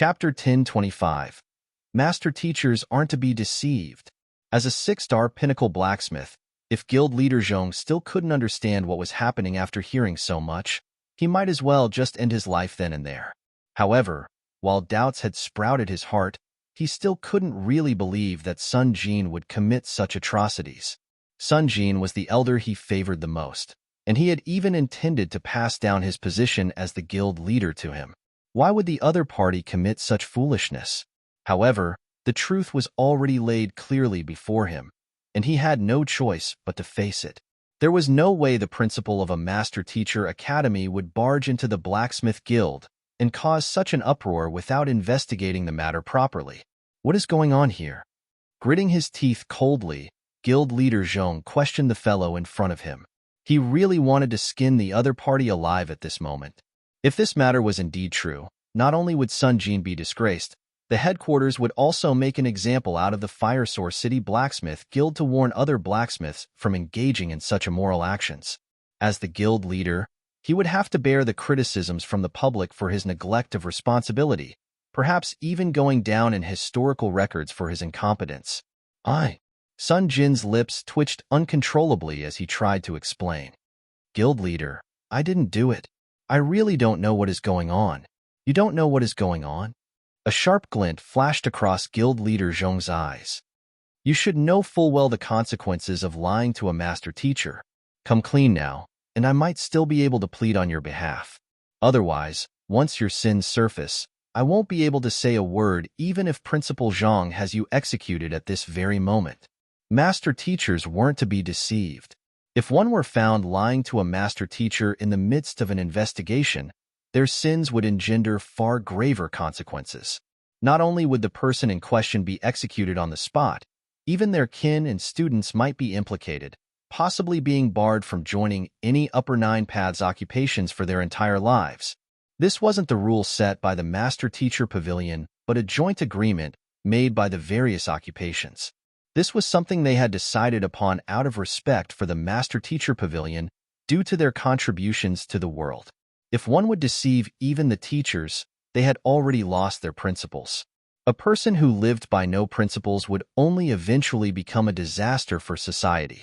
Chapter 1025. Master Teachers Aren't to be Deceived. As a six-star pinnacle blacksmith, if guild leader Zhong still couldn't understand what was happening after hearing so much, he might as well just end his life then and there. However, while doubts had sprouted his heart, he still couldn't really believe that Sun Jin would commit such atrocities. Sun Jin was the elder he favored the most, and he had even intended to pass down his position as the guild leader to him. Why would the other party commit such foolishness? However, the truth was already laid clearly before him, and he had no choice but to face it. There was no way the principal of a master-teacher academy would barge into the blacksmith guild and cause such an uproar without investigating the matter properly. What is going on here? Gritting his teeth coldly, guild leader Zhong questioned the fellow in front of him. He really wanted to skin the other party alive at this moment. If this matter was indeed true, not only would Sun Jin be disgraced, the headquarters would also make an example out of the Firesource City Blacksmith Guild to warn other blacksmiths from engaging in such immoral actions. As the guild leader, he would have to bear the criticisms from the public for his neglect of responsibility, perhaps even going down in historical records for his incompetence. Sun Jin's lips twitched uncontrollably as he tried to explain. Guild leader, I didn't do it. I really don't know what is going on. You don't know what is going on? A sharp glint flashed across guild leader Zhong's eyes. You should know full well the consequences of lying to a master teacher. Come clean now, and I might still be able to plead on your behalf. Otherwise, once your sins surface, I won't be able to say a word even if Principal Zhang has you executed at this very moment. Master teachers weren't to be deceived. If one were found lying to a master teacher in the midst of an investigation, their sins would engender far graver consequences. Not only would the person in question be executed on the spot, even their kin and students might be implicated, possibly being barred from joining any upper nine paths occupations for their entire lives. This wasn't the rule set by the master-teacher pavilion, but a joint agreement made by the various occupations. This was something they had decided upon out of respect for the master-teacher pavilion due to their contributions to the world. If one would deceive even the teachers, they had already lost their principles. A person who lived by no principles would only eventually become a disaster for society.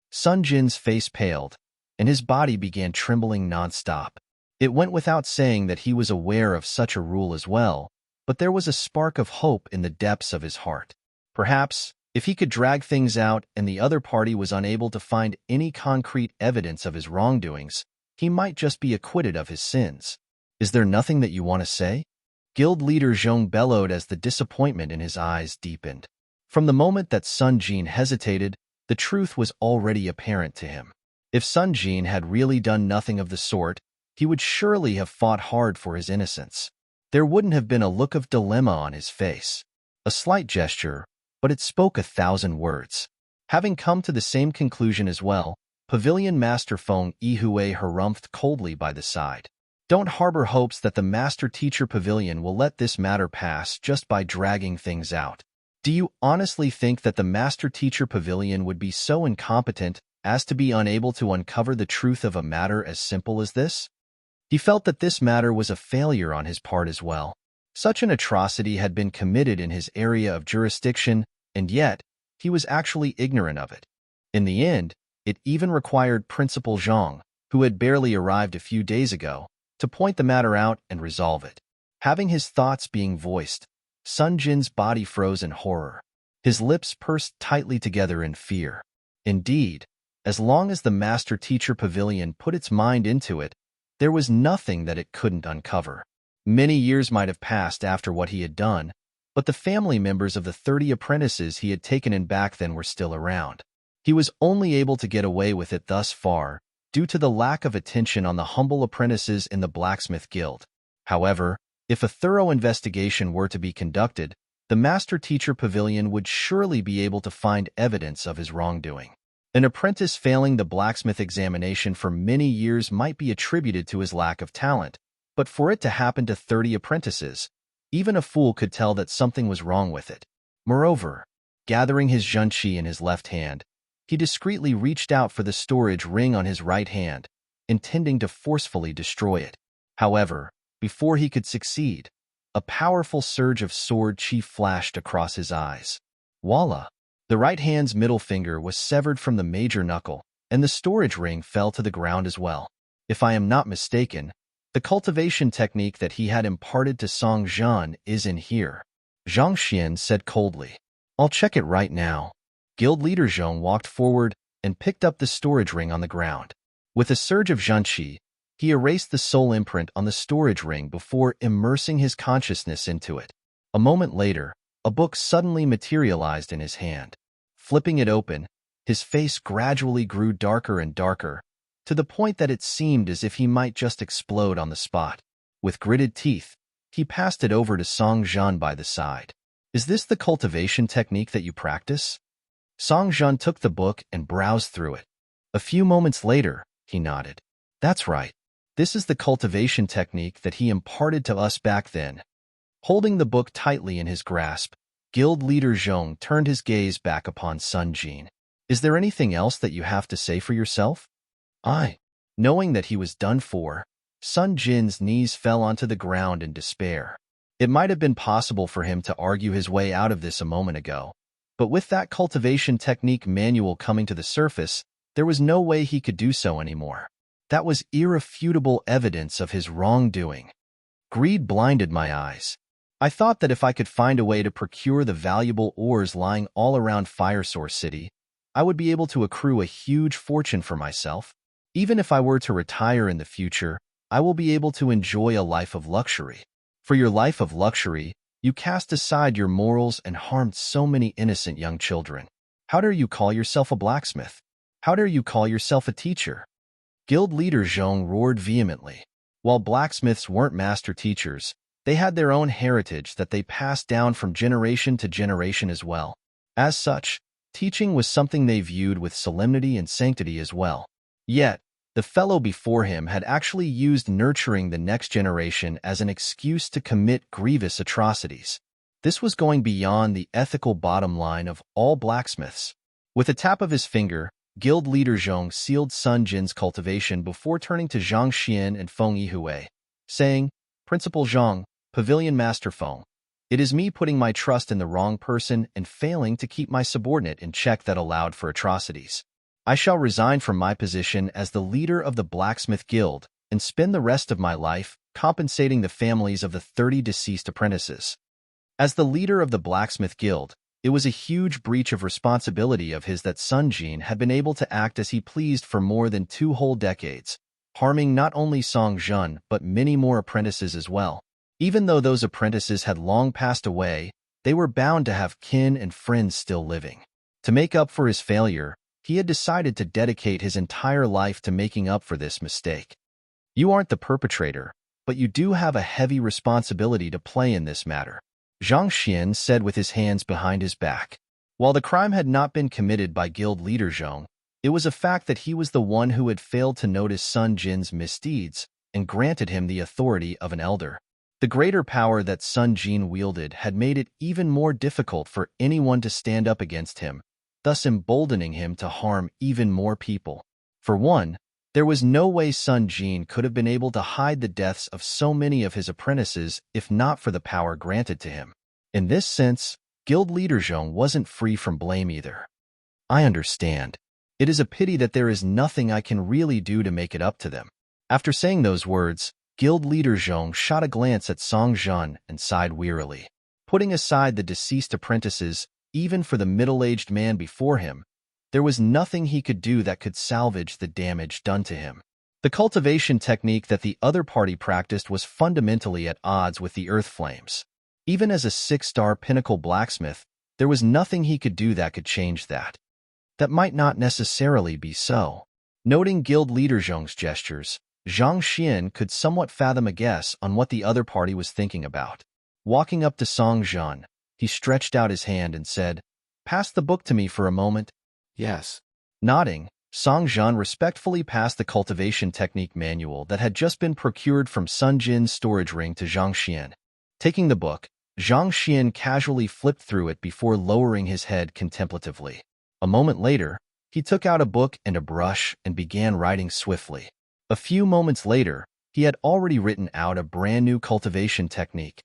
Sun Jin's face paled, and his body began trembling non-stop. It went without saying that he was aware of such a rule as well, but there was a spark of hope in the depths of his heart. Perhaps, if he could drag things out and the other party was unable to find any concrete evidence of his wrongdoings, he might just be acquitted of his sins. Is there nothing that you want to say? Guild leader Zhong bellowed as the disappointment in his eyes deepened. From the moment that Sun Jin hesitated, the truth was already apparent to him. If Sun Jin had really done nothing of the sort, he would surely have fought hard for his innocence. There wouldn't have been a look of dilemma on his face. A slight gesture, but it spoke 1,000 words. Having come to the same conclusion as well, Pavilion Master Feng Yihue harumphed coldly by the side. Don't harbor hopes that the Master-Teacher Pavilion will let this matter pass just by dragging things out. Do you honestly think that the Master-Teacher Pavilion would be so incompetent as to be unable to uncover the truth of a matter as simple as this? He felt that this matter was a failure on his part as well. Such an atrocity had been committed in his area of jurisdiction, and yet, he was actually ignorant of it. In the end, it even required Principal Zhang, who had barely arrived a few days ago, to point the matter out and resolve it. Having his thoughts being voiced, Sun Jin's body froze in horror. His lips pursed tightly together in fear. Indeed, as long as the Master-Teacher Pavilion put its mind into it, there was nothing that it couldn't uncover. Many years might have passed after what he had done, but the family members of the 30 apprentices he had taken in back then were still around. He was only able to get away with it thus far due to the lack of attention on the humble apprentices in the Blacksmith Guild. However, if a thorough investigation were to be conducted, the Master-Teacher Pavilion would surely be able to find evidence of his wrongdoing. An apprentice failing the blacksmith examination for many years might be attributed to his lack of talent, but for it to happen to 30 apprentices, even a fool could tell that something was wrong with it. Moreover, gathering his zhenqi in his left hand, he discreetly reached out for the storage ring on his right hand, intending to forcefully destroy it. However, before he could succeed, A powerful surge of sword chi flashed across his eyes. Voila! The right hand's middle finger was severed from the major knuckle, and the storage ring fell to the ground as well. If I am not mistaken, the cultivation technique that he had imparted to Song Jian is in here, Zhang Xian said coldly. I'll check it right now. Guild leader Zhong walked forward and picked up the storage ring on the ground. With a surge of Zhanqi, he erased the soul imprint on the storage ring before immersing his consciousness into it. A moment later, a book suddenly materialized in his hand. Flipping it open, his face gradually grew darker and darker, to the point that it seemed as if he might just explode on the spot. With gritted teeth, he passed it over to Song Jian by the side. Is this the cultivation technique that you practice? Song Jian took the book and browsed through it. A few moments later, he nodded. That's right. This is the cultivation technique that he imparted to us back then. Holding the book tightly in his grasp, Guild leader Zhong turned his gaze back upon Sun Jin. Is there anything else that you have to say for yourself? Knowing that he was done for, Sun Jin's knees fell onto the ground in despair. It might have been possible for him to argue his way out of this a moment ago, but with that cultivation technique manual coming to the surface, there was no way he could do so anymore. That was irrefutable evidence of his wrongdoing. Greed blinded my eyes. I thought that if I could find a way to procure the valuable ores lying all around Fire Source City, I would be able to accrue a huge fortune for myself. Even if I were to retire in the future, I will be able to enjoy a life of luxury. For your life of luxury, you cast aside your morals and harmed so many innocent young children. How dare you call yourself a blacksmith? How dare you call yourself a teacher? Guild leader Zhong roared vehemently. While blacksmiths weren't master teachers, they had their own heritage that they passed down from generation to generation as well. As such, teaching was something they viewed with solemnity and sanctity as well. Yet, the fellow before him had actually used nurturing the next generation as an excuse to commit grievous atrocities. This was going beyond the ethical bottom line of all blacksmiths. With a tap of his finger, Guild leader Zhong sealed Sun Jin's cultivation before turning to Zhang Xian and Feng Yihui, saying, Principal Zhang, Pavilion Master Feng, it is me putting my trust in the wrong person and failing to keep my subordinate in check that allowed for atrocities. I shall resign from my position as the leader of the Blacksmith Guild and spend the rest of my life compensating the families of the 30 deceased apprentices. As the leader of the Blacksmith Guild, it was a huge breach of responsibility of his that Sun Jin had been able to act as he pleased for more than 2 whole decades, harming not only Song Jian but many more apprentices as well. Even though those apprentices had long passed away, they were bound to have kin and friends still living. To make up for his failure, he had decided to dedicate his entire life to making up for this mistake. You aren't the perpetrator, but you do have a heavy responsibility to play in this matter, Zhang Xian said with his hands behind his back. While the crime had not been committed by guild leader Zhong, it was a fact that he was the one who had failed to notice Sun Jin's misdeeds and granted him the authority of an elder. The greater power that Sun Jin wielded had made it even more difficult for anyone to stand up against him, thus emboldening him to harm even more people. For one, there was no way Sun Jin could have been able to hide the deaths of so many of his apprentices if not for the power granted to him. In this sense, guild leader Zhong wasn't free from blame either. I understand. It is a pity that there is nothing I can really do to make it up to them. After saying those words, guild leader Zhong shot a glance at Song Jian and sighed wearily. Putting aside the deceased apprentices, even for the middle-aged man before him, there was nothing he could do that could salvage the damage done to him. The cultivation technique that the other party practiced was fundamentally at odds with the earth flames. Even as a 6-star pinnacle blacksmith, there was nothing he could do that could change that. That might not necessarily be so. Noting guild leader Zhong's gestures, Zhang Xian could somewhat fathom a guess on what the other party was thinking about. Walking up to Song Jian, he stretched out his hand and said, Pass the book to me for a moment. Yes. Nodding, Song Jian respectfully passed the cultivation technique manual that had just been procured from Sun Jin's storage ring to Zhang Xian. Taking the book, Zhang Xian casually flipped through it before lowering his head contemplatively. A moment later, he took out a book and a brush and began writing swiftly. A few moments later, he had already written out a brand new cultivation technique.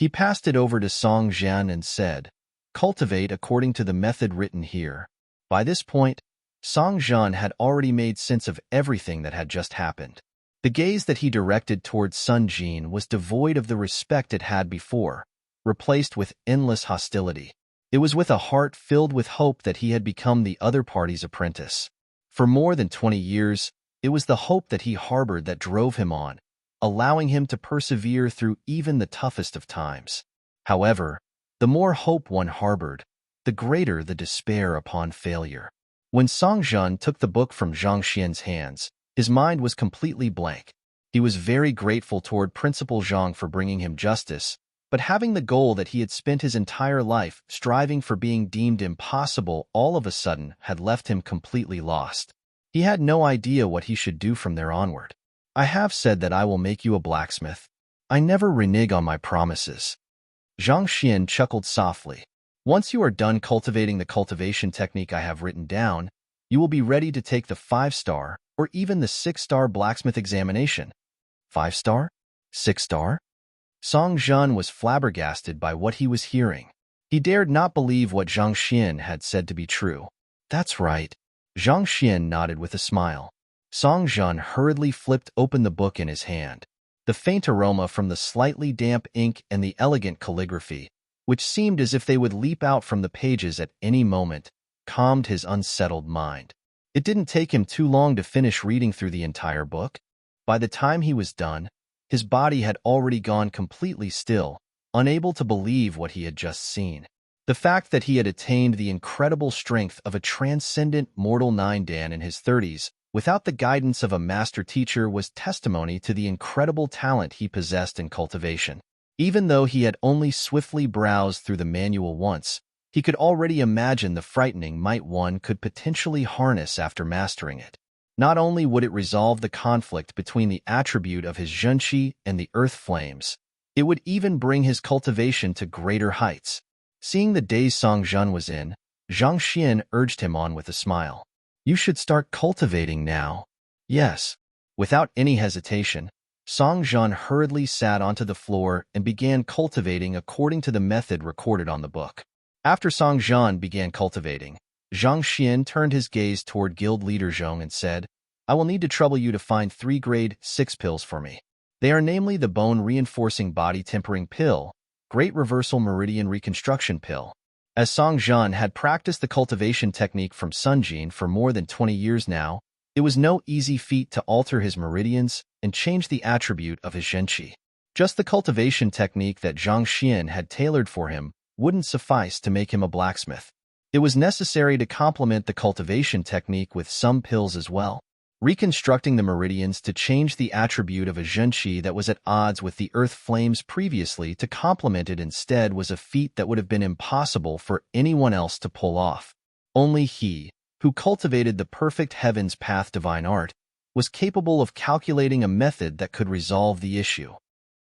He passed it over to Song Jian and said, "Cultivate according to the method written here." By this point, Song Jian had already made sense of everything that had just happened. The gaze that he directed towards Sun Jin was devoid of the respect it had before, replaced with endless hostility. It was with a heart filled with hope that he had become the other party's apprentice. For more than 20 years, it was the hope that he harbored that drove him on, allowing him to persevere through even the toughest of times. However, the more hope one harbored, the greater the despair upon failure. When Song Jian took the book from Zhang Xian's hands, his mind was completely blank. He was very grateful toward Principal Zhang for bringing him justice, but having the goal that he had spent his entire life striving for being deemed impossible all of a sudden had left him completely lost. He had no idea what he should do from there onward. "I have said that I will make you a blacksmith. I never renege on my promises." Zhang Xian chuckled softly. "Once you are done cultivating the cultivation technique I have written down, you will be ready to take the 5-star or even the 6-star blacksmith examination." 5-star? 6-star? Song Jian was flabbergasted by what he was hearing. He dared not believe what Zhang Xian had said to be true. "That's right." Zhang Xian nodded with a smile. Song Jian hurriedly flipped open the book in his hand. The faint aroma from the slightly damp ink and the elegant calligraphy, which seemed as if they would leap out from the pages at any moment, calmed his unsettled mind. It didn't take him too long to finish reading through the entire book. By the time he was done, his body had already gone completely still, unable to believe what he had just seen. The fact that he had attained the incredible strength of a transcendent mortal 9-dan in his 30s without the guidance of a master teacher was testimony to the incredible talent he possessed in cultivation. Even though he had only swiftly browsed through the manual once, he could already imagine the frightening might one could potentially harness after mastering it. Not only would it resolve the conflict between the attribute of his zhenqi and the earth flames, it would even bring his cultivation to greater heights. Seeing the daze Song Jian was in, Zhang Xian urged him on with a smile. "You should start cultivating now." "Yes." Without any hesitation, Song Jian hurriedly sat onto the floor and began cultivating according to the method recorded on the book. After Song Jian began cultivating, Zhang Xian turned his gaze toward guild leader Zhong and said, "I will need to trouble you to find 3 grade 6 pills for me. They are namely the bone-reinforcing body-tempering pill, Great Reversal Meridian Reconstruction pill." As Song Jian had practiced the cultivation technique from Sun Jin for more than 20 years now, it was no easy feat to alter his meridians and change the attribute of his zhenqi. Just the cultivation technique that Zhang Xian had tailored for him wouldn't suffice to make him a blacksmith. It was necessary to complement the cultivation technique with some pills as well. Reconstructing the meridians to change the attribute of a zhenqi that was at odds with the earth flames previously to complement it instead was a feat that would have been impossible for anyone else to pull off. Only he, who cultivated the perfect heavens path divine art, was capable of calculating a method that could resolve the issue.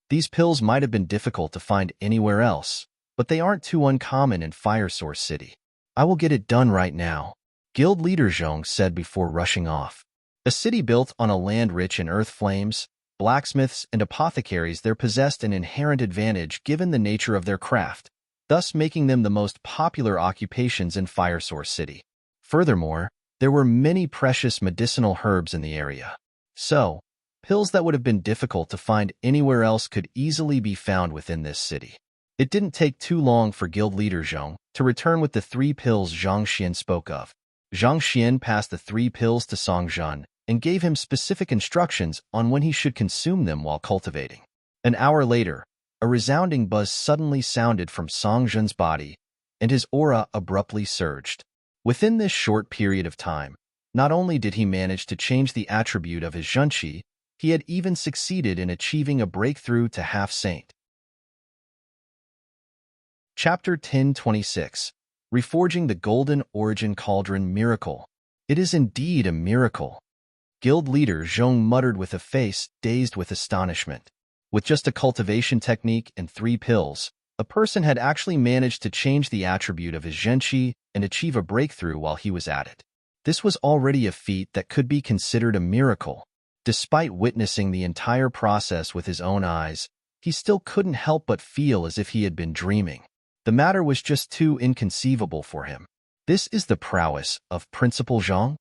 These pills might have been difficult to find anywhere else, but they aren't too uncommon in Fire Source City. "I will get it done right now," Guild Leader Zhong said before rushing off. A city built on a land rich in earth flames, blacksmiths and apothecaries there possessed an inherent advantage given the nature of their craft, thus making them the most popular occupations in Fire Source City. Furthermore, there were many precious medicinal herbs in the area. So, pills that would have been difficult to find anywhere else could easily be found within this city. It didn't take too long for Guild Leader Zhong to return with the 3 pills Zhang Xian spoke of. Zhang Xian passed the 3 pills to Song Jian and gave him specific instructions on when he should consume them while cultivating. An hour later, a resounding buzz suddenly sounded from Song Jian's body, and his aura abruptly surged. Within this short period of time, not only did he manage to change the attribute of his zhenqi, he had even succeeded in achieving a breakthrough to half-saint. Chapter 1026. Reforging the Golden Origin Cauldron Miracle. It is indeed a miracle. Guild leader Zhong muttered with a face dazed with astonishment. With just a cultivation technique and 3 pills, a person had actually managed to change the attribute of his zhenqi and achieve a breakthrough while he was at it. This was already a feat that could be considered a miracle. Despite witnessing the entire process with his own eyes, he still couldn't help but feel as if he had been dreaming. The matter was just too inconceivable for him. This is the prowess of Principal Zhang?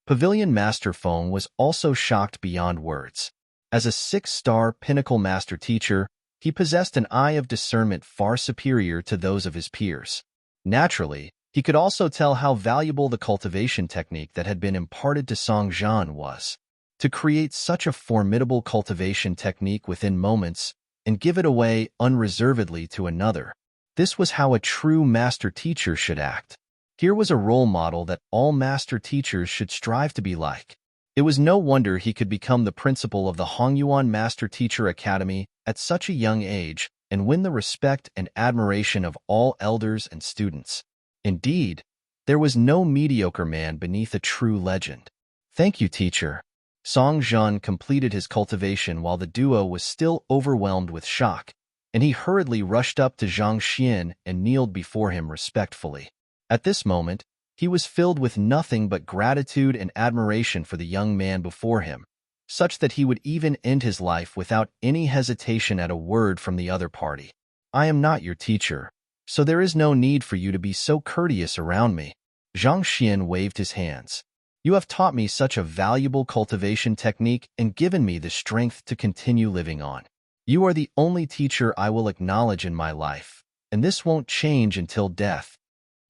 Pavilion Master Feng was also shocked beyond words. As a 6-star pinnacle master teacher, he possessed an eye of discernment far superior to those of his peers. Naturally, he could also tell how valuable the cultivation technique that had been imparted to Song Zhan was. To create such a formidable cultivation technique within moments and give it away unreservedly to another, this was how a true master teacher should act. Here was a role model that all master teachers should strive to be like. It was no wonder he could become the principal of the Hongyuan Master Teacher Academy at such a young age and win the respect and admiration of all elders and students. Indeed, there was no mediocre man beneath a true legend. Thank you, teacher. Song Zhan completed his cultivation while the duo was still overwhelmed with shock, and he hurriedly rushed up to Zhang Xian and kneeled before him respectfully. At this moment, he was filled with nothing but gratitude and admiration for the young man before him, such that he would even end his life without any hesitation at a word from the other party. I am not your teacher, so there is no need for you to be so courteous around me. Zhang Xian waved his hands. You have taught me such a valuable cultivation technique and given me the strength to continue living on. You are the only teacher I will acknowledge in my life, and this won't change until death.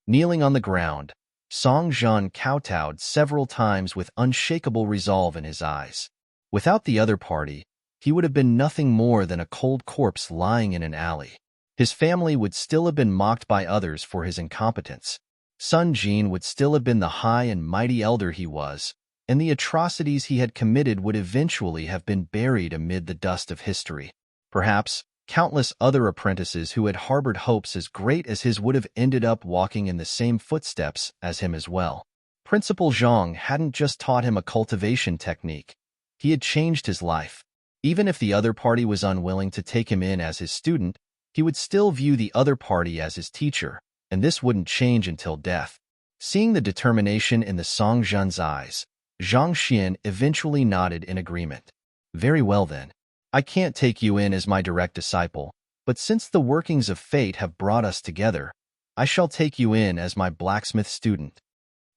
Kneeling on the ground, Song Zhan kowtowed several times with unshakable resolve in his eyes. Without the other party, he would have been nothing more than a cold corpse lying in an alley. His family would still have been mocked by others for his incompetence. Sun Jin would still have been the high and mighty elder he was, and the atrocities he had committed would eventually have been buried amid the dust of history. Perhaps, countless other apprentices who had harbored hopes as great as his would have ended up walking in the same footsteps as him as well. Principal Zhang hadn't just taught him a cultivation technique. He had changed his life. Even if the other party was unwilling to take him in as his student, he would still view the other party as his teacher, and this wouldn't change until death. Seeing the determination in the Song Zhan's eyes, Zhang Xian eventually nodded in agreement. Very well then. I can't take you in as my direct disciple, but since the workings of fate have brought us together, I shall take you in as my blacksmith student.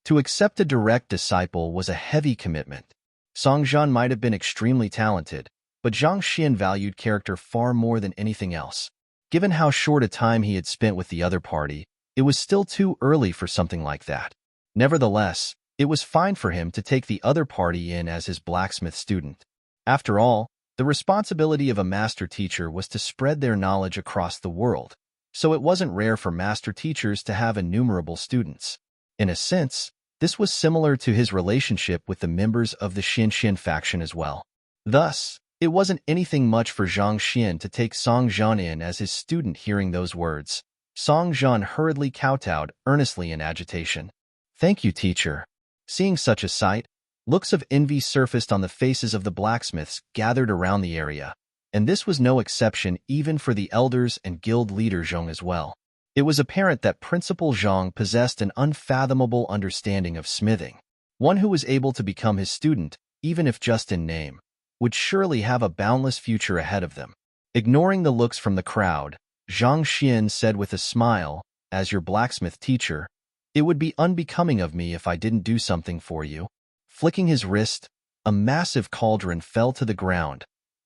To accept a direct disciple was a heavy commitment. Song Zhan might have been extremely talented, but Zhang Xian valued character far more than anything else. Given how short a time he had spent with the other party, it was still too early for something like that. Nevertheless, it was fine for him to take the other party in as his blacksmith student. After all, the responsibility of a master teacher was to spread their knowledge across the world, so it wasn't rare for master teachers to have innumerable students. In a sense, this was similar to his relationship with the members of the Xianxian faction as well. Thus, it wasn't anything much for Zhang Xian to take Song Zhan in as his student. Hearing those words, Song Zhan hurriedly kowtowed earnestly in agitation. Thank you, teacher. Seeing such a sight, looks of envy surfaced on the faces of the blacksmiths gathered around the area, and this was no exception even for the elders and guild leader Zhong as well. It was apparent that Principal Zhang possessed an unfathomable understanding of smithing. One who was able to become his student, even if just in name, would surely have a boundless future ahead of them. Ignoring the looks from the crowd, Zhang Xian said with a smile, as your blacksmith teacher, it would be unbecoming of me if I didn't do something for you. Flicking his wrist, a massive cauldron fell to the ground,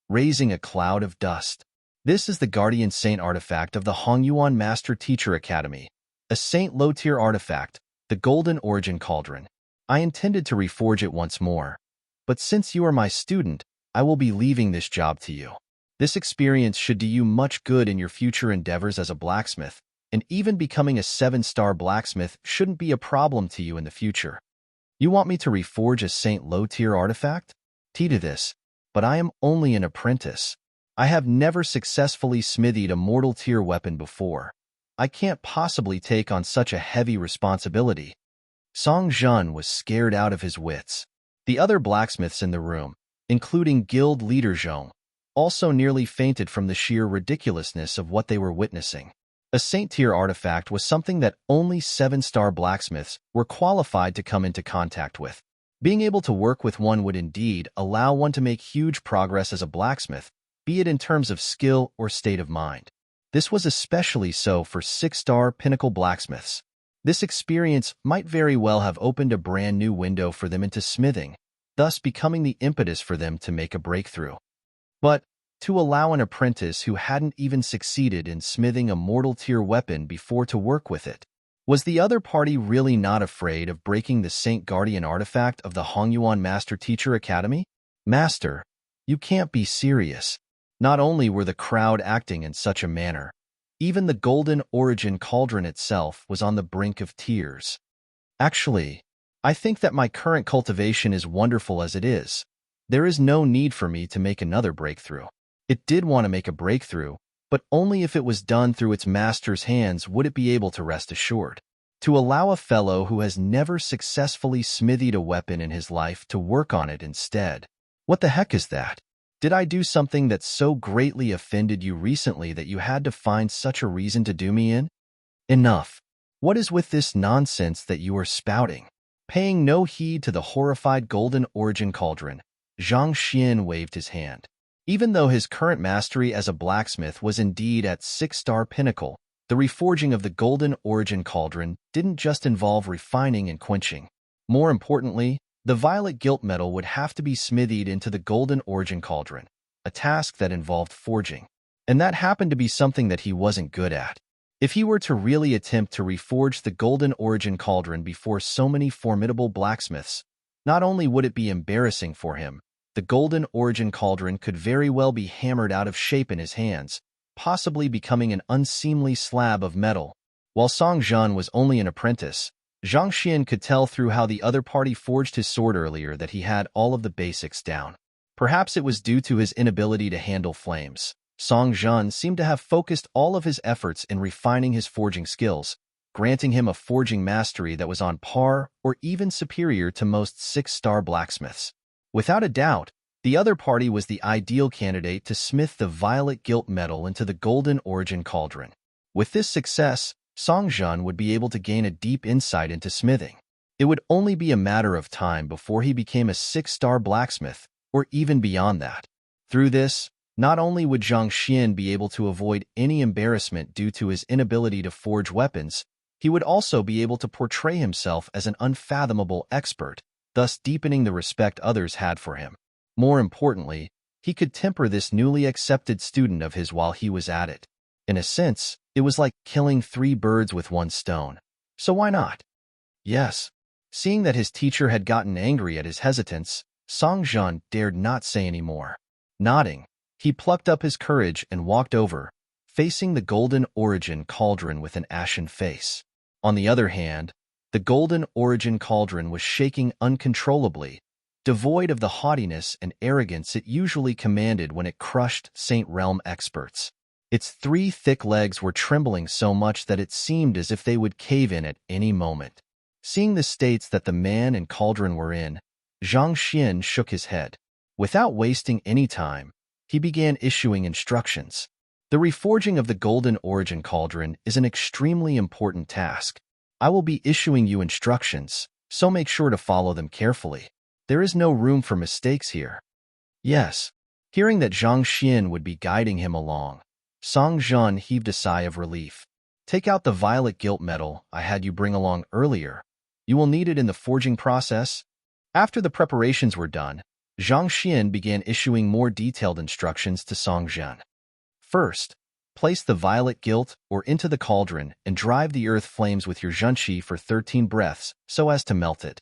raising a cloud of dust. This is the Guardian Saint artifact of the Hongyuan Master Teacher Academy, a Saint low-tier artifact, the Golden Origin Cauldron. I intended to reforge it once more, but since you are my student, I will be leaving this job to you. This experience should do you much good in your future endeavors as a blacksmith, and even becoming a 7-star blacksmith shouldn't be a problem to you in the future. You want me to reforge a Saint low-tier artifact? To this, but I am only an apprentice. I have never successfully smithied a mortal tier weapon before. I can't possibly take on such a heavy responsibility. Song Zhan was scared out of his wits. The other blacksmiths in the room, including guild leader Zhong, also nearly fainted from the sheer ridiculousness of what they were witnessing. A Saint-tier artifact was something that only 7-star blacksmiths were qualified to come into contact with. Being able to work with one would indeed allow one to make huge progress as a blacksmith, be it in terms of skill or state of mind. This was especially so for six-star pinnacle blacksmiths. This experience might very well have opened a brand new window for them into smithing, thus becoming the impetus for them to make a breakthrough. But to allow an apprentice who hadn't even succeeded in smithing a mortal-tier weapon before to work with it, was the other party really not afraid of breaking the Saint Guardian artifact of the Hongyuan Master Teacher Academy? Master, you can't be serious. Not only were the crowd acting in such a manner, even the Golden Origin Cauldron itself was on the brink of tears. Actually, I think that my current cultivation is wonderful as it is. There is no need for me to make another breakthrough. It did want to make a breakthrough, but only if it was done through its master's hands would it be able to rest assured. To allow a fellow who has never successfully smithied a weapon in his life to work on it instead. What the heck is that? Did I do something that so greatly offended you recently that you had to find such a reason to do me in? Enough. What is with this nonsense that you are spouting? Paying no heed to the horrified Golden Origin Cauldron, Zhang Xian waved his hand. Even though his current mastery as a blacksmith was indeed at six-star pinnacle, the reforging of the Golden Origin Cauldron didn't just involve refining and quenching. More importantly, the violet gilt metal would have to be smithied into the Golden Origin Cauldron, a task that involved forging. And that happened to be something that he wasn't good at. If he were to really attempt to reforge the Golden Origin Cauldron before so many formidable blacksmiths, not only would it be embarrassing for him, the Golden Origin Cauldron could very well be hammered out of shape in his hands, possibly becoming an unseemly slab of metal. While Song Zhan was only an apprentice, Zhang Xian could tell through how the other party forged his sword earlier that he had all of the basics down. Perhaps it was due to his inability to handle flames. Song Zhan seemed to have focused all of his efforts in refining his forging skills, granting him a forging mastery that was on par or even superior to most six-star blacksmiths. Without a doubt, the other party was the ideal candidate to smith the violet gilt metal into the Golden Origin Cauldron. With this success, Song Zhan would be able to gain a deep insight into smithing. It would only be a matter of time before he became a six-star blacksmith, or even beyond that. Through this, not only would Zhang Xian be able to avoid any embarrassment due to his inability to forge weapons, he would also be able to portray himself as an unfathomable expert, thus deepening the respect others had for him. More importantly, he could temper this newly accepted student of his while he was at it. In a sense, it was like killing 3 birds with 1 stone. So why not? Yes. Seeing that his teacher had gotten angry at his hesitance, Song Zhan dared not say any more. Nodding, he plucked up his courage and walked over, facing the Golden Origin Cauldron with an ashen face. On the other hand, the Golden Origin Cauldron was shaking uncontrollably, devoid of the haughtiness and arrogance it usually commanded when it crushed Saint Realm experts. Its 3 thick legs were trembling so much that it seemed as if they would cave in at any moment. Seeing the states that the man and cauldron were in, Zhang Xian shook his head. Without wasting any time, he began issuing instructions. The reforging of the Golden Origin Cauldron is an extremely important task. I will be issuing you instructions, so make sure to follow them carefully. There is no room for mistakes here. Yes. Hearing that Zhang Xian would be guiding him along, Song Zhan heaved a sigh of relief. Take out the violet gilt metal I had you bring along earlier. You will need it in the forging process. After the preparations were done, Zhang Xian began issuing more detailed instructions to Song Zhan. First, place the violet gilt ore into the cauldron and drive the earth flames with your zhenqi for 13 breaths so as to melt it.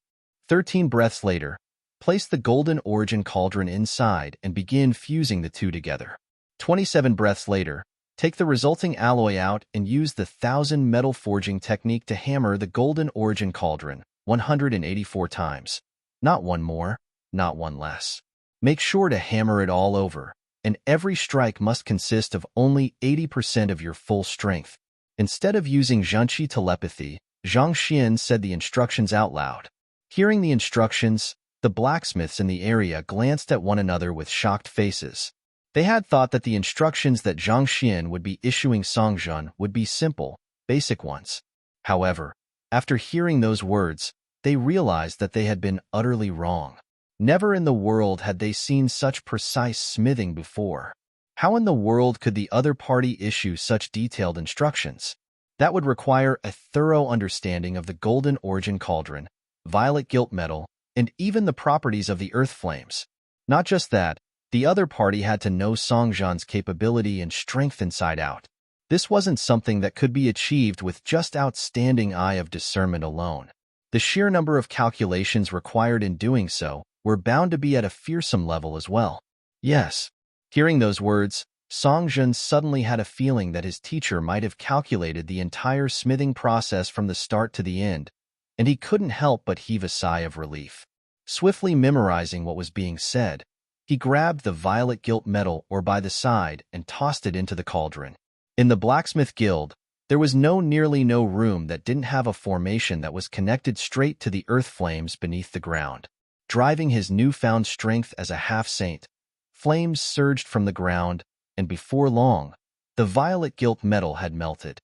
13 breaths later, place the Golden Origin Cauldron inside and begin fusing the two together. 27 breaths later, take the resulting alloy out and use the 1000 metal forging technique to hammer the Golden Origin Cauldron 184 times. Not one more, not one less. Make sure to hammer it all over, and every strike must consist of only 80% of your full strength. Instead of using zhenqi telepathy, Zhang Xian said the instructions out loud. Hearing the instructions, the blacksmiths in the area glanced at one another with shocked faces. They had thought that the instructions that Zhang Xian would be issuing Song Zhan would be simple, basic ones. However, after hearing those words, they realized that they had been utterly wrong. Never in the world had they seen such precise smithing before. How in the world could the other party issue such detailed instructions? That would require a thorough understanding of the golden origin cauldron, violet gilt metal, and even the properties of the earth flames. Not just that, the other party had to know Song Jian's capability and strength inside out. This wasn't something that could be achieved with just outstanding eye of discernment alone. The sheer number of calculations required in doing so were bound to be at a fearsome level as well. Yes. Hearing those words, Song Jian suddenly had a feeling that his teacher might have calculated the entire smithing process from the start to the end, and he couldn't help but heave a sigh of relief. Swiftly memorizing what was being said, he grabbed the violet gilt metal ore by the side and tossed it into the cauldron. In the blacksmith guild, there was nearly no room that didn't have a formation that was connected straight to the earth flames beneath the ground. Driving his newfound strength as a half-saint, flames surged from the ground, and before long, the violet gilt metal had melted.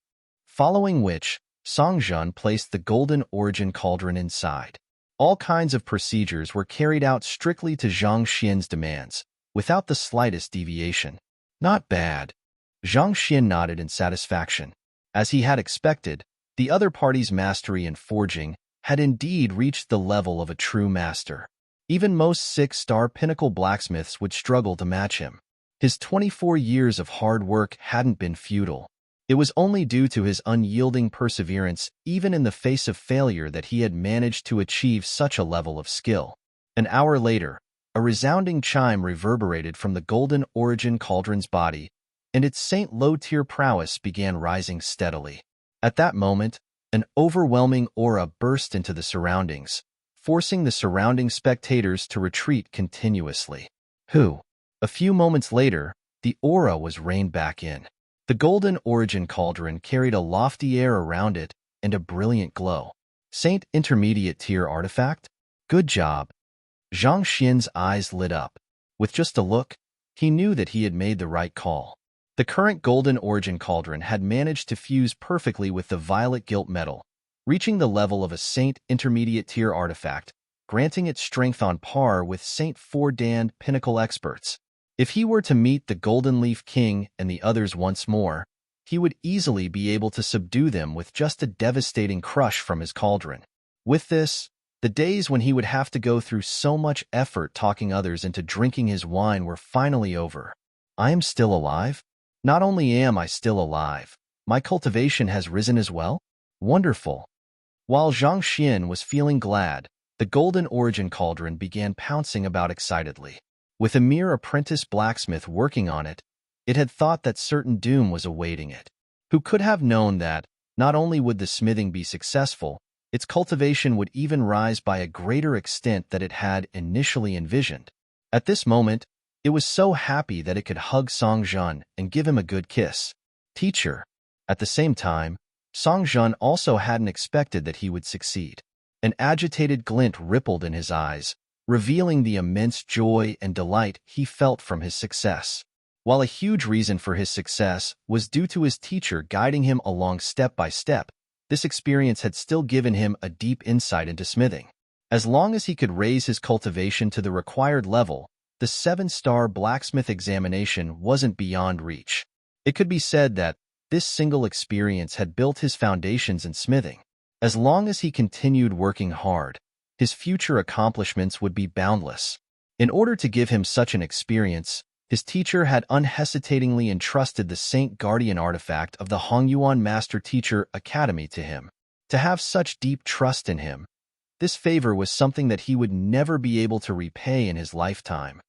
Following which, Song Jian placed the golden origin cauldron inside. All kinds of procedures were carried out strictly to Zhang Xian's demands, without the slightest deviation. Not bad. Zhang Xian nodded in satisfaction. As he had expected, the other party's mastery in forging had indeed reached the level of a true master. Even most 6-star pinnacle blacksmiths would struggle to match him. His 24 years of hard work hadn't been futile. It was only due to his unyielding perseverance, even in the face of failure, that he had managed to achieve such a level of skill. An hour later, a resounding chime reverberated from the golden origin cauldron's body, and its Saint low-tier prowess began rising steadily. At that moment, an overwhelming aura burst into the surroundings, forcing the surrounding spectators to retreat continuously. A few moments later, the aura was reined back in. The golden origin cauldron carried a lofty air around it and a brilliant glow. Saint intermediate tier artifact? Good job. Zhang Xian's eyes lit up. With just a look, he knew that he had made the right call. The current golden origin cauldron had managed to fuse perfectly with the violet gilt metal, reaching the level of a Saint intermediate tier artifact, granting it strength on par with Saint 4-dan pinnacle experts. If he were to meet the Golden Leaf King and the others once more, he would easily be able to subdue them with just a devastating crush from his cauldron. With this, the days when he would have to go through so much effort talking others into drinking his wine were finally over. I am still alive? Not only am I still alive, my cultivation has risen as well? Wonderful. While Zhang Xian was feeling glad, the golden origin cauldron began pouncing about excitedly. With a mere apprentice blacksmith working on it, it had thought that certain doom was awaiting it. Who could have known that, not only would the smithing be successful, its cultivation would even rise by a greater extent than it had initially envisioned. At this moment, it was so happy that it could hug Song Jian and give him a good kiss. Teacher. At the same time, Song Jian also hadn't expected that he would succeed. An agitated glint rippled in his eyes, revealing the immense joy and delight he felt from his success. While a huge reason for his success was due to his teacher guiding him along step by step, this experience had still given him a deep insight into smithing. As long as he could raise his cultivation to the required level, the 7-star blacksmith examination wasn't beyond reach. It could be said that this single experience had built his foundations in smithing. As long as he continued working hard, his future accomplishments would be boundless. In order to give him such an experience, his teacher had unhesitatingly entrusted the Saint Guardian artifact of the Hongyuan Master Teacher Academy to him. To have such deep trust in him, this favor was something that he would never be able to repay in his lifetime.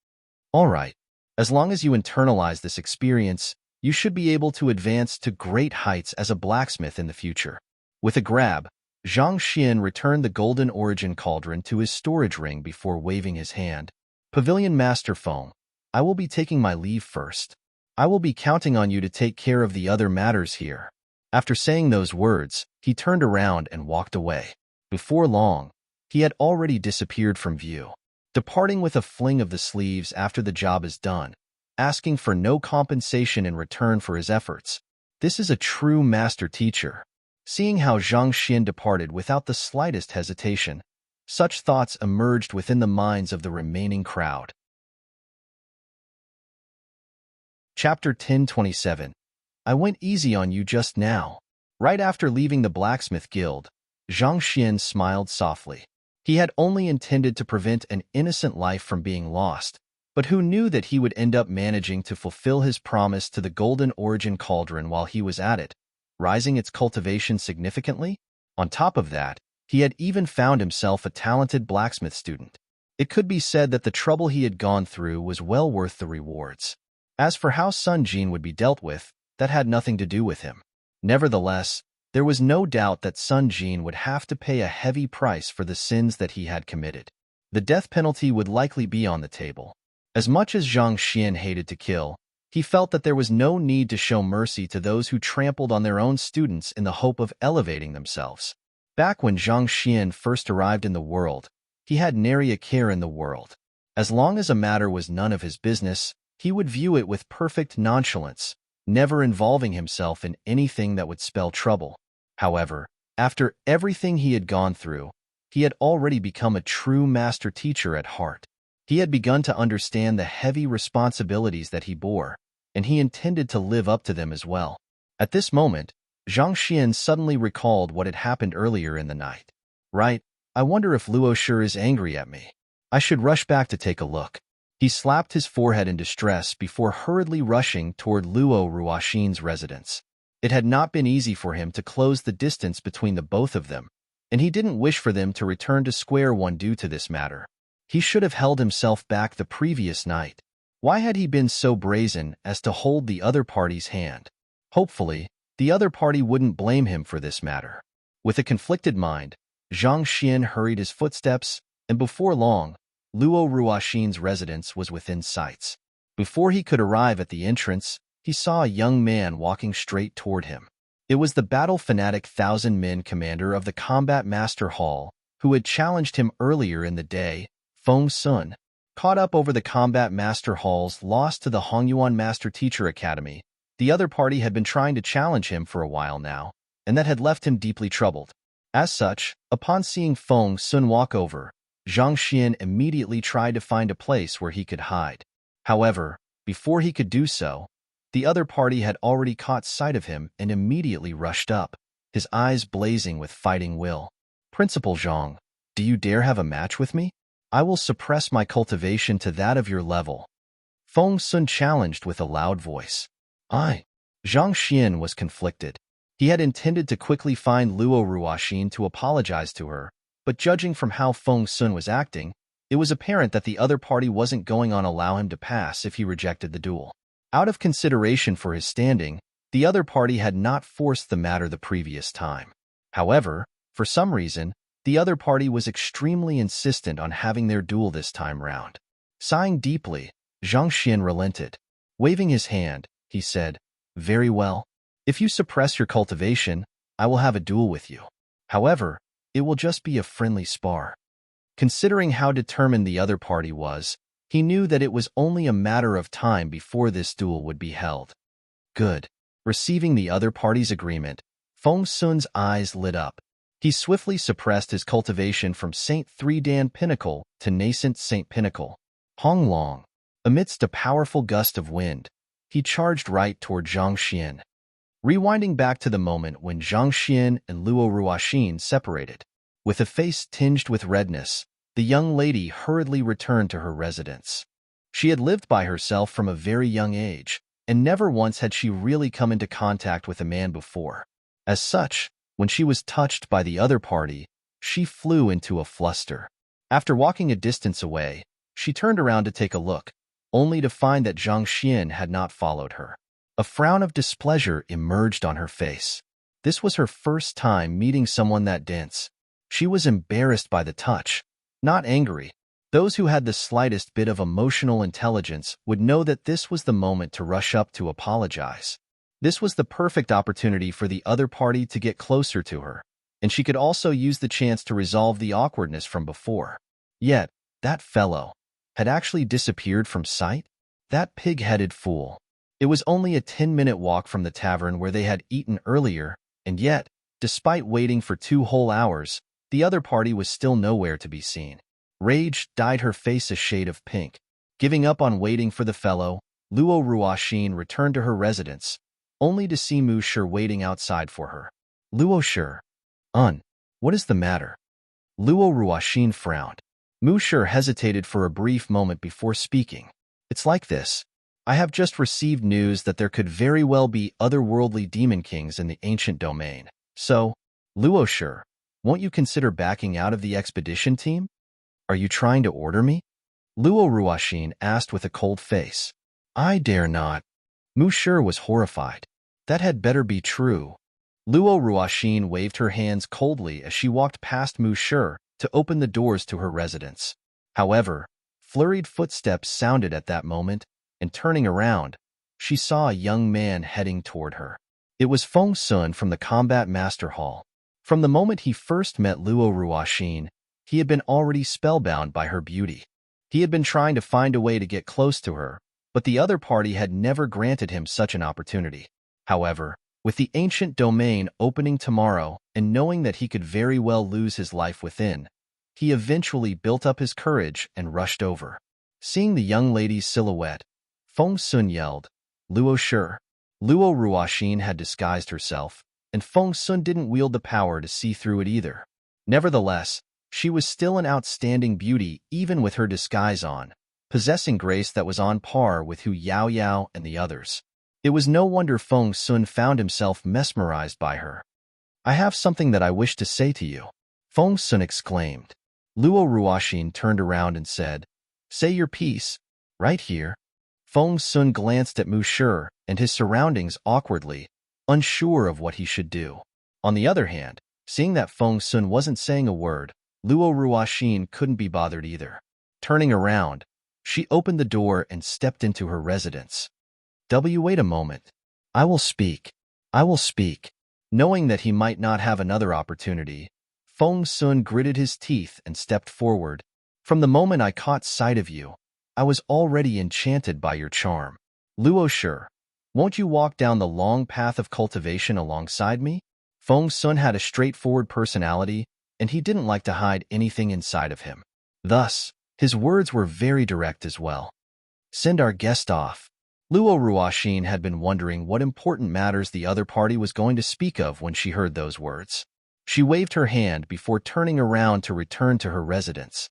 All right, as long as you internalize this experience, you should be able to advance to great heights as a blacksmith in the future. With a grab, Zhang Xian returned the golden origin cauldron to his storage ring before waving his hand. Pavilion Master Foam, I will be taking my leave first. I will be counting on you to take care of the other matters here. After saying those words, he turned around and walked away. Before long, he had already disappeared from view, departing with a fling of the sleeves after the job is done, asking for no compensation in return for his efforts. This is a true master teacher. Seeing how Zhang Xian departed without the slightest hesitation, such thoughts emerged within the minds of the remaining crowd. Chapter 1027. I went easy on you just now. Right after leaving the blacksmith guild, Zhang Xian smiled softly. He had only intended to prevent an innocent life from being lost, but who knew that he would end up managing to fulfill his promise to the Golden Origin Cauldron while he was at it, rising its cultivation significantly? On top of that, he had even found himself a talented blacksmith student. It could be said that the trouble he had gone through was well worth the rewards. As for how Sun Jin would be dealt with, that had nothing to do with him. Nevertheless, there was no doubt that Sun Jin would have to pay a heavy price for the sins that he had committed. The death penalty would likely be on the table. As much as Zhang Xian hated to kill, he felt that there was no need to show mercy to those who trampled on their own students in the hope of elevating themselves. Back when Zhang Xian first arrived in the world, he had nary a care in the world. As long as a matter was none of his business, he would view it with perfect nonchalance, never involving himself in anything that would spell trouble. However, after everything he had gone through, he had already become a true master teacher at heart. He had begun to understand the heavy responsibilities that he bore, and he intended to live up to them as well. At this moment, Zhang Xian suddenly recalled what had happened earlier in the night. Right, I wonder if Luo Shi is angry at me. I should rush back to take a look. He slapped his forehead in distress before hurriedly rushing toward Luo Ruoxin's residence. It had not been easy for him to close the distance between the both of them, and he didn't wish for them to return to square one due to this matter. He should have held himself back the previous night. Why had he been so brazen as to hold the other party's hand? Hopefully, the other party wouldn't blame him for this matter. With a conflicted mind, Zhang Xian hurried his footsteps, and before long, Luo Ruoxin's residence was within sights. Before he could arrive at the entrance, he saw a young man walking straight toward him. It was the battle-fanatic 1,000-men commander of the Combat Master Hall, who had challenged him earlier in the day, Feng Sun. Caught up over the Combat Master Hall's loss to the Hongyuan Master Teacher Academy, the other party had been trying to challenge him for a while now, and that had left him deeply troubled. As such, upon seeing Feng Sun walk over, Zhang Xian immediately tried to find a place where he could hide. However, before he could do so, the other party had already caught sight of him and immediately rushed up, his eyes blazing with fighting will. Principal Zhang, do you dare have a match with me? I will suppress my cultivation to that of your level. Feng Sun challenged with a loud voice. Zhang Xian was conflicted. He had intended to quickly find Luo Ruoxin to apologize to her, but judging from how Feng Sun was acting, it was apparent that the other party wasn't going to allow him to pass if he rejected the duel. Out of consideration for his standing, the other party had not forced the matter the previous time. However, for some reason, the other party was extremely insistent on having their duel this time round. Sighing deeply, Zhang Xian relented. Waving his hand, he said, Very well. If you suppress your cultivation, I will have a duel with you. However, it will just be a friendly spar. Considering how determined the other party was, he knew that it was only a matter of time before this duel would be held. Good. Receiving the other party's agreement, Feng Sun's eyes lit up. He swiftly suppressed his cultivation from Saint 3 Dan Pinnacle to nascent Saint Pinnacle. Hong Long. Amidst a powerful gust of wind, he charged right toward Zhang Xian. Rewinding back to the moment when Zhang Xian and Luo Ruoxin separated. With a face tinged with redness, the young lady hurriedly returned to her residence. She had lived by herself from a very young age, and never once had she really come into contact with a man before. As such, when she was touched by the other party, she flew into a fluster. After walking a distance away, she turned around to take a look, only to find that Zhang Xian had not followed her. A frown of displeasure emerged on her face. This was her first time meeting someone that dense. She was embarrassed by the touch, not angry. Those who had the slightest bit of emotional intelligence would know that this was the moment to rush up to apologize. This was the perfect opportunity for the other party to get closer to her, and she could also use the chance to resolve the awkwardness from before. Yet, that fellow had actually disappeared from sight? That pig-headed fool. It was only a 10-minute walk from the tavern where they had eaten earlier, and yet, despite waiting for 2 whole hours, the other party was still nowhere to be seen. Rage dyed her face a shade of pink. Giving up on waiting for the fellow, Luo Ruoxin returned to her residence, only to see Mu Shi waiting outside for her. Luo Shi, what is the matter? Luo Ruoxin frowned. Mu Shi hesitated for a brief moment before speaking. It's like this. I have just received news that there could very well be otherworldly demon kings in the ancient domain. So, Luo Shi, won't you consider backing out of the expedition team? Are you trying to order me? Luo Ruoxin asked with a cold face. I dare not. Mu Shi was horrified. That had better be true. Luo Ruoxin waved her hands coldly as she walked past Mu Shi to open the doors to her residence. However, flurried footsteps sounded at that moment, and turning around, she saw a young man heading toward her. It was Feng Sun from the Combat Master Hall. From the moment he first met Luo Ruoxin, he had been already spellbound by her beauty. He had been trying to find a way to get close to her, but the other party had never granted him such an opportunity. However, with the ancient domain opening tomorrow and knowing that he could very well lose his life within, he eventually built up his courage and rushed over. Seeing the young lady's silhouette, Feng Sun yelled, Luo Shi. Luo Ruoxin had disguised herself, and Feng Sun didn't wield the power to see through it either. Nevertheless, she was still an outstanding beauty even with her disguise on, possessing grace that was on par with Hu Yaoyao and the others. It was no wonder Feng Sun found himself mesmerized by her. I have something that I wish to say to you, Feng Sun exclaimed. Luo Ruoxin turned around and said, Say your piece, right here. Feng Sun glanced at Mu Shi and his surroundings awkwardly, unsure of what he should do. On the other hand, seeing that Feng Sun wasn't saying a word, Luo Ruoxin couldn't be bothered either. Turning around, she opened the door and stepped into her residence. Wait a moment. I will speak. I will speak. Knowing that he might not have another opportunity, Feng Sun gritted his teeth and stepped forward. From the moment I caught sight of you, I was already enchanted by your charm. Luo Shi, won't you walk down the long path of cultivation alongside me? Feng Sun had a straightforward personality, and he didn't like to hide anything inside of him. Thus, his words were very direct as well. Send our guest off. Luo Ruoxin had been wondering what important matters the other party was going to speak of when she heard those words. She waved her hand before turning around to return to her residence.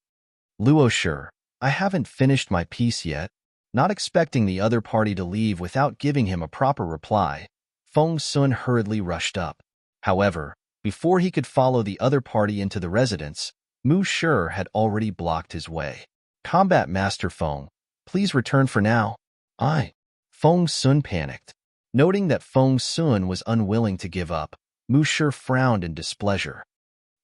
Luo Shi, I haven't finished my piece yet. Not expecting the other party to leave without giving him a proper reply, Feng Sun hurriedly rushed up. However, before he could follow the other party into the residence, Mu Shi had already blocked his way. Combat Master Feng, please return for now. Feng Sun panicked. Noting that Feng Sun was unwilling to give up, Mu Shi frowned in displeasure.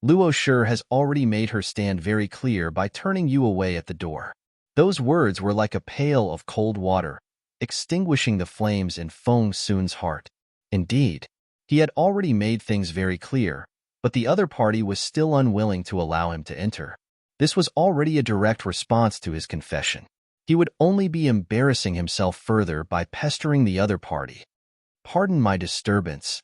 Luo Shi has already made her stand very clear by turning you away at the door. Those words were like a pail of cold water, extinguishing the flames in Feng Sun's heart. Indeed, he had already made things very clear, but the other party was still unwilling to allow him to enter. This was already a direct response to his confession. He would only be embarrassing himself further by pestering the other party. Pardon my disturbance.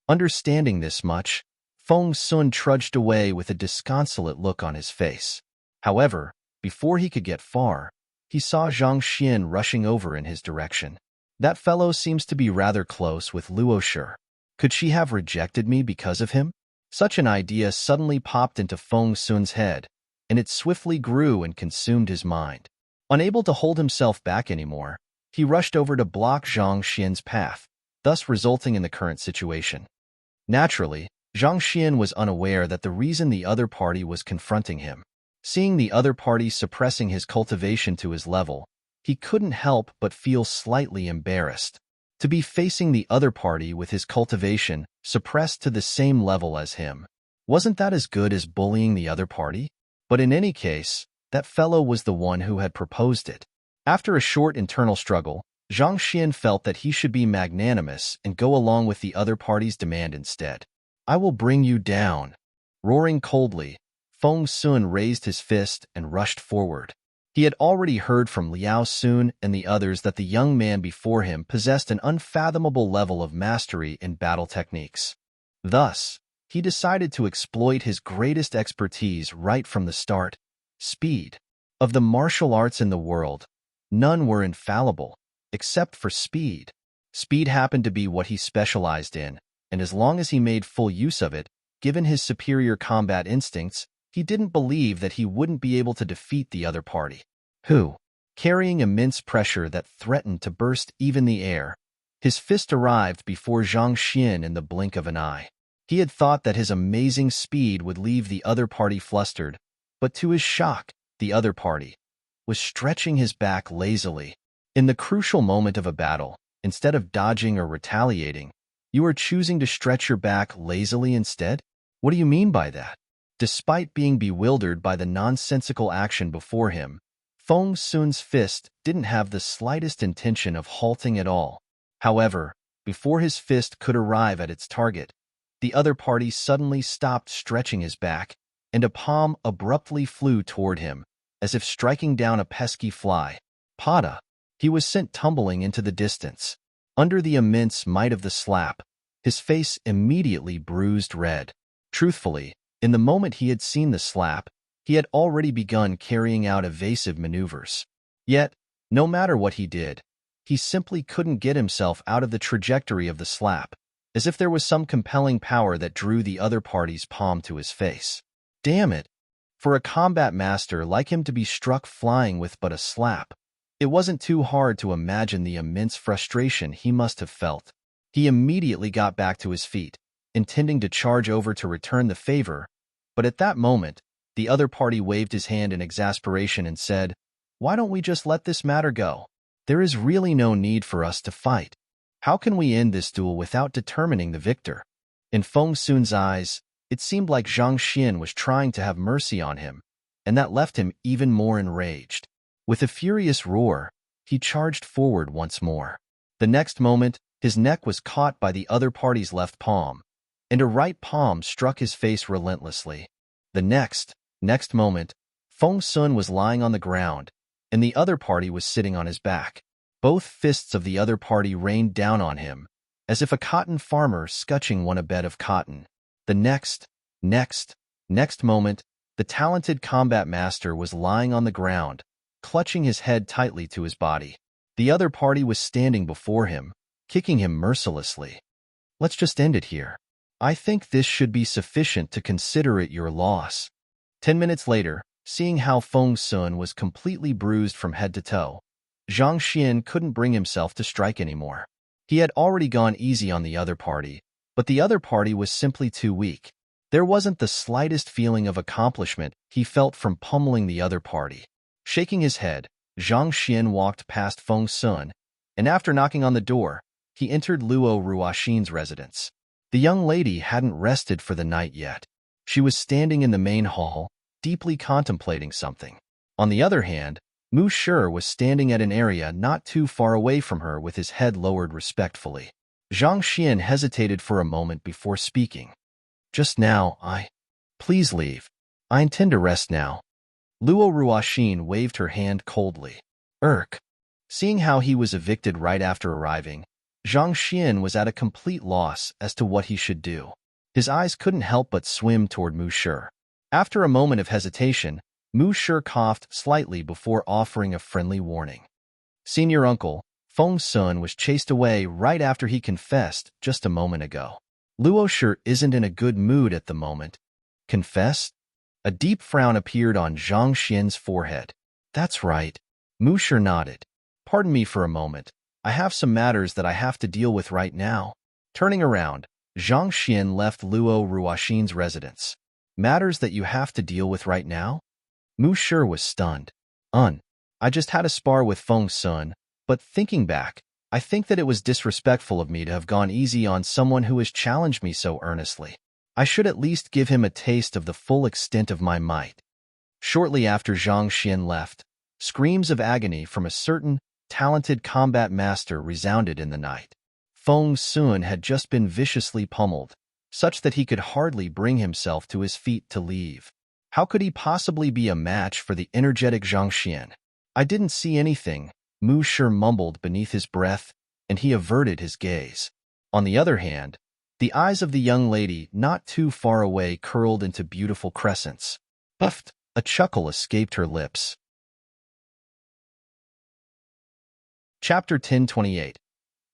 Understanding this much, Feng Sun trudged away with a disconsolate look on his face. However, before he could get far, he saw Zhang Xian rushing over in his direction. That fellow seems to be rather close with Luo Shi. Could she have rejected me because of him? Such an idea suddenly popped into Feng Sun's head, and it swiftly grew and consumed his mind. Unable to hold himself back anymore, he rushed over to block Zhang Xian's path, thus resulting in the current situation. Naturally, Zhang Xian was unaware that the reason the other party was confronting him. Seeing the other party suppressing his cultivation to his level, he couldn't help but feel slightly embarrassed. To be facing the other party with his cultivation suppressed to the same level as him, wasn't that as good as bullying the other party? But in any case, that fellow was the one who had proposed it. After a short internal struggle, Zhang Xian felt that he should be magnanimous and go along with the other party's demand instead. I will bring you down. Roaring coldly, Feng Sun raised his fist and rushed forward. He had already heard from Liao Sun and the others that the young man before him possessed an unfathomable level of mastery in battle techniques. Thus, he decided to exploit his greatest expertise right from the start: speed. Of the martial arts in the world, none were infallible, except for speed. Speed happened to be what he specialized in, and as long as he made full use of it, given his superior combat instincts, he didn't believe that he wouldn't be able to defeat the other party, who, carrying immense pressure that threatened to burst even the air, his fist arrived before Zhang Xian in the blink of an eye. He had thought that his amazing speed would leave the other party flustered, but to his shock, the other party was stretching his back lazily. In the crucial moment of a battle, instead of dodging or retaliating, you are choosing to stretch your back lazily instead? What do you mean by that? Despite being bewildered by the nonsensical action before him, Feng Sun's fist didn't have the slightest intention of halting at all. However, before his fist could arrive at its target, the other party suddenly stopped stretching his back, and a palm abruptly flew toward him, as if striking down a pesky fly. Pada! He was sent tumbling into the distance. Under the immense might of the slap, his face immediately bruised red. Truthfully, in the moment he had seen the slap, he had already begun carrying out evasive maneuvers. Yet, no matter what he did, he simply couldn't get himself out of the trajectory of the slap, as if there was some compelling power that drew the other party's palm to his face. Damn it! For a combat master like him to be struck flying with but a slap, it wasn't too hard to imagine the immense frustration he must have felt. He immediately got back to his feet, intending to charge over to return the favor, but at that moment, the other party waved his hand in exasperation and said, "Why don't we just let this matter go? There is really no need for us to fight. How can we end this duel without determining the victor?" In Feng Sun's eyes, it seemed like Zhang Xian was trying to have mercy on him, and that left him even more enraged. With a furious roar, he charged forward once more. The next moment, his neck was caught by the other party's left palm, and a right palm struck his face relentlessly. The next moment, Feng Sun was lying on the ground, and the other party was sitting on his back. Both fists of the other party rained down on him, as if a cotton farmer scutching one a bed of cotton. The next moment, the talented combat master was lying on the ground, clutching his head tightly to his body. The other party was standing before him, kicking him mercilessly. "Let's just end it here. I think this should be sufficient to consider it your loss." 10 minutes later, seeing how Feng Sun was completely bruised from head to toe, Zhang Xian couldn't bring himself to strike anymore. He had already gone easy on the other party, but the other party was simply too weak. There wasn't the slightest feeling of accomplishment he felt from pummeling the other party. Shaking his head, Zhang Xian walked past Feng Sun, and after knocking on the door, he entered Luo Ruoxin's residence. The young lady hadn't rested for the night yet. She was standing in the main hall, deeply contemplating something. On the other hand, Mu Shi was standing at an area not too far away from her with his head lowered respectfully. Zhang Xian hesitated for a moment before speaking. "Just now, Please leave. I intend to rest now." Luo Ruoxin waved her hand coldly. Seeing how he was evicted right after arriving, Zhang Xian was at a complete loss as to what he should do. His eyes couldn't help but swim toward Mu Shi. After a moment of hesitation, Mu Shi coughed slightly before offering a friendly warning. "Senior uncle, Feng Sun was chased away right after he confessed just a moment ago. Luo Shi isn't in a good mood at the moment." "Confessed?" A deep frown appeared on Zhang Xian's forehead. "That's right." Mu Shi nodded. "Pardon me for a moment. I have some matters that I have to deal with right now." Turning around, Zhang Xian left Luo Ruoxin's residence. "Matters that you have to deal with right now?" Mu Shi was stunned. I just had a spar with Feng Sun, but thinking back, I think that it was disrespectful of me to have gone easy on someone who has challenged me so earnestly. I should at least give him a taste of the full extent of my might." Shortly after Zhang Xian left, screams of agony from a certain talented combat master resounded in the night. Feng Sun had just been viciously pummeled, such that he could hardly bring himself to his feet to leave. How could he possibly be a match for the energetic Zhang Xian? "I didn't see anything," Mu Shi mumbled beneath his breath, and he averted his gaze. On the other hand, the eyes of the young lady not too far away curled into beautiful crescents. Puffed, a chuckle escaped her lips. Chapter 1028.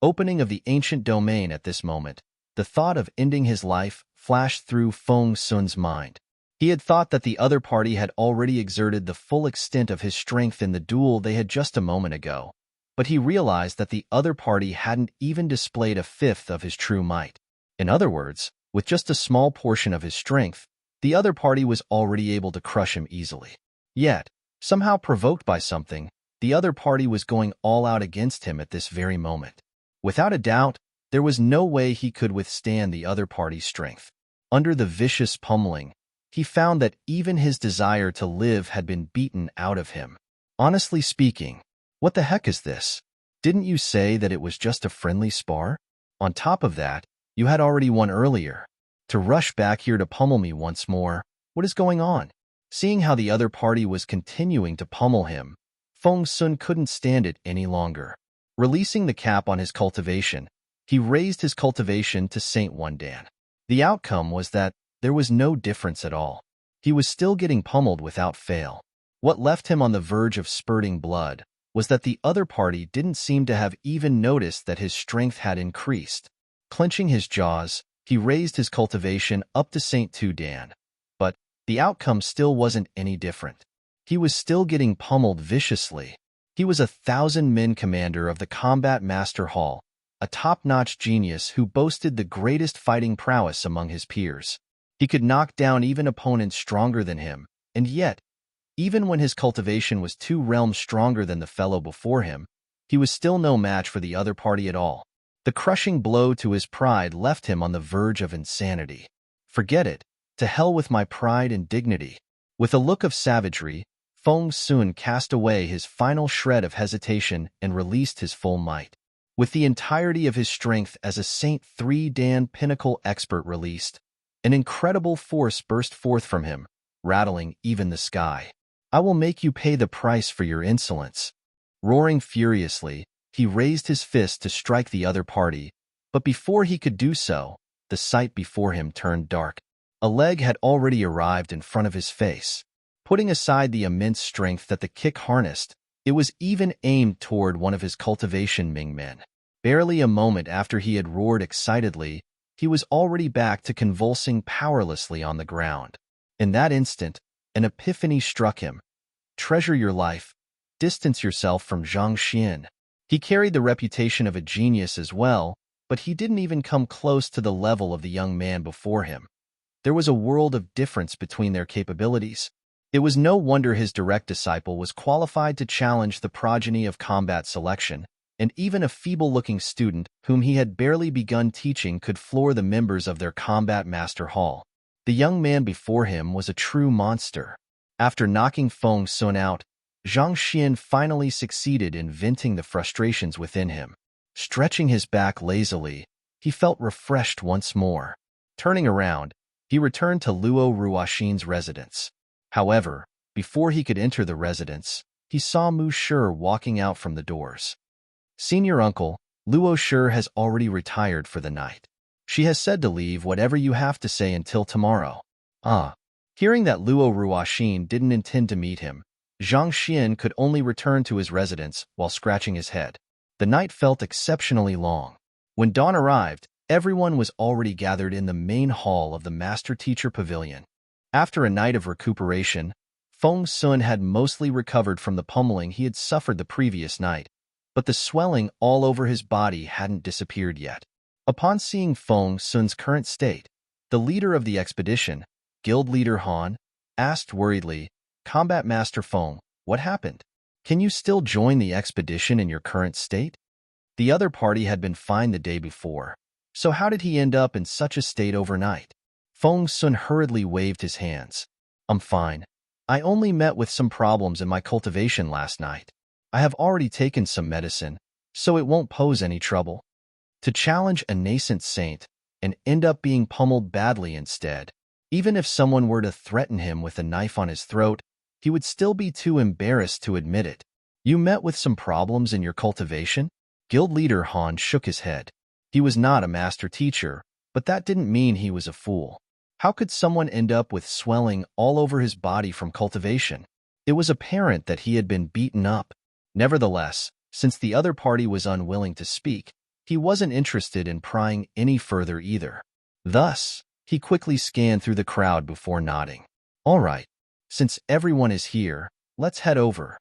Opening of the ancient domain. At this moment, the thought of ending his life flashed through Feng Sun's mind. He had thought that the other party had already exerted the full extent of his strength in the duel they had just a moment ago, but he realized that the other party hadn't even displayed a fifth of his true might. In other words, with just a small portion of his strength, the other party was already able to crush him easily. Yet, somehow provoked by something, the other party was going all out against him at this very moment. Without a doubt, there was no way he could withstand the other party's strength. Under the vicious pummeling, he found that even his desire to live had been beaten out of him. Honestly speaking, what the heck is this? Didn't you say that it was just a friendly spar? On top of that, you had already won earlier. To rush back here to pummel me once more, what is going on? Seeing how the other party was continuing to pummel him, Feng Sun couldn't stand it any longer. Releasing the cap on his cultivation, he raised his cultivation to Saint One Dan. The outcome was that there was no difference at all. He was still getting pummeled without fail. What left him on the verge of spurting blood was that the other party didn't seem to have even noticed that his strength had increased. Clenching his jaws, he raised his cultivation up to Saint Two Dan. But the outcome still wasn't any different. He was still getting pummeled viciously. He was a 1,000-men commander of the Combat Master Hall, a top-notch genius who boasted the greatest fighting prowess among his peers. He could knock down even opponents stronger than him, and yet, even when his cultivation was 2 realms stronger than the fellow before him, he was still no match for the other party at all. The crushing blow to his pride left him on the verge of insanity. Forget it. To hell with my pride and dignity. With a look of savagery, Feng Sun cast away his final shred of hesitation and released his full might. With the entirety of his strength as a Saint 3 Dan pinnacle expert released, an incredible force burst forth from him, rattling even the sky. I will make you pay the price for your insolence. Roaring furiously, he raised his fist to strike the other party, but before he could do so, the sight before him turned dark. A leg had already arrived in front of his face. Putting aside the immense strength that the kick harnessed, it was even aimed toward one of his cultivation Ming men. Barely a moment after he had roared excitedly, he was already back to convulsing powerlessly on the ground. In that instant, an epiphany struck him. Treasure your life. Distance yourself from Zhang Xian. He carried the reputation of a genius as well, but he didn't even come close to the level of the young man before him. There was a world of difference between their capabilities. It was no wonder his direct disciple was qualified to challenge the progeny of combat selection, and even a feeble-looking student whom he had barely begun teaching could floor the members of their Combat Master Hall. The young man before him was a true monster. After knocking Feng Sun out, Zhang Xian finally succeeded in venting the frustrations within him. Stretching his back lazily, he felt refreshed once more. Turning around, he returned to Luo Ruoxin's residence. However, before he could enter the residence, he saw Mu Shi walking out from the doors. Senior uncle, Luo Shi has already retired for the night. She has said to leave whatever you have to say until tomorrow. Hearing that Luo Ruoxin didn't intend to meet him, Zhang Xian could only return to his residence while scratching his head. The night felt exceptionally long. When dawn arrived, everyone was already gathered in the main hall of the Master Teacher Pavilion. After a night of recuperation, Feng Sun had mostly recovered from the pummeling he had suffered the previous night, but the swelling all over his body hadn't disappeared yet. Upon seeing Feng Sun's current state, the leader of the expedition, Guild Leader Han, asked worriedly, Combat Master Feng, what happened? Can you still join the expedition in your current state? The other party had been fine the day before, so how did he end up in such a state overnight? Feng Sun hurriedly waved his hands. I'm fine. I only met with some problems in my cultivation last night. I have already taken some medicine, so it won't pose any trouble. To challenge a nascent saint and end up being pummeled badly instead, even if someone were to threaten him with a knife on his throat, he would still be too embarrassed to admit it. You met with some problems in your cultivation? Guild Leader Han shook his head. He was not a master teacher, but that didn't mean he was a fool. How could someone end up with swelling all over his body from cultivation? It was apparent that he had been beaten up. Nevertheless, Since the other party was unwilling to speak, he wasn't interested in prying any further either. Thus, he quickly scanned through the crowd before nodding. All right, since everyone is here, let's head over.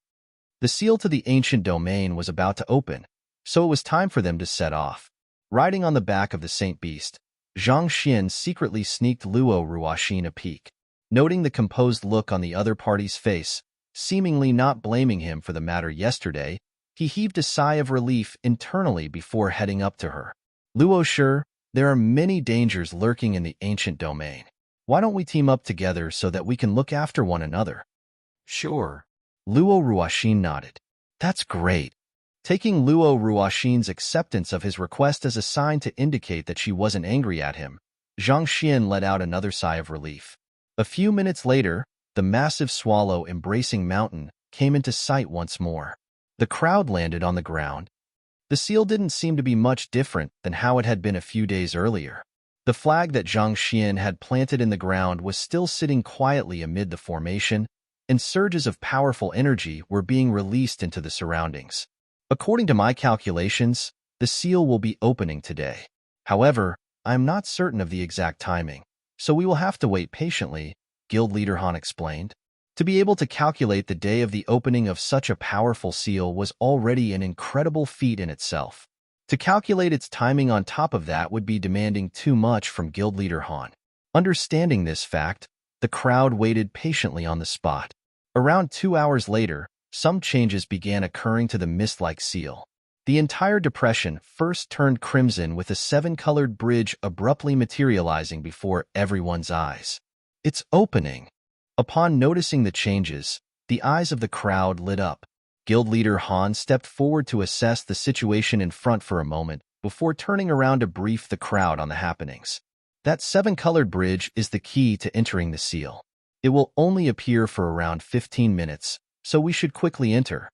The seal to the ancient domain was about to open, so it was time for them to set off. Riding on the back of the Saint Beast, Zhang Xian secretly sneaked Luo Ruoxin a peek. Noting the composed look on the other party's face, seemingly not blaming him for the matter yesterday, he heaved a sigh of relief internally before heading up to her. Luo Shi, there are many dangers lurking in the ancient domain. Why don't we team up together so that we can look after one another? Sure. Luo Ruoxin nodded. That's great. Taking Luo Ruoxin's acceptance of his request as a sign to indicate that she wasn't angry at him, Zhang Xian let out another sigh of relief. A few minutes later, the massive swallow embracing mountain came into sight once more. The crowd landed on the ground. The seal didn't seem to be much different than how it had been a few days earlier. The flag that Zhang Xian had planted in the ground was still sitting quietly amid the formation, and surges of powerful energy were being released into the surroundings. According to my calculations, the seal will be opening today. However, I am not certain of the exact timing, so we will have to wait patiently, Guild Leader Han explained. To be able to calculate the day of the opening of such a powerful seal was already an incredible feat in itself. To calculate its timing on top of that would be demanding too much from Guild Leader Han. Understanding this fact, the crowd waited patiently on the spot. Around 2 hours later, some changes began occurring to the mist-like seal. The entire depression first turned crimson with a 7-colored bridge abruptly materializing before everyone's eyes. It's opening! Upon noticing the changes, the eyes of the crowd lit up. Guild Leader Han stepped forward to assess the situation in front for a moment before turning around to brief the crowd on the happenings. That 7-colored bridge is the key to entering the seal. It will only appear for around 15 minutes, so we should quickly enter.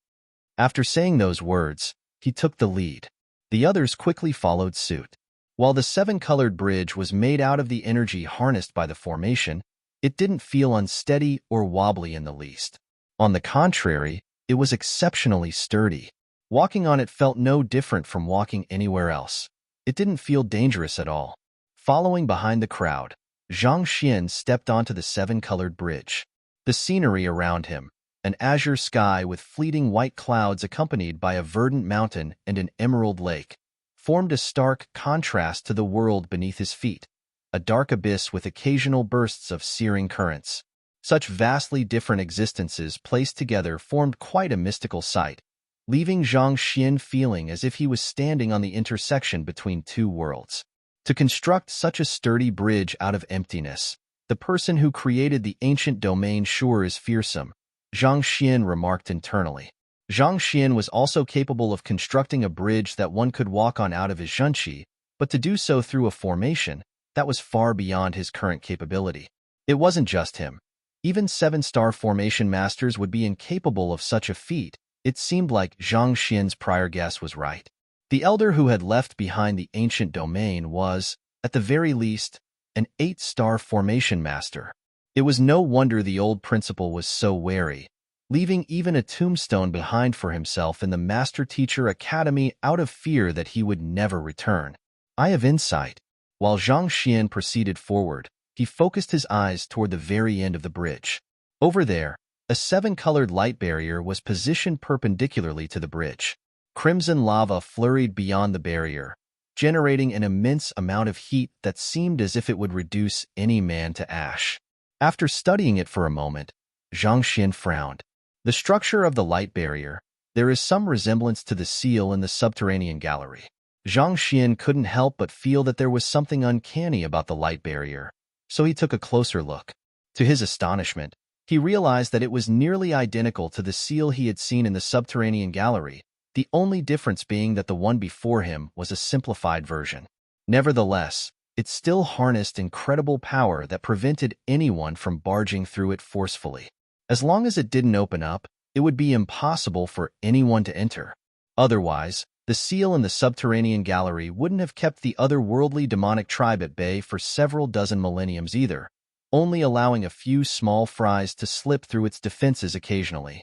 After saying those words, he took the lead. The others quickly followed suit. While the 7-colored bridge was made out of the energy harnessed by the formation, it didn't feel unsteady or wobbly in the least. On the contrary, it was exceptionally sturdy. Walking on it felt no different from walking anywhere else. It didn't feel dangerous at all. Following behind the crowd, Zhang Xian stepped onto the 7-colored bridge. The scenery around him, an azure sky with fleeting white clouds accompanied by a verdant mountain and an emerald lake, formed a stark contrast to the world beneath his feet, a dark abyss with occasional bursts of searing currents. Such vastly different existences placed together formed quite a mystical sight, leaving Zhang Xian feeling as if he was standing on the intersection between two worlds. To construct such a sturdy bridge out of emptiness, the person who created the ancient domain sure is fearsome, Zhang Xian remarked internally. Zhang Xian was also capable of constructing a bridge that one could walk on out of his zhenqi, but to do so through a formation, that was far beyond his current capability. It wasn't just him. Even 7-star formation masters would be incapable of such a feat. It seemed like Zhang Xian's prior guess was right. The elder who had left behind the ancient domain was, at the very least, an 8-star formation master. It was no wonder the old principal was so wary, leaving even a tombstone behind for himself in the Master Teacher Academy out of fear that he would never return. I have insight. While Zhang Xian proceeded forward, he focused his eyes toward the very end of the bridge. Over there, a 7-colored light barrier was positioned perpendicularly to the bridge. Crimson lava flurried beyond the barrier, generating an immense amount of heat that seemed as if it would reduce any man to ash. After studying it for a moment, Zhang Xian frowned. The structure of the light barrier, there is some resemblance to the seal in the subterranean gallery. Zhang Xian couldn't help but feel that there was something uncanny about the light barrier, so he took a closer look. To his astonishment, he realized that it was nearly identical to the seal he had seen in the subterranean gallery, the only difference being that the one before him was a simplified version. Nevertheless, it still harnessed incredible power that prevented anyone from barging through it forcefully. As long as it didn't open up, it would be impossible for anyone to enter. Otherwise, the seal in the subterranean gallery wouldn't have kept the otherworldly demonic tribe at bay for several dozen millenniums either, only allowing a few small fries to slip through its defenses occasionally.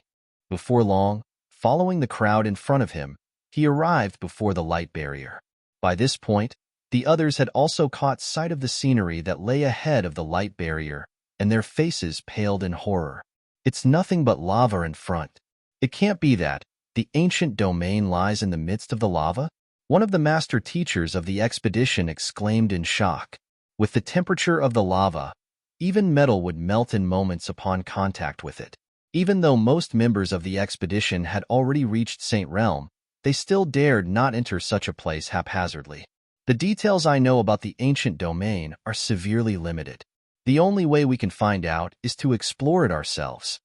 Before long, following the crowd in front of him, He arrived before the light barrier. By this point, the others had also caught sight of the scenery that lay ahead of the light barrier, and their faces paled in horror. It's nothing but lava in front. It can't be that. The ancient domain lies in the midst of the lava? One of the master teachers of the expedition exclaimed in shock. With the temperature of the lava, even metal would melt in moments upon contact with it. Even though most members of the expedition had already reached Saint Realm, they still dared not enter such a place haphazardly. The details I know about the ancient domain are severely limited. The only way we can find out is to explore it ourselves.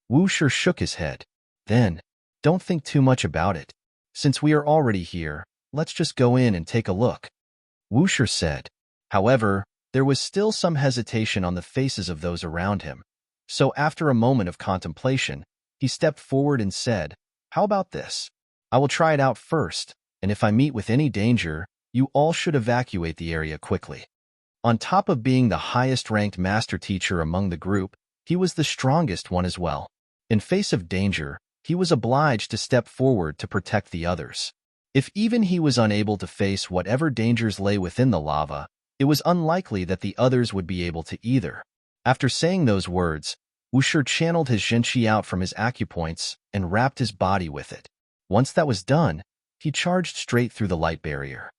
Wu Shi shook his head. Then, don't think too much about it. Since we are already here, let's just go in and take a look. Wu Shi said. However, there was still some hesitation on the faces of those around him. So after a moment of contemplation, he stepped forward and said, "How about this? I will try it out first, and if I meet with any danger, you all should evacuate the area quickly." On top of being the highest-ranked master teacher among the group, he was the strongest one as well. In face of danger, he was obliged to step forward to protect the others. If even he was unable to face whatever dangers lay within the lava, it was unlikely that the others would be able to either. After saying those words, Wu Shi channeled his Zhenqi out from his acupoints and wrapped his body with it. Once that was done, he charged straight through the light barrier.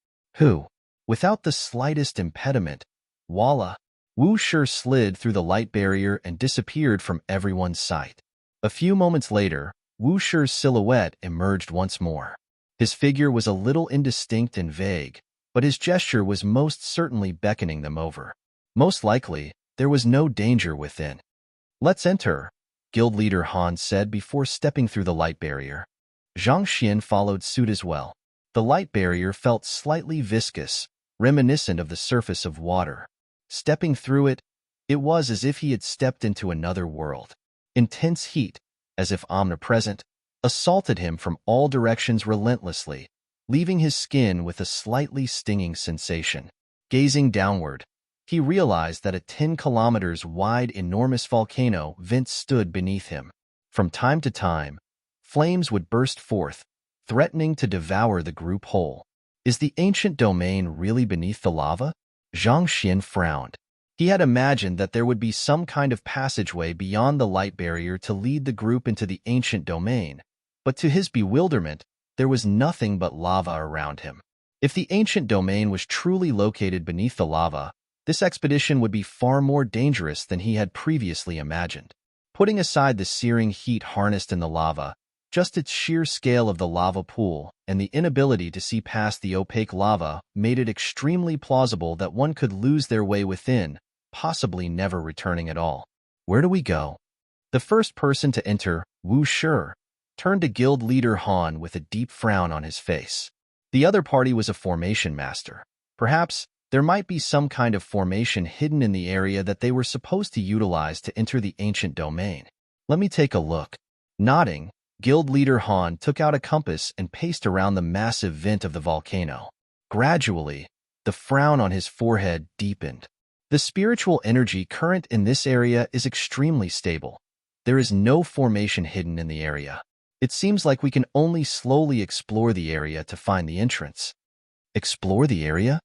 Without the slightest impediment, voila! Wu Shi slid through the light barrier and disappeared from everyone's sight. A few moments later, Wu Shi's silhouette emerged once more. His figure was a little indistinct and vague, but his gesture was most certainly beckoning them over. Most likely, there was no danger within. "Let's enter," guild leader Han said before stepping through the light barrier. Zhang Xian followed suit as well. The light barrier felt slightly viscous, reminiscent of the surface of water. Stepping through it, it was as if he had stepped into another world. Intense heat, as if omnipresent, assaulted him from all directions relentlessly, leaving his skin with a slightly stinging sensation. Gazing downward, he realized that a 10 kilometers wide enormous volcano vent stood beneath him. From time to time, flames would burst forth, threatening to devour the group whole. Is the ancient domain really beneath the lava? Zhang Xian frowned. He had imagined that there would be some kind of passageway beyond the light barrier to lead the group into the ancient domain, but to his bewilderment, there was nothing but lava around him. If the ancient domain was truly located beneath the lava, this expedition would be far more dangerous than he had previously imagined. Putting aside the searing heat harnessed in the lava, just its sheer scale of the lava pool and the inability to see past the opaque lava made it extremely plausible that one could lose their way within, possibly never returning at all. Where do we go? The first person to enter, Wu Shi, turned to guild leader Han with a deep frown on his face. The other party was a formation master. Perhaps there might be some kind of formation hidden in the area that they were supposed to utilize to enter the ancient domain. Let me take a look. Nodding, guild leader Han took out a compass and paced around the massive vent of the volcano. Gradually, the frown on his forehead deepened. The spiritual energy current in this area is extremely stable. There is no formation hidden in the area. It seems like we can only slowly explore the area to find the entrance. Explore the area?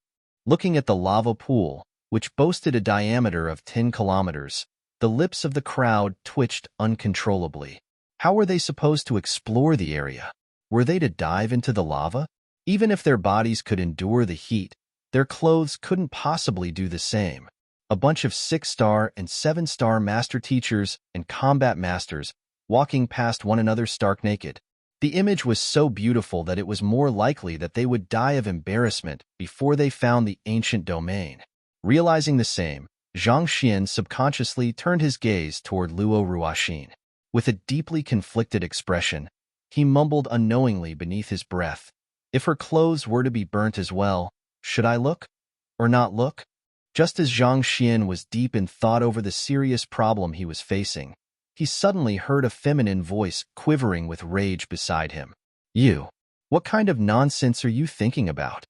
Looking at the lava pool, which boasted a diameter of 10 kilometers, the lips of the crowd twitched uncontrollably. How were they supposed to explore the area? Were they to dive into the lava? Even if their bodies could endure the heat, their clothes couldn't possibly do the same. A bunch of 6-star and 7-star master teachers and combat masters walking past one another stark naked. The image was so beautiful that it was more likely that they would die of embarrassment before they found the ancient domain. Realizing the same, Zhang Xian subconsciously turned his gaze toward Luo Ruoxin. With a deeply conflicted expression, he mumbled unknowingly beneath his breath, "If her clothes were to be burnt as well, should I look or not look?" Just as Zhang Xian was deep in thought over the serious problem he was facing, he suddenly heard a feminine voice quivering with rage beside him. "You, what kind of nonsense are you thinking about?"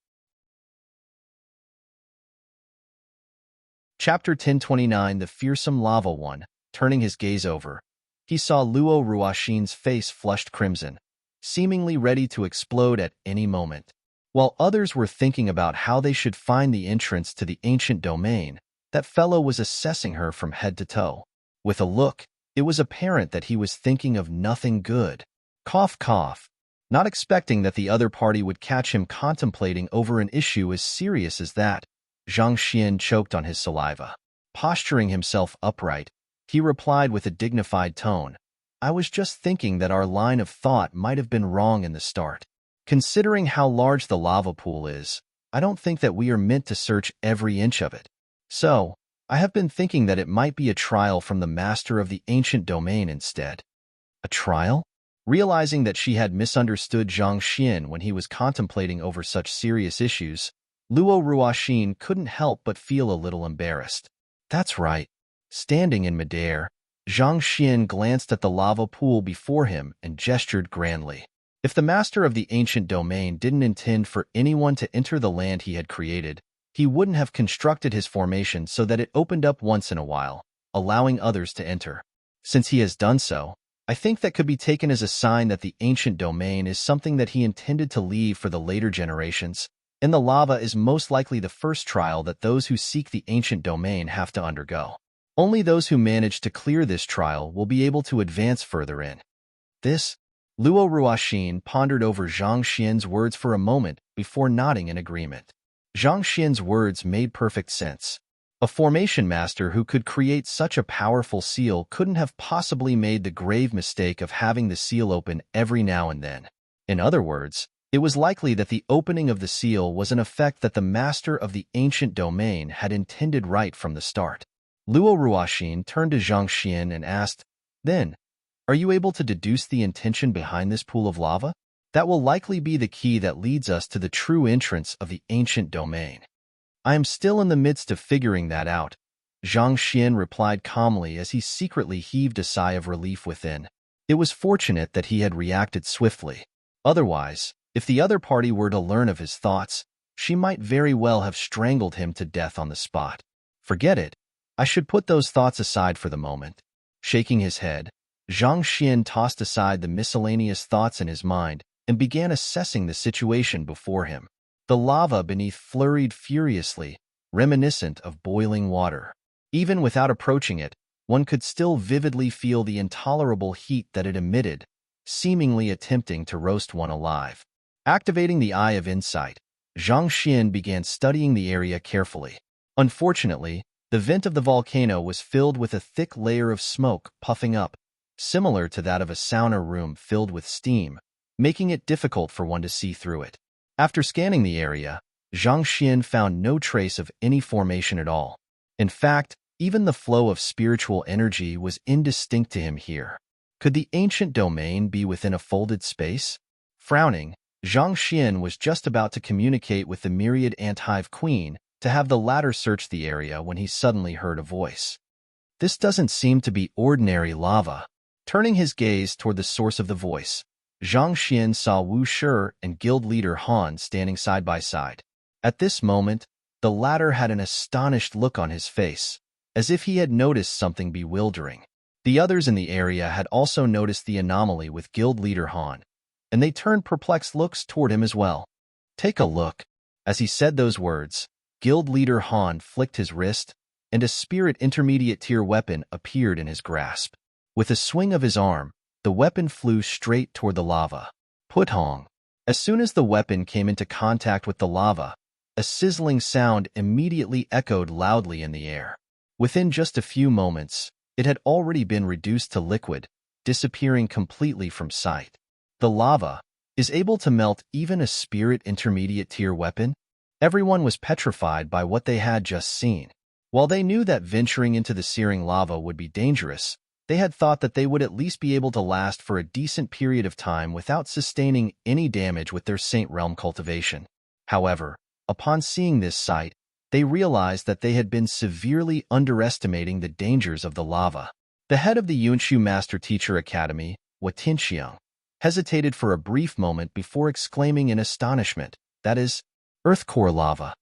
Chapter 1029. The Fearsome Lava One. Turning his gaze over, he saw Luo Ruoxin's face flushed crimson. seemingly ready to explode at any moment. While others were thinking about how they should find the entrance to the ancient domain, that fellow was assessing her from head to toe. With a look, it was apparent that he was thinking of nothing good. Cough, cough. Not expecting that the other party would catch him contemplating over an issue as serious as that, Zhang Xian choked on his saliva. Posturing himself upright, he replied with a dignified tone, "I was just thinking that our line of thought might have been wrong in the start. Considering how large the lava pool is, I don't think that we are meant to search every inch of it. So, I have been thinking that it might be a trial from the master of the ancient domain instead." A trial? Realizing that she had misunderstood Zhang Xian when he was contemplating over such serious issues, Luo Ruoxin couldn't help but feel a little embarrassed. That's right. Standing in midair, Zhang Xian glanced at the lava pool before him and gestured grandly. If the master of the ancient domain didn't intend for anyone to enter the land he had created, he wouldn't have constructed his formation so that it opened up once in a while, allowing others to enter. Since he has done so, I think that could be taken as a sign that the ancient domain is something that he intended to leave for the later generations, and the lava is most likely the first trial that those who seek the ancient domain have to undergo. Only those who manage to clear this trial will be able to advance further in. This, Luo Ruoxin pondered over Zhang Xian's words for a moment before nodding in agreement. Zhang Xian's words made perfect sense. A formation master who could create such a powerful seal couldn't have possibly made the grave mistake of having the seal open every now and then. In other words, it was likely that the opening of the seal was an effect that the master of the ancient domain had intended right from the start. Luo Ruoxin turned to Zhang Xian and asked, "Then, are you able to deduce the intention behind this pool of lava? That will likely be the key that leads us to the true entrance of the ancient domain." "I am still in the midst of figuring that out," Zhang Xian replied calmly as he secretly heaved a sigh of relief within. It was fortunate that he had reacted swiftly. Otherwise, if the other party were to learn of his thoughts, she might very well have strangled him to death on the spot. Forget it. I should put those thoughts aside for the moment. Shaking his head, Zhang Xian tossed aside the miscellaneous thoughts in his mind and began assessing the situation before him. The lava beneath flurried furiously, reminiscent of boiling water. Even without approaching it, one could still vividly feel the intolerable heat that it emitted, seemingly attempting to roast one alive. Activating the Eye of Insight, Zhang Xian began studying the area carefully. Unfortunately, the vent of the volcano was filled with a thick layer of smoke puffing up, similar to that of a sauna room filled with steam, making it difficult for one to see through it. After scanning the area, Zhang Xian found no trace of any formation at all. In fact, even the flow of spiritual energy was indistinct to him here. Could the ancient domain be within a folded space? Frowning, Zhang Xian was just about to communicate with the myriad ant-hive queen to have the latter search the area when he suddenly heard a voice. "This doesn't seem to be ordinary lava." Turning his gaze toward the source of the voice, Zhang Xian saw Wu Shi and guild leader Han standing side by side. At this moment, the latter had an astonished look on his face, as if he had noticed something bewildering. The others in the area had also noticed the anomaly with guild leader Han, and they turned perplexed looks toward him as well. "Take a look." As he said those words, guild leader Han flicked his wrist, and a spirit intermediate tier weapon appeared in his grasp. With a swing of his arm, the weapon flew straight toward the lava. Put-hong. As soon as the weapon came into contact with the lava, a sizzling sound immediately echoed loudly in the air. Within just a few moments, it had already been reduced to liquid, disappearing completely from sight. The lava is able to melt even a spirit intermediate tier weapon? Everyone was petrified by what they had just seen. While they knew that venturing into the searing lava would be dangerous, they had thought that they would at least be able to last for a decent period of time without sustaining any damage with their Saint Realm cultivation. However, upon seeing this sight, they realized that they had been severely underestimating the dangers of the lava. The head of the Yunshu Master Teacher Academy, Watinxiang, hesitated for a brief moment before exclaiming in astonishment, "That is, earth core lava."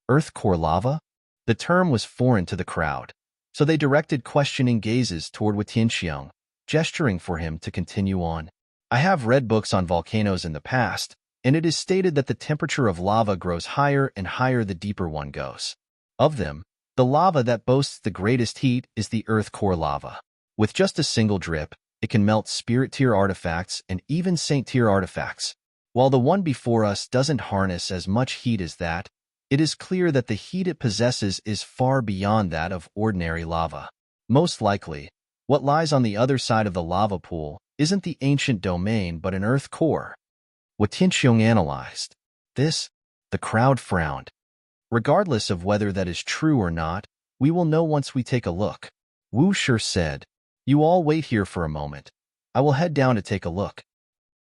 Earth core lava? The term was foreign to the crowd, so they directed questioning gazes toward Watinxiang, gesturing for him to continue on. I have read books on volcanoes in the past, and it is stated that the temperature of lava grows higher and higher the deeper one goes. Of them, the lava that boasts the greatest heat is the earth core lava. With just a single drip, it can melt spirit tier artifacts and even saint tier artifacts. While the one before us doesn't harness as much heat as that, it is clear that the heat it possesses is far beyond that of ordinary lava. Most likely, what lies on the other side of the lava pool isn't the ancient domain but an earth core. Watinxiong analyzed. This, the crowd frowned. Regardless of whether that is true or not, we will know once we take a look. Wu Shi said, "You all wait here for a moment. I will head down to take a look."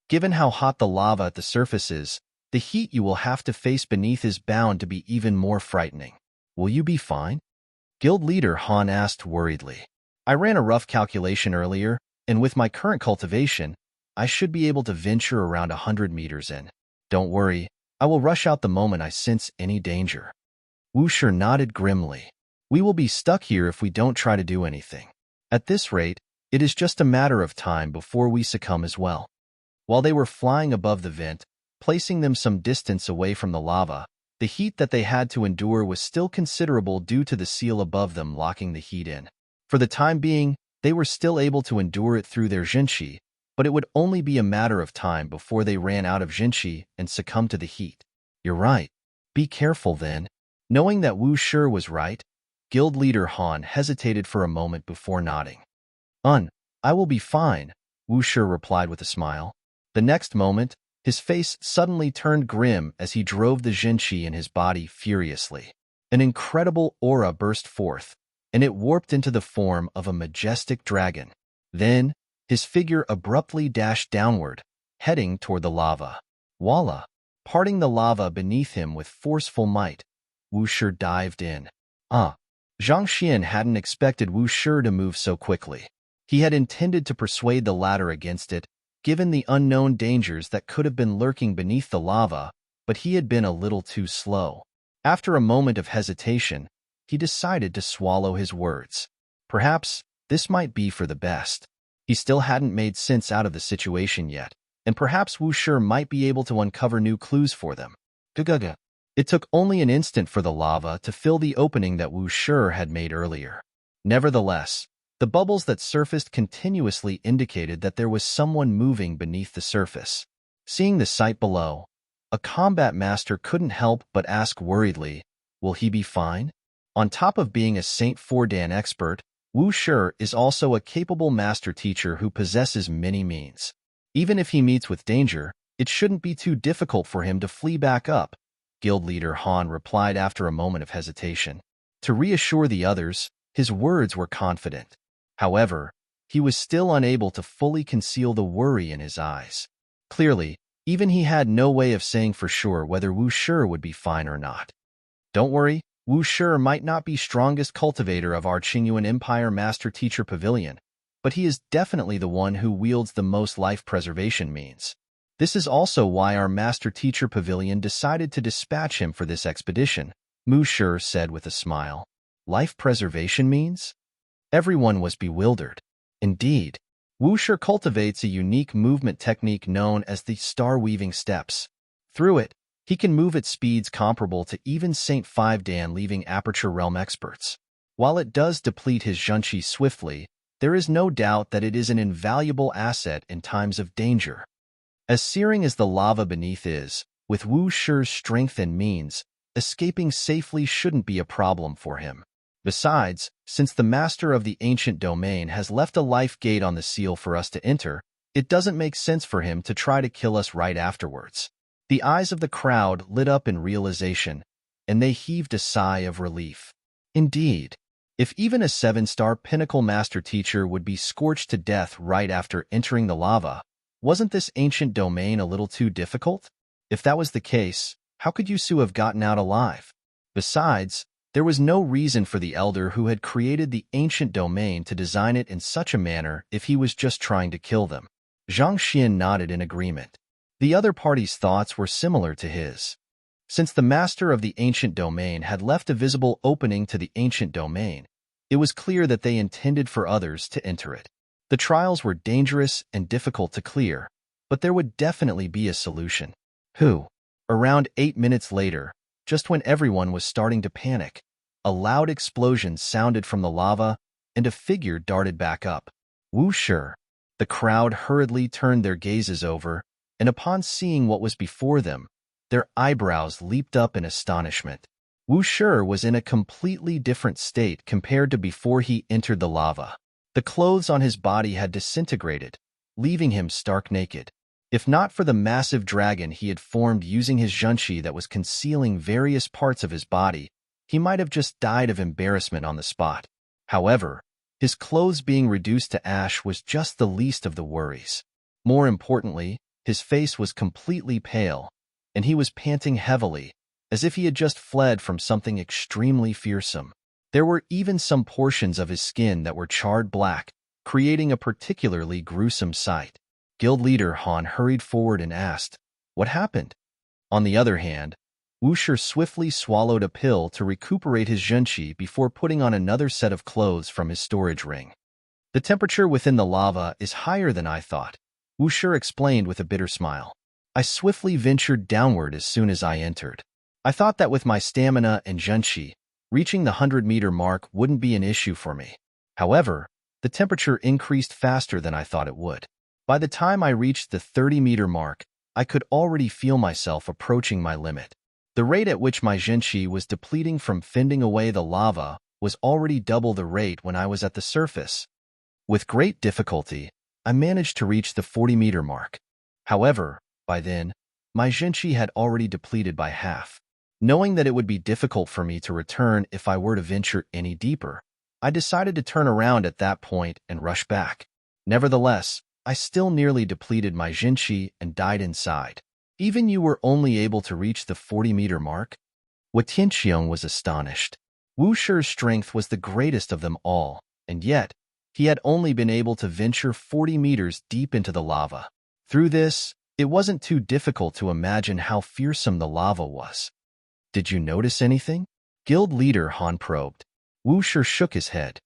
Given how hot the lava at the surface is, the heat you will have to face beneath is bound to be even more frightening. Will you be fine? Guild leader Han asked worriedly. I ran a rough calculation earlier, and with my current cultivation, I should be able to venture around 100 meters in. Don't worry, I will rush out the moment I sense any danger. Wu Shi nodded grimly. We will be stuck here if we don't try to do anything. At this rate, it is just a matter of time before we succumb as well. While they were flying above the vent, placing them some distance away from the lava, the heat that they had to endure was still considerable due to the seal above them locking the heat in. For the time being, they were still able to endure it through their Jinqi, but it would only be a matter of time before they ran out of Jinqi and succumbed to the heat. You're right. Be careful then. Knowing that Wu Shi was right, guild leader Han hesitated for a moment before nodding. I will be fine, Wu Shi replied with a smile. The next moment, his face suddenly turned grim as he drove the Jinqi in his body furiously. An incredible aura burst forth, and it warped into the form of a majestic dragon. Then, his figure abruptly dashed downward, heading toward the lava. Voila! Parting the lava beneath him with forceful might, Wu Shi dived in. Zhang Xian hadn't expected Wu Shi to move so quickly. He had intended to persuade the latter against it, given the unknown dangers that could have been lurking beneath the lava, but he had been a little too slow. After a moment of hesitation, he decided to swallow his words. Perhaps this might be for the best. He still hadn't made sense out of the situation yet, and perhaps Wu Shi might be able to uncover new clues for them. Gugaga. It took only an instant for the lava to fill the opening that Wu Shi had made earlier. Nevertheless, the bubbles that surfaced continuously indicated that there was someone moving beneath the surface. Seeing the sight below, a combat master couldn't help but ask worriedly, will he be fine? On top of being a Saint Fordan expert, Wu Shi is also a capable master teacher who possesses many means. Even if he meets with danger, it shouldn't be too difficult for him to flee back up, Guild leader Han replied after a moment of hesitation. To reassure the others, his words were confident. However, he was still unable to fully conceal the worry in his eyes. Clearly, even he had no way of saying for sure whether Wu Shi would be fine or not. Don't worry, Wu Shi might not be strongest cultivator of our Qingyuan Empire Master Teacher Pavilion, but he is definitely the one who wields the most life preservation means. This is also why our Master Teacher Pavilion decided to dispatch him for this expedition, Wu Shi said with a smile. Life preservation means? Everyone was bewildered. Indeed, Wu Shi cultivates a unique movement technique known as the star-weaving steps. Through it, he can move at speeds comparable to even Saint Fivedan leaving Aperture Realm experts. While it does deplete his Jinqi swiftly, there is no doubt that it is an invaluable asset in times of danger. As searing as the lava beneath is, with Wu Shi's strength and means, escaping safely shouldn't be a problem for him. Besides, since the master of the ancient domain has left a life gate on the seal for us to enter, it doesn't make sense for him to try to kill us right afterwards. The eyes of the crowd lit up in realization, and they heaved a sigh of relief. Indeed, if even a 7-star pinnacle master teacher would be scorched to death right after entering the lava, wasn't this ancient domain a little too difficult? If that was the case, how could Yusu have gotten out alive? Besides, there was no reason for the elder who had created the ancient domain to design it in such a manner if he was just trying to kill them. Zhang Xian nodded in agreement. The other party's thoughts were similar to his. Since the master of the ancient domain had left a visible opening to the ancient domain, it was clear that they intended for others to enter it. The trials were dangerous and difficult to clear, but there would definitely be a solution. Who? Around 8 minutes later, just when everyone was starting to panic, a loud explosion sounded from the lava, and a figure darted back up. Whoosh! The crowd hurriedly turned their gazes over, and upon seeing what was before them, their eyebrows leaped up in astonishment. Whoosh was in a completely different state compared to before he entered the lava. The clothes on his body had disintegrated, leaving him stark naked. If not for the massive dragon he had formed using his junshi that was concealing various parts of his body, he might have just died of embarrassment on the spot. However, his clothes being reduced to ash was just the least of the worries. More importantly, his face was completely pale, and he was panting heavily, as if he had just fled from something extremely fearsome. There were even some portions of his skin that were charred black, creating a particularly gruesome sight. Guild leader Han hurried forward and asked, "What happened?" On the other hand, Wusher swiftly swallowed a pill to recuperate his junshi before putting on another set of clothes from his storage ring. "The temperature within the lava is higher than I thought," Wusher explained with a bitter smile. "I swiftly ventured downward as soon as I entered. I thought that with my stamina and junshi, reaching the 100-meter mark wouldn't be an issue for me. However, the temperature increased faster than I thought it would. By the time I reached the 30-meter mark, I could already feel myself approaching my limit. The rate at which my junshi was depleting from fending away the lava was already double the rate when I was at the surface. With great difficulty, I managed to reach the 40-meter mark. However, by then, my junshi had already depleted by half. Knowing that it would be difficult for me to return if I were to venture any deeper, I decided to turn around at that point and rush back. Nevertheless, I still nearly depleted my junshi and died inside. Even you were only able to reach the 40-meter mark?" Wu Tianxiong was astonished. Wu Shi's strength was the greatest of them all, and yet, he had only been able to venture 40 meters deep into the lava. Through this, it wasn't too difficult to imagine how fearsome the lava was. "Did you notice anything?" Guild leader Han probed. Wu Shi shook his head.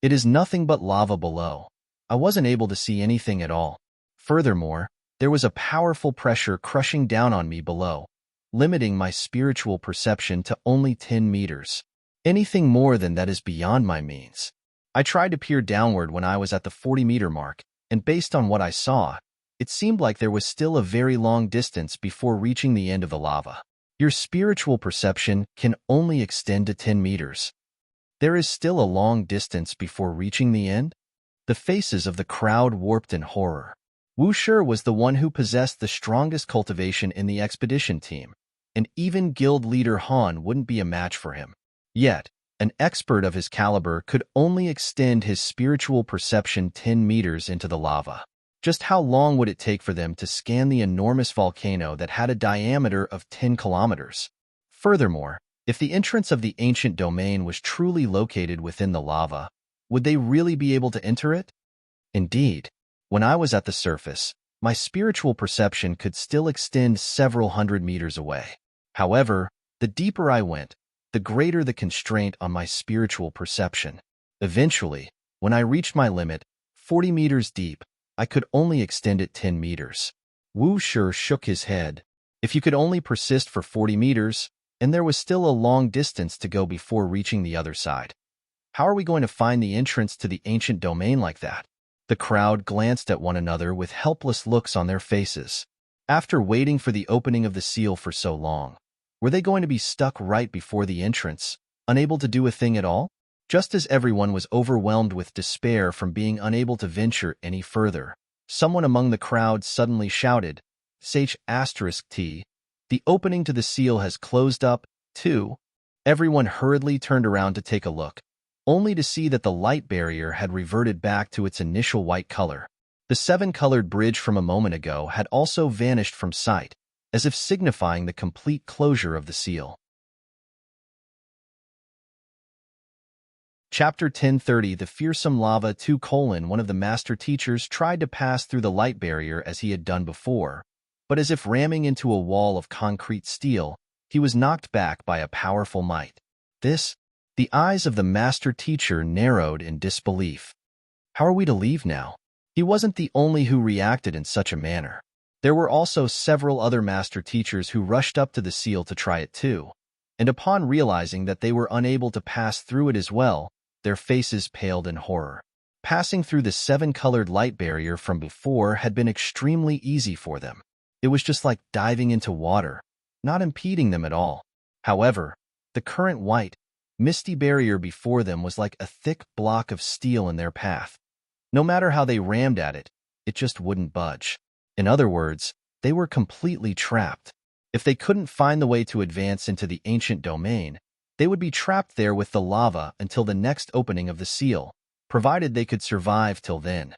"It is nothing but lava below. I wasn't able to see anything at all. Furthermore, there was a powerful pressure crushing down on me below, limiting my spiritual perception to only 10 meters. Anything more than that is beyond my means. I tried to peer downward when I was at the 40-meter mark, and based on what I saw, it seemed like there was still a very long distance before reaching the end of the lava. Your spiritual perception can only extend to 10 meters. There is still a long distance before reaching the end?" The faces of the crowd warped in horror. Wu Shi was the one who possessed the strongest cultivation in the expedition team, and even guild leader Han wouldn't be a match for him. Yet, an expert of his caliber could only extend his spiritual perception 10 meters into the lava. Just how long would it take for them to scan the enormous volcano that had a diameter of 10 kilometers? Furthermore, if the entrance of the ancient domain was truly located within the lava, would they really be able to enter it? Indeed, when I was at the surface, my spiritual perception could still extend several hundred meters away. However, the deeper I went, the greater the constraint on my spiritual perception. Eventually, when I reached my limit, 40 meters deep, I could only extend it 10 meters. Wu Shi shook his head. If you could only persist for 40 meters, and there was still a long distance to go before reaching the other side, how are we going to find the entrance to the ancient domain like that? The crowd glanced at one another with helpless looks on their faces. After waiting for the opening of the seal for so long, were they going to be stuck right before the entrance, unable to do a thing at all? Just as everyone was overwhelmed with despair from being unable to venture any further, someone among the crowd suddenly shouted, "T, the opening to the seal has closed up, too." Everyone hurriedly turned around to take a look, only to see that the light barrier had reverted back to its initial white color. The 7-colored bridge from a moment ago had also vanished from sight, as if signifying the complete closure of the seal. Chapter 1030. The fearsome lava 2: One of the master teachers tried to pass through the light barrier as he had done before, but as if ramming into a wall of concrete steel, he was knocked back by a powerful might. The eyes of the master teacher narrowed in disbelief. How are we to leave now? He wasn't the only who reacted in such a manner. There were also several other master teachers who rushed up to the seal to try it too, and upon realizing that they were unable to pass through it as well, their faces paled in horror. Passing through the seven-colored light barrier from before had been extremely easy for them. It was just like diving into water, not impeding them at all. However, the current white, misty barrier before them was like a thick block of steel in their path. No matter how they rammed at it, it just wouldn't budge. In other words, they were completely trapped. If they couldn't find the way to advance into the ancient domain, they would be trapped there with the lava until the next opening of the seal, provided they could survive till then.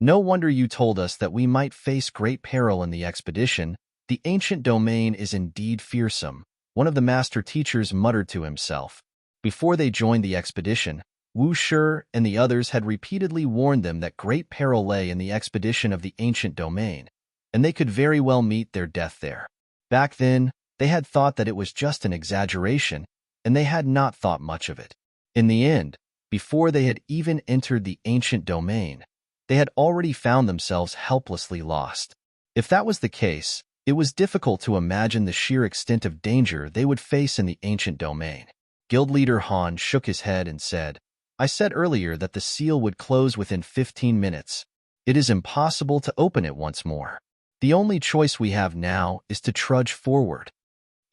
No wonder you told us that we might face great peril in the expedition. The ancient domain is indeed fearsome, one of the master teachers muttered to himself. Before they joined the expedition, Wu Shi and the others had repeatedly warned them that great peril lay in the expedition of the ancient domain, and they could very well meet their death there. Back then, they had thought that it was just an exaggeration, and they had not thought much of it. In the end, before they had even entered the ancient domain, they had already found themselves helplessly lost. If that was the case, it was difficult to imagine the sheer extent of danger they would face in the ancient domain. Guild leader Han shook his head and said, I said earlier that the seal would close within 15 minutes. It is impossible to open it once more. The only choice we have now is to trudge forward.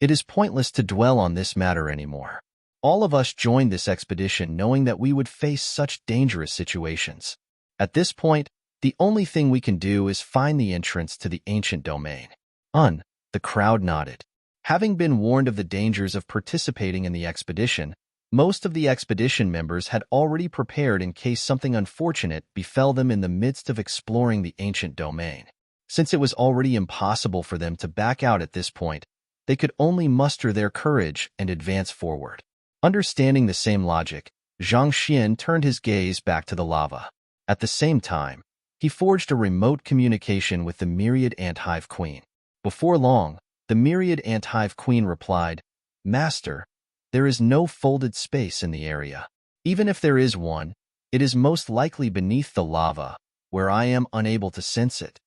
It is pointless to dwell on this matter anymore. All of us joined this expedition knowing that we would face such dangerous situations. At this point, the only thing we can do is find the entrance to the ancient domain. The crowd nodded. Having been warned of the dangers of participating in the expedition, most of the expedition members had already prepared in case something unfortunate befell them in the midst of exploring the ancient domain. Since it was already impossible for them to back out at this point, they could only muster their courage and advance forward. Understanding the same logic, Zhang Xian turned his gaze back to the lava. At the same time, he forged a remote communication with the Myriad Ant-Hive Queen. Before long, the Myriad Ant-Hive Queen replied, Master, there is no folded space in the area. Even if there is one, it is most likely beneath the lava, where I am unable to sense it.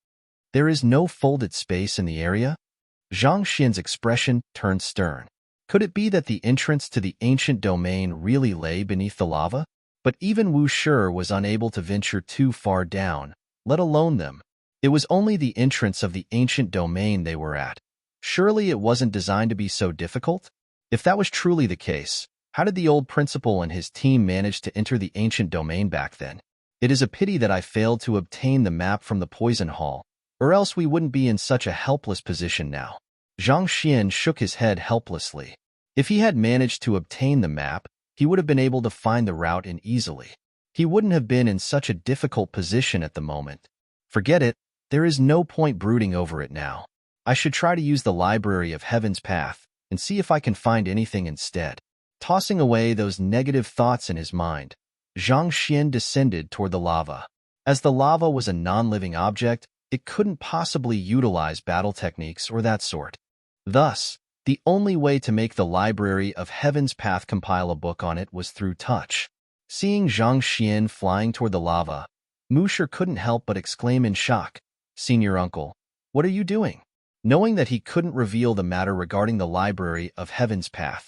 There is no folded space in the area? Zhang Xian's expression turned stern. Could it be that the entrance to the ancient domain really lay beneath the lava? But even Wu Shi was unable to venture too far down, let alone them. It was only the entrance of the ancient domain they were at. Surely it wasn't designed to be so difficult? If that was truly the case, how did the old principal and his team manage to enter the ancient domain back then? It is a pity that I failed to obtain the map from the poison hall, or else we wouldn't be in such a helpless position now. Zhang Xian shook his head helplessly. If he had managed to obtain the map, he would have been able to find the route in easily. He wouldn't have been in such a difficult position at the moment. Forget it, there is no point brooding over it now. I should try to use the Library of Heaven's Path and see if I can find anything instead. Tossing away those negative thoughts in his mind, Zhang Xian descended toward the lava. As the lava was a non-living object, it couldn't possibly utilize battle techniques or that sort. Thus, the only way to make the Library of Heaven's Path compile a book on it was through touch. Seeing Zhang Xian flying toward the lava, Mu Shi couldn't help but exclaim in shock, Senior Uncle, what are you doing? Knowing that he couldn't reveal the matter regarding the Library of Heaven's Path,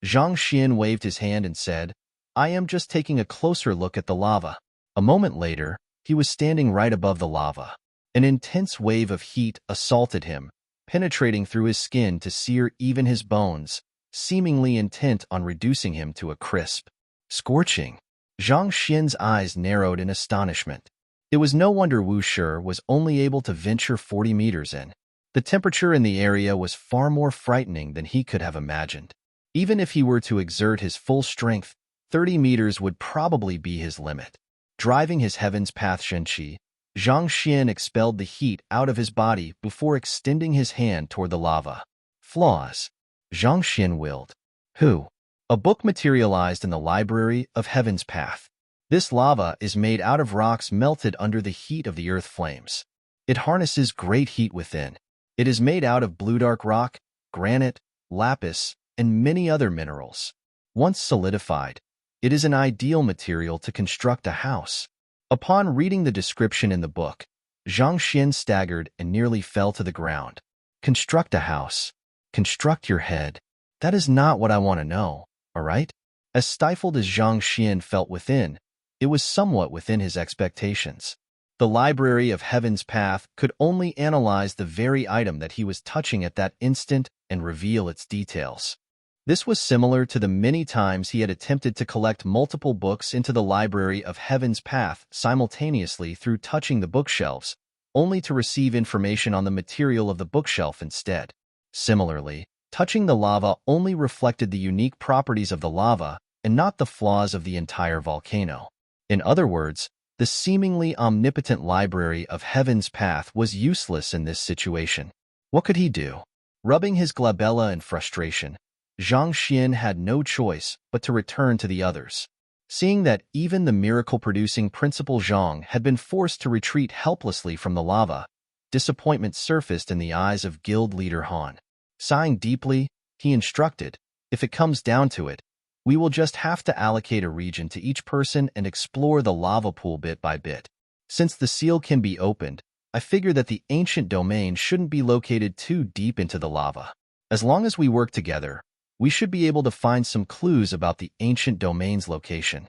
Zhang Xian waved his hand and said, I am just taking a closer look at the lava. A moment later, he was standing right above the lava. An intense wave of heat assaulted him, penetrating through his skin to sear even his bones, seemingly intent on reducing him to a crisp. Scorching. Zhang Xian's eyes narrowed in astonishment. It was no wonder Wu Shi was only able to venture 40 meters in. The temperature in the area was far more frightening than he could have imagined. Even if he were to exert his full strength, 30 meters would probably be his limit. Driving his Heaven's Path Shenqi, Zhang Xian expelled the heat out of his body before extending his hand toward the lava. Flaws. Zhang Xian willed. Who? A book materialized in the Library of Heaven's Path. This lava is made out of rocks melted under the heat of the earth flames. It harnesses great heat within. It is made out of blue dark rock, granite, lapis, and many other minerals. Once solidified, it is an ideal material to construct a house. Upon reading the description in the book, Zhang Xian staggered and nearly fell to the ground. Construct a house. Construct your head. That is not what I want to know, all right? As stifled as Zhang Xian felt within, it was somewhat within his expectations. The Library of Heaven's Path could only analyze the very item that he was touching at that instant and reveal its details. This was similar to the many times he had attempted to collect multiple books into the Library of Heaven's Path simultaneously through touching the bookshelves, only to receive information on the material of the bookshelf instead. Similarly, touching the lava only reflected the unique properties of the lava and not the flaws of the entire volcano. In other words, the seemingly omnipotent Library of Heaven's Path was useless in this situation. What could he do? Rubbing his glabella in frustration, Zhang Xian had no choice but to return to the others. Seeing that even the miracle-producing Principal Zhang had been forced to retreat helplessly from the lava, disappointment surfaced in the eyes of Guild Leader Han. Sighing deeply, he instructed, "If it comes down to it, we will just have to allocate a region to each person and explore the lava pool bit by bit. Since the seal can be opened, I figure that the ancient domain shouldn't be located too deep into the lava. As long as we work together, we should be able to find some clues about the ancient domain's location."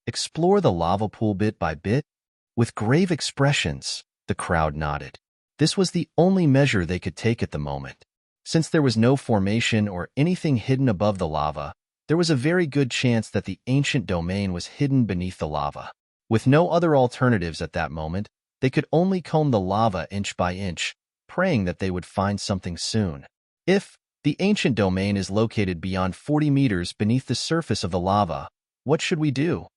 Explore the lava pool bit by bit? With grave expressions, the crowd nodded. This was the only measure they could take at the moment. Since there was no formation or anything hidden above the lava, there was a very good chance that the ancient domain was hidden beneath the lava. With no other alternatives at that moment, they could only comb the lava inch by inch, praying that they would find something soon. If the ancient domain is located beyond 40 meters beneath the surface of the lava, what should we do?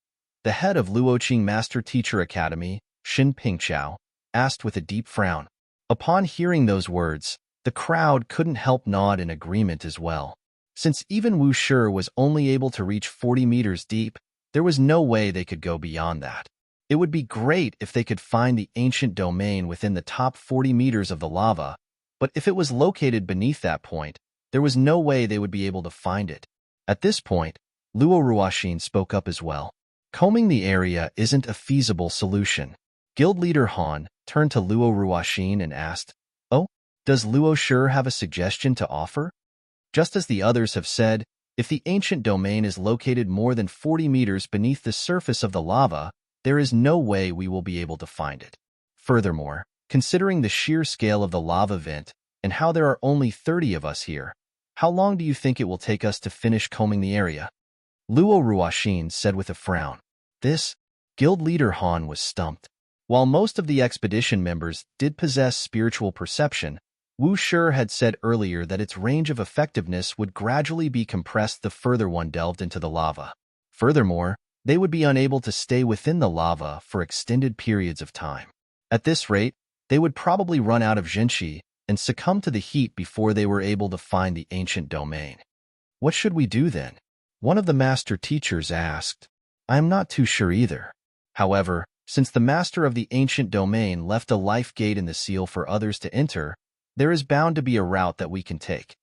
The head of Luoqing Master Teacher Academy, Xin Pingqiao, asked with a deep frown. Upon hearing those words, the crowd couldn't help nod in agreement as well. Since even Wu Shi was only able to reach 40 meters deep, there was no way they could go beyond that. It would be great if they could find the ancient domain within the top 40 meters of the lava, but if it was located beneath that point, there was no way they would be able to find it. At this point, Luo Ruoxin spoke up as well. Combing the area isn't a feasible solution. Guild Leader Han turned to Luo Ruoxin and asked, "Oh, does Luo Shi have a suggestion to offer?" Just as the others have said, if the ancient domain is located more than 40 meters beneath the surface of the lava, there is no way we will be able to find it. Furthermore, considering the sheer scale of the lava vent and how there are only 30 of us here, how long do you think it will take us to finish combing the area? Luo Ruoxin said with a frown. This, Guild Leader Han was stumped. While most of the expedition members did possess spiritual perception, Wu Shi had said earlier that its range of effectiveness would gradually be compressed the further one delved into the lava. Furthermore, they would be unable to stay within the lava for extended periods of time. At this rate, they would probably run out of Jinqi and succumb to the heat before they were able to find the ancient domain. What should we do then? One of the master teachers asked. I am not too sure either. However, since the master of the ancient domain left a life gate in the seal for others to enter, there is bound to be a route that we can take.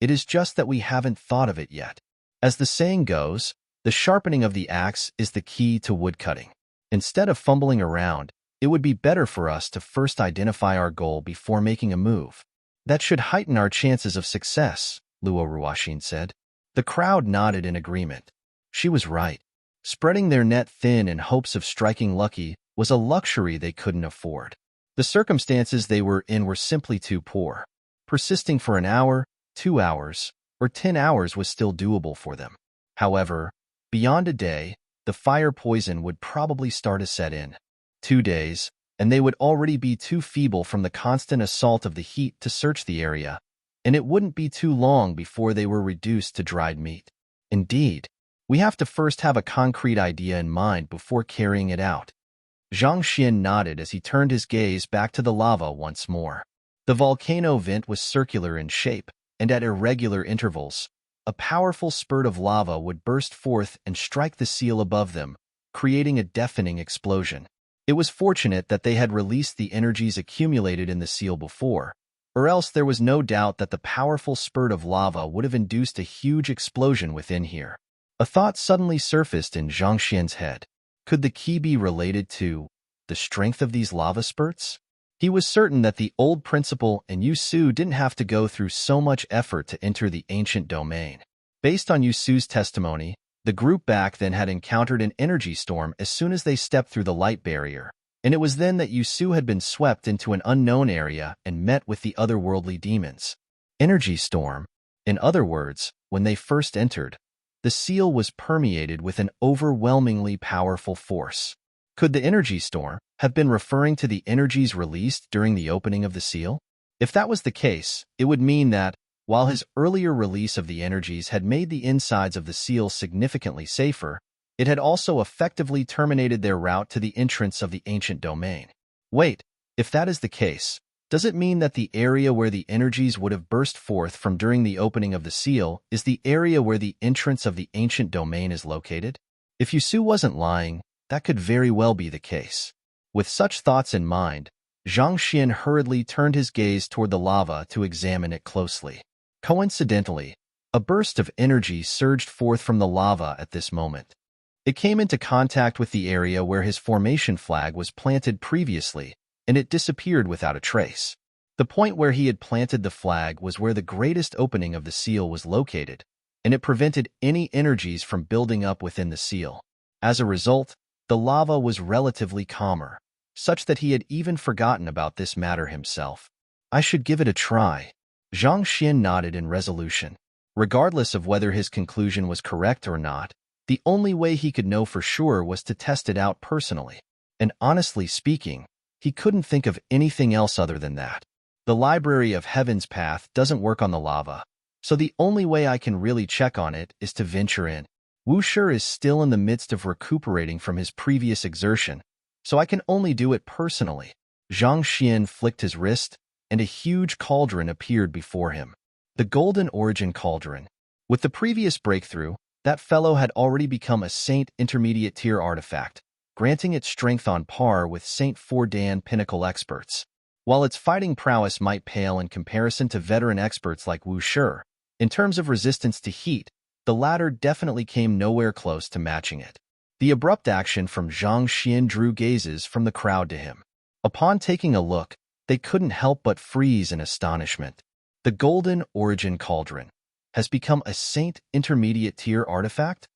It is just that we haven't thought of it yet. As the saying goes, the sharpening of the axe is the key to woodcutting. Instead of fumbling around, it would be better for us to first identify our goal before making a move. That should heighten our chances of success, Luo Ruoxin said. The crowd nodded in agreement. She was right. Spreading their net thin in hopes of striking lucky was a luxury they couldn't afford. The circumstances they were in were simply too poor. Persisting for an hour, 2 hours, or 10 hours was still doable for them. However, beyond a day, the fire poison would probably start to set in. 2 days, and they would already be too feeble from the constant assault of the heat to search the area, and it wouldn't be too long before they were reduced to dried meat. Indeed, we have to first have a concrete idea in mind before carrying it out. Zhang Xian nodded as he turned his gaze back to the lava once more. The volcano vent was circular in shape, and at irregular intervals, a powerful spurt of lava would burst forth and strike the seal above them, creating a deafening explosion. It was fortunate that they had released the energies accumulated in the seal before, or else there was no doubt that the powerful spurt of lava would have induced a huge explosion within here. A thought suddenly surfaced in Zhang Xian's head. Could the key be related to the strength of these lava spurts? He was certain that the old principal and Yusu didn't have to go through so much effort to enter the ancient domain. Based on Yusu's testimony, the group back then had encountered an energy storm as soon as they stepped through the light barrier, and it was then that Yusu had been swept into an unknown area and met with the otherworldly demons. Energy storm. In other words, when they first entered, the seal was permeated with an overwhelmingly powerful force. Could the energy storm have been referring to the energies released during the opening of the seal? If that was the case, it would mean that, while his earlier release of the energies had made the insides of the seal significantly safer, it had also effectively terminated their route to the entrance of the ancient domain. Wait, if that is the case, does it mean that the area where the energies would have burst forth from during the opening of the seal is the area where the entrance of the ancient domain is located? If Yusu wasn't lying, that could very well be the case. With such thoughts in mind, Zhang Xian hurriedly turned his gaze toward the lava to examine it closely. Coincidentally, a burst of energy surged forth from the lava at this moment. It came into contact with the area where his formation flag was planted previously, and it disappeared without a trace. The point where he had planted the flag was where the greatest opening of the seal was located, and it prevented any energies from building up within the seal. As a result, the lava was relatively calmer, such that he had even forgotten about this matter himself. I should give it a try. Zhang Xian nodded in resolution. Regardless of whether his conclusion was correct or not, the only way he could know for sure was to test it out personally. And honestly speaking, he couldn't think of anything else other than that. The Library of Heaven's path doesn't work on the lava, so the only way I can really check on it is to venture in. Wu Shi is still in the midst of recuperating from his previous exertion, so I can only do it personally. Zhang Xian flicked his wrist, and a huge cauldron appeared before him. The Golden Origin Cauldron. With the previous breakthrough, that fellow had already become a Saint Intermediate Tier artifact, granting it strength on par with Saint Fordan Pinnacle experts. While its fighting prowess might pale in comparison to veteran experts like Wu Shi, in terms of resistance to heat, the latter definitely came nowhere close to matching it. The abrupt action from Zhang Xian drew gazes from the crowd to him. Upon taking a look, they couldn't help but freeze in astonishment. The Golden Origin Cauldron has become a Saint Intermediate Tier artifact?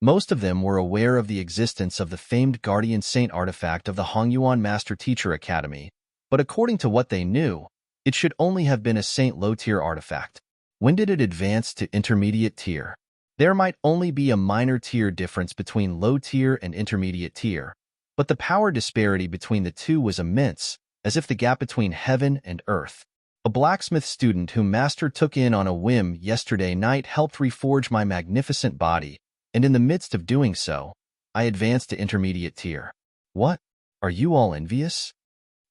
Most of them were aware of the existence of the famed Guardian Saint artifact of the Hongyuan Master Teacher Academy, but according to what they knew, it should only have been a Saint Low-Tier artifact. When did it advance to Intermediate Tier? There might only be a minor tier difference between Low-Tier and Intermediate Tier, but the power disparity between the two was immense, as if the gap between heaven and earth. A blacksmith student whom Master took in on a whim yesterday night helped reforge my magnificent body, and in the midst of doing so, I advanced to Intermediate Tier. What? Are you all envious?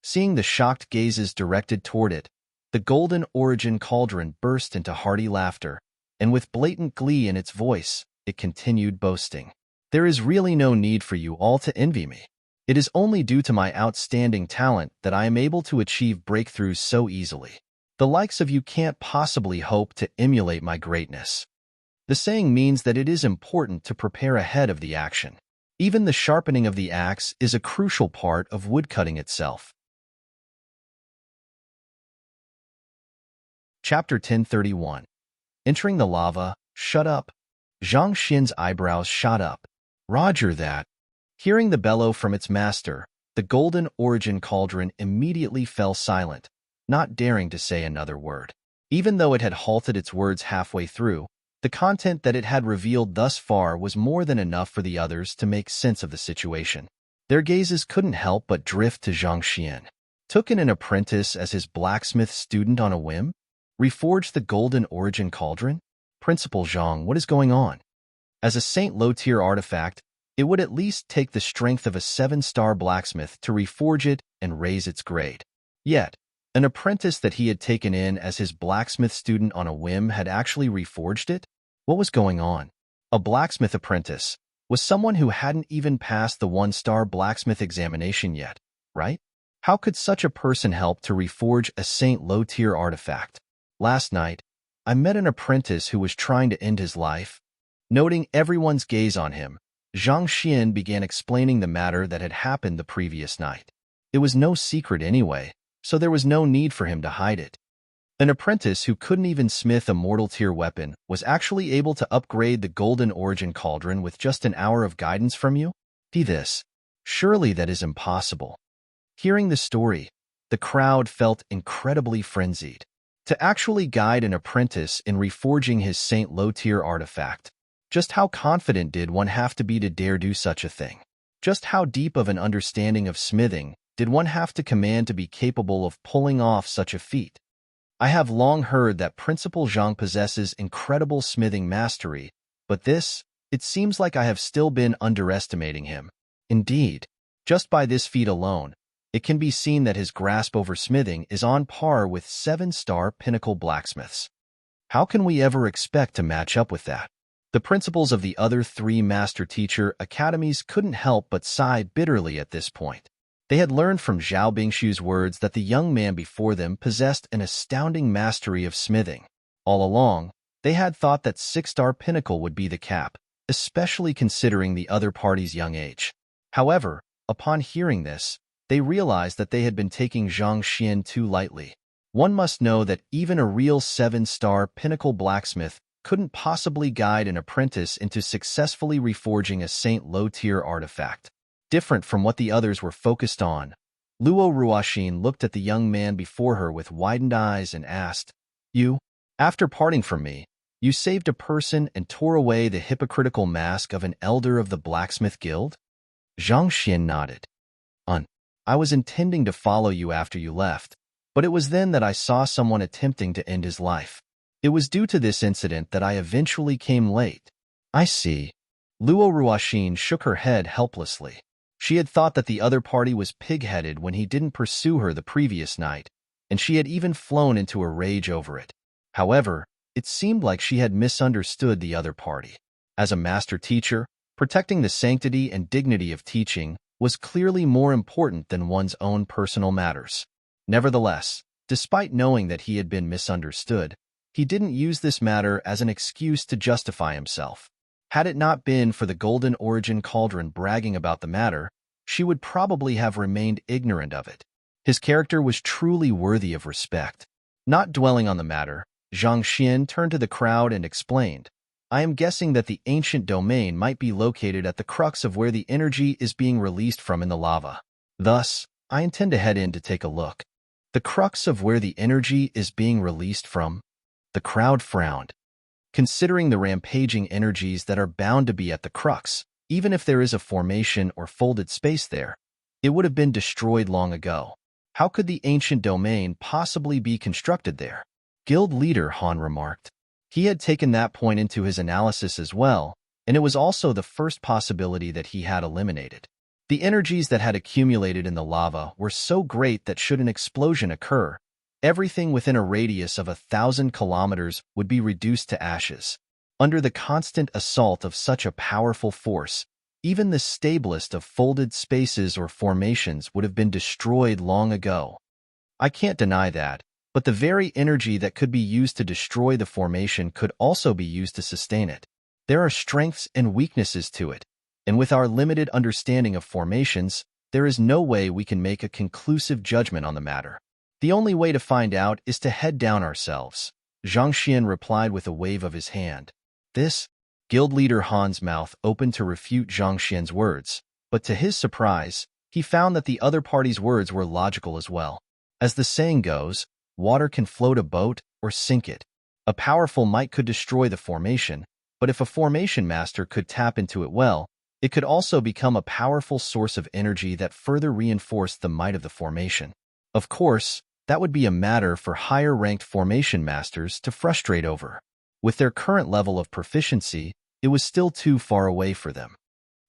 Seeing the shocked gazes directed toward it, the Golden Origin Cauldron burst into hearty laughter, and with blatant glee in its voice, it continued boasting. There is really no need for you all to envy me. It is only due to my outstanding talent that I am able to achieve breakthroughs so easily. The likes of you can't possibly hope to emulate my greatness. The saying means that it is important to prepare ahead of the action. Even the sharpening of the axe is a crucial part of woodcutting itself. Chapter 1031. Entering the lava, shut up. Zhang Xian's eyebrows shot up. Roger that. Hearing the bellow from its master, the Golden Origin Cauldron immediately fell silent, not daring to say another word. Even though it had halted its words halfway through, the content that it had revealed thus far was more than enough for the others to make sense of the situation. Their gazes couldn't help but drift to Zhang Xian. Took in an apprentice as his blacksmith student on a whim? Reforged the Golden Origin Cauldron? Principal Zhang, what is going on? As a Saint Low-Tier artifact, it would at least take the strength of a 7-star blacksmith to reforge it and raise its grade. Yet, an apprentice that he had taken in as his blacksmith student on a whim had actually reforged it? What was going on? A blacksmith apprentice was someone who hadn't even passed the 1-star blacksmith examination yet, right? How could such a person help to reforge a Saint Low-Tier artifact? Last night, I met an apprentice who was trying to end his life. Noting everyone's gaze on him, Zhang Xian began explaining the matter that had happened the previous night. It was no secret anyway, so there was no need for him to hide it. An apprentice who couldn't even smith a mortal-tier weapon was actually able to upgrade the Golden Origin Cauldron with just an hour of guidance from you? See this. Surely that is impossible. Hearing the story, the crowd felt incredibly frenzied. To actually guide an apprentice in reforging his Saint low-tier artifact, just how confident did one have to be to dare do such a thing? Just how deep of an understanding of smithing did one have to command to be capable of pulling off such a feat? I have long heard that Principal Zhang possesses incredible smithing mastery, but it seems like I have still been underestimating him. Indeed, just by this feat alone, it can be seen that his grasp over smithing is on par with 7-star pinnacle blacksmiths. How can we ever expect to match up with that? The principals of the other 3 master teacher academies couldn't help but sigh bitterly at this point. They had learned from Zhao Bingshu's words that the young man before them possessed an astounding mastery of smithing. All along, they had thought that 6-star pinnacle would be the cap, especially considering the other party's young age. However, upon hearing this, they realized that they had been taking Zhang Xian too lightly. One must know that even a real 7-star pinnacle blacksmith couldn't possibly guide an apprentice into successfully reforging a Saint low-tier artifact. Different from what the others were focused on, Luo Ruoxin looked at the young man before her with widened eyes and asked, "You, after parting from me, you saved a person and tore away the hypocritical mask of an elder of the blacksmith guild?" Zhang Xian nodded. I was intending to follow you after you left, but it was then that I saw someone attempting to end his life. It was due to this incident that I eventually came late." "I see." Luo Ruoxin shook her head helplessly. She had thought that the other party was pig-headed when he didn't pursue her the previous night, and she had even flown into a rage over it. However, it seemed like she had misunderstood the other party. As a master teacher, protecting the sanctity and dignity of teaching was clearly more important than one's own personal matters. Nevertheless, despite knowing that he had been misunderstood, he didn't use this matter as an excuse to justify himself. Had it not been for the Golden Origin Cauldron bragging about the matter, she would probably have remained ignorant of it. His character was truly worthy of respect. Not dwelling on the matter, Zhang Xian turned to the crowd and explained, "I am guessing that the ancient domain might be located at the crux of where the energy is being released from in the lava. Thus, I intend to head in to take a look." The crux of where the energy is being released from? The crowd frowned. Considering the rampaging energies that are bound to be at the crux, even if there is a formation or folded space there, it would have been destroyed long ago. How could the ancient domain possibly be constructed there? Guild leader Han remarked. He had taken that point into his analysis as well, and it was also the first possibility that he had eliminated. The energies that had accumulated in the lava were so great that should an explosion occur, everything within a radius of 1,000 kilometers would be reduced to ashes. Under the constant assault of such a powerful force, even the stablest of folded spaces or formations would have been destroyed long ago. I can't deny that, but the very energy that could be used to destroy the formation could also be used to sustain it. There are strengths and weaknesses to it, and with our limited understanding of formations, there is no way we can make a conclusive judgment on the matter. The only way to find out is to head down ourselves, Zhang Xian replied with a wave of his hand. Guild leader Han's mouth opened to refute Zhang Xian's words, but to his surprise, he found that the other party's words were logical as well. As the saying goes, water can float a boat or sink it. A powerful might could destroy the formation, but if a formation master could tap into it well, it could also become a powerful source of energy that further reinforced the might of the formation. Of course, that would be a matter for higher-ranked formation masters to frustrate over. With their current level of proficiency, it was still too far away for them.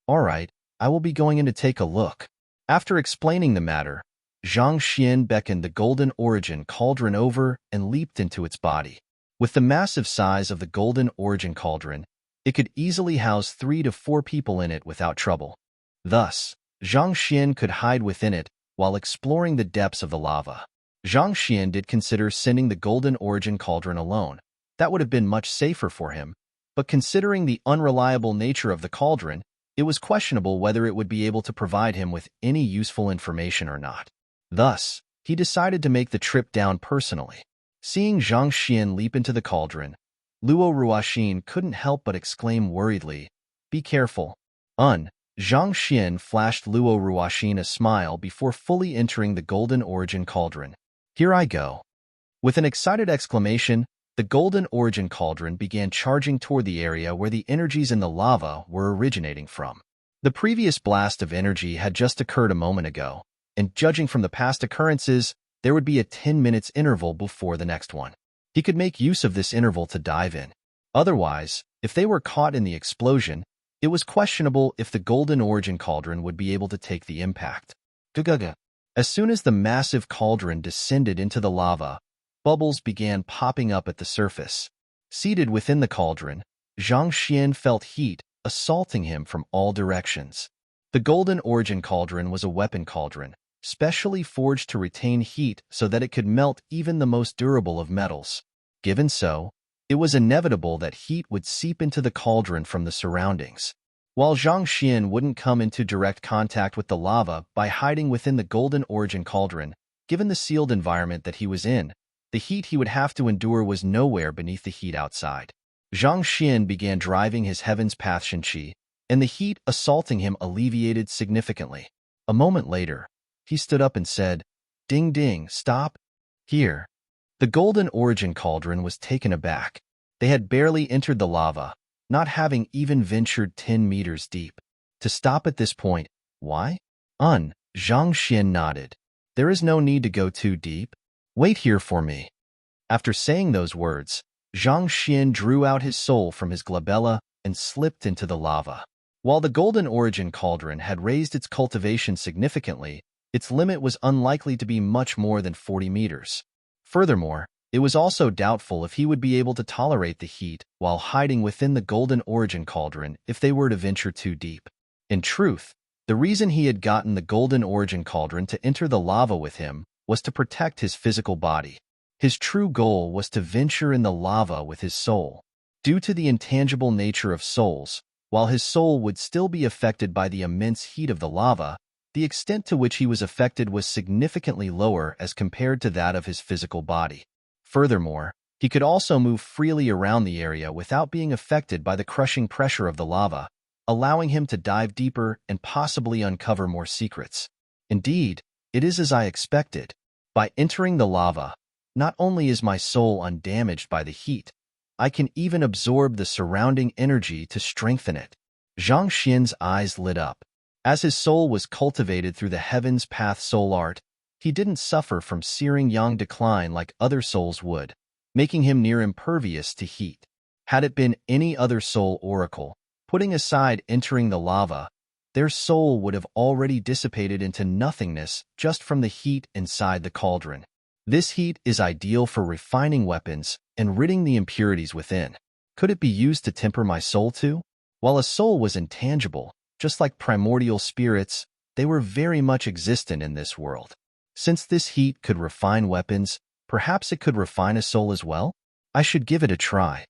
"All right, I will be going in to take a look." After explaining the matter, Zhang Xian beckoned the Golden Origin Cauldron over and leaped into its body. With the massive size of the Golden Origin Cauldron, it could easily house 3 to 4 people in it without trouble. Thus, Zhang Xian could hide within it while exploring the depths of the lava. Zhang Xian did consider sending the Golden Origin Cauldron alone. That would have been much safer for him, but considering the unreliable nature of the cauldron, it was questionable whether it would be able to provide him with any useful information or not. Thus, he decided to make the trip down personally. Seeing Zhang Xian leap into the cauldron, Luo Ruoxin couldn't help but exclaim worriedly, "Be careful." Zhang Xian flashed Luo Ruoxin a smile before fully entering the Golden Origin Cauldron. "Here I go." With an excited exclamation, the Golden Origin Cauldron began charging toward the area where the energies in the lava were originating from. The previous blast of energy had just occurred a moment ago, and judging from the past occurrences, there would be a 10 minutes interval before the next one. He could make use of this interval to dive in. Otherwise, if they were caught in the explosion, it was questionable if the Golden Origin Cauldron would be able to take the impact. Gugaga. As soon as the massive cauldron descended into the lava, bubbles began popping up at the surface. Seated within the cauldron, Zhang Xian felt heat assaulting him from all directions. The Golden Origin Cauldron was a weapon cauldron, specially forged to retain heat so that it could melt even the most durable of metals. Given so, it was inevitable that heat would seep into the cauldron from the surroundings. While Zhang Xian wouldn't come into direct contact with the lava by hiding within the Golden Origin Cauldron, given the sealed environment that he was in, the heat he would have to endure was nowhere beneath the heat outside. Zhang Xian began driving his Heaven's Path Shenqi, and the heat assaulting him alleviated significantly. A moment later, he stood up and said, "Ding ding, stop." Here. The Golden Origin Cauldron was taken aback. They had barely entered the lava, not having even ventured 10 meters deep. To stop at this point, why? Zhang Xian nodded. "There is no need to go too deep. Wait here for me." After saying those words, Zhang Xian drew out his soul from his glabella and slipped into the lava. While the Golden Origin Cauldron had raised its cultivation significantly, its limit was unlikely to be much more than 40 meters. Furthermore, it was also doubtful if he would be able to tolerate the heat while hiding within the Golden Origin Cauldron if they were to venture too deep. In truth, the reason he had gotten the Golden Origin Cauldron to enter the lava with him was to protect his physical body. His true goal was to venture in the lava with his soul. Due to the intangible nature of souls, while his soul would still be affected by the immense heat of the lava, the extent to which he was affected was significantly lower as compared to that of his physical body. Furthermore, he could also move freely around the area without being affected by the crushing pressure of the lava, allowing him to dive deeper and possibly uncover more secrets. Indeed, it is as I expected. By entering the lava, not only is my soul undamaged by the heat, I can even absorb the surrounding energy to strengthen it. Zhang Xian's eyes lit up. As his soul was cultivated through the Heaven's Path soul art, he didn't suffer from searing yang decline like other souls would, making him near impervious to heat. Had it been any other soul oracle, putting aside entering the lava, their soul would have already dissipated into nothingness just from the heat inside the cauldron. This heat is ideal for refining weapons and ridding the impurities within. Could it be used to temper my soul too? While a soul was intangible, just like primordial spirits, they were very much existent in this world. Since this heat could refine weapons, perhaps it could refine a soul as well? I should give it a try.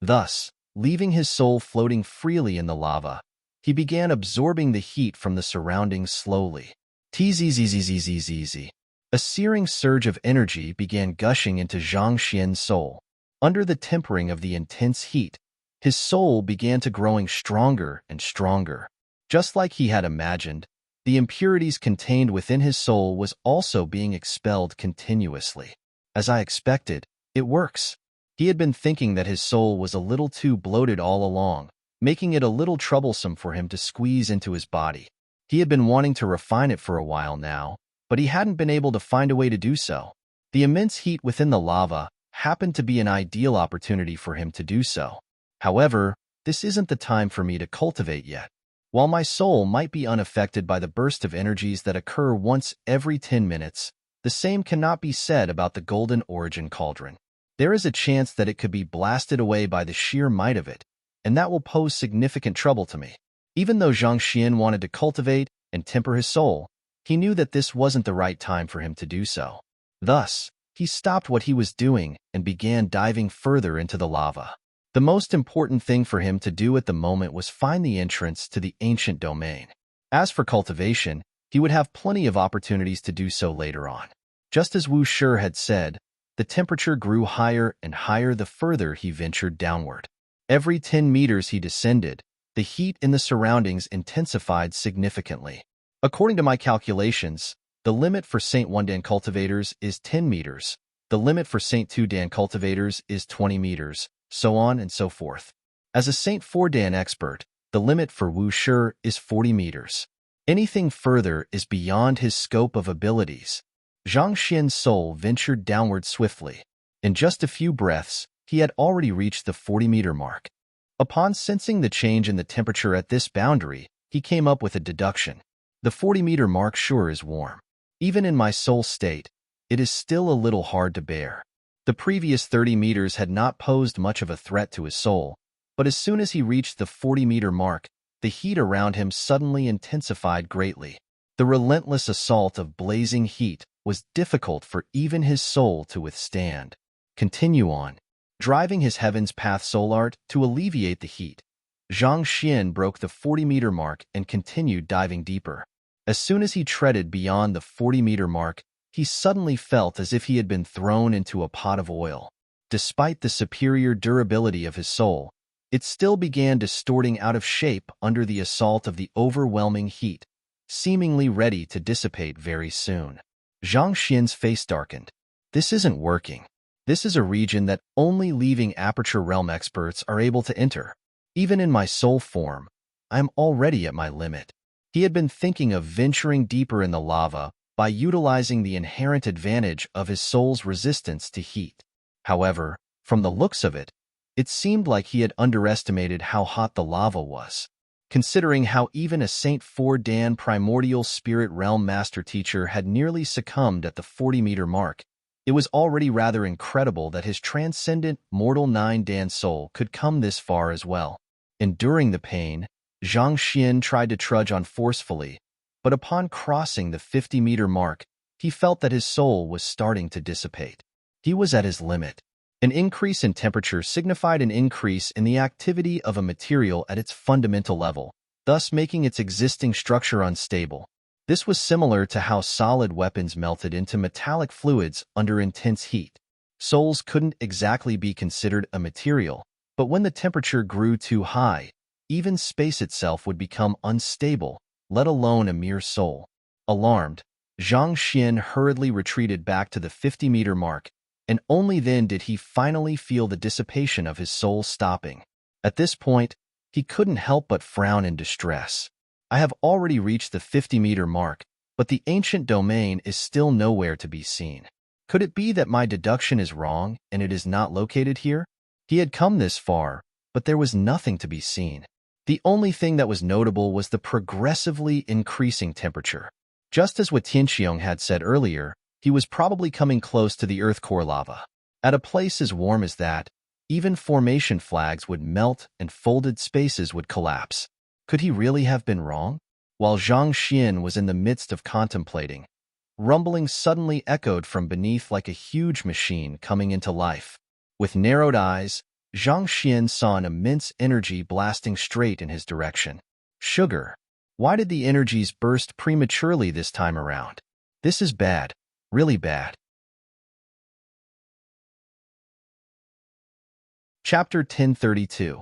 Thus, leaving his soul floating freely in the lava, he began absorbing the heat from the surroundings slowly. Tzzzzzzzzzz. A searing surge of energy began gushing into Zhang Xian's soul. Under the tempering of the intense heat, his soul began to growing stronger and stronger. Just like he had imagined, the impurities contained within his soul was also being expelled continuously. As I expected, it works. He had been thinking that his soul was a little too bloated all along, making it a little troublesome for him to squeeze into his body. He had been wanting to refine it for a while now, but he hadn't been able to find a way to do so. The immense heat within the lava happened to be an ideal opportunity for him to do so. However, this isn't the time for me to cultivate yet. While my soul might be unaffected by the burst of energies that occur once every 10 minutes, the same cannot be said about the Golden Origin Cauldron. There is a chance that it could be blasted away by the sheer might of it, and that will pose significant trouble to me. Even though Zhang Xian wanted to cultivate and temper his soul, he knew that this wasn't the right time for him to do so. Thus, he stopped what he was doing and began diving further into the lava. The most important thing for him to do at the moment was find the entrance to the ancient domain. As for cultivation, he would have plenty of opportunities to do so later on. Just as Wu Shi had said, the temperature grew higher and higher the further he ventured downward. Every 10 meters he descended, the heat in the surroundings intensified significantly. According to my calculations, the limit for St. 1 Dan cultivators is 10 meters, the limit for St. 2 Dan cultivators is 20 meters, so on and so forth. As a St. 4 Dan expert, the limit for Wu Shi is 40 meters. Anything further is beyond his scope of abilities. Zhang Xian's soul ventured downward swiftly. In just a few breaths, he had already reached the 40-meter mark. Upon sensing the change in the temperature at this boundary, he came up with a deduction. The 40-meter mark sure is warm. Even in my soul state, it is still a little hard to bear. The previous 30 meters had not posed much of a threat to his soul, but as soon as he reached the 40-meter mark, the heat around him suddenly intensified greatly. The relentless assault of blazing heat was difficult for even his soul to withstand. Continue on. Driving his heaven's path soul art to alleviate the heat, Zhang Xian broke the 40-meter mark and continued diving deeper. As soon as he treaded beyond the 40-meter mark, he suddenly felt as if he had been thrown into a pot of oil. Despite the superior durability of his soul, it still began distorting out of shape under the assault of the overwhelming heat, seemingly ready to dissipate very soon. Zhang Xian's face darkened. This isn't working. This is a region that only leaving Aperture Realm experts are able to enter. Even in my soul form, I am already at my limit. He had been thinking of venturing deeper in the lava by utilizing the inherent advantage of his soul's resistance to heat. However, from the looks of it, it seemed like he had underestimated how hot the lava was. Considering how even a St. 4 Dan primordial spirit realm master teacher had nearly succumbed at the 40-meter mark, it was already rather incredible that his transcendent mortal 9 Dan soul could come this far as well. Enduring the pain, Zhang Xian tried to trudge on forcefully, but upon crossing the 50-meter mark, he felt that his soul was starting to dissipate. He was at his limit. An increase in temperature signified an increase in the activity of a material at its fundamental level, thus making its existing structure unstable. This was similar to how solid weapons melted into metallic fluids under intense heat. Souls couldn't exactly be considered a material, but when the temperature grew too high, even space itself would become unstable, let alone a mere soul. Alarmed, Zhang Xian hurriedly retreated back to the 50-meter mark, and only then did he finally feel the dissipation of his soul stopping. At this point, he couldn't help but frown in distress. I have already reached the 50-meter mark, but the ancient domain is still nowhere to be seen. Could it be that my deduction is wrong and it is not located here? He had come this far, but there was nothing to be seen. The only thing that was notable was the progressively increasing temperature. Just as what Tianxiong had said earlier, he was probably coming close to the earth core lava. At a place as warm as that, even formation flags would melt and folded spaces would collapse. Could he really have been wrong? While Zhang Xian was in the midst of contemplating, rumbling suddenly echoed from beneath like a huge machine coming into life. With narrowed eyes, Zhang Xian saw an immense energy blasting straight in his direction. Sugar. Why did the energies burst prematurely this time around? This is bad. Really bad. Chapter 1032.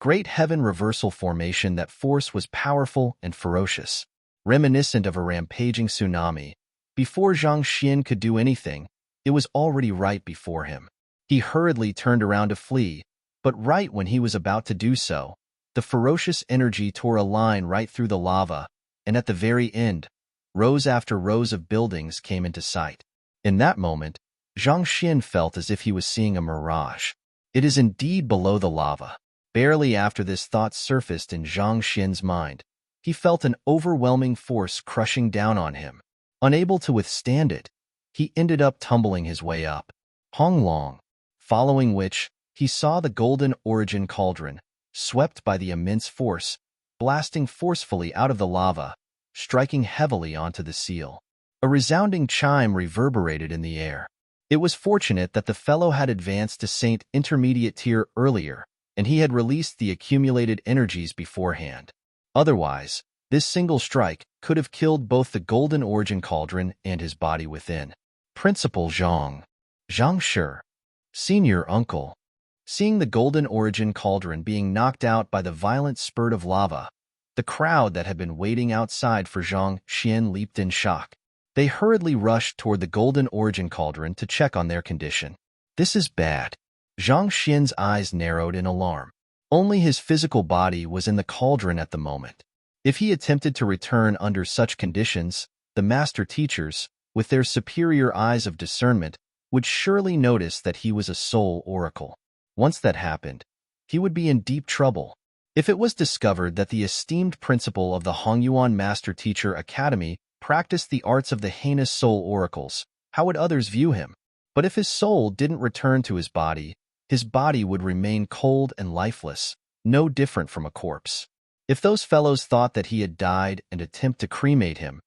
Great Heaven Reversal Formation. That force was powerful and ferocious, reminiscent of a rampaging tsunami. Before Zhang Xian could do anything, it was already right before him. He hurriedly turned around to flee, but right when he was about to do so, the ferocious energy tore a line right through the lava, and at the very end, rows after rows of buildings came into sight. In that moment, Zhang Xian felt as if he was seeing a mirage. It is indeed below the lava. Barely after this thought surfaced in Zhang Xian's mind, he felt an overwhelming force crushing down on him. Unable to withstand it, he ended up tumbling his way up. Honglong, following which, he saw the golden origin cauldron, swept by the immense force, blasting forcefully out of the lava, striking heavily onto the seal. A resounding chime reverberated in the air. It was fortunate that the fellow had advanced to Saint Intermediate tier earlier, and he had released the accumulated energies beforehand. Otherwise, this single strike could have killed both the golden origin cauldron and his body within. Principal Zhang. Zhang Shi, senior uncle. Seeing the golden origin cauldron being knocked out by the violent spurt of lava, the crowd that had been waiting outside for Zhang Xian leaped in shock. They hurriedly rushed toward the golden origin cauldron to check on their condition. This is bad. Zhang Xian's eyes narrowed in alarm. Only his physical body was in the cauldron at the moment. If he attempted to return under such conditions, the master teachers, with their superior eyes of discernment, would surely notice that he was a soul oracle. Once that happened, he would be in deep trouble. If it was discovered that the esteemed principal of the Hongyuan Master Teacher Academy practiced the arts of the heinous soul oracles, how would others view him? But if his soul didn't return to his body would remain cold and lifeless, no different from a corpse. If those fellows thought that he had died and attempt to cremate him,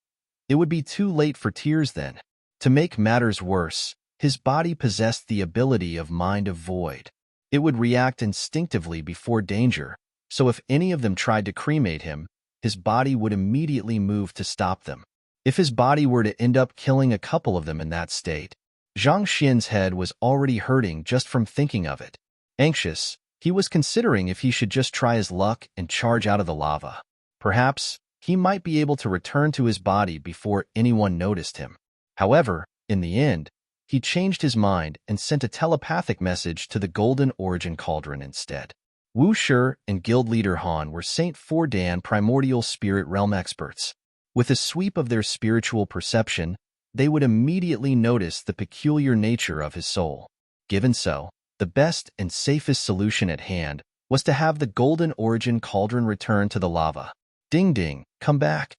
it would be too late for tears then. To make matters worse, his body possessed the ability of mind of void. It would react instinctively before danger, so if any of them tried to cremate him, his body would immediately move to stop them. If his body were to end up killing a couple of them in that state, Zhang Xian's head was already hurting just from thinking of it. Anxious, he was considering if he should just try his luck and charge out of the lava. Perhaps he might be able to return to his body before anyone noticed him. However, in the end, he changed his mind and sent a telepathic message to the Golden Origin Cauldron instead. Wu Shi and Guild Leader Han were Saint Fordan primordial spirit realm experts. With a sweep of their spiritual perception, they would immediately notice the peculiar nature of his soul. Given so, the best and safest solution at hand was to have the Golden Origin Cauldron return to the lava. Ding ding, come back.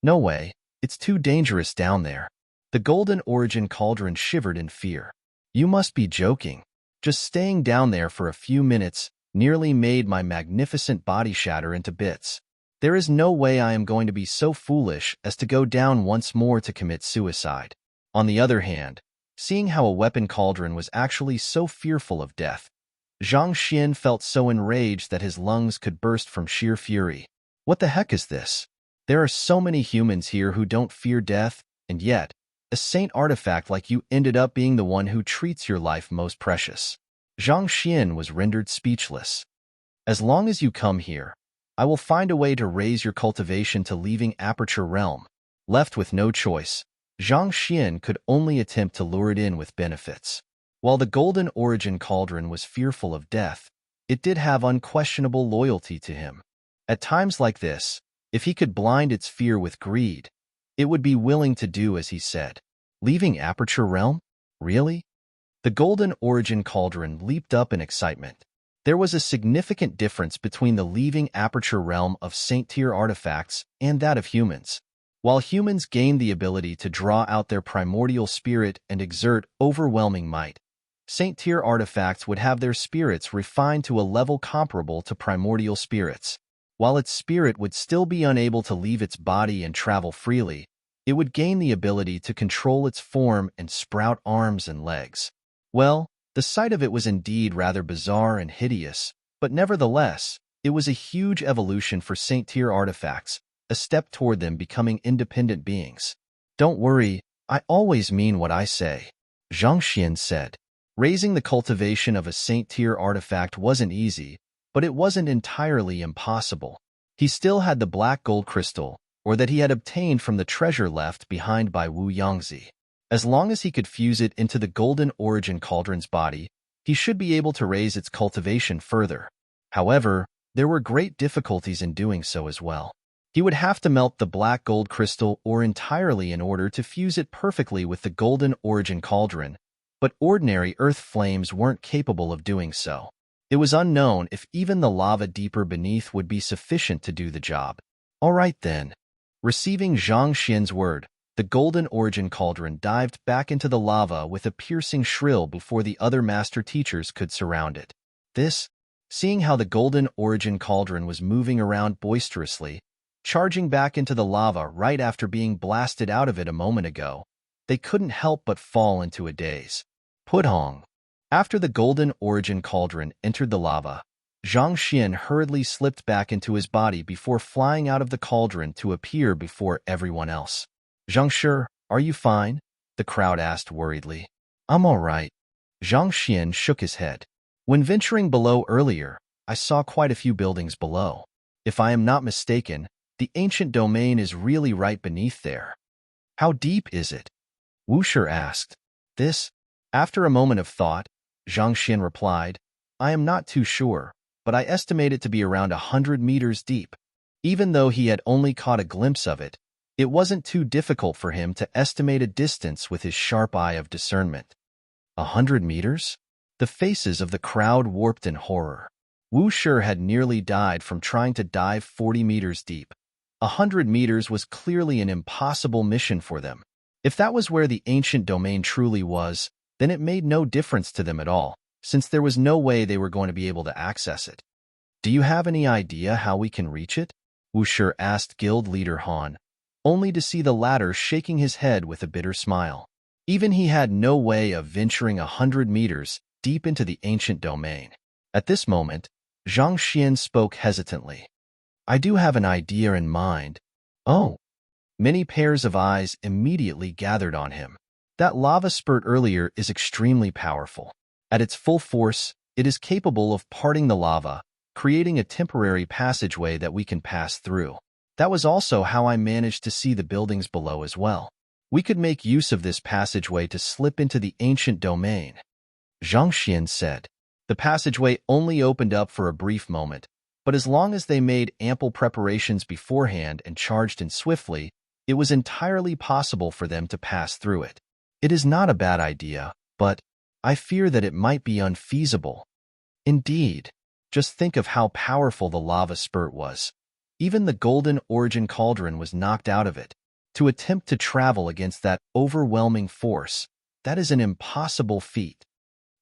No way, it's too dangerous down there. The Golden Origin Cauldron shivered in fear. You must be joking. Just staying down there for a few minutes nearly made my magnificent body shatter into bits. There is no way I am going to be so foolish as to go down once more to commit suicide. On the other hand, seeing how a weapon cauldron was actually so fearful of death, Zhang Xian felt so enraged that his lungs could burst from sheer fury. What the heck is this? There are so many humans here who don't fear death, and yet, a saint artifact like you ended up being the one who treats your life most precious. Zhang Xian was rendered speechless. As long as you come here, I will find a way to raise your cultivation to leaving Aperture Realm. Left with no choice, Zhang Xian could only attempt to lure it in with benefits. While the Golden Origin Cauldron was fearful of death, it did have unquestionable loyalty to him. At times like this, if he could blind its fear with greed, it would be willing to do as he said. Leaving Aperture Realm? Really? The Golden Origin Cauldron leaped up in excitement. There was a significant difference between the leaving Aperture Realm of Saint-tier artifacts and that of humans. While humans gained the ability to draw out their primordial spirit and exert overwhelming might, Saint-tier artifacts would have their spirits refined to a level comparable to primordial spirits. While its spirit would still be unable to leave its body and travel freely, it would gain the ability to control its form and sprout arms and legs. Well, the sight of it was indeed rather bizarre and hideous, but nevertheless, it was a huge evolution for Saint-tier artifacts, a step toward them becoming independent beings. Don't worry, I always mean what I say, Zhang Xian said. Raising the cultivation of a Saint-tier artifact wasn't easy, but it wasn't entirely impossible. He still had the black gold crystal, or that he had obtained from the treasure left behind by Wu Yangzi. As long as he could fuse it into the Golden Origin Cauldron's body, he should be able to raise its cultivation further. However, there were great difficulties in doing so as well. He would have to melt the black gold crystal ore entirely in order to fuse it perfectly with the Golden Origin Cauldron, but ordinary earth flames weren't capable of doing so. It was unknown if even the lava deeper beneath would be sufficient to do the job. All right then. Receiving Zhang Xian's word, the Golden Origin Cauldron dived back into the lava with a piercing shrill before the other master teachers could surround it. Seeing how the Golden Origin Cauldron was moving around boisterously, charging back into the lava right after being blasted out of it a moment ago, they couldn't help but fall into a daze. Pudong. After the Golden Origin Cauldron entered the lava, Zhang Xian hurriedly slipped back into his body before flying out of the cauldron to appear before everyone else. Zhang Shi, are you fine? the crowd asked worriedly. I'm all right. Zhang Xian shook his head. When venturing below earlier, I saw quite a few buildings below. If I am not mistaken, the ancient domain is really right beneath there. How deep is it? Wu Shi asked. This? After a moment of thought, Zhang Xian replied, I am not too sure, but I estimate it to be around 100 meters deep. Even though he had only caught a glimpse of it, it wasn't too difficult for him to estimate a distance with his sharp eye of discernment. 100 meters? The faces of the crowd warped in horror. Wu Shi had nearly died from trying to dive 40 meters deep. 100 meters was clearly an impossible mission for them. If that was where the ancient domain truly was, then it made no difference to them at all, since there was no way they were going to be able to access it. Do you have any idea how we can reach it? Wu Shi asked guild leader Han, only to see the latter shaking his head with a bitter smile. Even he had no way of venturing 100 meters deep into the ancient domain. At this moment, Zhang Xian spoke hesitantly. I do have an idea in mind. Oh. Many pairs of eyes immediately gathered on him. That lava spurt earlier is extremely powerful. At its full force, it is capable of parting the lava, creating a temporary passageway that we can pass through. That was also how I managed to see the buildings below as well. We could make use of this passageway to slip into the ancient domain. Zhang Xian said. The passageway only opened up for a brief moment, but as long as they made ample preparations beforehand and charged in swiftly, it was entirely possible for them to pass through it. It is not a bad idea, but I fear that it might be unfeasible. Indeed, just think of how powerful the lava spurt was. Even the golden origin cauldron was knocked out of it. To attempt to travel against that overwhelming force, that is an impossible feat.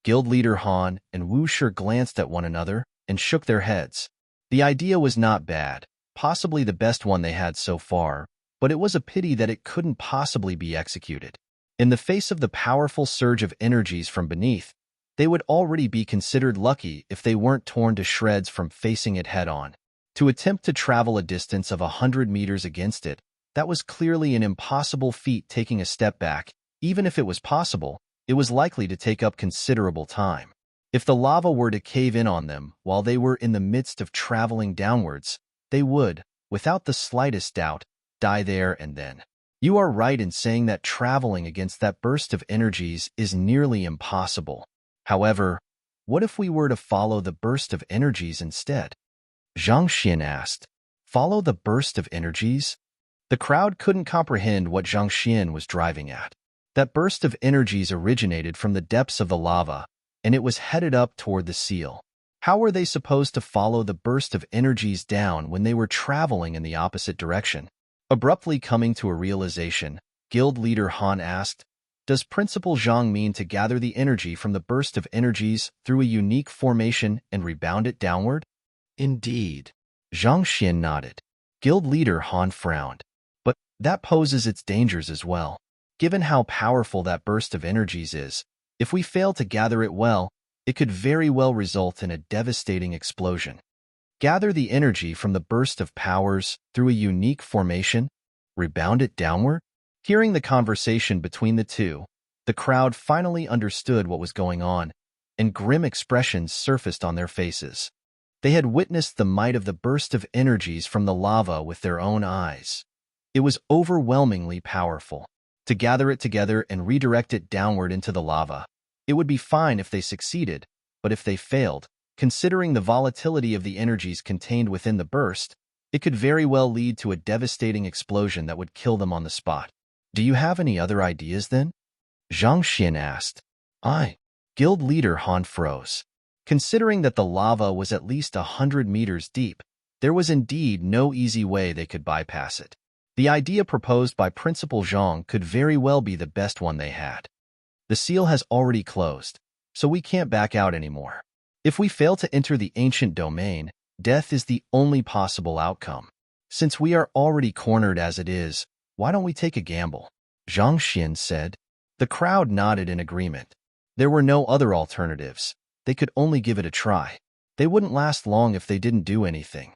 Guild leader Han and Wu Shi glanced at one another and shook their heads. The idea was not bad, possibly the best one they had so far, but it was a pity that it couldn't possibly be executed. In the face of the powerful surge of energies from beneath, they would already be considered lucky if they weren't torn to shreds from facing it head-on. To attempt to travel a distance of 100 meters against it, that was clearly an impossible feat. Taking a step back, even if it was possible, it was likely to take up considerable time. If the lava were to cave in on them while they were in the midst of traveling downwards, they would, without the slightest doubt, die there and then. You are right in saying that traveling against that burst of energies is nearly impossible. However, what if we were to follow the burst of energies instead? Zhang Xian asked. Follow the burst of energies? The crowd couldn't comprehend what Zhang Xian was driving at. That burst of energies originated from the depths of the lava, and it was headed up toward the seal. How were they supposed to follow the burst of energies down when they were traveling in the opposite direction? Abruptly coming to a realization, guild leader Han asked, Does Principal Zhang mean to gather the energy from the burst of energies through a unique formation and rebound it downward? Indeed. Zhang Xian nodded. Guild leader Han frowned. But that poses its dangers as well. Given how powerful that burst of energies is, if we fail to gather it well, it could very well result in a devastating explosion. Gather the energy from the burst of powers through a unique formation, rebound it downward? Hearing the conversation between the two, the crowd finally understood what was going on, and grim expressions surfaced on their faces. They had witnessed the might of the burst of energies from the lava with their own eyes. It was overwhelmingly powerful. To gather it together and redirect it downward into the lava, it would be fine if they succeeded, but if they failed, considering the volatility of the energies contained within the burst, it could very well lead to a devastating explosion that would kill them on the spot. Do you have any other ideas then? Zhang Xian asked. Guild leader Han froze. Considering that the lava was at least 100 meters deep, there was indeed no easy way they could bypass it. The idea proposed by Principal Zhang could very well be the best one they had. The seal has already closed, so we can't back out anymore. If we fail to enter the ancient domain, death is the only possible outcome. Since we are already cornered as it is, why don't we take a gamble? Zhang Xian said. The crowd nodded in agreement. There were no other alternatives. They could only give it a try. They wouldn't last long if they didn't do anything.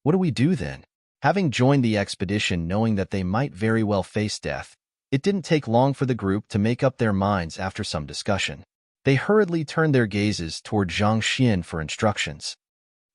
What do we do then? Having joined the expedition knowing that they might very well face death, It didn't take long for the group to make up their minds after some discussion. They hurriedly turned their gazes toward Zhang Xian for instructions.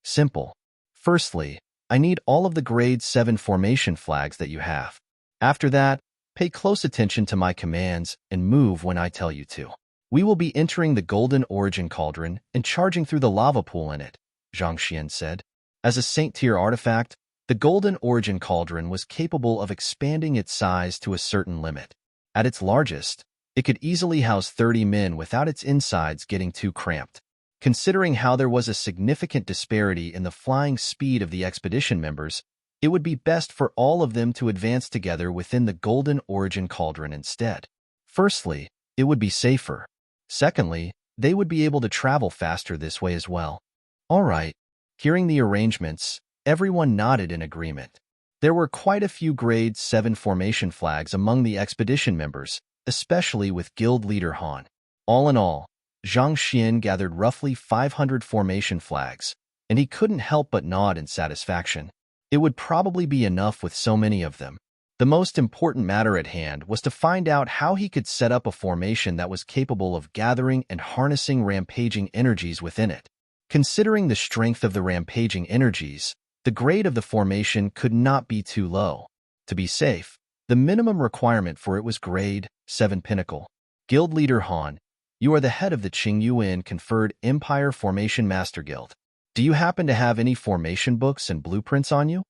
Simple. Firstly, I need all of the grade 7 formation flags that you have. After that, pay close attention to my commands and move when I tell you to. We will be entering the Golden Origin Cauldron and charging through the lava pool in it, Zhang Xian said. As a Saint-tier artifact, the Golden Origin Cauldron was capable of expanding its size to a certain limit. At its largest, it could easily house 30 men without its insides getting too cramped. Considering how there was a significant disparity in the flying speed of the expedition members, it would be best for all of them to advance together within the Golden Origin Cauldron instead. Firstly, it would be safer. Secondly, they would be able to travel faster this way as well. All right. Hearing the arrangements, everyone nodded in agreement. There were quite a few grade 7 formation flags among the expedition members, especially with guild leader Han. All in all, Zhang Xian gathered roughly 500 formation flags, and he couldn't help but nod in satisfaction. It would probably be enough with so many of them. The most important matter at hand was to find out how he could set up a formation that was capable of gathering and harnessing rampaging energies within it. Considering the strength of the rampaging energies, the grade of the formation could not be too low. To be safe, the minimum requirement for it was grade 7 pinnacle. Guild leader Han, you are the head of the Qingyuan conferred Empire Formation Master Guild. Do you happen to have any formation books and blueprints on you?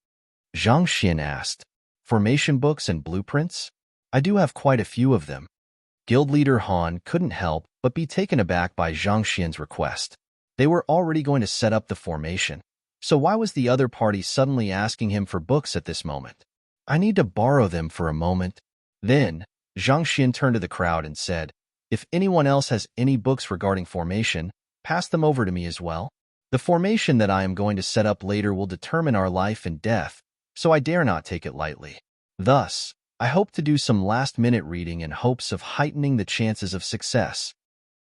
Zhang Xian asked. Formation books and blueprints? I do have quite a few of them. Guild leader Han couldn't help but be taken aback by Zhang Xian's request. They were already going to set up the formation, so why was the other party suddenly asking him for books at this moment? I need to borrow them for a moment. Then, Zhang Xian turned to the crowd and said, if anyone else has any books regarding formation, pass them over to me as well. The formation that I am going to set up later will determine our life and death, so I dare not take it lightly. Thus, I hope to do some last-minute reading in hopes of heightening the chances of success.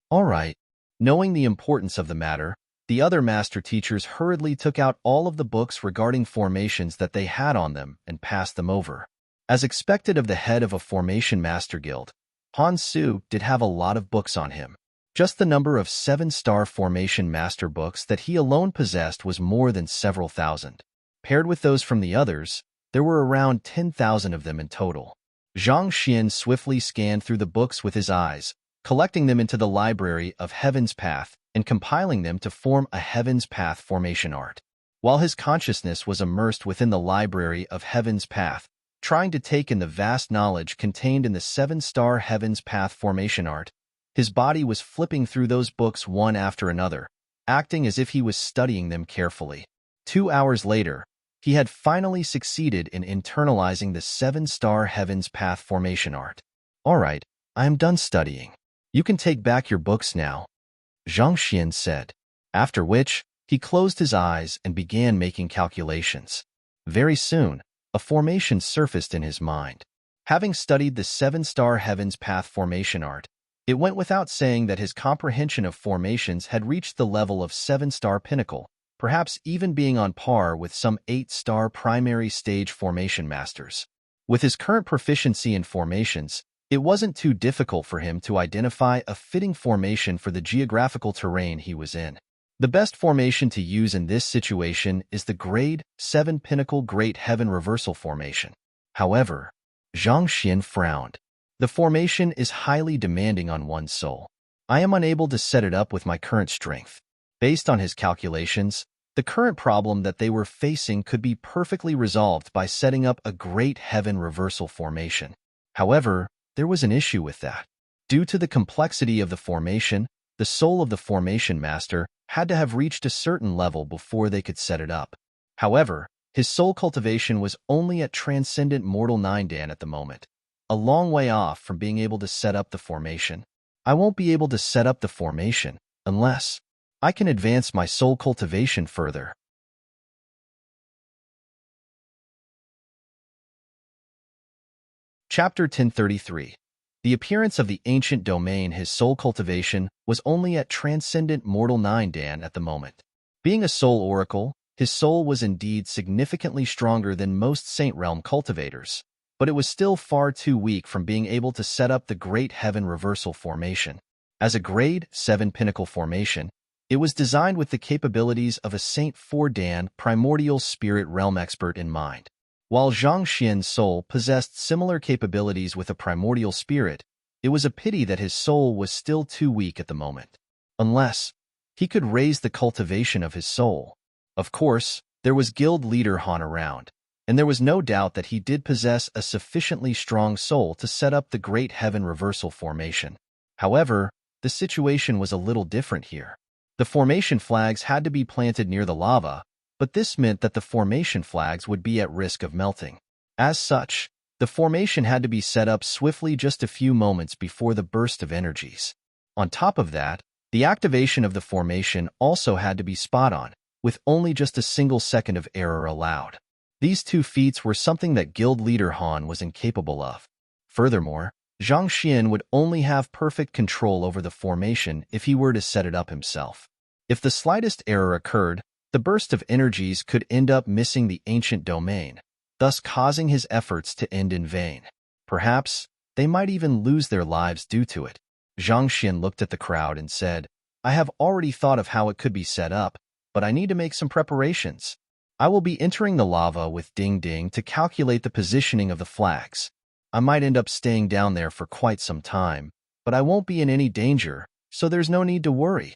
All right. Knowing the importance of the matter, the other master teachers hurriedly took out all of the books regarding formations that they had on them and passed them over. As expected of the head of a formation master guild, Han Su did have a lot of books on him. Just the number of 7-star formation master books that he alone possessed was more than several thousand. Paired with those from the others, there were around 10,000 of them in total. Zhang Xian swiftly scanned through the books with his eyes, collecting them into the library of Heaven's Path and compiling them to form a Heaven's Path formation art. While his consciousness was immersed within the library of Heaven's Path, trying to take in the vast knowledge contained in the 7-star Heaven's Path formation art, his body was flipping through those books one after another, acting as if he was studying them carefully. 2 hours later, he had finally succeeded in internalizing the 7-star Heaven's Path formation art. All right, I am done studying. You can take back your books now, Zhang Xian said, after which he closed his eyes and began making calculations. Very soon, a formation surfaced in his mind. Having studied the 7-star Heaven's Path formation art, it went without saying that his comprehension of formations had reached the level of 7-star pinnacle, perhaps even being on par with some 8-star primary stage formation masters. With his current proficiency in formations, it wasn't too difficult for him to identify a fitting formation for the geographical terrain he was in. The best formation to use in this situation is the grade 7 pinnacle Great Heaven Reversal formation. However, Zhang Xian frowned. The formation is highly demanding on one's soul. I am unable to set it up with my current strength. Based on his calculations, the current problem that they were facing could be perfectly resolved by setting up a Great Heaven Reversal formation. However, there was an issue with that. Due to the complexity of the formation, the soul of the formation master had to have reached a certain level before they could set it up. However, his soul cultivation was only at Transcendent Mortal 9 Dan at the moment, a long way off from being able to set up the formation. I won't be able to set up the formation unless I can advance my soul cultivation further. Chapter 1033. The appearance of the ancient domain. His soul cultivation was only at Transcendent Mortal 9 Dan at the moment. Being a soul oracle, his soul was indeed significantly stronger than most Saint Realm cultivators. but it was still far too weak from being able to set up the Great Heaven Reversal Formation. As a Grade 7 Pinnacle Formation, it was designed with the capabilities of a Saint Fordan primordial spirit realm expert in mind. While Zhang Xian's soul possessed similar capabilities with a primordial spirit, it was a pity that his soul was still too weak at the moment. Unless he could raise the cultivation of his soul. Of course, there was guild leader Han around, and there was no doubt that he did possess a sufficiently strong soul to set up the Great Heaven Reversal Formation. However, the situation was a little different here. The formation flags had to be planted near the lava, but this meant that the formation flags would be at risk of melting. As such, the formation had to be set up swiftly just a few moments before the burst of energies. On top of that, the activation of the formation also had to be spot on, with only just a single second of error allowed. These two feats were something that guild leader Han was incapable of. Furthermore, Zhang Xian would only have perfect control over the formation if he were to set it up himself. If the slightest error occurred, the burst of energies could end up missing the ancient domain, thus causing his efforts to end in vain. Perhaps they might even lose their lives due to it. Zhang Xian looked at the crowd and said, "I have already thought of how it could be set up, but I need to make some preparations. I will be entering the lava with Ding Ding to calculate the positioning of the flags. I might end up staying down there for quite some time, but I won't be in any danger, so there's no need to worry."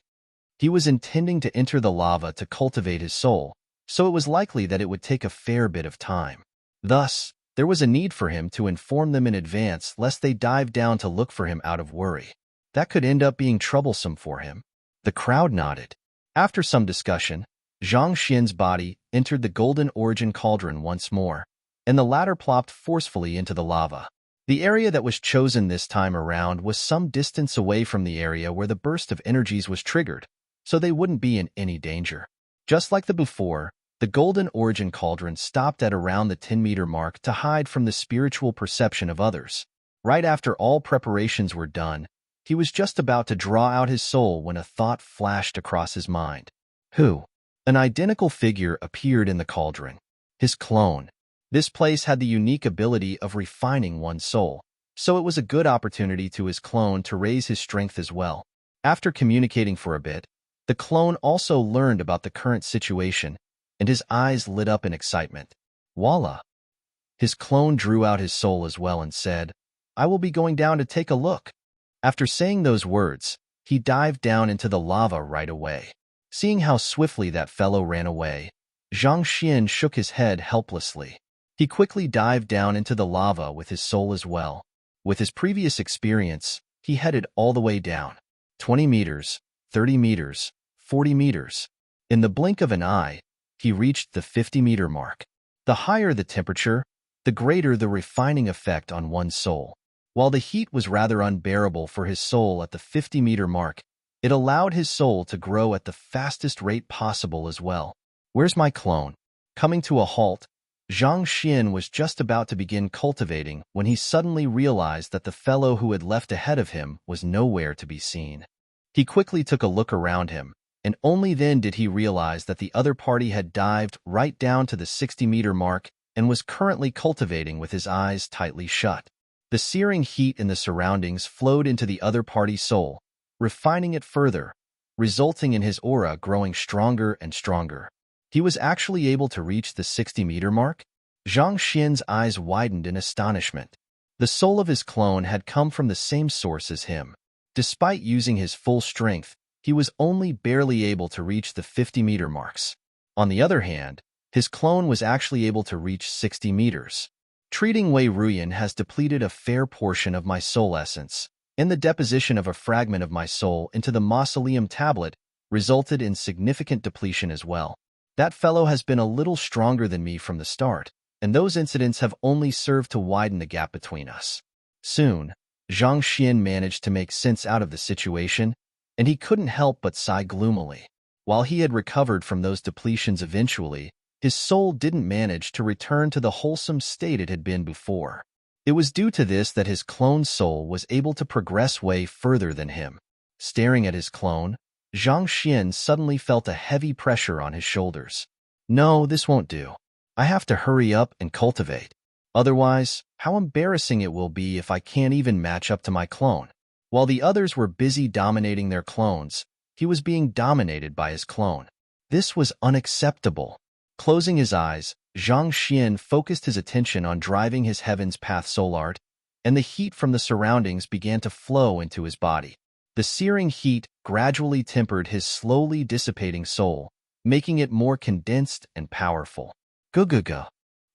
He was intending to enter the lava to cultivate his soul, so it was likely that it would take a fair bit of time. Thus, there was a need for him to inform them in advance lest they dive down to look for him out of worry. That could end up being troublesome for him. The crowd nodded. After some discussion, Zhang Xian's body entered the golden origin cauldron once more, and the latter plopped forcefully into the lava. The area that was chosen this time around was some distance away from the area where the burst of energies was triggered, so they wouldn't be in any danger. Just like the before, the golden origin cauldron stopped at around the 10-meter mark to hide from the spiritual perception of others. Right after all preparations were done, he was just about to draw out his soul when a thought flashed across his mind. Who? An identical figure appeared in the cauldron. His clone. This place had the unique ability of refining one's soul, so it was a good opportunity to his clone to raise his strength as well. After communicating for a bit, the clone also learned about the current situation, and his eyes lit up in excitement. Voila! His clone drew out his soul as well and said, "I will be going down to take a look." After saying those words, he dived down into the lava right away. Seeing how swiftly that fellow ran away, Zhang Xian shook his head helplessly. He quickly dived down into the lava with his soul as well. With his previous experience, he headed all the way down. 20 meters, 30 meters, 40 meters. In the blink of an eye, he reached the 50-meter mark. The higher the temperature, the greater the refining effect on one's soul. While the heat was rather unbearable for his soul at the 50-meter mark, it allowed his soul to grow at the fastest rate possible as well. Where's my clone? Coming to a halt, Zhang Xian was just about to begin cultivating when he suddenly realized that the fellow who had left ahead of him was nowhere to be seen. He quickly took a look around him, and only then did he realize that the other party had dived right down to the 60-meter mark and was currently cultivating with his eyes tightly shut. The searing heat in the surroundings flowed into the other party's soul, refining it further, resulting in his aura growing stronger and stronger. He was actually able to reach the 60-meter mark? Zhang Xian's eyes widened in astonishment. The soul of his clone had come from the same source as him. Despite using his full strength, he was only barely able to reach the 50-meter marks. On the other hand, his clone was actually able to reach 60 meters. Treating Wei Ruyan has depleted a fair portion of my soul essence, and the deposition of a fragment of my soul into the mausoleum tablet resulted in significant depletion as well. That fellow has been a little stronger than me from the start, and those incidents have only served to widen the gap between us. Soon, Zhang Xian managed to make sense out of the situation, and he couldn't help but sigh gloomily. While he had recovered from those depletions eventually, his soul didn't manage to return to the wholesome state it had been before. It was due to this that his clone soul was able to progress way further than him. Staring at his clone, Zhang Xian suddenly felt a heavy pressure on his shoulders. No, this won't do. I have to hurry up and cultivate. Otherwise, how embarrassing it will be if I can't even match up to my clone. While the others were busy dominating their clones, he was being dominated by his clone. This was unacceptable. Closing his eyes, Zhang Xian focused his attention on driving his Heaven's Path soul art, and the heat from the surroundings began to flow into his body. The searing heat gradually tempered his slowly dissipating soul, making it more condensed and powerful. Guguga.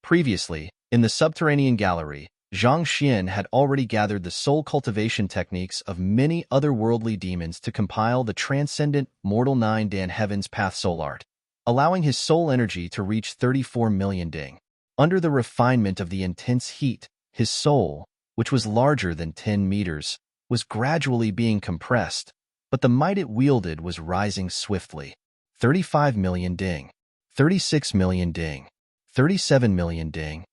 Previously, in the subterranean gallery, Zhang Xian had already gathered the soul cultivation techniques of many otherworldly demons to compile the transcendent Mortal 9 Dan Heaven's Path soul art, allowing his soul energy to reach 34 million ding. Under the refinement of the intense heat, his soul, which was larger than 10 meters, was gradually being compressed, but the might it wielded was rising swiftly. 35 million ding, 36 million ding, 37 million ding.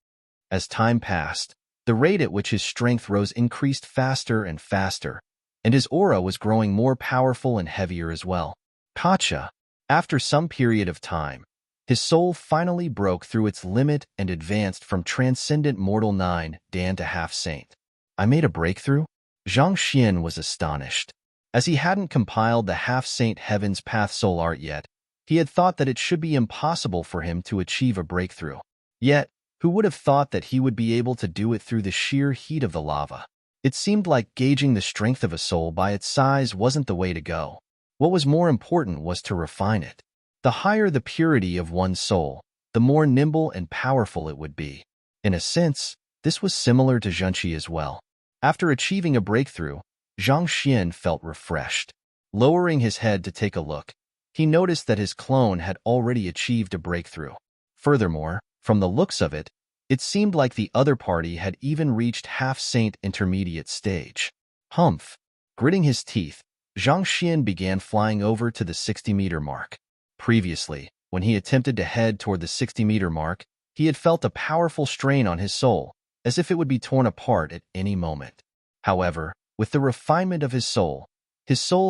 As time passed, the rate at which his strength rose increased faster and faster, and his aura was growing more powerful and heavier as well. Kacha. After some period of time, his soul finally broke through its limit and advanced from transcendent Mortal 9 Dan to half-saint. I made a breakthrough? Zhang Xian was astonished. As he hadn't compiled the half-saint Heaven's Path soul art yet, he had thought that it should be impossible for him to achieve a breakthrough. Yet, who would have thought that he would be able to do it through the sheer heat of the lava? It seemed like gauging the strength of a soul by its size wasn't the way to go. What was more important was to refine it. The higher the purity of one's soul, the more nimble and powerful it would be. In a sense, this was similar to Zhenqi as well. After achieving a breakthrough, Zhang Xian felt refreshed. Lowering his head to take a look, he noticed that his clone had already achieved a breakthrough. Furthermore, from the looks of it, it seemed like the other party had even reached half-saint intermediate stage. Humph! Gritting his teeth, Zhang Xian began flying over to the 60-meter mark. Previously, when he attempted to head toward the 60-meter mark, he had felt a powerful strain on his soul, as if it would be torn apart at any moment. However, with the refinement of his soul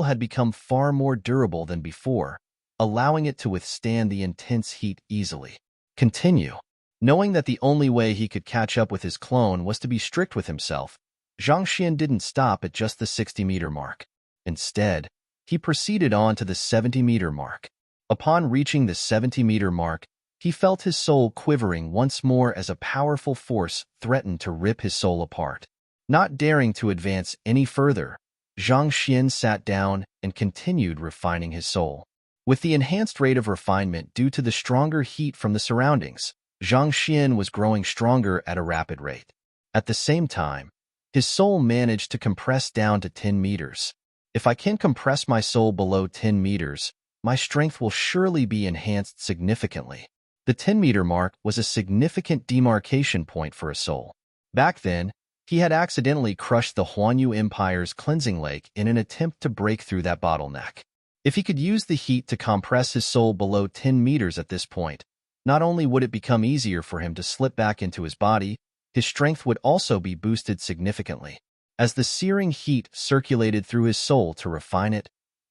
had become far more durable than before, allowing it to withstand the intense heat easily. Continue. Knowing that the only way he could catch up with his clone was to be strict with himself, Zhang Xian didn't stop at just the 60-meter mark. Instead, he proceeded on to the 70-meter mark. Upon reaching the 70-meter mark, he felt his soul quivering once more as a powerful force threatened to rip his soul apart. Not daring to advance any further, Zhang Xian sat down and continued refining his soul. With the enhanced rate of refinement due to the stronger heat from the surroundings, Zhang Xian was growing stronger at a rapid rate. At the same time, his soul managed to compress down to 10 meters. If I can compress my soul below 10 meters, my strength will surely be enhanced significantly. The 10-meter mark was a significant demarcation point for a soul. Back then, he had accidentally crushed the Huanyu Empire's cleansing lake in an attempt to break through that bottleneck. If he could use the heat to compress his soul below 10 meters at this point, not only would it become easier for him to slip back into his body, his strength would also be boosted significantly. As the searing heat circulated through his soul to refine it,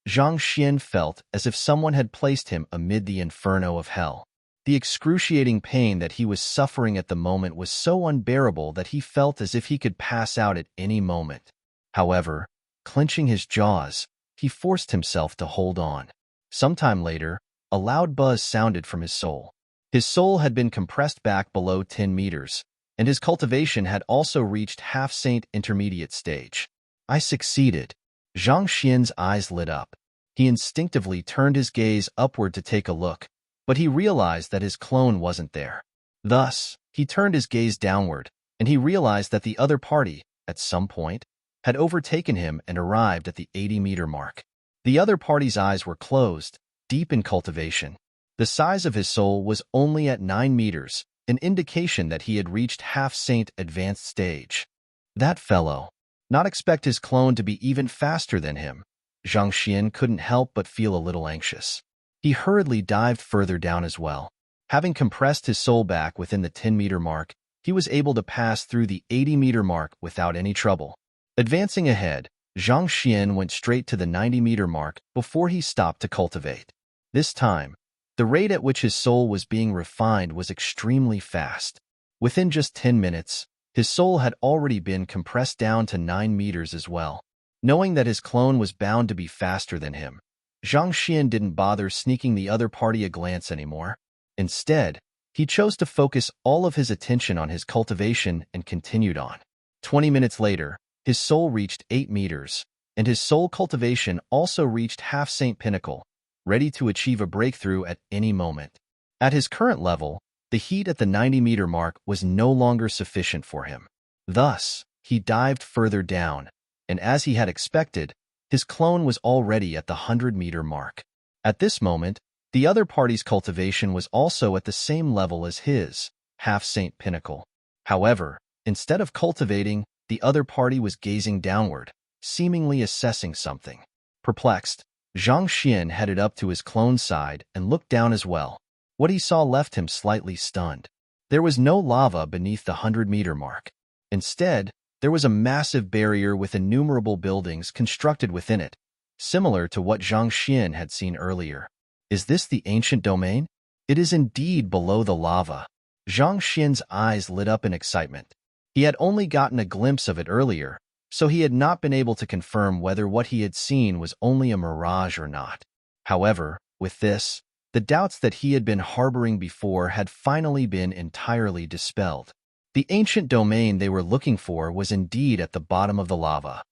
Zhang Xian felt as if someone had placed him amid the inferno of hell. The excruciating pain that he was suffering at the moment was so unbearable that he felt as if he could pass out at any moment. However, clenching his jaws, he forced himself to hold on. Sometime later, a loud buzz sounded from his soul. His soul had been compressed back below 10 meters, and his cultivation had also reached half-saint intermediate stage. I succeeded. Zhang Xian's eyes lit up. He instinctively turned his gaze upward to take a look, but he realized that his clone wasn't there. Thus, he turned his gaze downward, and he realized that the other party, at some point, had overtaken him and arrived at the 80-meter mark. The other party's eyes were closed, deep in cultivation. The size of his soul was only at 9 meters, an indication that he had reached half-saint advanced stage. That fellow. Not expect his clone to be even faster than him. Zhang Xian couldn't help but feel a little anxious. He hurriedly dived further down as well. Having compressed his soul back within the 10-meter mark, he was able to pass through the 80-meter mark without any trouble. Advancing ahead, Zhang Xian went straight to the 90-meter mark before he stopped to cultivate. This time, the rate at which his soul was being refined was extremely fast. Within just 10 minutes, his soul had already been compressed down to 9 meters as well. Knowing that his clone was bound to be faster than him, Zhang Xian didn't bother sneaking the other party a glance anymore. Instead, he chose to focus all of his attention on his cultivation and continued on. 20 minutes later, his soul reached 8 meters, and his soul cultivation also reached half Saint Pinnacle, ready to achieve a breakthrough at any moment. At his current level, the heat at the 90-meter mark was no longer sufficient for him. Thus, he dived further down, and as he had expected, his clone was already at the 100-meter mark. At this moment, the other party's cultivation was also at the same level as his, half Saint Pinnacle. However, instead of cultivating, the other party was gazing downward, seemingly assessing something. Perplexed, Zhang Xian headed up to his clone's side and looked down as well. What he saw left him slightly stunned. There was no lava beneath the 100-meter mark. Instead, there was a massive barrier with innumerable buildings constructed within it, similar to what Zhang Xian had seen earlier. Is this the ancient domain? It is indeed below the lava. Zhang Xian's eyes lit up in excitement. He had only gotten a glimpse of it earlier, so he had not been able to confirm whether what he had seen was only a mirage or not. However, with this, the doubts that he had been harboring before had finally been entirely dispelled. The ancient domain they were looking for was indeed at the bottom of the lava.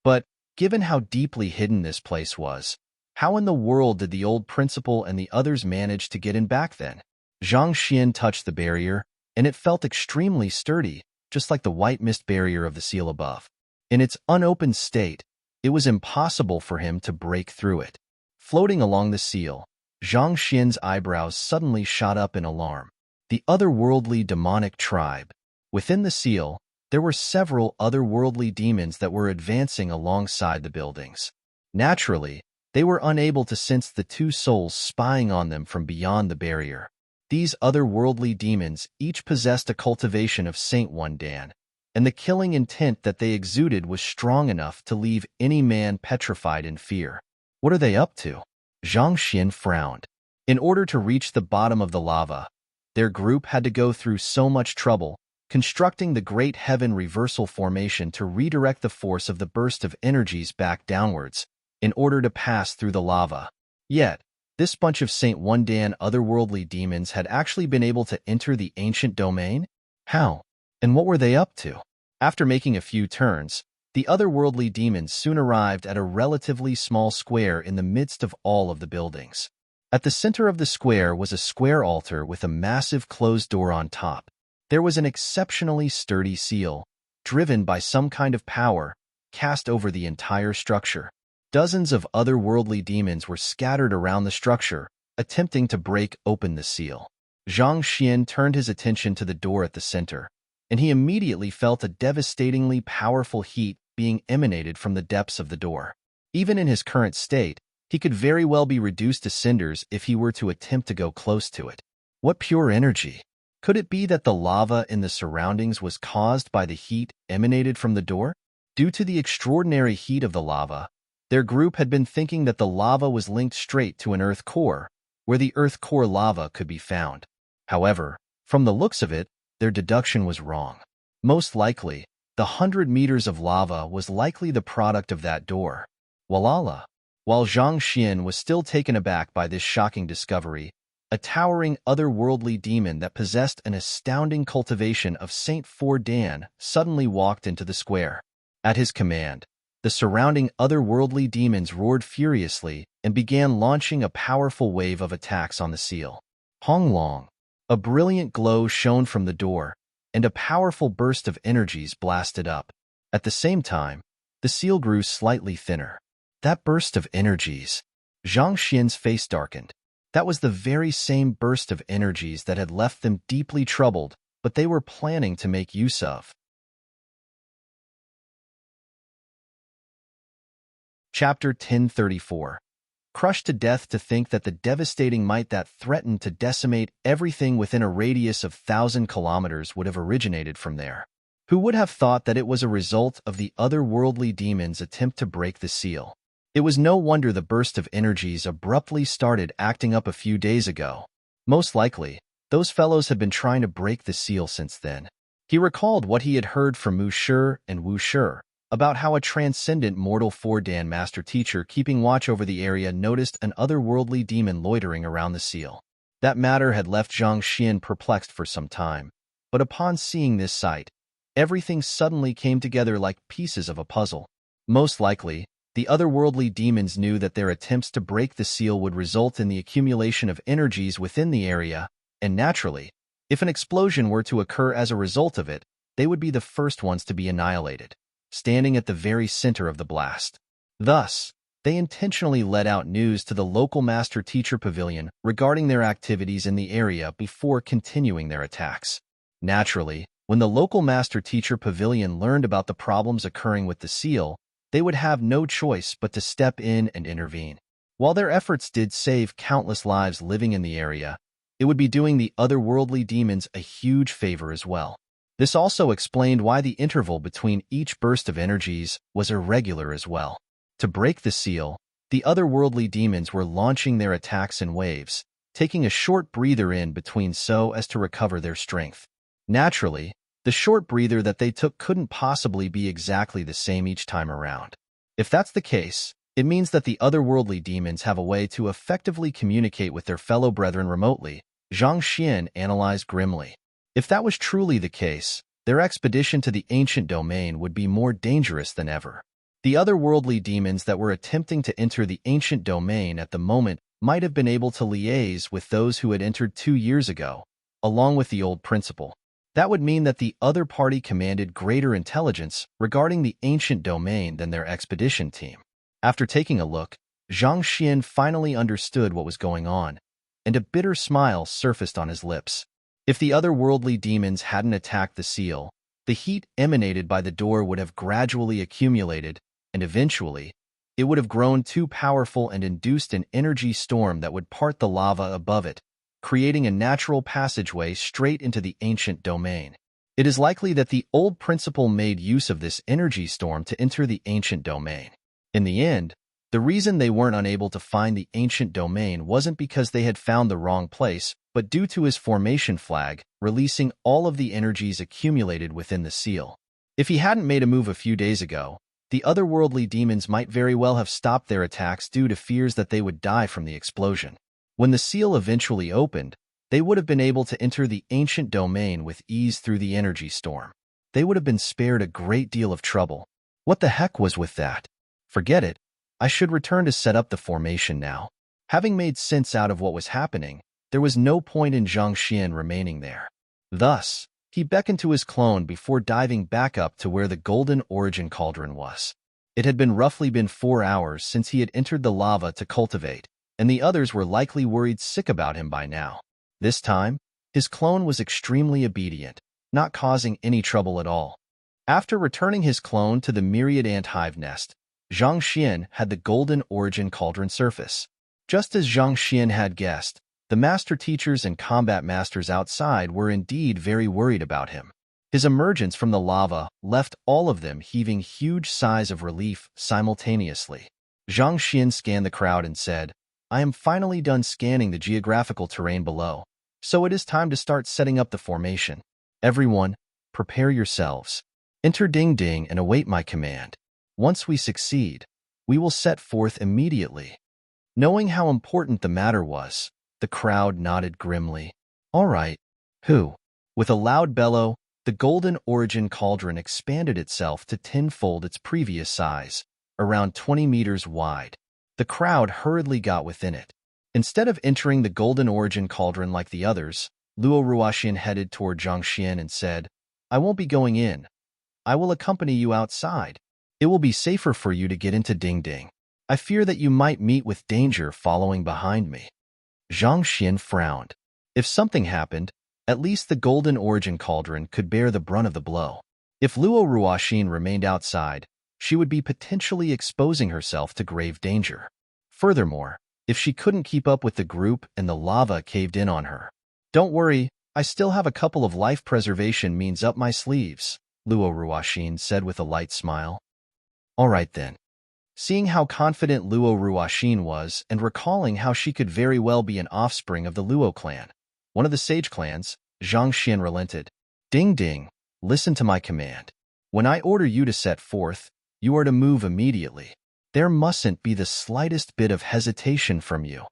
But, given how deeply hidden this place was, how in the world did the old principal and the others manage to get in back then? Zhang Xian touched the barrier, and it felt extremely sturdy, just like the white mist barrier of the seal above. In its unopened state, it was impossible for him to break through it. Floating along the seal, Zhang Xian's eyebrows suddenly shot up in alarm. The otherworldly demonic tribe. Within the seal, there were several otherworldly demons that were advancing alongside the buildings. Naturally, they were unable to sense the two souls spying on them from beyond the barrier. These otherworldly demons each possessed a cultivation of Saint One Dan, and the killing intent that they exuded was strong enough to leave any man petrified in fear. What are they up to? Zhang Xian frowned. In order to reach the bottom of the lava, their group had to go through so much trouble, constructing the Great Heaven Reversal Formation to redirect the force of the burst of energies back downwards, in order to pass through the lava. Yet, this bunch of Saint One Dan otherworldly demons had actually been able to enter the ancient domain? How? And what were they up to? After making a few turns, the otherworldly demons soon arrived at a relatively small square in the midst of all of the buildings. At the center of the square was a square altar with a massive closed door on top. There was an exceptionally sturdy seal, driven by some kind of power, cast over the entire structure. Dozens of otherworldly demons were scattered around the structure, attempting to break open the seal. Zhang Xian turned his attention to the door at the center, and he immediately felt a devastatingly powerful heat being emanated from the depths of the door. Even in his current state, he could very well be reduced to cinders if he were to attempt to go close to it. What pure energy! Could it be that the lava in the surroundings was caused by the heat emanated from the door? Due to the extraordinary heat of the lava, their group had been thinking that the lava was linked straight to an earth core, where the earth core lava could be found. However, from the looks of it, their deduction was wrong. Most likely, the 100 meters of lava was likely the product of that door. Walala! While Zhang Xian was still taken aback by this shocking discovery, a towering otherworldly demon that possessed an astounding cultivation of Saint Four Dan suddenly walked into the square. At his command, the surrounding otherworldly demons roared furiously and began launching a powerful wave of attacks on the seal. Honglong! A brilliant glow shone from the door, and a powerful burst of energies blasted up. At the same time, the seal grew slightly thinner. That burst of energies! Zhang Xian's face darkened. That was the very same burst of energies that had left them deeply troubled, but they were planning to make use of. Chapter 1034. Crushed to death to think that the devastating might that threatened to decimate everything within a radius of 1,000 kilometers would have originated from there. Who would have thought that it was a result of the otherworldly demons' attempt to break the seal? It was no wonder the burst of energies abruptly started acting up a few days ago. Most likely, Those fellows had been trying to break the seal since then. He recalled what he had heard from Mu Shi and Wu Shi about how a transcendent mortal four-dan master teacher keeping watch over the area noticed an otherworldly demon loitering around the seal. That matter had left Zhang Xian perplexed for some time, but upon seeing this sight, everything suddenly came together like pieces of a puzzle. Most likely, the otherworldly demons knew that their attempts to break the seal would result in the accumulation of energies within the area, and naturally, if an explosion were to occur as a result of it, they would be the first ones to be annihilated, standing at the very center of the blast. Thus, they intentionally let out news to the local master-teacher pavilion regarding their activities in the area before continuing their attacks. Naturally, when the local master-teacher pavilion learned about the problems occurring with the seal, they would have no choice but to step in and intervene. While their efforts did save countless lives living in the area, it would be doing the otherworldly demons a huge favor as well. This also explained why the interval between each burst of energies was irregular as well. To break the seal, the otherworldly demons were launching their attacks in waves, taking a short breather in between so as to recover their strength. Naturally, the short breather that they took couldn't possibly be exactly the same each time around. If that's the case, it means that the otherworldly demons have a way to effectively communicate with their fellow brethren remotely, Zhang Xian analyzed grimly. If that was truly the case, their expedition to the ancient domain would be more dangerous than ever. The otherworldly demons that were attempting to enter the ancient domain at the moment might have been able to liaise with those who had entered 2 years ago, along with the old principal. That would mean that the other party commanded greater intelligence regarding the ancient domain than their expedition team. After taking a look, Zhang Xian finally understood what was going on, and a bitter smile surfaced on his lips. If the otherworldly demons hadn't attacked the seal, the heat emanated by the door would have gradually accumulated, and eventually, it would have grown too powerful and induced an energy storm that would part the lava above it, creating a natural passageway straight into the ancient domain. It is likely that the old principal made use of this energy storm to enter the ancient domain. In the end, the reason they weren't unable to find the ancient domain wasn't because they had found the wrong place, but due to his formation flag, releasing all of the energies accumulated within the seal. If he hadn't made a move a few days ago, the otherworldly demons might very well have stopped their attacks due to fears that they would die from the explosion. When the seal eventually opened, they would have been able to enter the ancient domain with ease through the energy storm. They would have been spared a great deal of trouble. What the heck was with that? Forget it. I should return to set up the formation now. Having made sense out of what was happening, there was no point in Zhang Xian remaining there. Thus, he beckoned to his clone before diving back up to where the golden origin cauldron was. It had roughly been 4 hours since he had entered the lava to cultivate, and the others were likely worried sick about him by now. This time, his clone was extremely obedient, not causing any trouble at all. After returning his clone to the myriad ant hive nest, Zhang Xian had the golden origin cauldron surface. Just as Zhang Xian had guessed, the master teachers and combat masters outside were indeed very worried about him. His emergence from the lava left all of them heaving huge sighs of relief simultaneously. Zhang Xian scanned the crowd and said, "I am finally done scanning the geographical terrain below, so it is time to start setting up the formation. Everyone, prepare yourselves. Enter Ding Ding and await my command. Once we succeed, we will set forth immediately." Knowing how important the matter was, the crowd nodded grimly. "All right, who?" With a loud bellow, the golden origin cauldron expanded itself to tenfold its previous size, around 20 meters wide. The crowd hurriedly got within it. Instead of entering the golden origin cauldron like the others, Luo Ruoxian headed toward Zhang Xian and said, "I won't be going in. I will accompany you outside. It will be safer for you to get into Ding Ding. I fear that you might meet with danger following behind me." Zhang Xian frowned. If something happened, at least the golden origin cauldron could bear the brunt of the blow. If Luo Ruoxian remained outside, she would be potentially exposing herself to grave danger. Furthermore, if she couldn't keep up with the group and the lava caved in on her. "Don't worry, I still have a couple of life preservation means up my sleeves," Luo Ruoxian said with a light smile. "All right then." Seeing how confident Luo Ruoxian was and recalling how she could very well be an offspring of the Luo clan, One of the sage clans, Zhang Xian, relented. Ding ding, listen to my command. When I order you to set forth, you are to move immediately. There mustn't be the slightest bit of hesitation from you.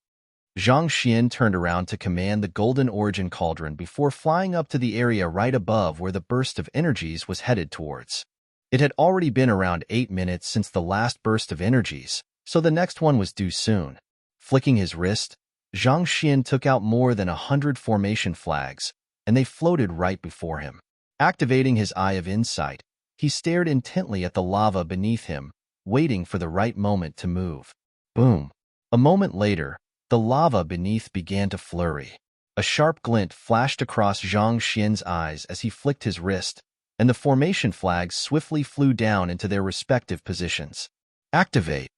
Zhang Xian turned around to command the Golden Origin Cauldron before flying up to the area right above where the burst of energies was headed towards. It had already been around 8 minutes since the last burst of energies, so the next one was due soon. Flicking his wrist, Zhang Xian took out more than 100 formation flags, and they floated right before him. Activating his eye of insight, he stared intently at the lava beneath him, waiting for the right moment to move. Boom! A moment later, the lava beneath began to flurry. A sharp glint flashed across Zhang Xian's eyes as he flicked his wrist, and the formation flags swiftly flew down into their respective positions. Activate!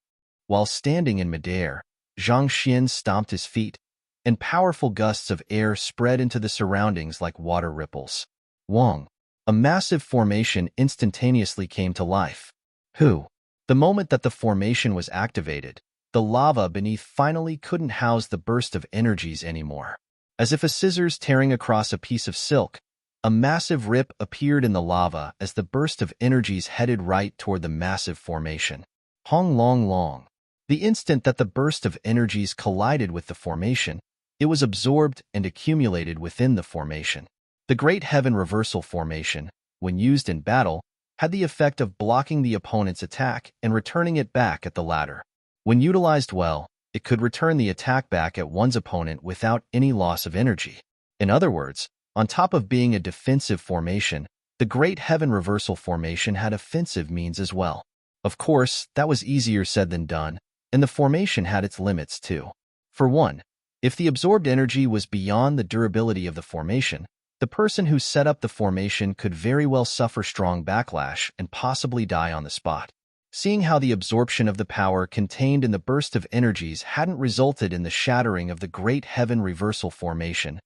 While standing in midair, Zhang Xian stomped his feet, and powerful gusts of air spread into the surroundings like water ripples. Wong! A massive formation instantaneously came to life. The moment that the formation was activated, the lava beneath finally couldn't house the burst of energies anymore. As if a scissors tearing across a piece of silk, a massive rip appeared in the lava as the burst of energies headed right toward the massive formation. Hong long long. The instant that the burst of energies collided with the formation, it was absorbed and accumulated within the formation. The Great Heaven Reversal Formation, when used in battle, had the effect of blocking the opponent's attack and returning it back at the latter. When utilized well, it could return the attack back at one's opponent without any loss of energy. In other words, on top of being a defensive formation, the Great Heaven Reversal Formation had offensive means as well. Of course, that was easier said than done, and the formation had its limits too. For one, if the absorbed energy was beyond the durability of the formation, the person who set up the formation could very well suffer strong backlash and possibly die on the spot. Seeing how the absorption of the power contained in the burst of energies hadn't resulted in the shattering of the Great Heaven Reversal Formation,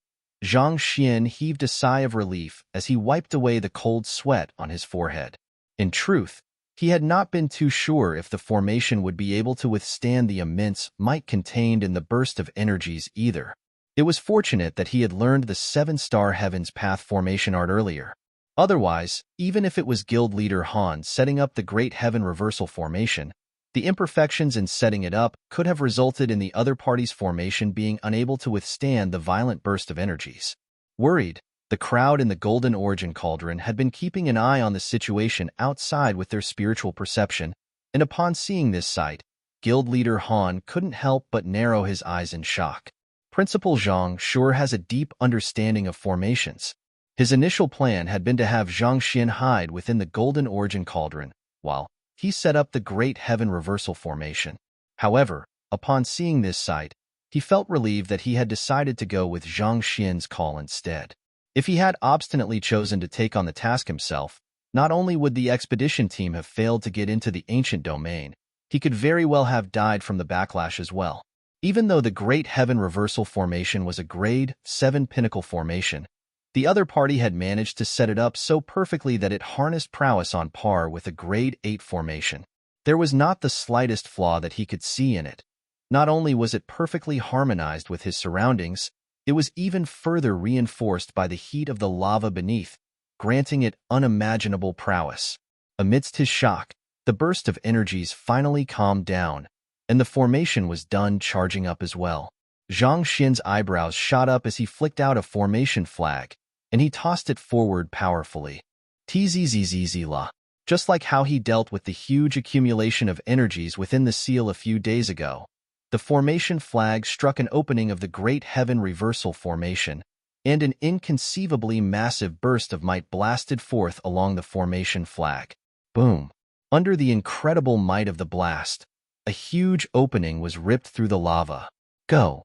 Zhang Xian heaved a sigh of relief as he wiped away the cold sweat on his forehead. In truth, he had not been too sure if the formation would be able to withstand the immense might contained in the burst of energies either. It was fortunate that he had learned the 7-star Heaven's Path formation art earlier. Otherwise, even if it was guild leader Han setting up the Great Heaven Reversal Formation, the imperfections in setting it up could have resulted in the other party's formation being unable to withstand the violent burst of energies. Worried, the crowd in the Golden Origin Cauldron had been keeping an eye on the situation outside with their spiritual perception, and upon seeing this sight, guild leader Han couldn't help but narrow his eyes in shock. Principal Zhang sure has a deep understanding of formations. His initial plan had been to have Zhang Xian hide within the Golden Origin Cauldron, while he set up the Great Heaven Reversal Formation. However, upon seeing this sight, he felt relieved that he had decided to go with Zhang Xian's call instead. If he had obstinately chosen to take on the task himself, not only would the expedition team have failed to get into the ancient domain, he could very well have died from the backlash as well. Even though the Great Heaven Reversal Formation was a Grade 7 Pinnacle Formation, the other party had managed to set it up so perfectly that it harnessed prowess on par with a Grade 8 formation. There was not the slightest flaw that he could see in it. Not only was it perfectly harmonized with his surroundings, it was even further reinforced by the heat of the lava beneath, granting it unimaginable prowess. Amidst his shock, the burst of energies finally calmed down, and the formation was done charging up as well. Zhang Xian's eyebrows shot up as he flicked out a formation flag, and he tossed it forward powerfully. Tzzzzzla. Just like how he dealt with the huge accumulation of energies within the seal a few days ago, the formation flag struck an opening of the Great Heaven Reversal Formation, and an inconceivably massive burst of might blasted forth along the formation flag. Boom! Under the incredible might of the blast, a huge opening was ripped through the lava. Go!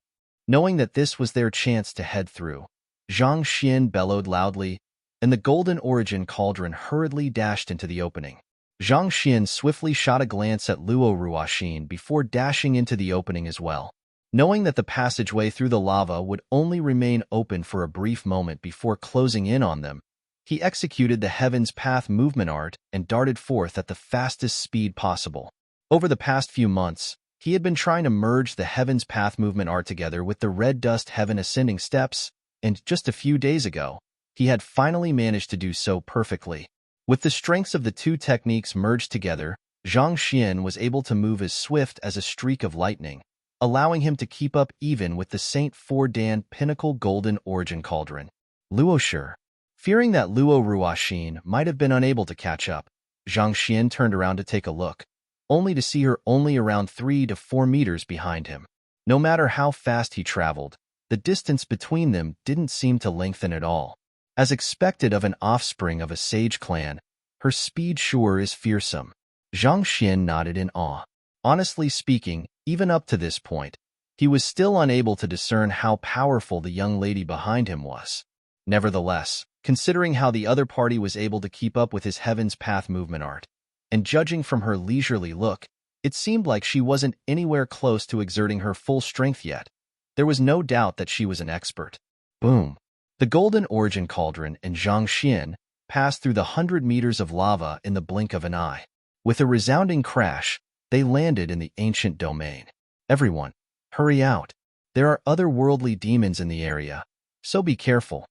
Knowing that this was their chance to head through, Zhang Xian bellowed loudly, and the Golden Origin Cauldron hurriedly dashed into the opening. Zhang Xian swiftly shot a glance at Luo Ruoxin before dashing into the opening as well. Knowing that the passageway through the lava would only remain open for a brief moment before closing in on them, he executed the Heaven's Path movement art and darted forth at the fastest speed possible. Over the past few months, he had been trying to merge the Heaven's Path movement art together with the Red Dust Heaven Ascending Steps, and just a few days ago, he had finally managed to do so perfectly. With the strengths of the two techniques merged together, Zhang Xian was able to move as swift as a streak of lightning, allowing him to keep up even with the Saint Four Dan Pinnacle Golden Origin Cauldron. Luo Shi. Fearing that Luo Ruoxin might have been unable to catch up, Zhang Xian turned around to take a look, only to see her only around 3 to 4 meters behind him. No matter how fast he traveled, the distance between them didn't seem to lengthen at all. As expected of an offspring of a sage clan, her speed sure is fearsome. Zhang Xian nodded in awe. Honestly speaking, even up to this point, he was still unable to discern how powerful the young lady behind him was. Nevertheless, considering how the other party was able to keep up with his Heaven's Path movement art, and judging from her leisurely look, it seemed like she wasn't anywhere close to exerting her full strength yet. There was no doubt that she was an expert. Boom! The Golden Origin Cauldron and Zhang Xian passed through the 100 meters of lava in the blink of an eye. With a resounding crash, they landed in the ancient domain. Everyone, hurry out. There are otherworldly demons in the area, so be careful.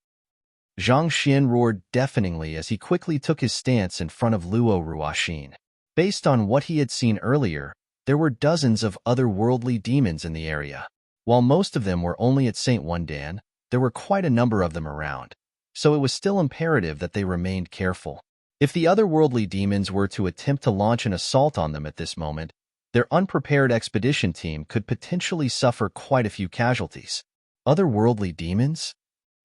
Zhang Xian roared deafeningly as he quickly took his stance in front of Luo Ruoxin. Based on what he had seen earlier, there were dozens of otherworldly demons in the area. While most of them were only at St. One Dan, there were quite a number of them around, so it was still imperative that they remained careful. If the otherworldly demons were to attempt to launch an assault on them at this moment, their unprepared expedition team could potentially suffer quite a few casualties. Otherworldly demons?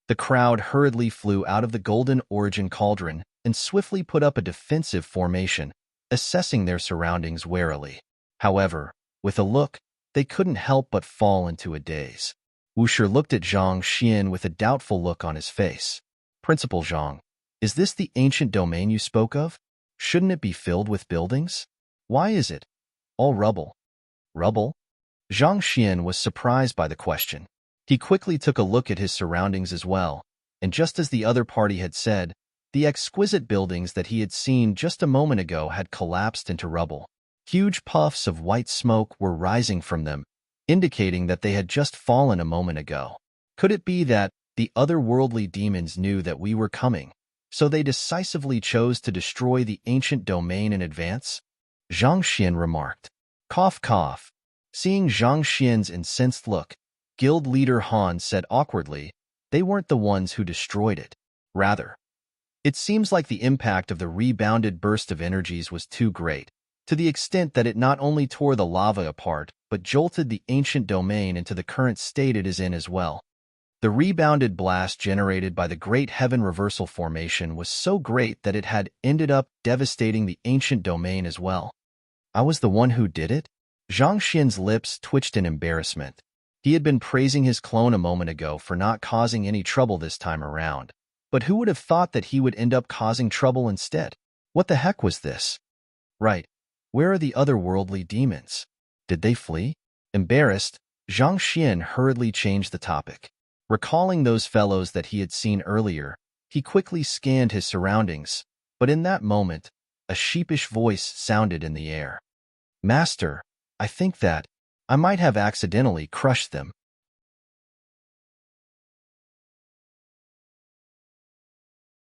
The crowd hurriedly flew out of the Golden Origin Cauldron and swiftly put up a defensive formation, assessing their surroundings warily. However, with a look, they couldn't help but fall into a daze. Wu Shi looked at Zhang Xian with a doubtful look on his face. Principal Zhang, is this the ancient domain you spoke of? Shouldn't it be filled with buildings? Why is it all rubble? Rubble? Zhang Xian was surprised by the question. He quickly took a look at his surroundings as well, and just as the other party had said, the exquisite buildings that he had seen just a moment ago had collapsed into rubble. Huge puffs of white smoke were rising from them, indicating that they had just fallen a moment ago. Could it be that the otherworldly demons knew that we were coming, so they decisively chose to destroy the ancient domain in advance? Zhang Xian remarked. Cough, cough. Seeing Zhang Xian's incensed look, guild leader Han said awkwardly, they weren't the ones who destroyed it. Rather, it seems like the impact of the rebounded burst of energies was too great, to the extent that it not only tore the lava apart, but jolted the ancient domain into the current state it is in as well. The rebounded blast generated by the Great Heaven Reversal Formation was so great that it had ended up devastating the ancient domain as well. I was the one who did it? Zhang Xian's lips twitched in embarrassment. He had been praising his clone a moment ago for not causing any trouble this time around, but who would have thought that he would end up causing trouble instead? What the heck was this? Right. Where are the otherworldly demons? Did they flee? Embarrassed, Zhang Xian hurriedly changed the topic. Recalling those fellows that he had seen earlier, he quickly scanned his surroundings, but in that moment, a sheepish voice sounded in the air. Master, I think that I might have accidentally crushed them.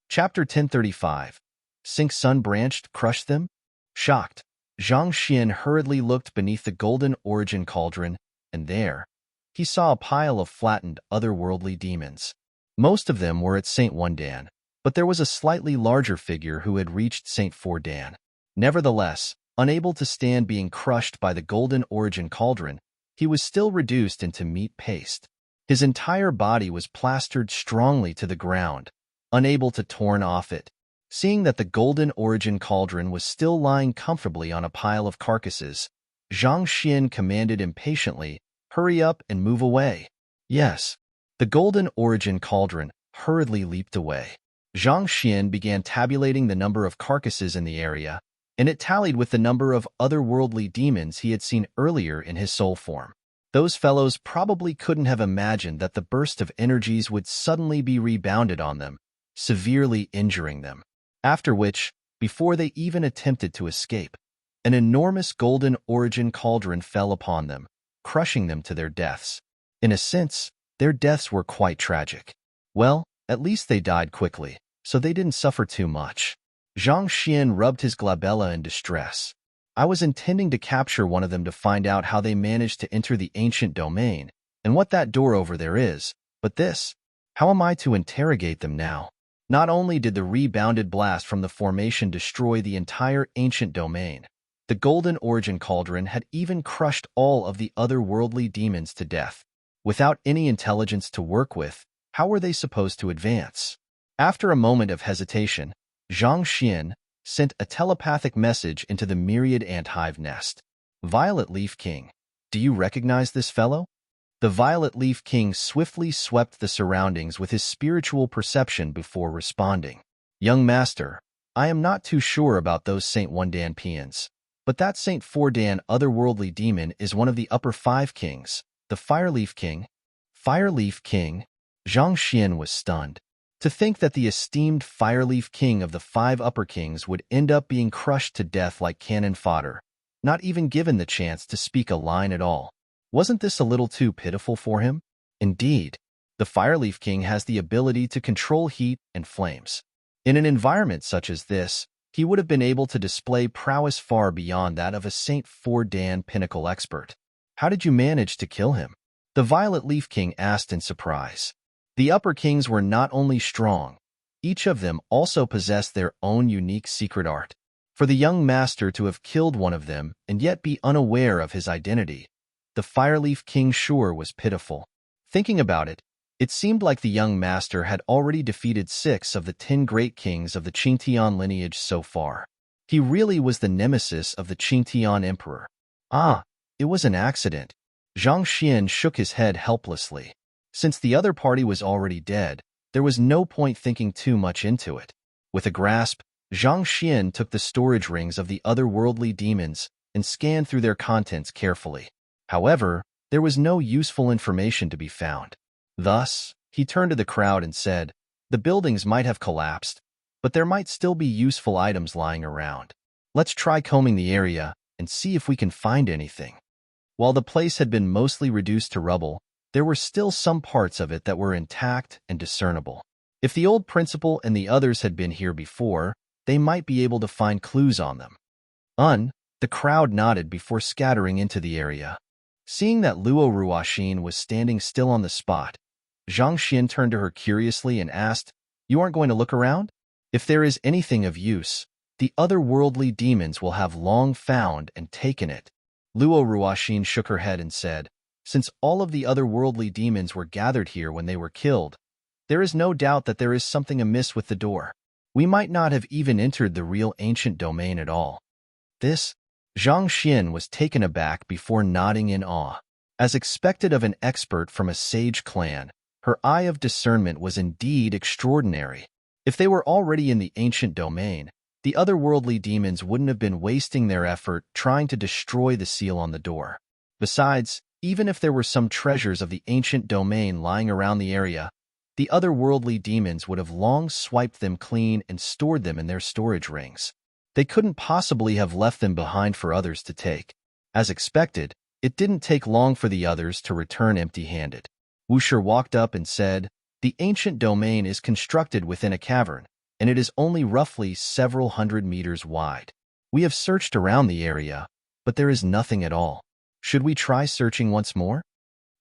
Chapter 1035. Sink Sun Branched Crushed Them? Shocked, Zhang Xian hurriedly looked beneath the Golden Origin Cauldron, and there, he saw a pile of flattened, otherworldly demons. Most of them were at St. One Dan, but there was a slightly larger figure who had reached St. Four Dan. Nevertheless, unable to stand being crushed by the Golden Origin Cauldron, he was still reduced into meat paste. His entire body was plastered strongly to the ground, unable to torn off it. Seeing that the Golden Origin Cauldron was still lying comfortably on a pile of carcasses, Zhang Xian commanded impatiently, hurry up and move away. Yes. The Golden Origin Cauldron hurriedly leaped away. Zhang Xian began tabulating the number of carcasses in the area, and it tallied with the number of otherworldly demons he had seen earlier in his soul form. Those fellows probably couldn't have imagined that the burst of energies would suddenly be rebounded on them, severely injuring them. After which, before they even attempted to escape, an enormous Golden Origin Cauldron fell upon them, crushing them to their deaths. In a sense, their deaths were quite tragic. Well, at least they died quickly, so they didn't suffer too much. Zhang Xian rubbed his glabella in distress. I was intending to capture one of them to find out how they managed to enter the ancient domain and what that door over there is, but this, how am I to interrogate them now? Not only did the rebounded blast from the formation destroy the entire ancient domain, the Golden Origin Cauldron had even crushed all of the otherworldly demons to death. Without any intelligence to work with, how were they supposed to advance? After a moment of hesitation, Zhang Xian sent a telepathic message into the myriad ant hive nest. Violet Leaf King, do you recognize this fellow? The Violet Leaf King swiftly swept the surroundings with his spiritual perception before responding. Young master, I am not too sure about those Saint One Dan peons, but that Saint Four Dan otherworldly demon is one of the upper 5 kings, the Fireleaf King. Fireleaf King? Zhang Xian was stunned. To think that the esteemed Fireleaf King of the 5 upper kings would end up being crushed to death like cannon fodder, not even given the chance to speak a line at all. Wasn't this a little too pitiful for him? Indeed, the Fireleaf King has the ability to control heat and flames. In an environment such as this, he would have been able to display prowess far beyond that of a Saint Four Dan pinnacle expert. How did you manage to kill him? The Violet Leaf King asked in surprise. The upper kings were not only strong, each of them also possessed their own unique secret art. For the young master to have killed one of them and yet be unaware of his identity, the Fireleaf King sure was pitiful. Thinking about it, it seemed like the young master had already defeated 6 of the 10 great kings of the Qingtian lineage so far. He really was the nemesis of the Qingtian emperor. Ah, it was an accident. Zhang Xian shook his head helplessly. Since the other party was already dead, there was no point thinking too much into it. With a grasp, Zhang Xian took the storage rings of the otherworldly demons and scanned through their contents carefully. However, there was no useful information to be found. Thus, he turned to the crowd and said, the buildings might have collapsed, but there might still be useful items lying around. Let's try combing the area and see if we can find anything. While the place had been mostly reduced to rubble, there were still some parts of it that were intact and discernible. If the old principal and the others had been here before, they might be able to find clues on them. The crowd nodded before scattering into the area. Seeing that Luo Ruoxin was standing still on the spot, Zhang Xian turned to her curiously and asked, you aren't going to look around? If there is anything of use, the otherworldly demons will have long found and taken it. Luo Ruoxin shook her head and said, since all of the otherworldly demons were gathered here when they were killed, there is no doubt that there is something amiss with the door. We might not have even entered the real ancient domain at all. This, Zhang Xian was taken aback before nodding in awe. As expected of an expert from a sage clan, her eye of discernment was indeed extraordinary. If they were already in the ancient domain, the otherworldly demons wouldn't have been wasting their effort trying to destroy the seal on the door. Besides, even if there were some treasures of the ancient domain lying around the area, the otherworldly demons would have long swiped them clean and stored them in their storage rings. They couldn't possibly have left them behind for others to take. As expected, it didn't take long for the others to return empty-handed. Wuxia walked up and said, the ancient domain is constructed within a cavern, and it is only roughly several hundred meters wide. We have searched around the area, but there is nothing at all. Should we try searching once more?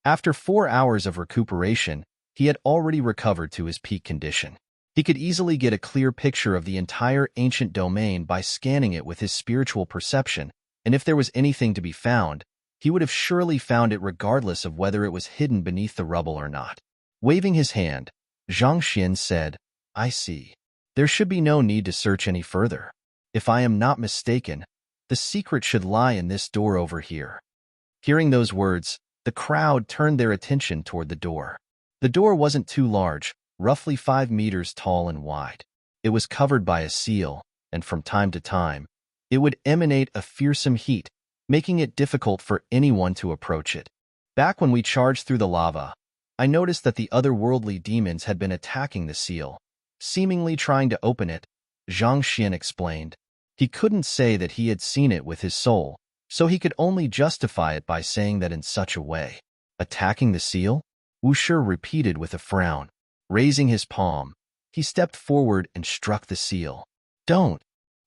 After 4 hours of recuperation, he had already recovered to his peak condition. He could easily get a clear picture of the entire ancient domain by scanning it with his spiritual perception, and if there was anything to be found, he would have surely found it regardless of whether it was hidden beneath the rubble or not. Waving his hand, Zhang Xian said, I see. There should be no need to search any further. If I am not mistaken, the secret should lie in this door over here. Hearing those words, the crowd turned their attention toward the door. The door wasn't too large, roughly 5 meters tall and wide. It was covered by a seal, and from time to time, it would emanate a fearsome heat, making it difficult for anyone to approach it. Back when we charged through the lava, I noticed that the otherworldly demons had been attacking the seal, seemingly trying to open it, Zhang Xian explained. He couldn't say that he had seen it with his soul, so he could only justify it by saying that in such a way. Attacking the seal? Wuxia repeated with a frown. Raising his palm, he stepped forward and struck the seal. Don't!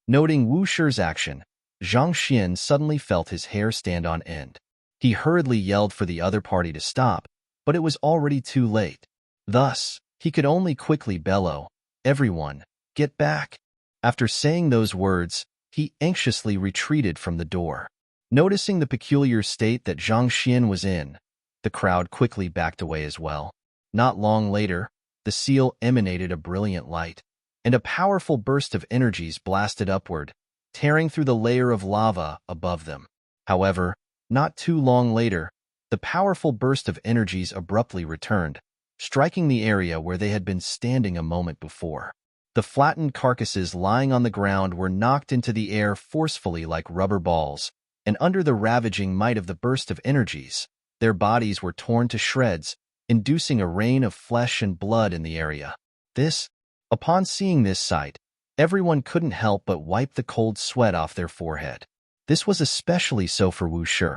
Noting Wu Shi's action, Zhang Xian suddenly felt his hair stand on end. He hurriedly yelled for the other party to stop, but it was already too late. Thus, he could only quickly bellow, "Everyone, get back!" After saying those words, he anxiously retreated from the door. Noticing the peculiar state that Zhang Xian was in, the crowd quickly backed away as well. Not long later, the seal emanated a brilliant light, and a powerful burst of energies blasted upward, tearing through the layer of lava above them. However, not too long later, the powerful burst of energies abruptly returned, striking the area where they had been standing a moment before. The flattened carcasses lying on the ground were knocked into the air forcefully like rubber balls, and under the ravaging might of the burst of energies, their bodies were torn to shreds, inducing a rain of flesh and blood in the area. Upon seeing this sight, everyone couldn't help but wipe the cold sweat off their forehead. This was especially so for Wu Shi.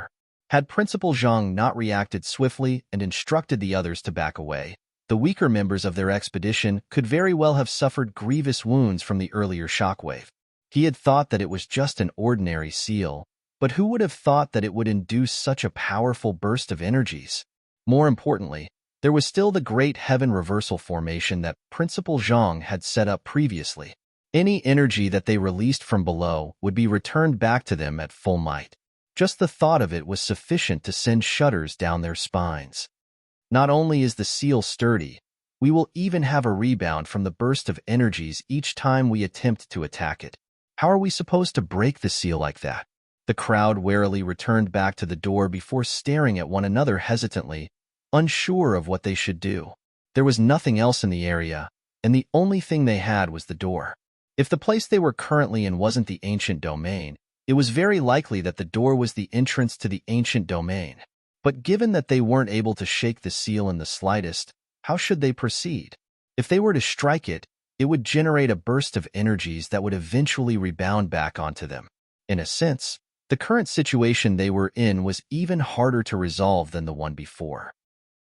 Had Principal Zhang not reacted swiftly and instructed the others to back away, the weaker members of their expedition could very well have suffered grievous wounds from the earlier shockwave. He had thought that it was just an ordinary seal, but who would have thought that it would induce such a powerful burst of energies? More importantly, there was still the great heaven reversal formation that Principal Zhang had set up previously. Any energy that they released from below would be returned back to them at full might. Just the thought of it was sufficient to send shudders down their spines. Not only is the seal sturdy, we will even have a rebound from the burst of energies each time we attempt to attack it. How are we supposed to break the seal like that? The crowd warily returned back to the door before staring at one another hesitantly, unsure of what they should do. There was nothing else in the area, and the only thing they had was the door. If the place they were currently in wasn't the ancient domain, it was very likely that the door was the entrance to the ancient domain. But given that they weren't able to shake the seal in the slightest, how should they proceed? If they were to strike it, it would generate a burst of energies that would eventually rebound back onto them. In a sense, the current situation they were in was even harder to resolve than the one before.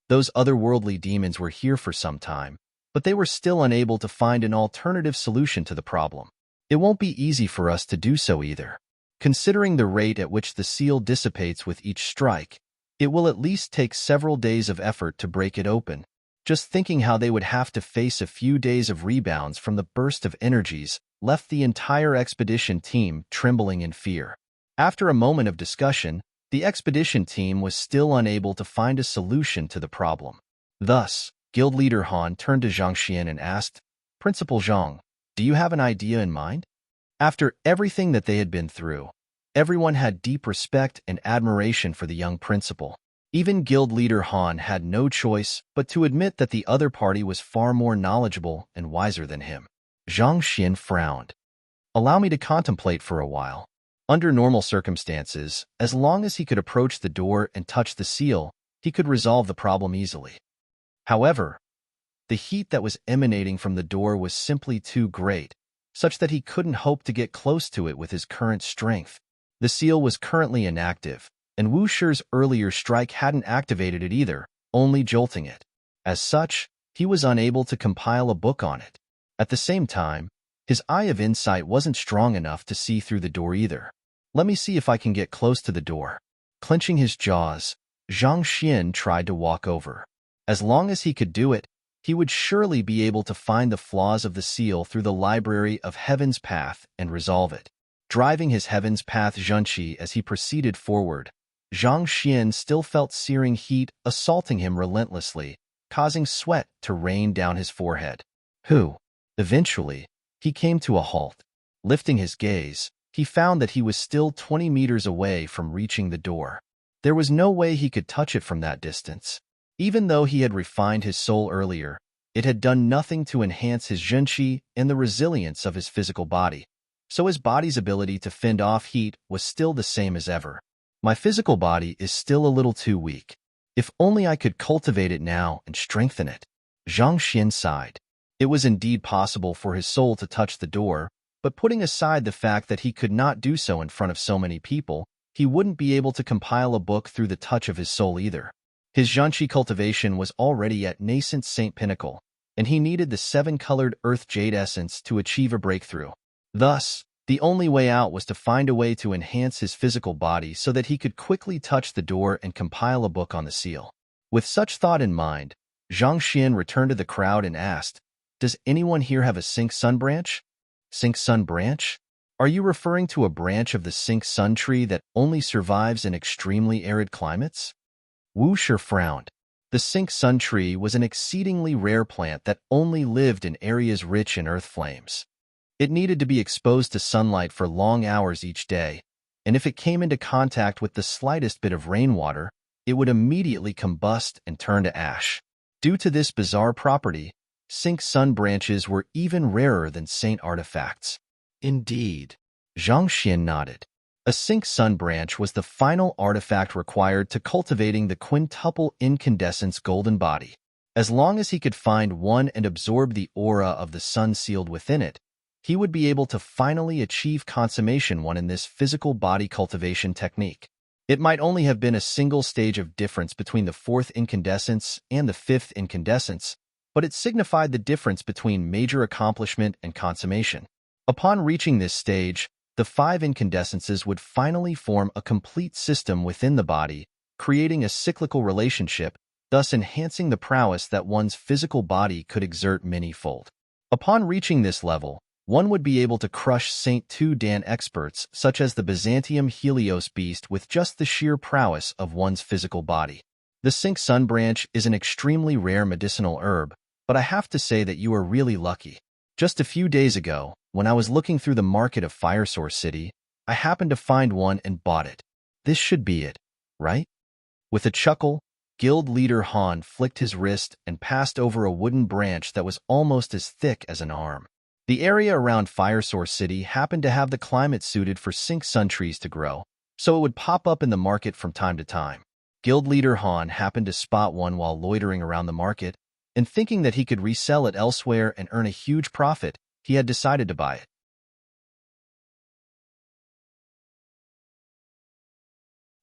Those otherworldly demons were here for some time, but they were still unable to find an alternative solution to the problem. It won't be easy for us to do so either. Considering the rate at which the seal dissipates with each strike, it will at least take several days of effort to break it open. Just thinking how they would have to face a few days of rebounds from the burst of energies left the entire expedition team trembling in fear. After a moment of discussion, the expedition team was still unable to find a solution to the problem. Thus, Guild Leader Han turned to Zhang Xian and asked, "Principal Zhang, do you have an idea in mind?" After everything that they had been through, everyone had deep respect and admiration for the young principal. Even Guild Leader Han had no choice but to admit that the other party was far more knowledgeable and wiser than him. Zhang Xian frowned. "Allow me to contemplate for a while." Under normal circumstances, as long as he could approach the door and touch the seal, he could resolve the problem easily. However, the heat that was emanating from the door was simply too great, such that he couldn't hope to get close to it with his current strength. The seal was currently inactive, and Wu Shi's earlier strike hadn't activated it either, only jolting it. As such, he was unable to compile a book on it. At the same time, his eye of insight wasn't strong enough to see through the door either. Let me see if I can get close to the door. Clenching his jaws, Zhang Xian tried to walk over. As long as he could do it, he would surely be able to find the flaws of the seal through the library of Heaven's Path and resolve it. Driving his Heaven's Path zhenqi as he proceeded forward, Zhang Xian still felt searing heat assaulting him relentlessly, causing sweat to rain down his forehead. Eventually, he came to a halt. Lifting his gaze, he found that he was still 20 meters away from reaching the door. There was no way he could touch it from that distance. Even though he had refined his soul earlier, it had done nothing to enhance his zhenqi and the resilience of his physical body, so his body's ability to fend off heat was still the same as ever. My physical body is still a little too weak. If only I could cultivate it now and strengthen it. Zhang Xian sighed. It was indeed possible for his soul to touch the door, but putting aside the fact that he could not do so in front of so many people, he wouldn't be able to compile a book through the touch of his soul either. His zhenqi cultivation was already at nascent Saint Pinnacle, and he needed the 7-colored earth jade essence to achieve a breakthrough. Thus, the only way out was to find a way to enhance his physical body so that he could quickly touch the door and compile a book on the seal. With such thought in mind, Zhang Xian returned to the crowd and asked, "Does anyone here have a Sync Sun branch?" Sync Sun branch? Are you referring to a branch of the Sync Sun tree that only survives in extremely arid climates? Wu Shi frowned. The Sync Sun tree was an exceedingly rare plant that only lived in areas rich in earth flames. It needed to be exposed to sunlight for long hours each day, and if it came into contact with the slightest bit of rainwater, it would immediately combust and turn to ash. Due to this bizarre property, Sync Sun branches were even rarer than saint artifacts. Indeed. Zhang Xian nodded. A Sync Sun branch was the final artifact required to cultivating the quintuple incandescence golden body. As long as he could find one and absorb the aura of the sun sealed within it, he would be able to finally achieve consummation one in this physical body cultivation technique. It might only have been a single stage of difference between the 4th incandescence and the 5th incandescence, but it signified the difference between major accomplishment and consummation. Upon reaching this stage, the 5 incandescences would finally form a complete system within the body, creating a cyclical relationship, thus enhancing the prowess that one's physical body could exert many-fold. Upon reaching this level, one would be able to crush Saint Tu Dan experts such as the Byzantium Helios beast with just the sheer prowess of one's physical body. The Sync Sun branch is an extremely rare medicinal herb, but I have to say that you are really lucky. Just a few days ago, when I was looking through the market of Firesource City, I happened to find one and bought it. This should be it, right? With a chuckle, Guild Leader Han flicked his wrist and passed over a wooden branch that was almost as thick as an arm. The area around Firesource City happened to have the climate suited for Sync Sun trees to grow, so it would pop up in the market from time to time. Guild Leader Han happened to spot one while loitering around the market, and thinking that he could resell it elsewhere and earn a huge profit, he had decided to buy it.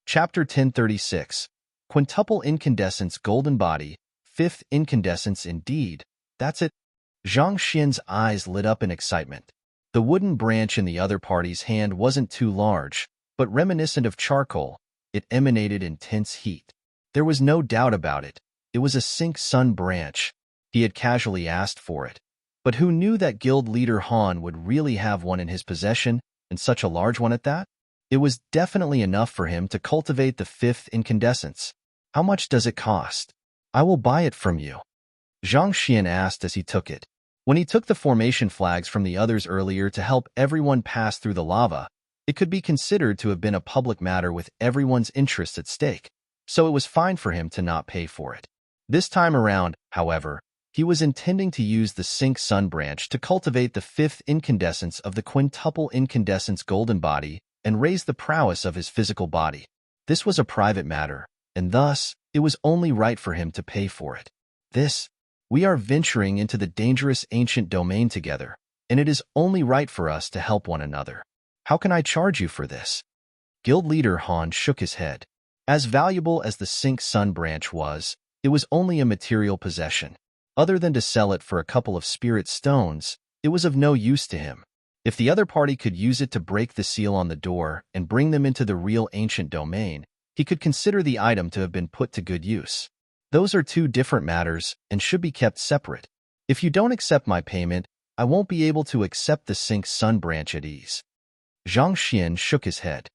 Chapter 1036. Quintuple Incandescence Golden Body, 5th Incandescence indeed, that's it. Zhang Xian's eyes lit up in excitement. The wooden branch in the other party's hand wasn't too large, but reminiscent of charcoal, it emanated intense heat. There was no doubt about it. It was a Sync Sun branch. He had casually asked for it. But who knew that Guild Leader Han would really have one in his possession, and such a large one at that? It was definitely enough for him to cultivate the 5th incandescence. How much does it cost? I will buy it from you. Zhang Xian asked as he took it. When he took the formation flags from the others earlier to help everyone pass through the lava, it could be considered to have been a public matter with everyone's interests at stake, so it was fine for him to not pay for it. This time around, however, he was intending to use the Sync Sun branch to cultivate the 5th incandescence of the quintuple incandescence golden body and raise the prowess of his physical body. This was a private matter, and thus, it was only right for him to pay for it. We are venturing into the dangerous ancient domain together, and it is only right for us to help one another. How can I charge you for this? Guild Leader Han shook his head. As valuable as the Sync Sun branch was, it was only a material possession. Other than to sell it for a couple of spirit stones, it was of no use to him. If the other party could use it to break the seal on the door and bring them into the real ancient domain, he could consider the item to have been put to good use. Those are two different matters and should be kept separate. If you don't accept my payment, I won't be able to accept the Sync Sun branch at ease. Zhang Xian shook his head.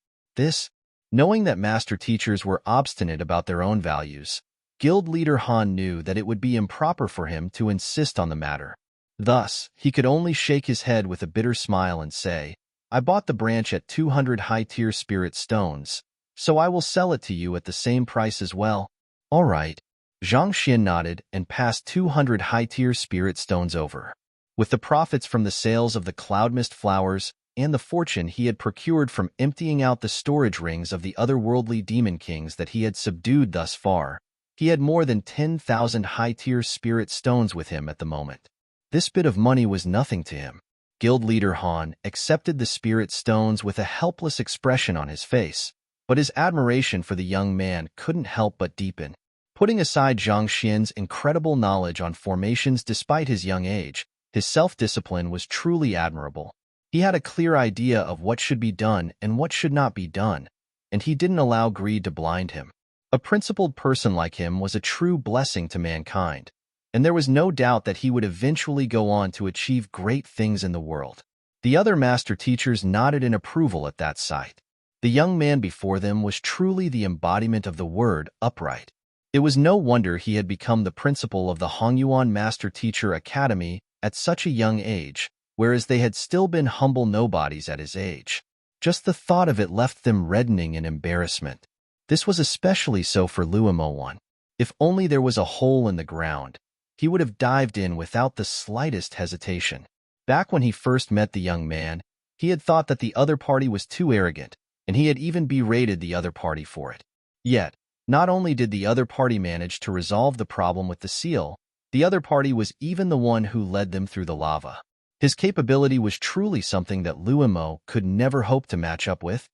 Knowing that master teachers were obstinate about their own values, Guild Leader Han knew that it would be improper for him to insist on the matter. Thus, he could only shake his head with a bitter smile and say, I bought the branch at 200 high-tier spirit stones, so I will sell it to you at the same price as well. All right. Zhang Xian nodded and passed 200 high-tier spirit stones over. With the profits from the sales of the cloud mist flowers and the fortune he had procured from emptying out the storage rings of the otherworldly demon kings that he had subdued thus far, he had more than 10,000 high-tier spirit stones with him at the moment. This bit of money was nothing to him. Guild Leader Han accepted the spirit stones with a helpless expression on his face, but his admiration for the young man couldn't help but deepen. Putting aside Zhang Xian's incredible knowledge on formations despite his young age, his self-discipline was truly admirable. He had a clear idea of what should be done and what should not be done, and he didn't allow greed to blind him. A principled person like him was a true blessing to mankind, and there was no doubt that he would eventually go on to achieve great things in the world. The other master teachers nodded in approval at that sight. The young man before them was truly the embodiment of the word upright. It was no wonder he had become the principal of the Hongyuan Master Teacher Academy at such a young age, whereas they had still been humble nobodies at his age. Just the thought of it left them reddening in embarrassment. This was especially so for Luomo. If only there was a hole in the ground, he would have dived in without the slightest hesitation. Back when he first met the young man, he had thought that the other party was too arrogant, and he had even berated the other party for it. Yet, not only did the other party manage to resolve the problem with the seal, the other party was even the one who led them through the lava. His capability was truly something that Luomo could never hope to match up with.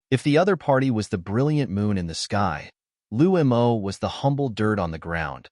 If the other party was the brilliant moon in the sky, Luomo was the humble dirt on the ground.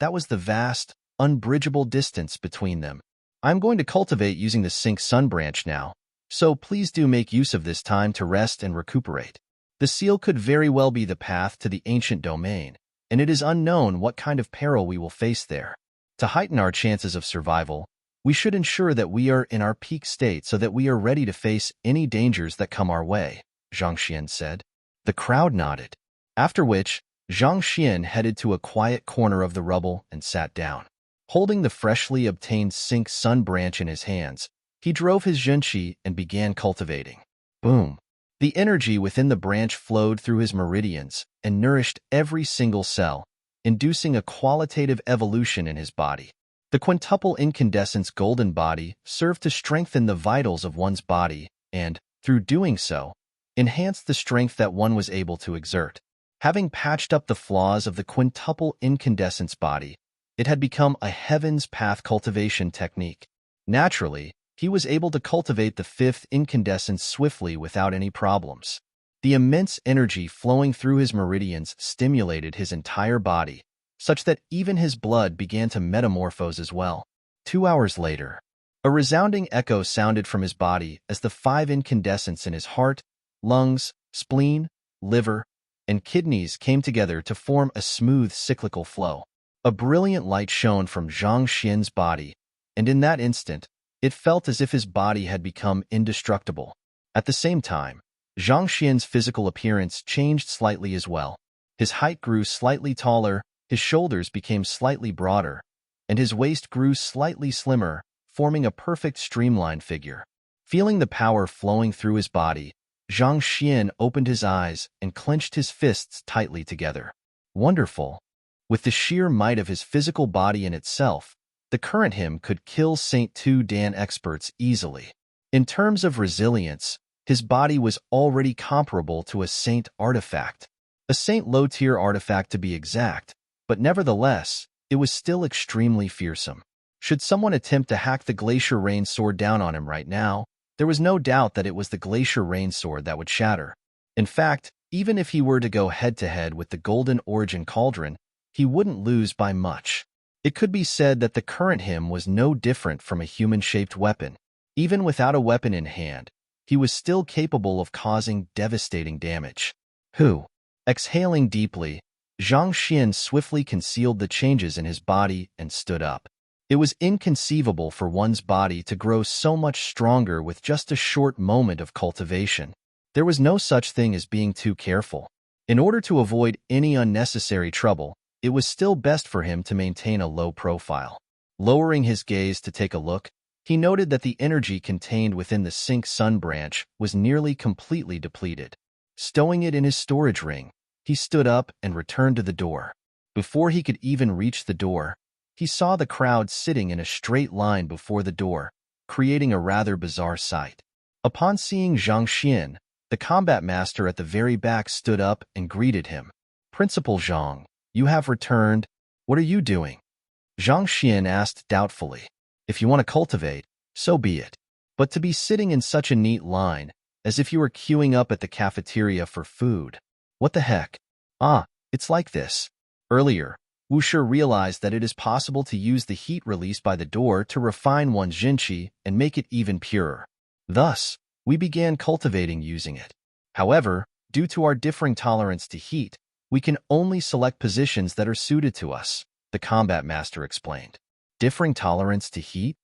That was the vast, unbridgeable distance between them. I'm going to cultivate using the Sync Sun branch now, so please do make use of this time to rest and recuperate. The seal could very well be the path to the ancient domain, and it is unknown what kind of peril we will face there. To heighten our chances of survival, we should ensure that we are in our peak state so that we are ready to face any dangers that come our way, Zhang Xian said. The crowd nodded, after which Zhang Xian headed to a quiet corner of the rubble and sat down. Holding the freshly obtained Sync Sun branch in his hands, he drove his Zhenqi and began cultivating. Boom! The energy within the branch flowed through his meridians and nourished every single cell, inducing a qualitative evolution in his body. The quintuple incandescence golden body served to strengthen the vitals of one's body and, through doing so, enhanced the strength that one was able to exert. Having patched up the flaws of the quintuple incandescence body, it had become a heaven's path cultivation technique. Naturally, he was able to cultivate the fifth incandescence swiftly without any problems. The immense energy flowing through his meridians stimulated his entire body, such that even his blood began to metamorphose as well. 2 hours later, a resounding echo sounded from his body as the 5 incandescents in his heart, lungs, spleen, liver, and kidneys came together to form a smooth cyclical flow. A brilliant light shone from Zhang Xian's body, and in that instant, it felt as if his body had become indestructible. At the same time, Zhang Xian's physical appearance changed slightly as well. His height grew slightly taller, his shoulders became slightly broader, and his waist grew slightly slimmer, forming a perfect streamlined figure. Feeling the power flowing through his body, Zhang Xian opened his eyes and clenched his fists tightly together. Wonderful! With the sheer might of his physical body in itself, the current him could kill Saint Tu Dan experts easily. In terms of resilience, his body was already comparable to a Saint artifact. A Saint low-tier artifact to be exact, but nevertheless, it was still extremely fearsome. Should someone attempt to hack the Glacier Rain Sword down on him right now, there was no doubt that it was the Glacier Rain Sword that would shatter. In fact, even if he were to go head-to-head with the Golden Origin Cauldron, he wouldn't lose by much. It could be said that the current him was no different from a human-shaped weapon. Even without a weapon in hand, he was still capable of causing devastating damage. Exhaling deeply, Zhang Xian swiftly concealed the changes in his body and stood up. It was inconceivable for one's body to grow so much stronger with just a short moment of cultivation. There was no such thing as being too careful. In order to avoid any unnecessary trouble, it was still best for him to maintain a low profile. Lowering his gaze to take a look, he noted that the energy contained within the Sync Sun branch was nearly completely depleted. Stowing it in his storage ring, he stood up and returned to the door. Before he could even reach the door, he saw the crowd sitting in a straight line before the door, creating a rather bizarre sight. Upon seeing Zhang Xian, the combat master at the very back stood up and greeted him. "Principal Zhang, you have returned. What are you doing?" Zhang Xian asked doubtfully. "If you want to cultivate, so be it. But to be sitting in such a neat line, as if you were queuing up at the cafeteria for food. What the heck? Ah, it's like this. Earlier, Wu Shi realized that it is possible to use the heat released by the door to refine one's jinqi and make it even purer. Thus, we began cultivating using it. However, due to our differing tolerance to heat, we can only select positions that are suited to us, the combat master explained. Differing tolerance to heat?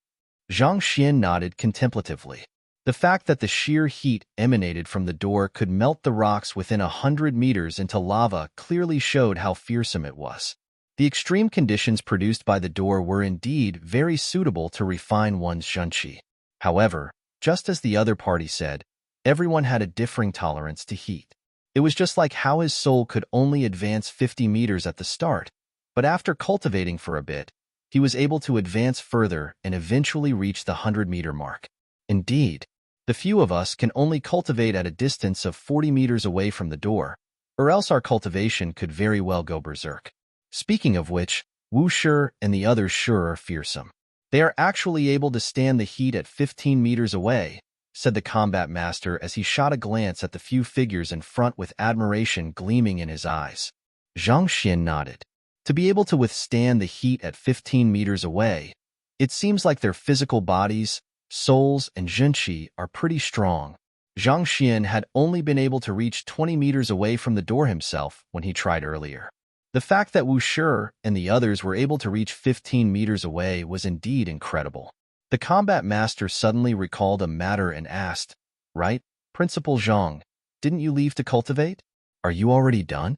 Zhang Xian nodded contemplatively. The fact that the sheer heat emanated from the door could melt the rocks within 100 meters into lava clearly showed how fearsome it was. The extreme conditions produced by the door were indeed very suitable to refine one's jinqi. However, just as the other party said, everyone had a differing tolerance to heat. It was just like how his soul could only advance 50 meters at the start, but after cultivating for a bit, he was able to advance further and eventually reach the 100-meter mark. Indeed, the few of us can only cultivate at a distance of 40 meters away from the door, or else our cultivation could very well go berserk. Speaking of which, Wu Shi and the others sure are fearsome. They are actually able to stand the heat at 15 meters away, said the combat master as he shot a glance at the few figures in front with admiration gleaming in his eyes. Zhang Xian nodded. To be able to withstand the heat at 15 meters away, it seems like their physical bodies, souls, and jinqi are pretty strong. Zhang Xian had only been able to reach 20 meters away from the door himself when he tried earlier. The fact that Wu Shi and the others were able to reach 15 meters away was indeed incredible. The combat master suddenly recalled a matter and asked, "Right, Principal Zhang, didn't you leave to cultivate? Are you already done?"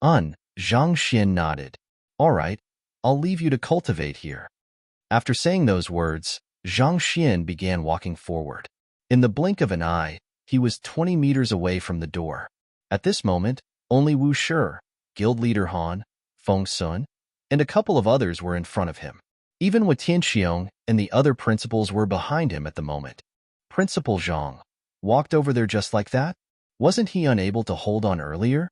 Zhang Xian nodded. "All right, I'll leave you to cultivate here." After saying those words, Zhang Xian began walking forward. In the blink of an eye, he was 20 meters away from the door. At this moment, only Wu Shi, guild leader Han, Feng Sun, and a couple of others were in front of him. Even Wu Tianxiong and the other principals were behind him at the moment. Principal Zhang walked over there just like that? Wasn't he unable to hold on earlier?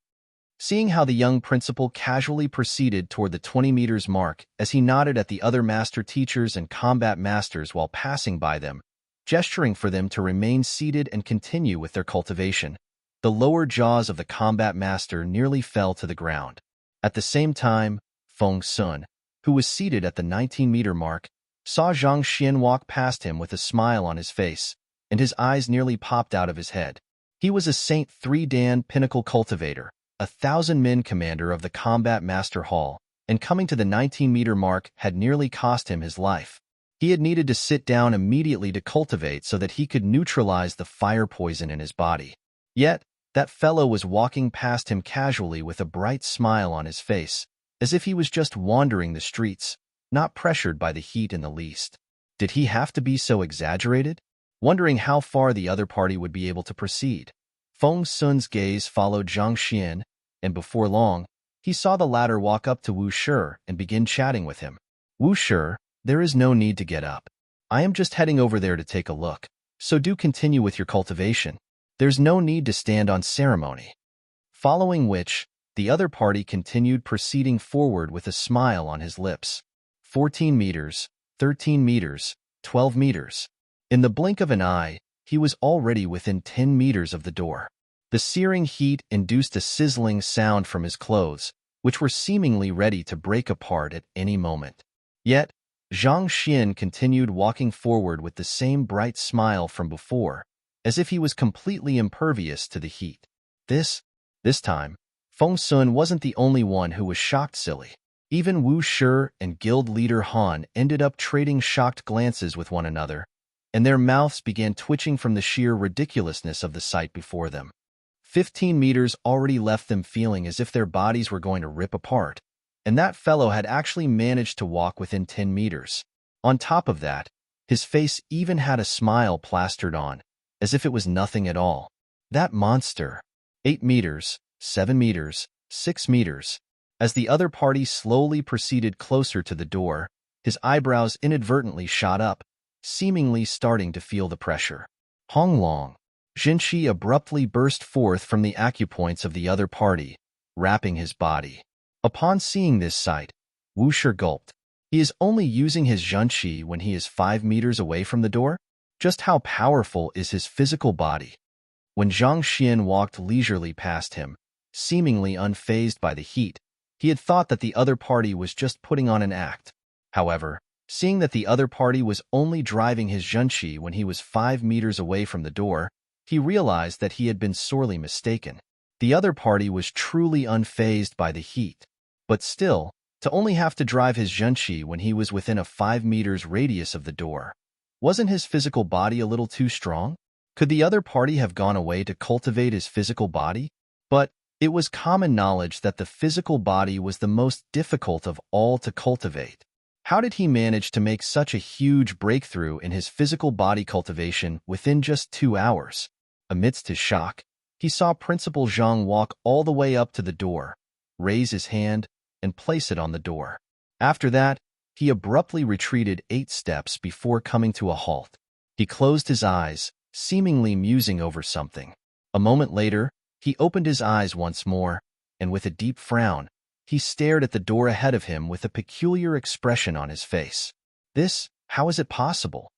Seeing how the young principal casually proceeded toward the 20 meters mark as he nodded at the other master teachers and combat masters while passing by them, gesturing for them to remain seated and continue with their cultivation, the lower jaws of the combat master nearly fell to the ground. At the same time, Feng Sun, who was seated at the 19-meter mark, saw Zhang Xian walk past him with a smile on his face, and his eyes nearly popped out of his head. He was a Saint 3 Dan Pinnacle Cultivator, 1,000-men commander of the Combat Master Hall, and coming to the 19-meter mark had nearly cost him his life. He had needed to sit down immediately to cultivate so that he could neutralize the fire poison in his body. Yet, that fellow was walking past him casually with a bright smile on his face, as if he was just wandering the streets, not pressured by the heat in the least. Did he have to be so exaggerated? Wondering how far the other party would be able to proceed, Feng Sun's gaze followed Zhang Xian, and before long, he saw the latter walk up to Wu Shi and begin chatting with him. "Wu Shi, there is no need to get up. I am just heading over there to take a look, so do continue with your cultivation. There's no need to stand on ceremony." Following which, the other party continued proceeding forward with a smile on his lips. 14 meters, 13 meters, 12 meters. In the blink of an eye, he was already within 10 meters of the door. The searing heat induced a sizzling sound from his clothes, which were seemingly ready to break apart at any moment. Yet, Zhang Xian continued walking forward with the same bright smile from before, as if he was completely impervious to the heat. This time, Feng Sun wasn't the only one who was shocked silly. Even Wu Shi and guild leader Han ended up trading shocked glances with one another, and their mouths began twitching from the sheer ridiculousness of the sight before them. 15 meters already left them feeling as if their bodies were going to rip apart, and that fellow had actually managed to walk within 10 meters. On top of that, his face even had a smile plastered on, as if it was nothing at all. That monster. 8 meters, 7 meters, 6 meters. As the other party slowly proceeded closer to the door, his eyebrows inadvertently shot up, seemingly starting to feel the pressure. Hong Long. Jinqi abruptly burst forth from the acupoints of the other party, wrapping his body. Upon seeing this sight, Wu Shi gulped. He is only using his jinqi when he is 5 meters away from the door? Just how powerful is his physical body? When Zhang Xian walked leisurely past him, seemingly unfazed by the heat, He had thought that the other party was just putting on an act. However, seeing that the other party was only driving his zhenqi when he was 5 meters away from the door, he realized that he had been sorely mistaken. The other party was truly unfazed by the heat. But still, to only have to drive his zhenqi when he was within a 5 meters radius of the door. Wasn't his physical body a little too strong? Could the other party have gone away to cultivate his physical body? But it was common knowledge that the physical body was the most difficult of all to cultivate. How did he manage to make such a huge breakthrough in his physical body cultivation within just 2 hours? Amidst his shock, he saw Principal Zhang walk all the way up to the door, raise his hand, and place it on the door. After that, he abruptly retreated 8 steps before coming to a halt. He closed his eyes, seemingly musing over something. A moment later, he opened his eyes once more, and with a deep frown, he stared at the door ahead of him with a peculiar expression on his face. How is it possible?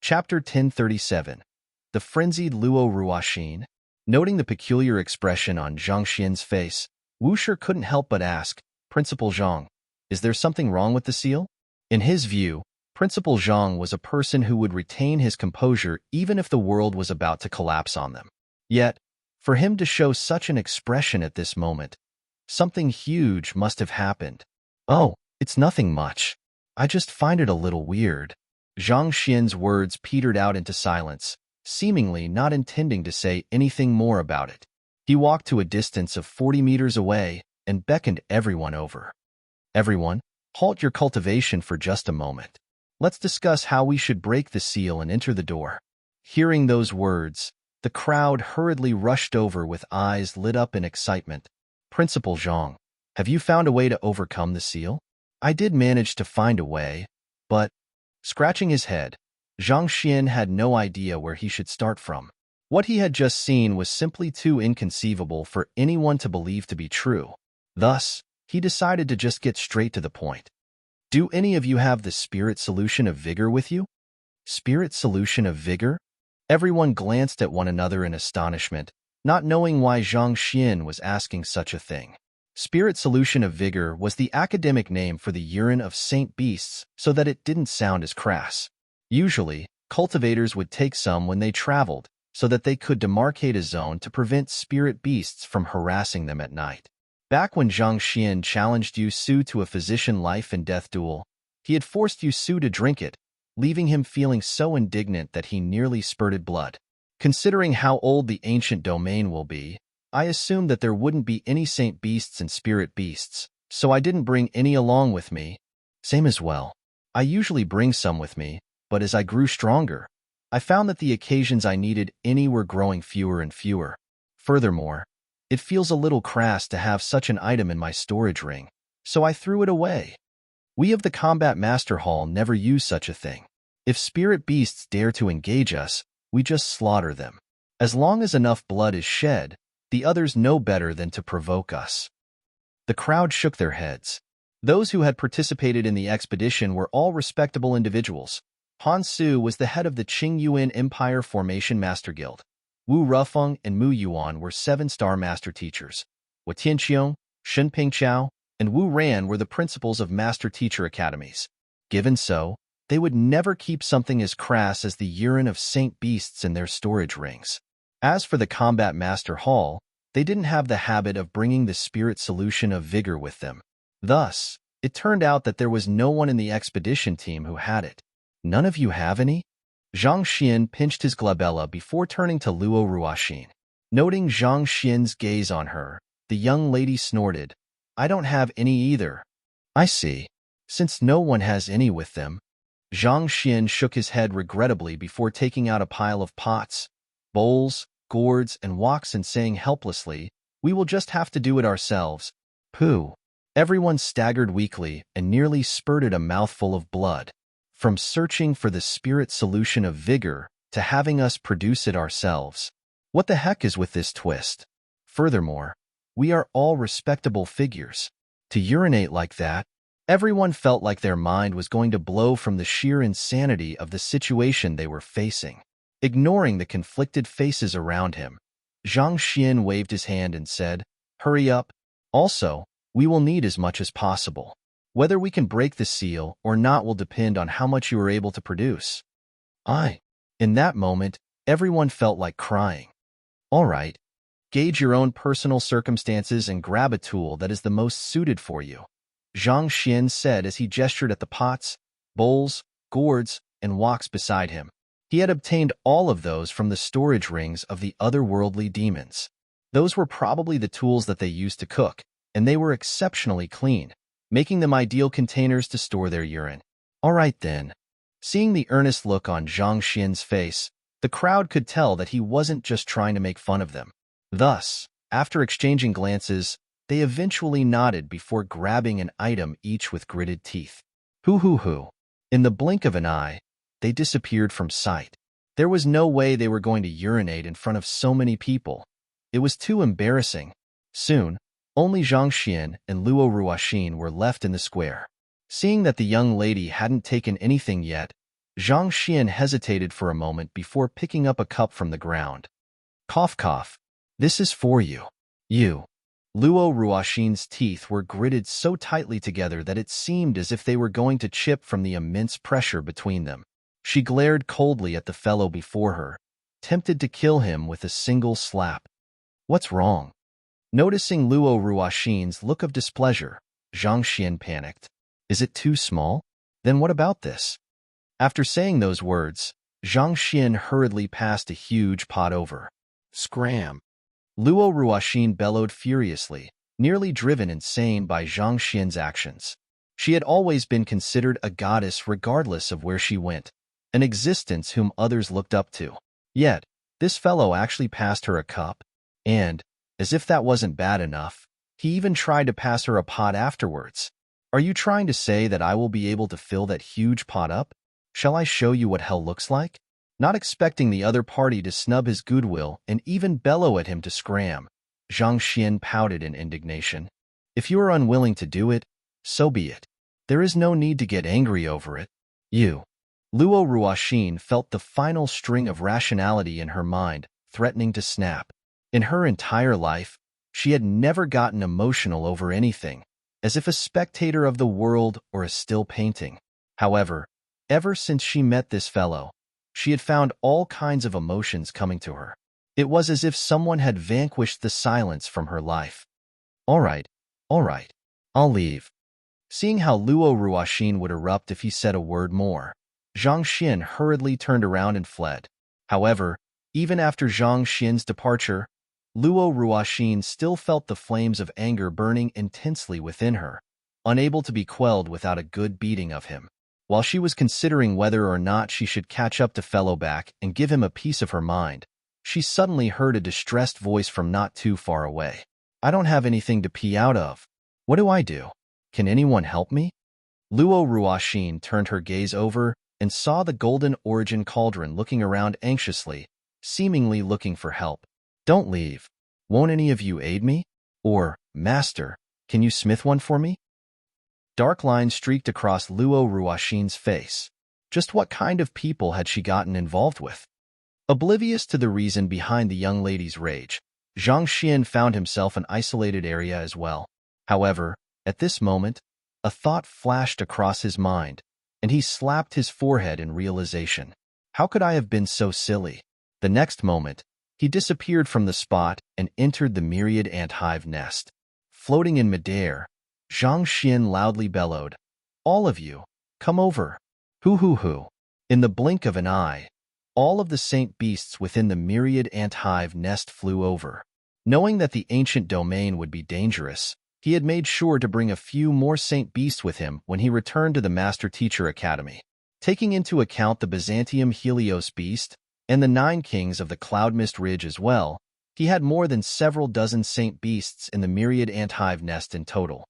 Chapter 1037. The Frenzied Luo Ruoxin. Noting the peculiar expression on Zhang Xian's face, Wu Shi couldn't help but ask, Principal Zhang, is there something wrong with the seal? In his view, Principal Zhang was a person who would retain his composure even if the world was about to collapse on them. Yet, for him to show such an expression at this moment, something huge must have happened. Oh, it's nothing much. I just find it a little weird. Zhang Xian's words petered out into silence, seemingly not intending to say anything more about it. He walked to a distance of 40 meters away and beckoned everyone over. Everyone, halt your cultivation for just a moment. Let's discuss how we should break the seal and enter the door. Hearing those words, the crowd hurriedly rushed over with eyes lit up in excitement. Principal Zhang, have you found a way to overcome the seal? I did manage to find a way, but... Scratching his head, Zhang Xian had no idea where he should start from. What he had just seen was simply too inconceivable for anyone to believe to be true. Thus, he decided to just get straight to the point. Do any of you have the spirit solution of vigor with you? Spirit solution of vigor? Everyone glanced at one another in astonishment, not knowing why Zhang Xian was asking such a thing. Spirit solution of vigor was the academic name for the urine of saint beasts so that it didn't sound as crass. Usually, cultivators would take some when they traveled so that they could demarcate a zone to prevent spirit beasts from harassing them at night. Back when Zhang Xian challenged Yu Su to a physician life and death duel, he had forced Yu Su to drink it, leaving him feeling so indignant that he nearly spurted blood. Considering how old the ancient domain will be, I assumed that there wouldn't be any saint beasts and spirit beasts, so I didn't bring any along with me. Same as well. I usually bring some with me, but as I grew stronger, I found that the occasions I needed any were growing fewer and fewer. Furthermore, it feels a little crass to have such an item in my storage ring, so I threw it away. We of the Combat Master Hall never use such a thing. If spirit beasts dare to engage us, we just slaughter them. As long as enough blood is shed, the others know better than to provoke us. The crowd shook their heads. Those who had participated in the expedition were all respectable individuals. Han Su was the head of the Qingyuan Empire Formation Master Guild. Wu Rufeng and Mu Yuan were 7-star master teachers. Wu Tianqiong, Shen Pingqiao, and Wu Ran were the principals of master teacher academies. Given so, they would never keep something as crass as the urine of saint beasts in their storage rings. As for the Combat Master Hall, they didn't have the habit of bringing the spirit solution of vigor with them. Thus, it turned out that there was no one in the expedition team who had it. None of you have any? Zhang Xian pinched his glabella before turning to Luo Ruoxin. Noting Zhang Xian's gaze on her, the young lady snorted, I don't have any either. I see. Since no one has any with them. Zhang Xian shook his head regrettably before taking out a pile of pots, bowls, gourds, and woks and saying helplessly, we will just have to do it ourselves. Pooh. Everyone staggered weakly and nearly spurted a mouthful of blood. From searching for the spirit solution of vigor to having us produce it ourselves. What the heck is with this twist? Furthermore, we are all respectable figures. To urinate like that, everyone felt like their mind was going to blow from the sheer insanity of the situation they were facing. Ignoring the conflicted faces around him, Zhang Xian waved his hand and said, "Hurry up. Also, we will need as much as possible. Whether we can break the seal or not will depend on how much you are able to produce." In that moment, everyone felt like crying. "All right, gauge your own personal circumstances and grab a tool that is the most suited for you," Zhang Xian said as he gestured at the pots, bowls, gourds, and woks beside him. He had obtained all of those from the storage rings of the otherworldly demons. Those were probably the tools that they used to cook, and they were exceptionally clean, making them ideal containers to store their urine. "All right then." Seeing the earnest look on Zhang Xian's face, the crowd could tell that he wasn't just trying to make fun of them. Thus, after exchanging glances, they eventually nodded before grabbing an item each with gritted teeth. Hoo. In the blink of an eye, they disappeared from sight. There was no way they were going to urinate in front of so many people. It was too embarrassing. Soon, only Zhang Xian and Luo Ruoxin were left in the square. Seeing that the young lady hadn't taken anything yet, Zhang Xian hesitated for a moment before picking up a cup from the ground. Cough, cough. "This is for you." You. Luo Ruoxin's teeth were gritted so tightly together that it seemed as if they were going to chip from the immense pressure between them. She glared coldly at the fellow before her, tempted to kill him with a single slap. "What's wrong?" Noticing Luo Ruoxin's look of displeasure, Zhang Xian panicked. "Is it too small? Then what about this?" After saying those words, Zhang Xian hurriedly passed a huge pot over. Scram! Luo Ruoxin bellowed furiously, nearly driven insane by Zhang Xian's actions. She had always been considered a goddess regardless of where she went, an existence whom others looked up to. Yet, this fellow actually passed her a cup, and, as if that wasn't bad enough, he even tried to pass her a pot afterwards. "Are you trying to say that I will be able to fill that huge pot up? Shall I show you what hell looks like?" Not expecting the other party to snub his goodwill and even bellow at him to scram, Zhang Xian pouted in indignation. "If you are unwilling to do it, so be it. There is no need to get angry over it." You. Luo Ruoxin felt the final string of rationality in her mind, threatening to snap. In her entire life, she had never gotten emotional over anything, as if a spectator of the world or a still painting. However, ever since she met this fellow, she had found all kinds of emotions coming to her. It was as if someone had vanquished the silence from her life. All right, I'll leave." Seeing how Luo Ruoxin would erupt if he said a word more, Zhang Xian hurriedly turned around and fled. However, even after Zhang Xian's departure, Luo Ruoxin still felt the flames of anger burning intensely within her, unable to be quelled without a good beating of him. While she was considering whether or not she should catch up to fellow back and give him a piece of her mind, she suddenly heard a distressed voice from not too far away. "I don't have anything to pee out of. What do I do? Can anyone help me?" Luo Ruoxin turned her gaze over and saw the golden origin cauldron looking around anxiously, seemingly looking for help. "Don't leave. Won't any of you aid me? Or, Master, can you smith one for me?" Dark lines streaked across Luo Ruoxin's face. Just what kind of people had she gotten involved with? Oblivious to the reason behind the young lady's rage, Zhang Xian found himself an isolated area as well. However, at this moment, a thought flashed across his mind, and he slapped his forehead in realization. How could I have been so silly? The next moment, he disappeared from the spot and entered the myriad ant hive nest. Floating in midair, Zhang Xian loudly bellowed, "All of you, come over." Hoo. In the blink of an eye, all of the saint beasts within the myriad ant hive nest flew over. Knowing that the ancient domain would be dangerous, he had made sure to bring a few more saint beasts with him when he returned to the Master Teacher Academy. Taking into account the Byzantium Helios beast and the 9 kings of the Cloud Mist Ridge as well, he had more than several dozen saint beasts in the myriad ant hive nest in total.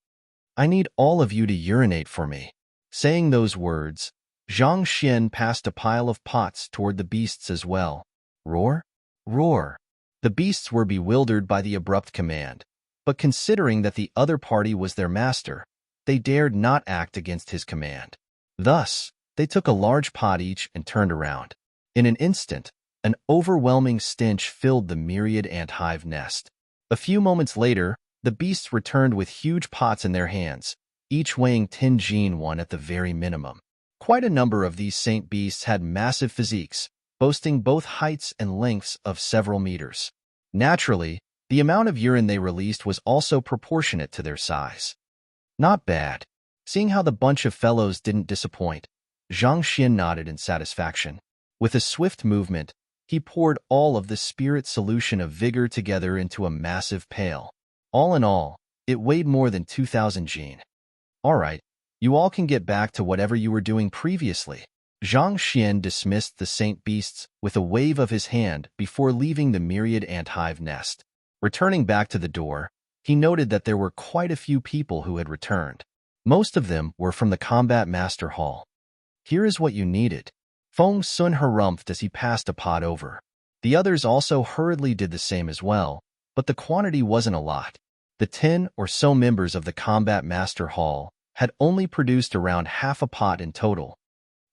"I need all of you to urinate for me." Saying those words, Zhang Xian passed a pile of pots toward the beasts as well. Roar? Roar. The beasts were bewildered by the abrupt command, but considering that the other party was their master, they dared not act against his command. Thus, they took a large pot each and turned around. In an instant, An overwhelming stench filled the myriad ant hive nest. A few moments later, the beasts returned with huge pots in their hands, each weighing 10 one at the very minimum. Quite a number of these saint beasts had massive physiques, boasting both heights and lengths of several meters. Naturally, the amount of urine they released was also proportionate to their size. Not bad. Seeing how the bunch of fellows didn't disappoint, Zhang Xian nodded in satisfaction. With a swift movement, he poured all of the spirit solution of vigor together into a massive pail. All in all, it weighed more than 2,000 jin. All right, you all can get back to whatever you were doing previously. Zhang Xian dismissed the saint beasts with a wave of his hand before leaving the myriad ant hive nest. Returning back to the door, he noted that there were quite a few people who had returned. Most of them were from the Combat Master Hall. Here is what you needed. Feng Sun harumphed as he passed a pot over. The others also hurriedly did the same as well, but the quantity wasn't a lot. The 10 or so members of the Combat Master Hall had only produced around half a pot in total.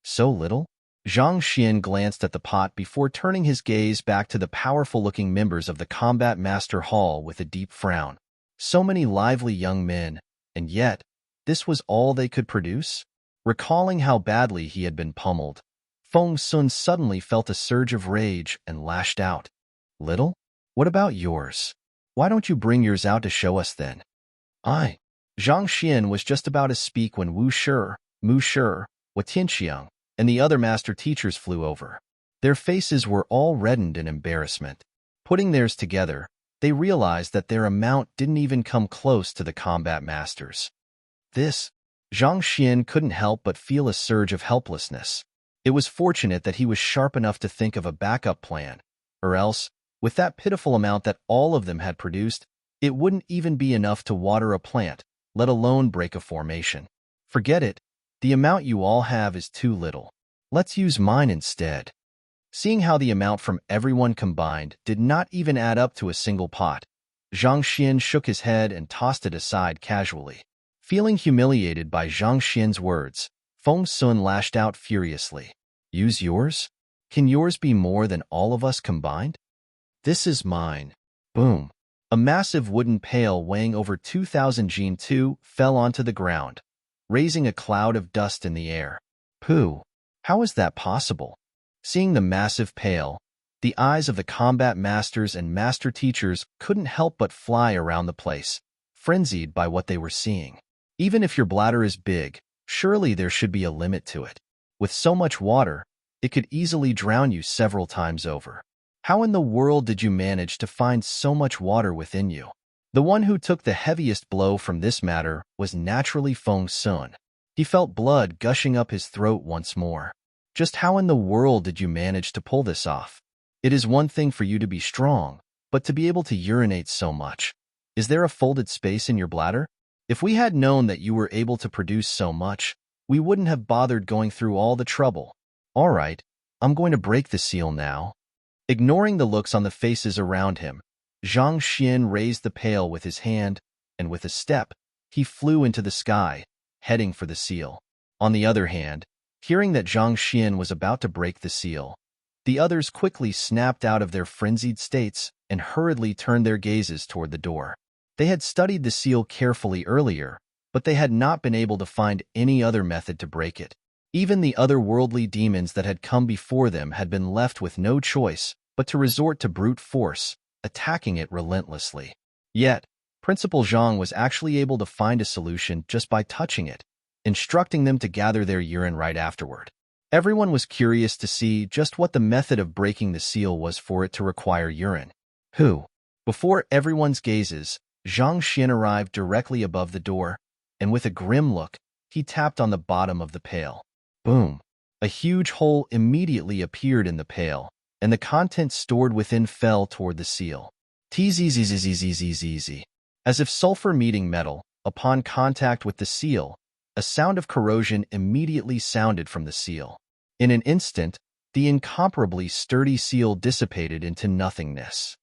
So little? Zhang Xian glanced at the pot before turning his gaze back to the powerful-looking members of the Combat Master Hall with a deep frown. So many lively young men, and yet, this was all they could produce? Recalling how badly he had been pummeled, Feng Sun suddenly felt a surge of rage and lashed out. Little? What about yours? Why don't you bring yours out to show us then? Zhang Xian was just about to speak when Wu Shi, Mu Shi, Tianxiang, and the other master teachers flew over. Their faces were all reddened in embarrassment. Putting theirs together, they realized that their amount didn't even come close to the combat masters. Zhang Xian couldn't help but feel a surge of helplessness. It was fortunate that he was sharp enough to think of a backup plan, or else, with that pitiful amount that all of them had produced, it wouldn't even be enough to water a plant, let alone break a formation. Forget it. The amount you all have is too little. Let's use mine instead. Seeing how the amount from everyone combined did not even add up to a single pot, Zhang Xian shook his head and tossed it aside casually. Feeling humiliated by Zhang Xian's words, Feng Sun lashed out furiously. Use yours? Can yours be more than all of us combined? This is mine. Boom. A massive wooden pail weighing over 2,000 jin fell onto the ground, raising a cloud of dust in the air. Pooh! How is that possible? Seeing the massive pail, the eyes of the combat masters and master teachers couldn't help but fly around the place, frenzied by what they were seeing. Even if your bladder is big, surely there should be a limit to it. With so much water, it could easily drown you several times over. How in the world did you manage to find so much water within you? The one who took the heaviest blow from this matter was naturally Feng Sun. He felt blood gushing up his throat once more. Just how in the world did you manage to pull this off? It is one thing for you to be strong, but to be able to urinate so much. Is there a folded space in your bladder? If we had known that you were able to produce so much, we wouldn't have bothered going through all the trouble. All right, I'm going to break the seal now. Ignoring the looks on the faces around him, Zhang Xian raised the pail with his hand, and with a step, he flew into the sky, heading for the seal. On the other hand, hearing that Zhang Xian was about to break the seal, the others quickly snapped out of their frenzied states and hurriedly turned their gazes toward the door. They had studied the seal carefully earlier, but they had not been able to find any other method to break it. Even the otherworldly demons that had come before them had been left with no choice but to resort to brute force, attacking it relentlessly. Yet, Principal Zhang was actually able to find a solution just by touching it, instructing them to gather their urine right afterward. Everyone was curious to see just what the method of breaking the seal was for it to require urine. Before everyone's gazes, Zhang Xian arrived directly above the door, and with a grim look, he tapped on the bottom of the pail. Boom! A huge hole immediately appeared in the pail, and the contents stored within fell toward the seal. Tzzzzzzzzzzzz. As if sulfur meeting metal, upon contact with the seal, a sound of corrosion immediately sounded from the seal. In an instant, the incomparably sturdy seal dissipated into nothingness.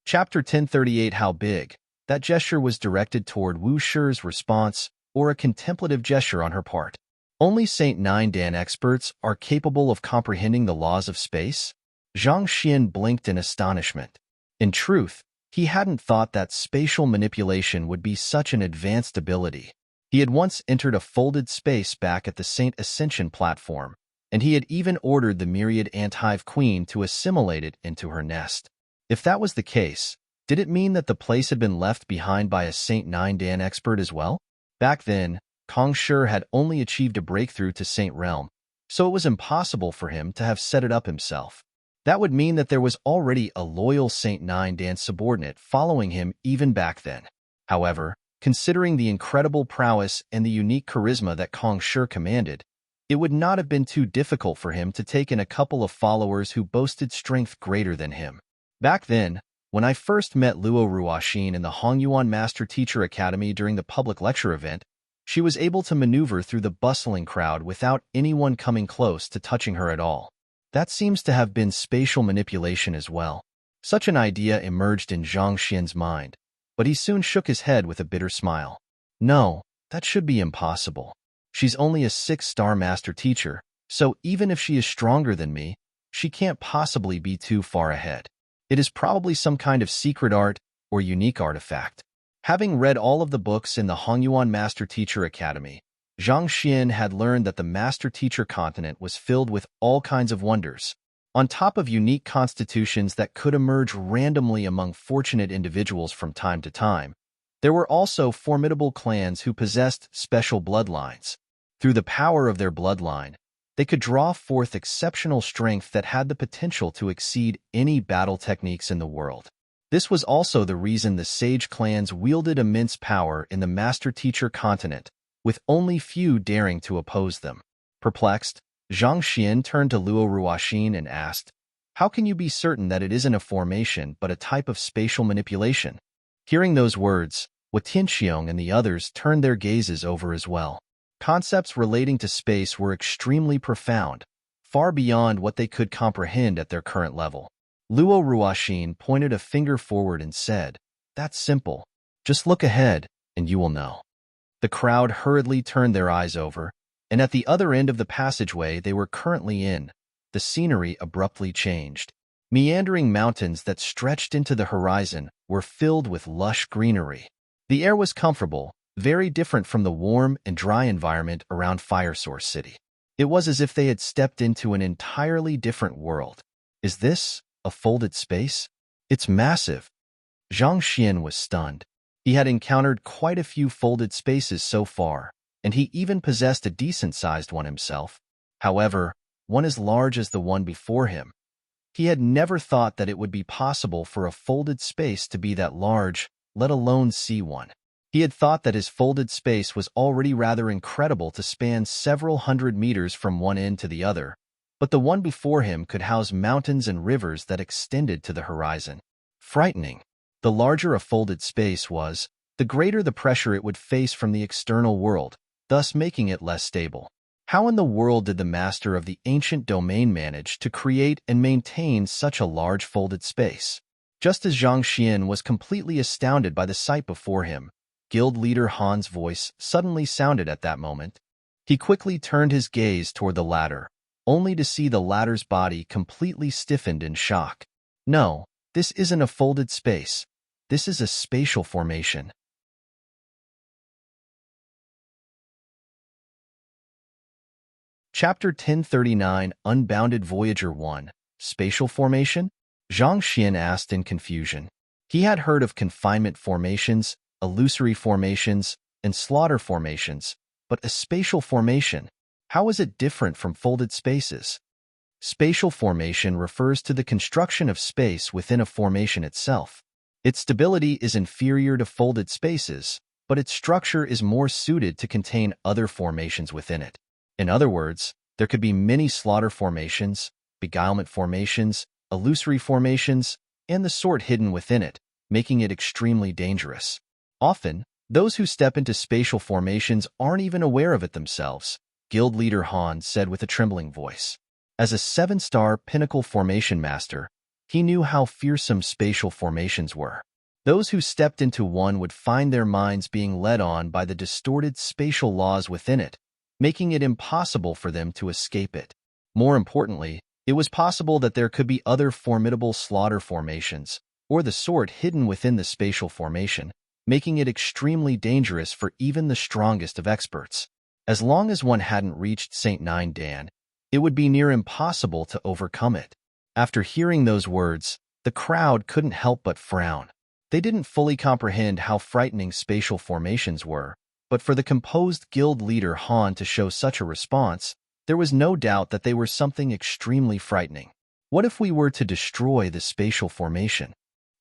Chapter 1038. How big? That gesture was directed toward Wu Shi's response, or a contemplative gesture on her part. Only Saint Nine Dan experts are capable of comprehending the laws of space? Zhang Xian blinked in astonishment. In truth, he hadn't thought that spatial manipulation would be such an advanced ability. He had once entered a folded space back at the Saint Ascension platform, and he had even ordered the myriad ant-hive queen to assimilate it into her nest. If that was the case, did it mean that the place had been left behind by a Saint Nine Dan expert as well? Back then, Kong Shi had only achieved a breakthrough to Saint Realm, so it was impossible for him to have set it up himself. That would mean that there was already a loyal Saint Nine Dan subordinate following him even back then. However, considering the incredible prowess and the unique charisma that Kong Shi commanded, it would not have been too difficult for him to take in a couple of followers who boasted strength greater than him. Back then, when I first met Luo Ruoxin in the Hongyuan Master Teacher Academy during the public lecture event, she was able to maneuver through the bustling crowd without anyone coming close to touching her at all. That seems to have been spatial manipulation as well. Such an idea emerged in Zhang Xian's mind, but he soon shook his head with a bitter smile. No, that should be impossible. She's only a 6-star master teacher, so even if she is stronger than me, she can't possibly be too far ahead. It is probably some kind of secret art or unique artifact. Having read all of the books in the Hongyuan Master Teacher Academy, Zhang Xian had learned that the Master Teacher continent was filled with all kinds of wonders. On top of unique constitutions that could emerge randomly among fortunate individuals from time to time, there were also formidable clans who possessed special bloodlines. Through the power of their bloodline, they could draw forth exceptional strength that had the potential to exceed any battle techniques in the world. This was also the reason the sage clans wielded immense power in the Master Teacher continent, with only few daring to oppose them. Perplexed, Zhang Xian turned to Luo Ruoxin and asked, "How can you be certain that it isn't a formation but a type of spatial manipulation?" Hearing those words, Wu Tianxiong and the others turned their gazes over as well. Concepts relating to space were extremely profound, far beyond what they could comprehend at their current level. Luo Ruoxin pointed a finger forward and said, "That's simple. Just look ahead, and you will know." The crowd hurriedly turned their eyes over, and at the other end of the passageway they were currently in, the scenery abruptly changed. Meandering mountains that stretched into the horizon were filled with lush greenery. The air was comfortable, very different from the warm and dry environment around Fire Source City. It was as if they had stepped into an entirely different world. Is this a folded space? It's massive. Zhang Xian was stunned. He had encountered quite a few folded spaces so far, and he even possessed a decent-sized one himself. However, one as large as the one before him. He had never thought that it would be possible for a folded space to be that large, let alone see one. He had thought that his folded space was already rather incredible to span several hundred meters from one end to the other, but the one before him could house mountains and rivers that extended to the horizon. Frightening. The larger a folded space was, the greater the pressure it would face from the external world, thus making it less stable. How in the world did the master of the ancient domain manage to create and maintain such a large folded space? Just as Zhang Xian was completely astounded by the sight before him, Guild leader Han's voice suddenly sounded at that moment. He quickly turned his gaze toward the ladder, only to see the ladder's body completely stiffened in shock. No, this isn't a folded space. This is a spatial formation. Chapter 1039, Unbounded Voyager 1, Spatial Formation? Zhang Xian asked in confusion. He had heard of confinement formations, illusory formations, and slaughter formations, but a spatial formation, how is it different from folded spaces? Spatial formation refers to the construction of space within a formation itself. Its stability is inferior to folded spaces, but its structure is more suited to contain other formations within it. In other words, there could be many slaughter formations, beguilement formations, illusory formations, and the sort hidden within it, making it extremely dangerous. Often, those who step into spatial formations aren't even aware of it themselves, Guild leader Han said with a trembling voice. As a 7-star pinnacle formation master, he knew how fearsome spatial formations were. Those who stepped into one would find their minds being led on by the distorted spatial laws within it, making it impossible for them to escape it. More importantly, it was possible that there could be other formidable slaughter formations, or the sort hidden within the spatial formation, making it extremely dangerous for even the strongest of experts. As long as one hadn't reached St. Nine Dan, it would be near impossible to overcome it. After hearing those words, the crowd couldn't help but frown. They didn't fully comprehend how frightening spatial formations were, but for the composed guild leader Han to show such a response, there was no doubt that they were something extremely frightening. What if we were to destroy the spatial formation?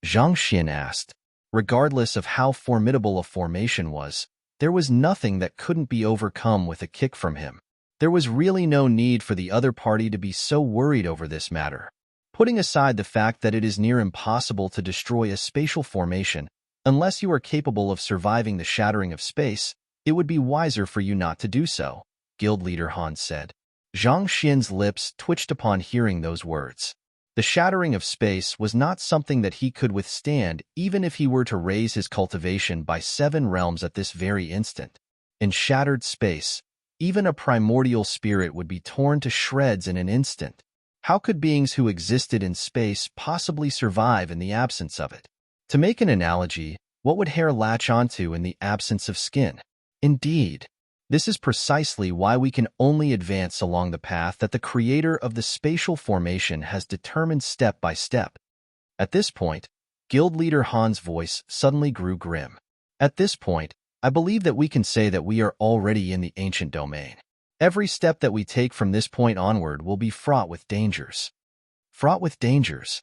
Zhang Xin asked. Regardless of how formidable a formation was, there was nothing that couldn't be overcome with a kick from him. There was really no need for the other party to be so worried over this matter. Putting aside the fact that it is near impossible to destroy a spatial formation, unless you are capable of surviving the shattering of space, it would be wiser for you not to do so, Guild Leader Han said. Zhang Xin's lips twitched upon hearing those words. The shattering of space was not something that he could withstand even if he were to raise his cultivation by 7 realms at this very instant. In shattered space, even a primordial spirit would be torn to shreds in an instant. How could beings who existed in space possibly survive in the absence of it? To make an analogy, what would hair latch onto in the absence of skin? Indeed, this is precisely why we can only advance along the path that the creator of the spatial formation has determined step by step. At this point, Guild Leader Han's voice suddenly grew grim. At this point, I believe that we can say that we are already in the ancient domain. Every step that we take from this point onward will be fraught with dangers. Fraught with dangers.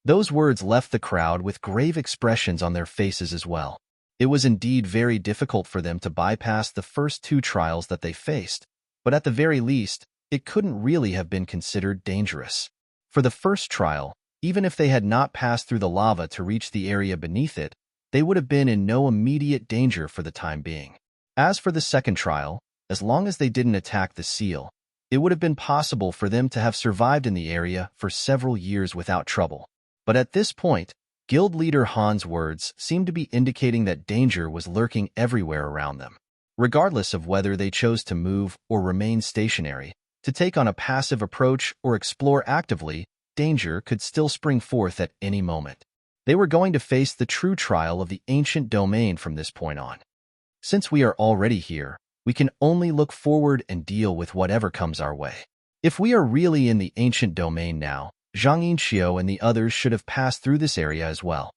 Those words left the crowd with grave expressions on their faces as well. It was indeed very difficult for them to bypass the first 2 trials that they faced, but at the very least, it couldn't really have been considered dangerous. For the first trial, even if they had not passed through the lava to reach the area beneath it, they would have been in no immediate danger for the time being. As for the second trial, as long as they didn't attack the seal, it would have been possible for them to have survived in the area for several years without trouble. But at this point, Guild Leader Han's words seemed to be indicating that danger was lurking everywhere around them. Regardless of whether they chose to move or remain stationary, to take on a passive approach or explore actively, danger could still spring forth at any moment. They were going to face the true trial of the ancient domain from this point on. Since we are already here, we can only look forward and deal with whatever comes our way. If we are really in the ancient domain now, Zhang Yinxiu and the others should have passed through this area as well.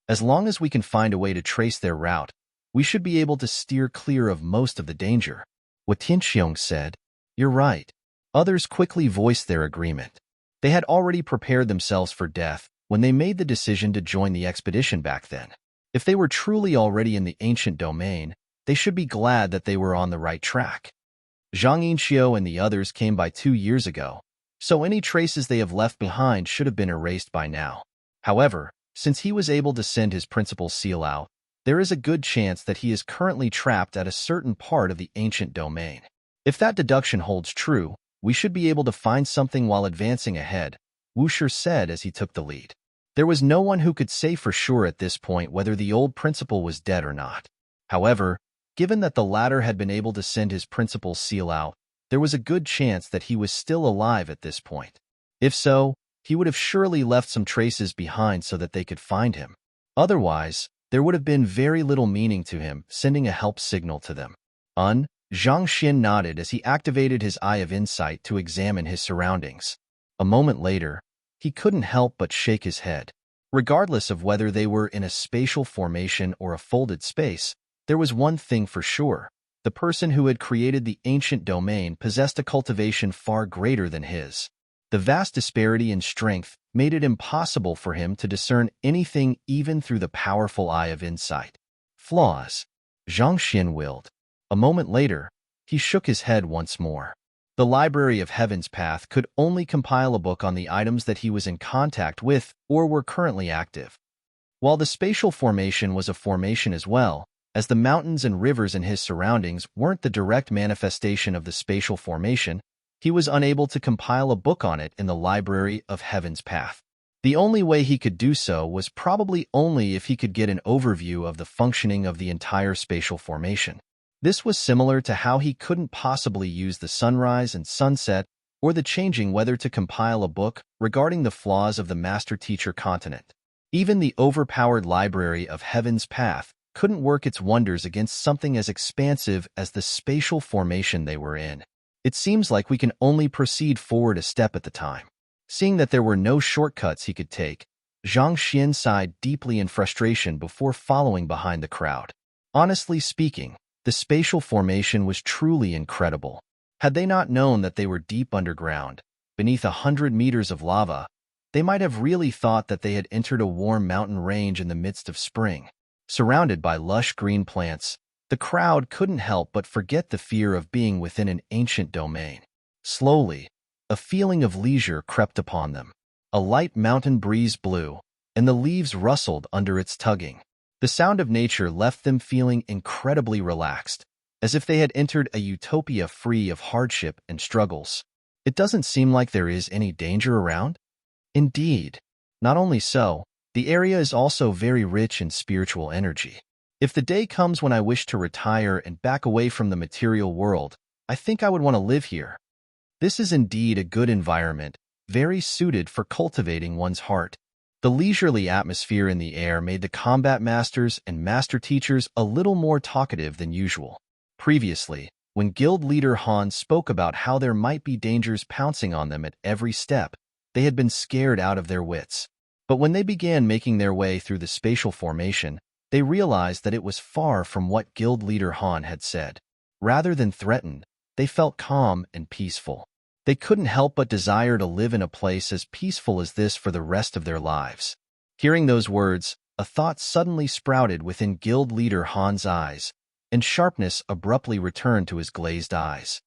As long as we can find a way to trace their route, we should be able to steer clear of most of the danger. What Tianxiong said, "You're right." Others quickly voiced their agreement. They had already prepared themselves for death when they made the decision to join the expedition back then. If they were truly already in the ancient domain, they should be glad that they were on the right track. Zhang Yinxiu and the others came by 2 years ago, so any traces they have left behind should have been erased by now. However, since he was able to send his principal seal out, there is a good chance that he is currently trapped at a certain part of the ancient domain. If that deduction holds true, we should be able to find something while advancing ahead, Wuxia said as he took the lead. There was no one who could say for sure at this point whether the old principal was dead or not. However, given that the latter had been able to send his principal seal out, there was a good chance that he was still alive at this point. If so, he would have surely left some traces behind so that they could find him. Otherwise, there would have been very little meaning to him sending a help signal to them. Zhang Xin nodded as he activated his Eye of Insight to examine his surroundings. A moment later, he couldn't help but shake his head. Regardless of whether they were in a spatial formation or a folded space, there was one thing for sure. The person who had created the ancient domain possessed a cultivation far greater than his. The vast disparity in strength made it impossible for him to discern anything even through the powerful Eye of Insight. Flaws. Zhang Xin willed. A moment later, he shook his head once more. The Library of Heaven's Path could only compile a book on the items that he was in contact with or were currently active. While the spatial formation was a formation as well, as the mountains and rivers in his surroundings weren't the direct manifestation of the spatial formation, he was unable to compile a book on it in the Library of Heaven's Path. The only way he could do so was probably only if he could get an overview of the functioning of the entire spatial formation. This was similar to how he couldn't possibly use the sunrise and sunset or the changing weather to compile a book regarding the flaws of the master-teacher continent. Even the overpowered library of Heaven's Path couldn't work its wonders against something as expansive as the spatial formation they were in. It seems like we can only proceed forward a step at the time. Seeing that there were no shortcuts he could take, Zhang Xian sighed deeply in frustration before following behind the crowd. Honestly speaking, the spatial formation was truly incredible. Had they not known that they were deep underground, beneath 100 meters of lava, they might have really thought that they had entered a warm mountain range in the midst of spring. Surrounded by lush green plants, the crowd couldn't help but forget the fear of being within an ancient domain. Slowly, a feeling of leisure crept upon them. A light mountain breeze blew, and the leaves rustled under its tugging. The sound of nature left them feeling incredibly relaxed, as if they had entered a utopia free of hardship and struggles. It doesn't seem like there is any danger around? Indeed. Not only so, the area is also very rich in spiritual energy. If the day comes when I wish to retire and back away from the material world, I think I would want to live here. This is indeed a good environment, very suited for cultivating one's heart. The leisurely atmosphere in the air made the combat masters and master teachers a little more talkative than usual. Previously, when guild leader Han spoke about how there might be dangers pouncing on them at every step, they had been scared out of their wits. But when they began making their way through the spatial formation, they realized that it was far from what guild leader Han had said. Rather than threatened, they felt calm and peaceful. They couldn't help but desire to live in a place as peaceful as this for the rest of their lives. Hearing those words, a thought suddenly sprouted within guild leader Han's eyes, and sharpness abruptly returned to his glazed eyes.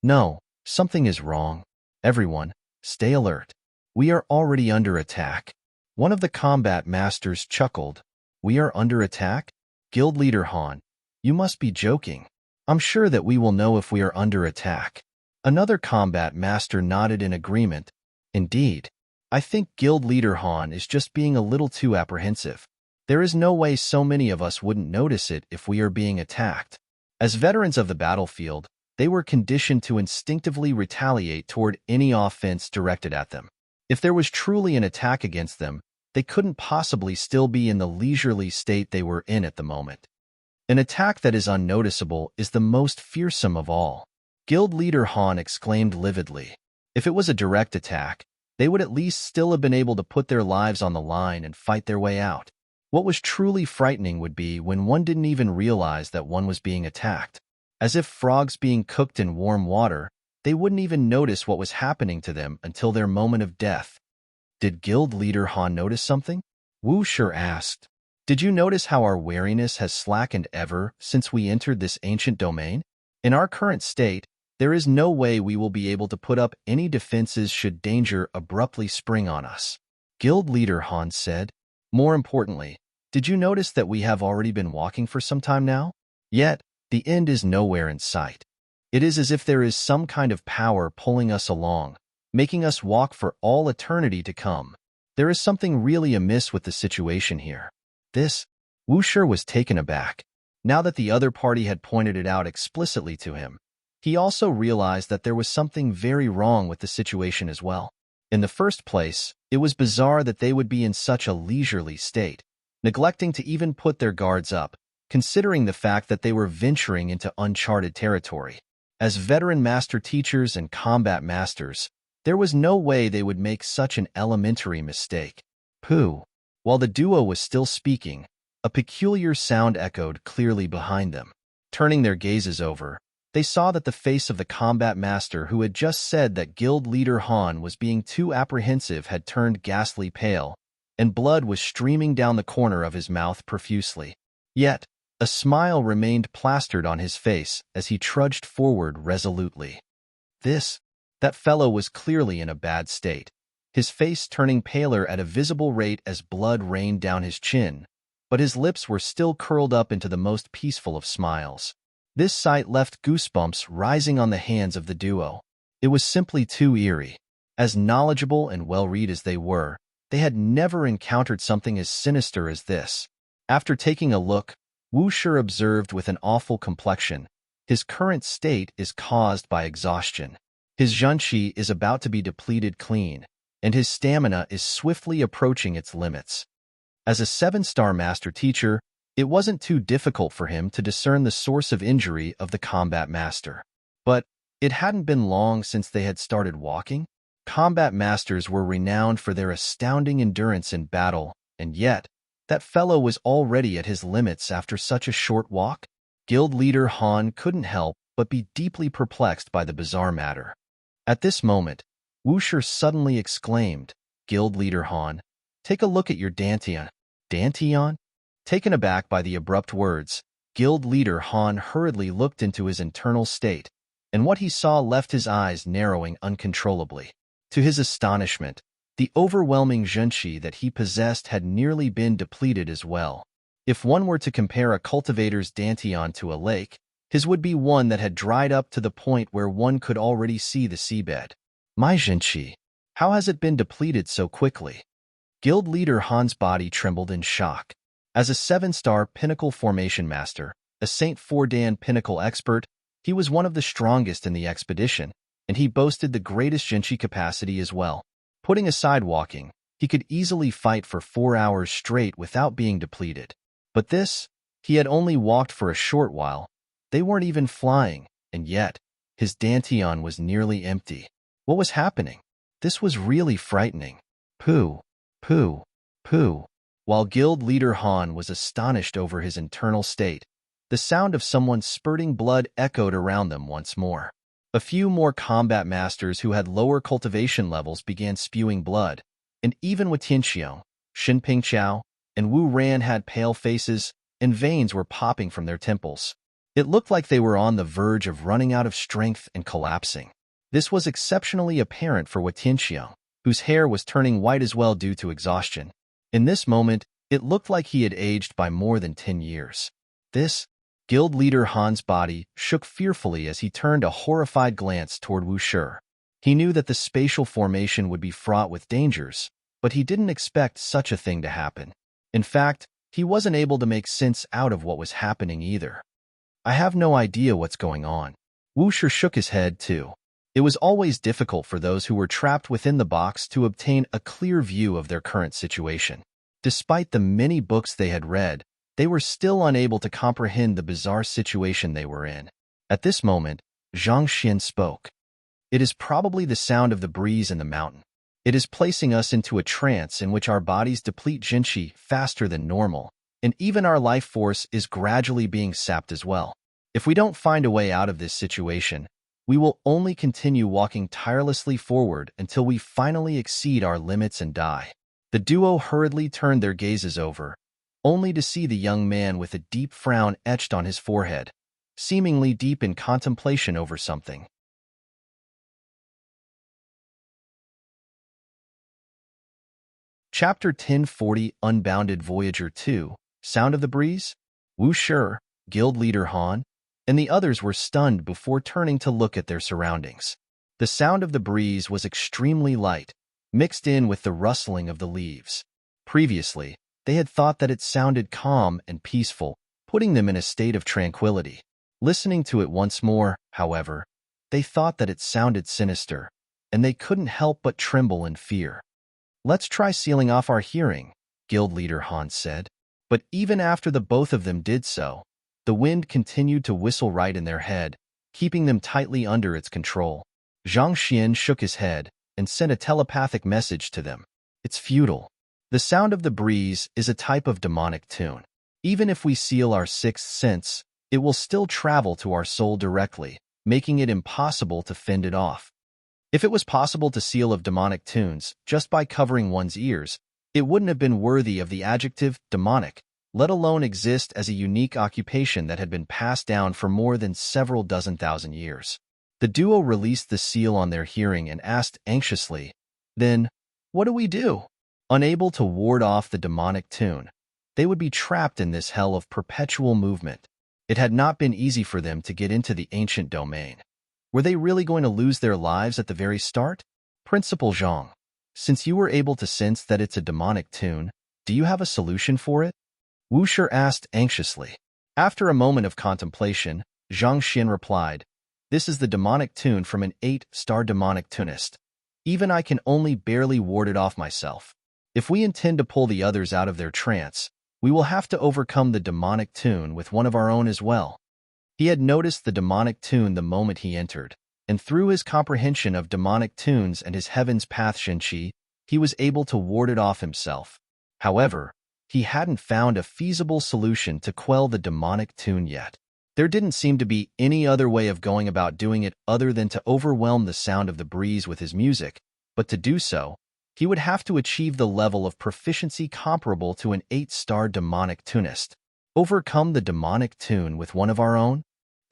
No, something is wrong. Everyone, stay alert. We are already under attack. One of the combat masters chuckled. We are under attack? Guild leader Han, you must be joking. I'm sure that we will know if we are under attack. Another combat master nodded in agreement. Indeed, I think guild leader Han is just being a little too apprehensive. There is no way so many of us wouldn't notice it if we are being attacked. As veterans of the battlefield, they were conditioned to instinctively retaliate toward any offense directed at them. If there was truly an attack against them, they couldn't possibly still be in the leisurely state they were in at the moment. An attack that is unnoticeable is the most fearsome of all. Guild leader Han exclaimed lividly. If it was a direct attack, they would at least still have been able to put their lives on the line and fight their way out. What was truly frightening would be when one didn't even realize that one was being attacked. As if frogs being cooked in warm water, they wouldn't even notice what was happening to them until their moment of death. Did guild leader Han notice something? Wu Shi asked. Did you notice how our wariness has slackened ever since we entered this ancient domain? In our current state, there is no way we will be able to put up any defenses should danger abruptly spring on us. Guild leader Han said. More importantly, did you notice that we have already been walking for some time now? Yet, the end is nowhere in sight. It is as if there is some kind of power pulling us along, making us walk for all eternity to come. There is something really amiss with the situation here. Wu Shi was taken aback. Now that the other party had pointed it out explicitly to him, he also realized that there was something very wrong with the situation as well. In the first place, it was bizarre that they would be in such a leisurely state, neglecting to even put their guards up, considering the fact that they were venturing into uncharted territory. As veteran master teachers and combat masters, there was no way they would make such an elementary mistake. Pooh. While the duo was still speaking, a peculiar sound echoed clearly behind them. Turning their gazes over, they saw that the face of the combat master who had just said that guild leader Han was being too apprehensive had turned ghastly pale, and blood was streaming down the corner of his mouth profusely. Yet, a smile remained plastered on his face as he trudged forward resolutely. That fellow was clearly in a bad state, his face turning paler at a visible rate as blood rained down his chin, but his lips were still curled up into the most peaceful of smiles. This sight left goosebumps rising on the hands of the duo. It was simply too eerie. As knowledgeable and well-read as they were, they had never encountered something as sinister as this. After taking a look, Wu Shi observed with an awful complexion. His current state is caused by exhaustion. His zhenqi is about to be depleted clean, and his stamina is swiftly approaching its limits. As a 7-star master teacher, it wasn't too difficult for him to discern the source of injury of the combat master. But it hadn't been long since they had started walking. Combat masters were renowned for their astounding endurance in battle, and yet, that fellow was already at his limits after such a short walk. Guild leader Han couldn't help but be deeply perplexed by the bizarre matter. At this moment, Wu Shi suddenly exclaimed, "Guild leader Han, take a look at your Dantian." Dantian? Taken aback by the abrupt words, Guild leader Han hurriedly looked into his internal state, and what he saw left his eyes narrowing uncontrollably. To his astonishment, the overwhelming zhenqi that he possessed had nearly been depleted as well. If one were to compare a cultivator's Dantian to a lake, his would be one that had dried up to the point where one could already see the seabed. My zhenqi, how has it been depleted so quickly? Guild leader Han's body trembled in shock. As a 7-star pinnacle formation master, a Saint Fordan pinnacle expert, he was one of the strongest in the expedition, and he boasted the greatest zhenqi capacity as well. Putting aside walking, he could easily fight for 4 hours straight without being depleted. But this, he had only walked for a short while. They weren't even flying, and yet, his Dantian was nearly empty. What was happening? This was really frightening. Pooh, pooh, pooh. While guild leader Han was astonished over his internal state, the sound of someone spurting blood echoed around them once more. A few more combat masters who had lower cultivation levels began spewing blood, and even with Tianxiong, Xin Pingqiao, and Wu Ran had pale faces, and veins were popping from their temples. It looked like they were on the verge of running out of strength and collapsing. This was exceptionally apparent for Tianxiong, whose hair was turning white as well due to exhaustion. In this moment, it looked like he had aged by more than 10 years. This, guild leader Han's body shook fearfully as he turned a horrified glance toward Wu Shi. He knew that the spatial formation would be fraught with dangers, but he didn't expect such a thing to happen. In fact, he wasn't able to make sense out of what was happening either. I have no idea what's going on. Wu Shi shook his head too. It was always difficult for those who were trapped within the box to obtain a clear view of their current situation. Despite the many books they had read, they were still unable to comprehend the bizarre situation they were in. At this moment, Zhang Xian spoke. It is probably the sound of the breeze in the mountain. It is placing us into a trance in which our bodies deplete zhenqi faster than normal, and even our life force is gradually being sapped as well. If we don't find a way out of this situation, we will only continue walking tirelessly forward until we finally exceed our limits and die. The duo hurriedly turned their gazes over, only to see the young man with a deep frown etched on his forehead, seemingly deep in contemplation over something. Chapter 1040 Unbounded Voyager 2 Sound of the Breeze? Wu Shi, guild leader Han, and the others were stunned before turning to look at their surroundings. The sound of the breeze was extremely light, mixed in with the rustling of the leaves. Previously, they had thought that it sounded calm and peaceful, putting them in a state of tranquility. Listening to it once more, however, they thought that it sounded sinister, and they couldn't help but tremble in fear. Let's try sealing off our hearing, guild leader Han said. But even after the both of them did so, the wind continued to whistle right in their head, keeping them tightly under its control. Zhang Xian shook his head and sent a telepathic message to them. It's futile. The sound of the breeze is a type of demonic tune. Even if we seal our sixth sense, it will still travel to our soul directly, making it impossible to fend it off. If it was possible to seal of demonic tunes just by covering one's ears, it wouldn't have been worthy of the adjective demonic, let alone exist as a unique occupation that had been passed down for more than several dozen thousand years. The duo released the seal on their hearing and asked anxiously, "Then, what do we do?" Unable to ward off the demonic tune, they would be trapped in this hell of perpetual movement. It had not been easy for them to get into the ancient domain. Were they really going to lose their lives at the very start? Principal Zhang, since you were able to sense that it's a demonic tune, do you have a solution for it? Wu Shi asked anxiously. After a moment of contemplation, Zhang Xian replied, "This is the demonic tune from an 8-star demonic tunist. Even I can only barely ward it off myself. If we intend to pull the others out of their trance, we will have to overcome the demonic tune with one of our own as well." He had noticed the demonic tune the moment he entered, and through his comprehension of demonic tunes and his heaven's path Shenqi, he was able to ward it off himself. However, he hadn't found a feasible solution to quell the demonic tune yet. There didn't seem to be any other way of going about doing it other than to overwhelm the sound of the breeze with his music, but to do so, he would have to achieve the level of proficiency comparable to an 8-star demonic tunist. Overcome the demonic tune with one of our own?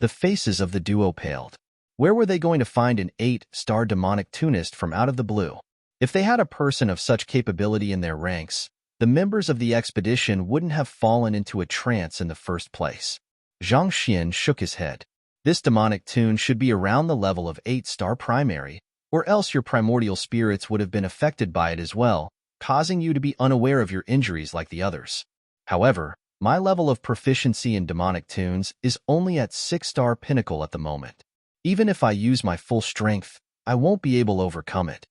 The faces of the duo paled. Where were they going to find an 8-star demonic tunist from out of the blue? If they had a person of such capability in their ranks, the members of the expedition wouldn't have fallen into a trance in the first place. Zhang Xian shook his head. This demonic tune should be around the level of 8-star primary, or else your primordial spirits would have been affected by it as well, causing you to be unaware of your injuries like the others. However, my level of proficiency in demonic tunes is only at 6-star pinnacle at the moment. Even if I use my full strength, I won't be able to overcome it.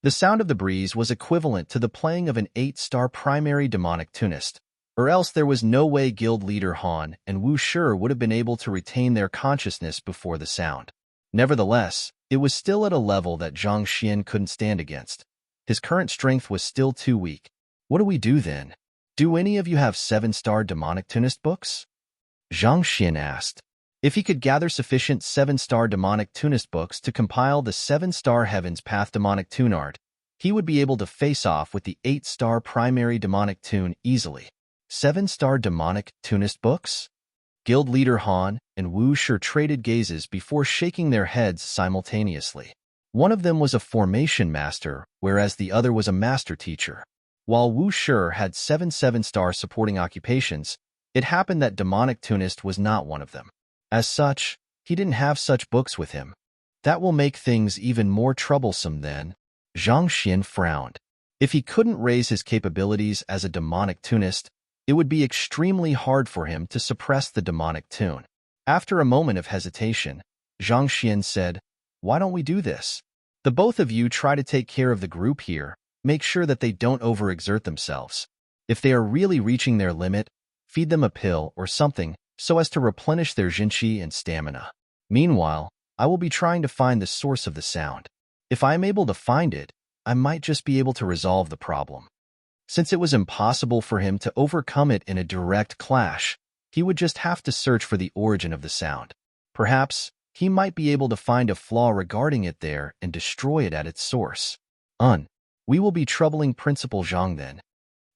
The sound of the breeze was equivalent to the playing of an 8-star primary demonic tunist, or else there was no way guild leader Han and Wu Shi would have been able to retain their consciousness before the sound. Nevertheless, it was still at a level that Zhang Xian couldn't stand against. His current strength was still too weak. What do we do then? Do any of you have 7-star demonic tunist books? Zhang Xian asked. If he could gather sufficient 7-star demonic tunist books to compile the 7-star Heaven's Path demonic tune art, he would be able to face off with the 8-star primary demonic tune easily. 7-star demonic tunist books? Guild leader Han and Wu Shi traded gazes before shaking their heads simultaneously. One of them was a formation master, whereas the other was a master teacher. While Wu Shi had 7-star supporting occupations, it happened that demonic tunist was not one of them. As such, he didn't have such books with him. That will make things even more troublesome then. Zhang Xian frowned. If he couldn't raise his capabilities as a demonic tunist, it would be extremely hard for him to suppress the demonic tune. After a moment of hesitation, Zhang Xian said, "Why don't we do this? The both of you try to take care of the group here, make sure that they don't overexert themselves. If they are really reaching their limit, feed them a pill or something, so as to replenish their jinqi and stamina. Meanwhile, I will be trying to find the source of the sound. If I am able to find it, I might just be able to resolve the problem." Since it was impossible for him to overcome it in a direct clash, he would just have to search for the origin of the sound. Perhaps, he might be able to find a flaw regarding it there and destroy it at its source. We will be troubling Principal Zhang then.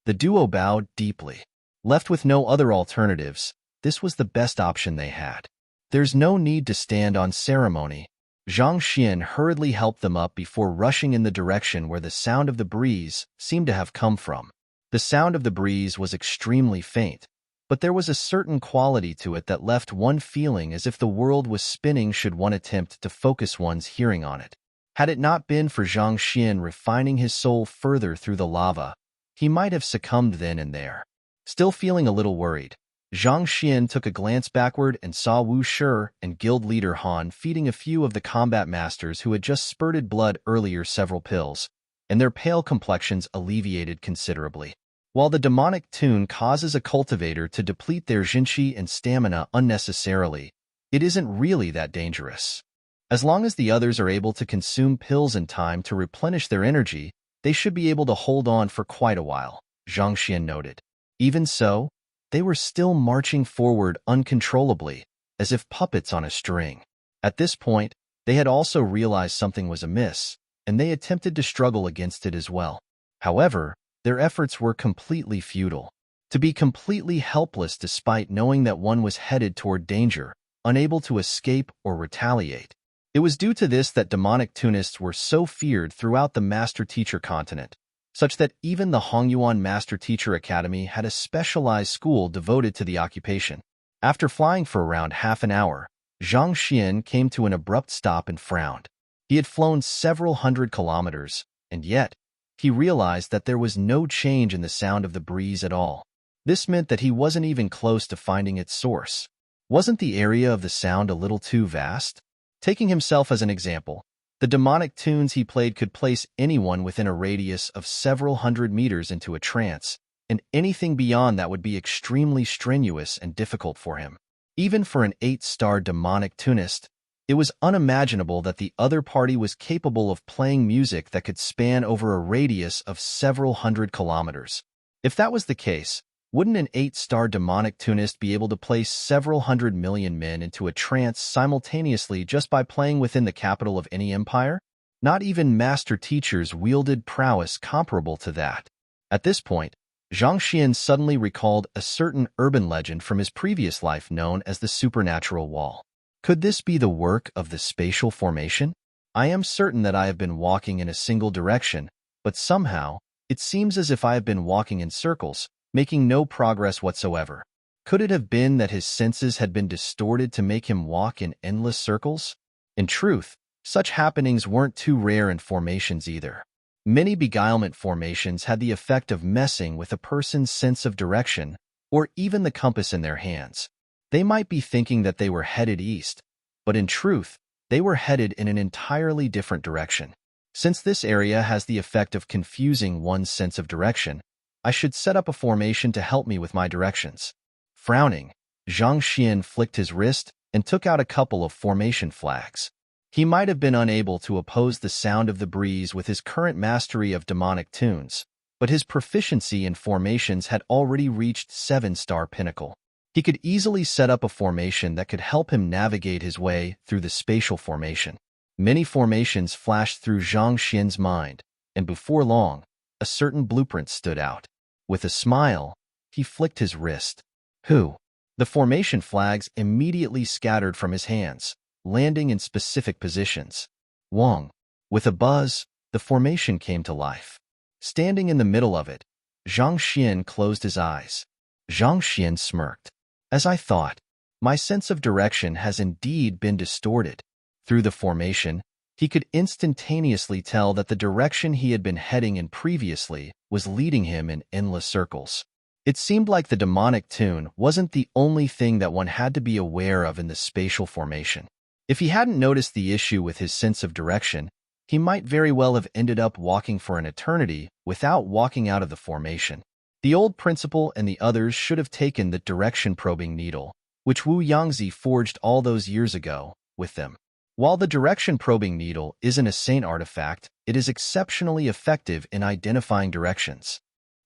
The duo bowed deeply. Left with no other alternatives, this was the best option they had. There's no need to stand on ceremony. Zhang Xian hurriedly helped them up before rushing in the direction where the sound of the breeze seemed to have come from. The sound of the breeze was extremely faint, but there was a certain quality to it that left one feeling as if the world was spinning should one attempt to focus one's hearing on it. Had it not been for Zhang Xian refining his soul further through the lava, he might have succumbed then and there. Still feeling a little worried, Zhang Xian took a glance backward and saw Wu Shi and guild leader Han feeding a few of the combat masters who had just spurted blood earlier several pills, and their pale complexions alleviated considerably. While the demonic tune causes a cultivator to deplete their jinqi and stamina unnecessarily, it isn't really that dangerous. As long as the others are able to consume pills in time to replenish their energy, they should be able to hold on for quite a while, Zhang Xian noted. Even so, they were still marching forward uncontrollably, as if puppets on a string. At this point, they had also realized something was amiss, and they attempted to struggle against it as well. However, their efforts were completely futile. To be completely helpless despite knowing that one was headed toward danger, unable to escape or retaliate. It was due to this that demonic tunists were so feared throughout the master-teacher continent, such that even the Hongyuan Master Teacher Academy had a specialized school devoted to the occupation. After flying for around half an hour, Zhang Xian came to an abrupt stop and frowned. He had flown several hundred kilometers, and yet, he realized that there was no change in the sound of the breeze at all. This meant that he wasn't even close to finding its source. Wasn't the area of the sound a little too vast? Taking himself as an example, the demonic tunes he played could place anyone within a radius of several hundred meters into a trance, and anything beyond that would be extremely strenuous and difficult for him. Even for an 8-star demonic tunist, it was unimaginable that the other party was capable of playing music that could span over a radius of several hundred kilometers. If that was the case, wouldn't an 8-star demonic tunist be able to place several hundred million men into a trance simultaneously just by playing within the capital of any empire? Not even master teachers wielded prowess comparable to that. At this point, Zhang Xian suddenly recalled a certain urban legend from his previous life known as the supernatural wall. Could this be the work of the spatial formation? I am certain that I have been walking in a single direction, but somehow, it seems as if I have been walking in circles, making no progress whatsoever. Could it have been that his senses had been distorted to make him walk in endless circles? In truth, such happenings weren't too rare in formations either. Many beguilement formations had the effect of messing with a person's sense of direction, or even the compass in their hands. They might be thinking that they were headed east, but in truth, they were headed in an entirely different direction. Since this area has the effect of confusing one's sense of direction, I should set up a formation to help me with my directions. Frowning, Zhang Xian flicked his wrist and took out a couple of formation flags. He might have been unable to oppose the sound of the breeze with his current mastery of demonic tunes, but his proficiency in formations had already reached 7-star pinnacle. He could easily set up a formation that could help him navigate his way through the spatial formation. Many formations flashed through Zhang Xian's mind, and before long, a certain blueprint stood out. With a smile, he flicked his wrist. Who? The formation flags immediately scattered from his hands, landing in specific positions. Wong. With a buzz, the formation came to life. Standing in the middle of it, Zhang Xian closed his eyes. Zhang Xian smirked. As I thought, my sense of direction has indeed been distorted. Through the formation, he could instantaneously tell that the direction he had been heading in previously was leading him in endless circles. It seemed like the demonic tune wasn't the only thing that one had to be aware of in the spatial formation. If he hadn't noticed the issue with his sense of direction, he might very well have ended up walking for an eternity without walking out of the formation. The old principal and the others should have taken the direction-probing needle, which Wu Yangzi forged all those years ago, with them. While the direction-probing needle isn't a saint artifact, it is exceptionally effective in identifying directions.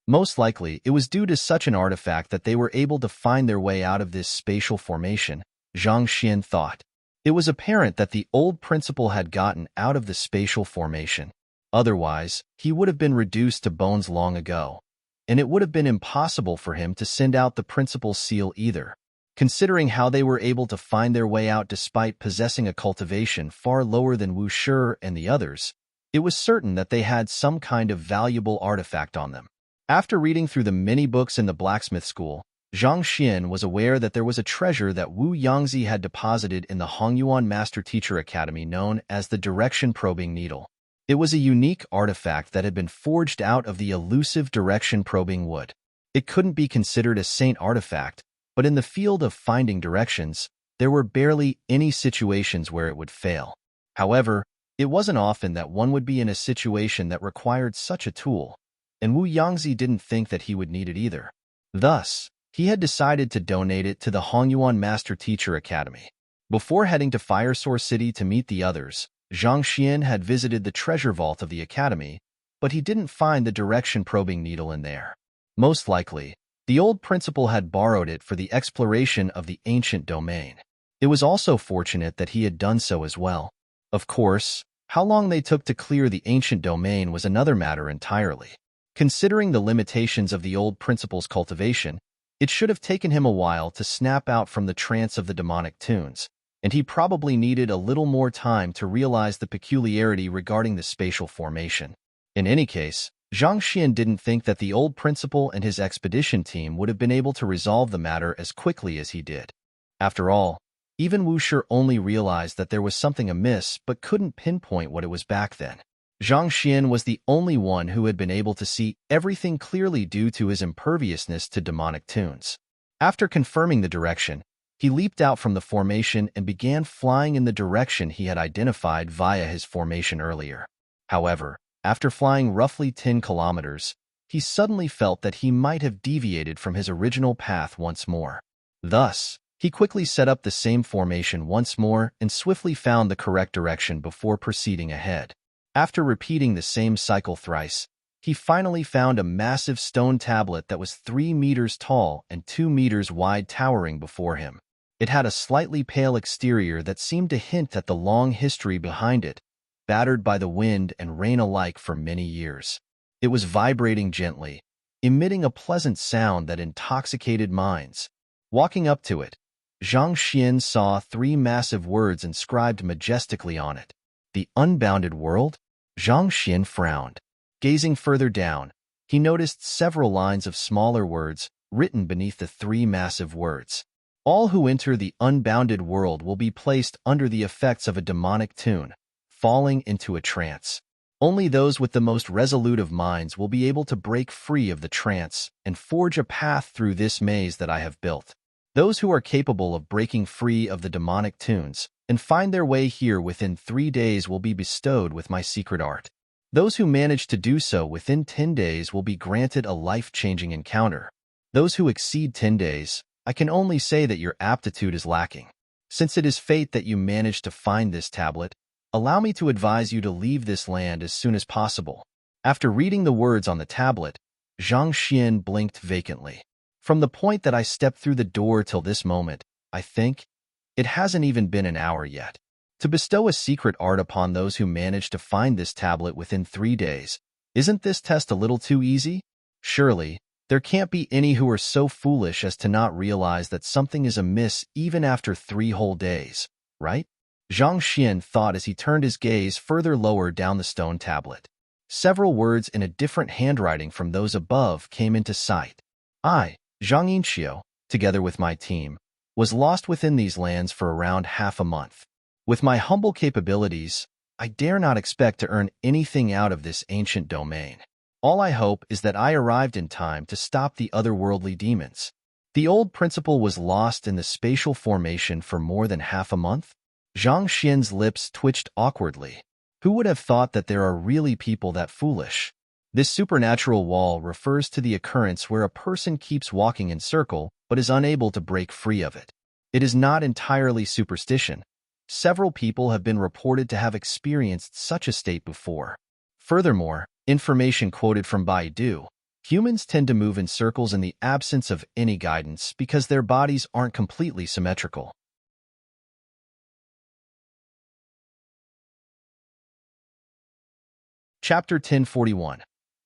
Most likely, it was due to such an artifact that they were able to find their way out of this spatial formation, Zhang Xian thought. It was apparent that the old principal had gotten out of the spatial formation. Otherwise, he would have been reduced to bones long ago, and it would have been impossible for him to send out the principal's seal either. Considering how they were able to find their way out despite possessing a cultivation far lower than Wu Shi and the others, it was certain that they had some kind of valuable artifact on them. After reading through the many books in the blacksmith school, Zhang Xian was aware that there was a treasure that Wu Yangzi had deposited in the Hongyuan Master Teacher Academy known as the Direction-Probing Needle. It was a unique artifact that had been forged out of the elusive direction-probing wood. It couldn't be considered a saint artifact, but in the field of finding directions, there were barely any situations where it would fail. However, it wasn't often that one would be in a situation that required such a tool, and Wu Yangzi didn't think that he would need it either. Thus, he had decided to donate it to the Hongyuan Master Teacher Academy. Before heading to Firesource City to meet the others, Zhang Xian had visited the treasure vault of the academy, but he didn't find the direction-probing needle in there. Most likely, the old principal had borrowed it for the exploration of the ancient domain. It was also fortunate that he had done so as well. Of course, how long they took to clear the ancient domain was another matter entirely. Considering the limitations of the old principal's cultivation, it should have taken him a while to snap out from the trance of the demonic tunes, and he probably needed a little more time to realize the peculiarity regarding the spatial formation. In any case, Zhang Xian didn't think that the old principal and his expedition team would have been able to resolve the matter as quickly as he did. After all, even Wu Shi only realized that there was something amiss but couldn't pinpoint what it was back then. Zhang Xian was the only one who had been able to see everything clearly due to his imperviousness to demonic tunes. After confirming the direction, he leaped out from the formation and began flying in the direction he had identified via his formation earlier. However, after flying roughly 10 kilometers, he suddenly felt that he might have deviated from his original path once more. Thus, he quickly set up the same formation once more and swiftly found the correct direction before proceeding ahead. After repeating the same cycle thrice, he finally found a massive stone tablet that was 3 meters tall and 2 meters wide towering before him. It had a slightly pale exterior that seemed to hint at the long history behind it, battered by the wind and rain alike for many years. It was vibrating gently, emitting a pleasant sound that intoxicated minds. Walking up to it, Zhang Xian saw 3 massive words inscribed majestically on it. The unbounded world? Zhang Xian frowned. Gazing further down, he noticed several lines of smaller words written beneath the 3 massive words. All who enter the unbounded world will be placed under the effects of a demonic tune, falling into a trance. Only those with the most resolute of minds will be able to break free of the trance and forge a path through this maze that I have built. Those who are capable of breaking free of the demonic tunes and find their way here within 3 days will be bestowed with my secret art. Those who manage to do so within 10 days will be granted a life-changing encounter. Those who exceed 10 days, I can only say that your aptitude is lacking. Since it is fate that you managed to find this tablet, allow me to advise you to leave this land as soon as possible. After reading the words on the tablet, Zhang Xian blinked vacantly. From the point that I stepped through the door till this moment, I think, it hasn't even been an hour yet. To bestow a secret art upon those who manage to find this tablet within 3 days, isn't this test a little too easy? Surely, there can't be any who are so foolish as to not realize that something is amiss even after 3 whole days, right? Zhang Xian thought as he turned his gaze further lower down the stone tablet. Several words in a different handwriting from those above came into sight. I, Zhang Yinxiu, together with my team, was lost within these lands for around half a month. With my humble capabilities, I dare not expect to earn anything out of this ancient domain. All I hope is that I arrived in time to stop the otherworldly demons. The old principal was lost in the spatial formation for more than half a month? Zhang Xian's lips twitched awkwardly. Who would have thought that there are really people that foolish? This supernatural wall refers to the occurrence where a person keeps walking in circle but is unable to break free of it. It is not entirely superstition. Several people have been reported to have experienced such a state before. Furthermore, information quoted from Baidu, humans tend to move in circles in the absence of any guidance because their bodies aren't completely symmetrical. Chapter 1041.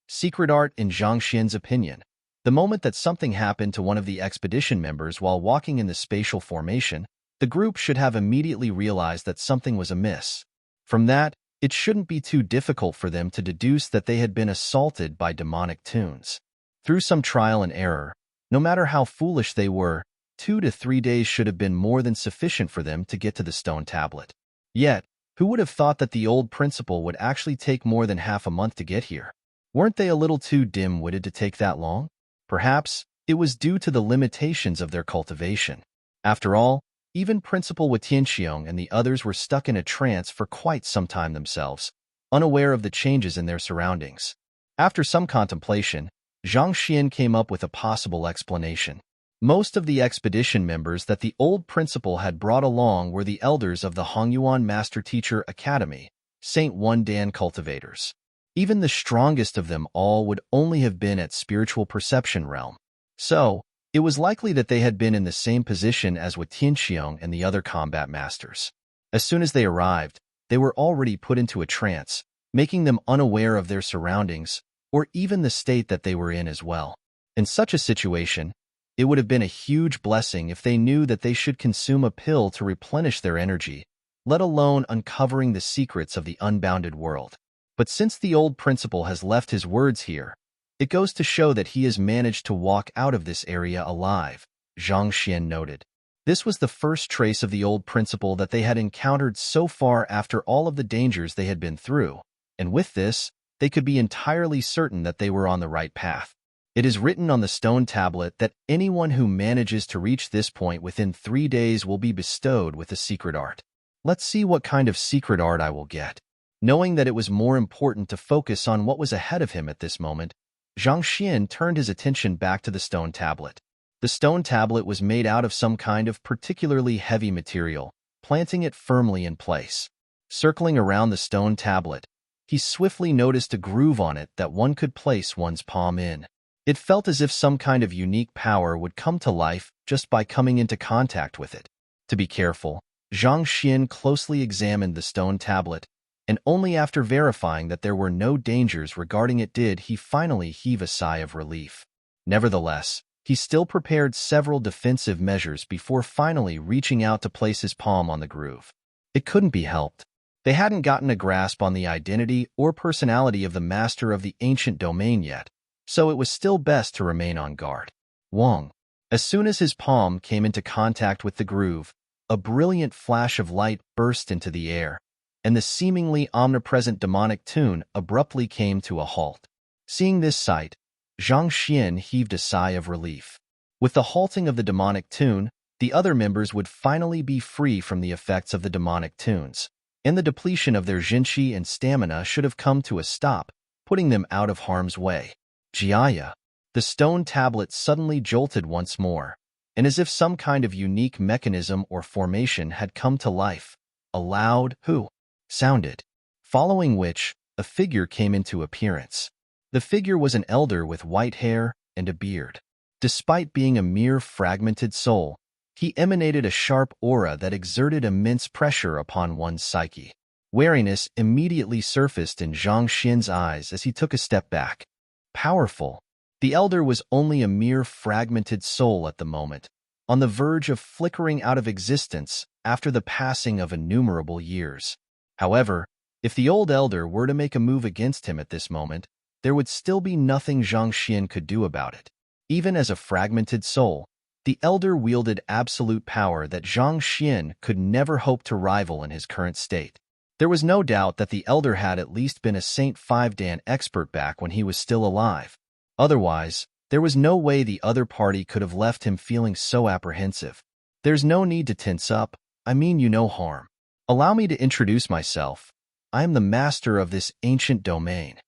Secret Art in Zhang Xian's opinion. The moment that something happened to one of the expedition members while walking in the spatial formation, the group should have immediately realized that something was amiss. From that, it shouldn't be too difficult for them to deduce that they had been assaulted by demonic tunes. Through some trial and error, no matter how foolish they were, 2 to 3 days should have been more than sufficient for them to get to the stone tablet. Yet, who would have thought that the old principal would actually take more than half a month to get here? Weren't they a little too dim-witted to take that long? Perhaps it was due to the limitations of their cultivation. After all, even Principal Watianxiong and the others were stuck in a trance for quite some time themselves, unaware of the changes in their surroundings. After some contemplation, Zhang Xian came up with a possible explanation. Most of the expedition members that the old principal had brought along were the elders of the Hongyuan Master Teacher Academy, Saint One Dan cultivators. Even the strongest of them all would only have been at spiritual perception realm. So, it was likely that they had been in the same position as Watianxiong and the other combat masters. As soon as they arrived, they were already put into a trance, making them unaware of their surroundings, or even the state that they were in as well. In such a situation, it would have been a huge blessing if they knew that they should consume a pill to replenish their energy, let alone uncovering the secrets of the unbounded world. But since the old principal has left his words here, it goes to show that he has managed to walk out of this area alive, Zhang Xian noted. This was the first trace of the old principal that they had encountered so far after all of the dangers they had been through, and with this, they could be entirely certain that they were on the right path. It is written on the stone tablet that anyone who manages to reach this point within 3 days will be bestowed with a secret art. Let's see what kind of secret art I will get. Knowing that it was more important to focus on what was ahead of him at this moment, Zhang Xian turned his attention back to the stone tablet. The stone tablet was made out of some kind of particularly heavy material, planting it firmly in place. Circling around the stone tablet, he swiftly noticed a groove on it that one could place one's palm in. It felt as if some kind of unique power would come to life just by coming into contact with it. To be careful, Zhang Xian closely examined the stone tablet, and only after verifying that there were no dangers regarding it did he finally heave a sigh of relief. Nevertheless, he still prepared several defensive measures before finally reaching out to place his palm on the groove. It couldn't be helped. They hadn't gotten a grasp on the identity or personality of the master of the ancient domain yet, so it was still best to remain on guard. Wong. As soon as his palm came into contact with the groove, a brilliant flash of light burst into the air, and the seemingly omnipresent demonic tune abruptly came to a halt. Seeing this sight, Zhang Xian heaved a sigh of relief. With the halting of the demonic tune, the other members would finally be free from the effects of the demonic tunes, and the depletion of their jinqi and stamina should have come to a stop, putting them out of harm's way. Jiaya. The stone tablet suddenly jolted once more, and as if some kind of unique mechanism or formation had come to life, a loud "hoo" sounded, following which, a figure came into appearance. The figure was an elder with white hair and a beard. Despite being a mere fragmented soul, he emanated a sharp aura that exerted immense pressure upon one's psyche. Wariness immediately surfaced in Zhang Xian's eyes as he took a step back. Powerful. The elder was only a mere fragmented soul at the moment, on the verge of flickering out of existence after the passing of innumerable years. However, if the old elder were to make a move against him at this moment, there would still be nothing Zhang Xian could do about it. Even as a fragmented soul, the elder wielded absolute power that Zhang Xian could never hope to rival in his current state. There was no doubt that the elder had at least been a Saint 5-Dan expert back when he was still alive. Otherwise, there was no way the other party could have left him feeling so apprehensive. There's no need to tense up, I mean you no harm. Allow me to introduce myself. I am the master of this ancient domain.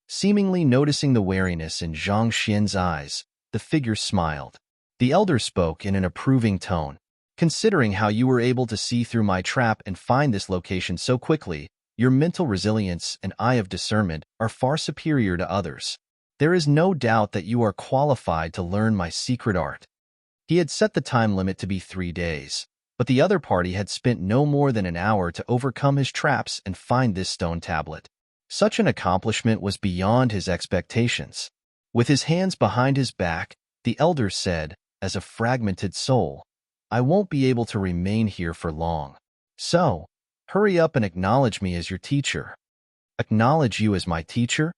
Seemingly noticing the wariness in Zhang Xian's eyes, the figure smiled. The elder spoke in an approving tone. Considering how you were able to see through my trap and find this location so quickly, your mental resilience and eye of discernment are far superior to others. There is no doubt that you are qualified to learn my secret art. He had set the time limit to be 3 days, but the other party had spent no more than an hour to overcome his traps and find this stone tablet. Such an accomplishment was beyond his expectations. With his hands behind his back, the elder said, as a fragmented soul, I won't be able to remain here for long. So, hurry up and acknowledge me as your teacher. Acknowledge you as my teacher?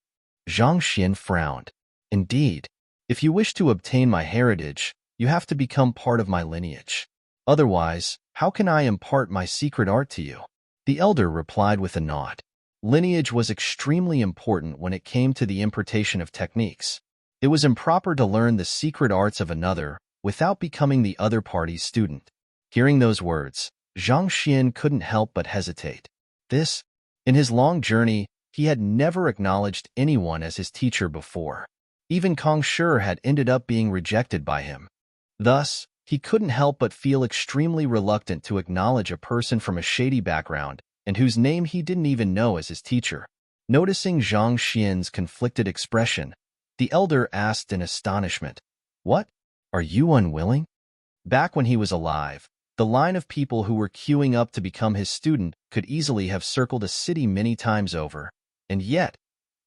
Zhang Xian frowned. Indeed, if you wish to obtain my heritage, you have to become part of my lineage. Otherwise, how can I impart my secret art to you? The elder replied with a nod. Lineage was extremely important when it came to the impartation of techniques. It was improper to learn the secret arts of another without becoming the other party's student. Hearing those words, Zhang Xian couldn't help but hesitate. In his long journey, he had never acknowledged anyone as his teacher before. Even Kong Shi had ended up being rejected by him. Thus, he couldn't help but feel extremely reluctant to acknowledge a person from a shady background and whose name he didn't even know as his teacher. Noticing Zhang Xian's conflicted expression, the elder asked in astonishment, What? Are you unwilling? Back when he was alive, the line of people who were queuing up to become his student could easily have circled a city many times over, and yet,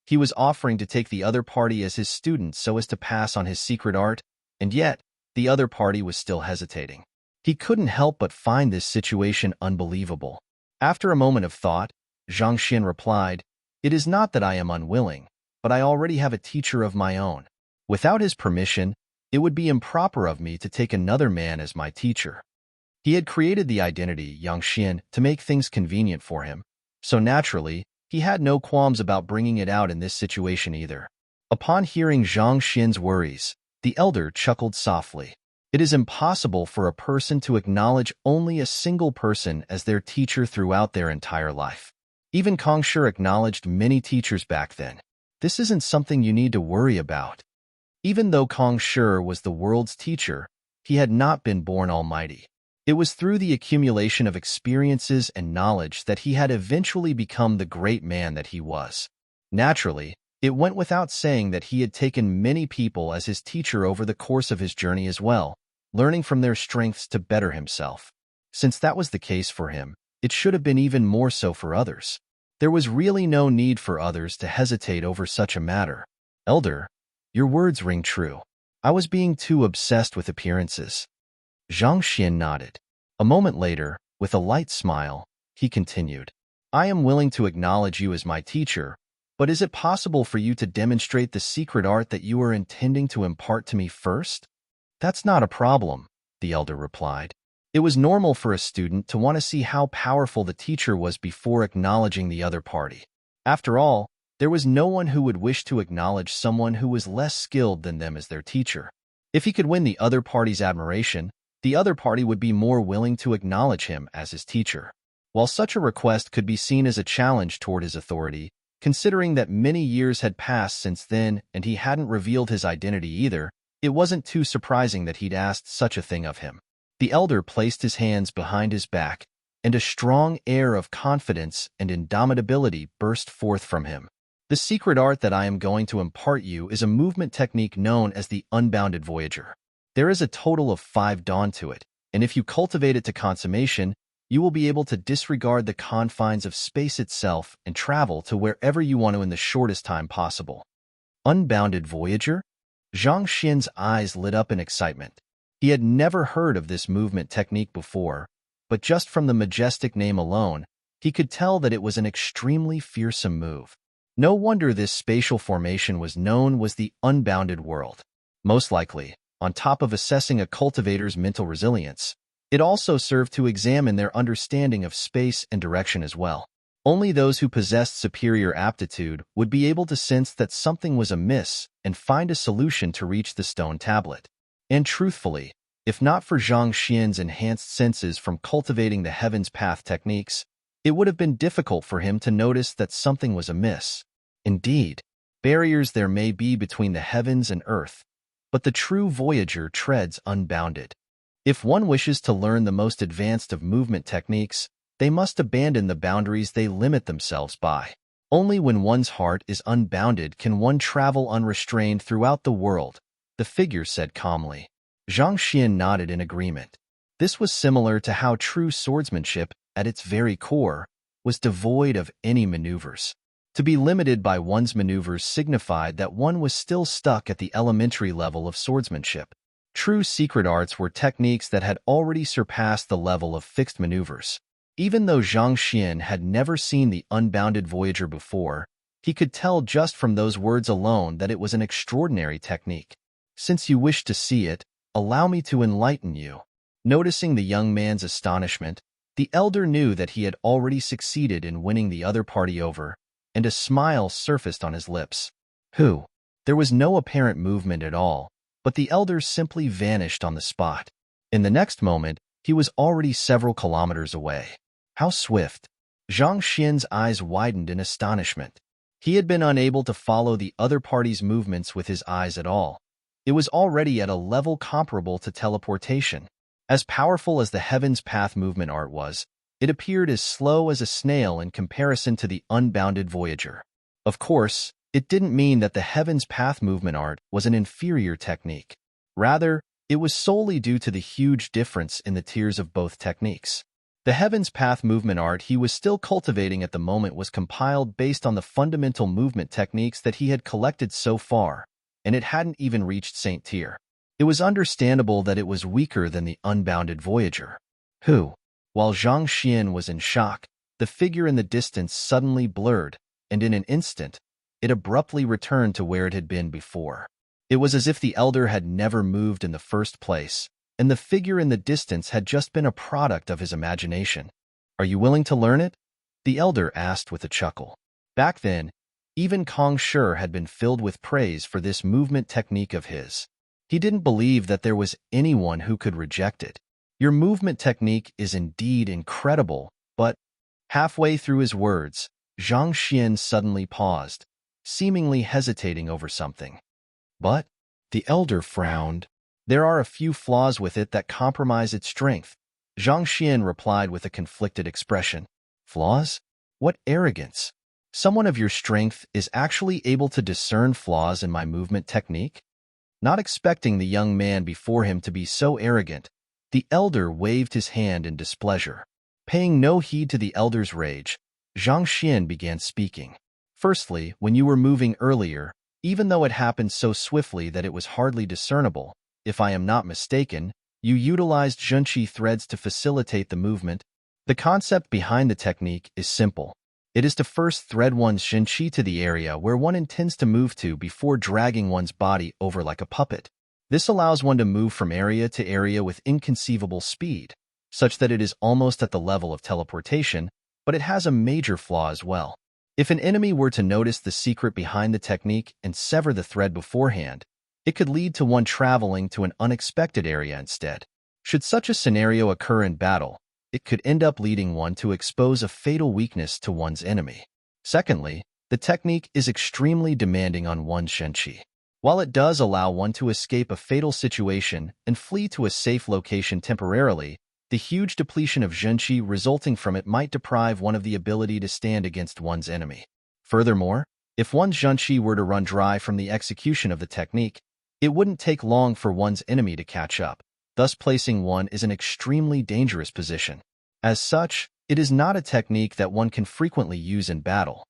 he was offering to take the other party as his student so as to pass on his secret art, and yet, the other party was still hesitating. He couldn't help but find this situation unbelievable. After a moment of thought, Zhang Xian replied, It is not that I am unwilling, but I already have a teacher of my own. Without his permission, it would be improper of me to take another man as my teacher. He had created the identity, Yang Xian, to make things convenient for him, so naturally, He had no qualms about bringing it out in this situation either. Upon hearing Zhang Xian's worries, the elder chuckled softly. It is impossible for a person to acknowledge only a single person as their teacher throughout their entire life. Even Kong Shi acknowledged many teachers back then. This isn't something you need to worry about. Even though Kong Shi was the world's teacher, he had not been born almighty. It was through the accumulation of experiences and knowledge that he had eventually become the great man that he was. Naturally, it went without saying that he had taken many people as his teacher over the course of his journey as well, learning from their strengths to better himself. Since that was the case for him, it should have been even more so for others. There was really no need for others to hesitate over such a matter. Elder, your words ring true. I was being too obsessed with appearances. Zhang Xian nodded. A moment later, with a light smile, he continued, I am willing to acknowledge you as my teacher, but is it possible for you to demonstrate the secret art that you are intending to impart to me first? That's not a problem, the elder replied. It was normal for a student to want to see how powerful the teacher was before acknowledging the other party. After all, there was no one who would wish to acknowledge someone who was less skilled than them as their teacher. If he could win the other party's admiration, the other party would be more willing to acknowledge him as his teacher. While such a request could be seen as a challenge toward his authority, considering that many years had passed since then and he hadn't revealed his identity either, it wasn't too surprising that he'd asked such a thing of him. The elder placed his hands behind his back, and a strong air of confidence and indomitability burst forth from him. The secret art that I am going to impart you is a movement technique known as the unbounded voyager. There is a total of 5 dawn to it, and if you cultivate it to consummation, you will be able to disregard the confines of space itself and travel to wherever you want to in the shortest time possible. Unbounded voyager? Zhang Xian's eyes lit up in excitement. He had never heard of this movement technique before, but just from the majestic name alone, he could tell that it was an extremely fearsome move. No wonder this spatial formation was known as the unbounded world. Most likely, on top of assessing a cultivator's mental resilience, it also served to examine their understanding of space and direction as well. Only those who possessed superior aptitude would be able to sense that something was amiss and find a solution to reach the stone tablet. And truthfully, if not for Zhang Xian's enhanced senses from cultivating the Heaven's Path techniques, it would have been difficult for him to notice that something was amiss. Indeed, barriers there may be between the heavens and earth, but the true voyager treads unbounded. If one wishes to learn the most advanced of movement techniques, they must abandon the boundaries they limit themselves by. Only when one's heart is unbounded can one travel unrestrained throughout the world, the figure said calmly. Zhang Xian nodded in agreement. This was similar to how true swordsmanship, at its very core, was devoid of any maneuvers. To be limited by one's maneuvers signified that one was still stuck at the elementary level of swordsmanship. True secret arts were techniques that had already surpassed the level of fixed maneuvers. Even though Zhang Xian had never seen the unbounded voyager before, he could tell just from those words alone that it was an extraordinary technique. Since you wish to see it, allow me to enlighten you. Noticing the young man's astonishment, the elder knew that he had already succeeded in winning the other party over, and a smile surfaced on his lips. Who? There was no apparent movement at all, but the elder simply vanished on the spot. In the next moment, he was already several kilometers away. How swift! Zhang Xian's eyes widened in astonishment. He had been unable to follow the other party's movements with his eyes at all. It was already at a level comparable to teleportation. As powerful as the Heaven's Path movement art was, it appeared as slow as a snail in comparison to the unbounded voyager. Of course, it didn't mean that the Heaven's Path movement art was an inferior technique. Rather, it was solely due to the huge difference in the tiers of both techniques. The Heaven's Path movement art he was still cultivating at the moment was compiled based on the fundamental movement techniques that he had collected so far, and it hadn't even reached Saint tier. It was understandable that it was weaker than the unbounded voyager. Who? While Zhang Xian was in shock, the figure in the distance suddenly blurred, and in an instant, it abruptly returned to where it had been before. It was as if the elder had never moved in the first place, and the figure in the distance had just been a product of his imagination. Are you willing to learn it? The elder asked with a chuckle. Back then, even Kong Shi had been filled with praise for this movement technique of his. He didn't believe that there was anyone who could reject it. Your movement technique is indeed incredible, but halfway through his words, Zhang Xian suddenly paused, seemingly hesitating over something. But the elder frowned. There are a few flaws with it that compromise its strength. Zhang Xian replied with a conflicted expression. Flaws? What arrogance! Someone of your strength is actually able to discern flaws in my movement technique? Not expecting the young man before him to be so arrogant, the elder waved his hand in displeasure. Paying no heed to the elder's rage, Zhang Xian began speaking. Firstly, when you were moving earlier, even though it happened so swiftly that it was hardly discernible, if I am not mistaken, you utilized zhenqi threads to facilitate the movement. The concept behind the technique is simple. It is to first thread one's zhenqi to the area where one intends to move to before dragging one's body over like a puppet. This allows one to move from area to area with inconceivable speed, such that it is almost at the level of teleportation, but it has a major flaw as well. If an enemy were to notice the secret behind the technique and sever the thread beforehand, it could lead to one traveling to an unexpected area instead. Should such a scenario occur in battle, it could end up leading one to expose a fatal weakness to one's enemy. Secondly, the technique is extremely demanding on one's zhenqi. While it does allow one to escape a fatal situation and flee to a safe location temporarily, the huge depletion of zhenqi resulting from it might deprive one of the ability to stand against one's enemy. Furthermore, if one's zhenqi were to run dry from the execution of the technique, it wouldn't take long for one's enemy to catch up, thus placing one in an extremely dangerous position. As such, it is not a technique that one can frequently use in battle.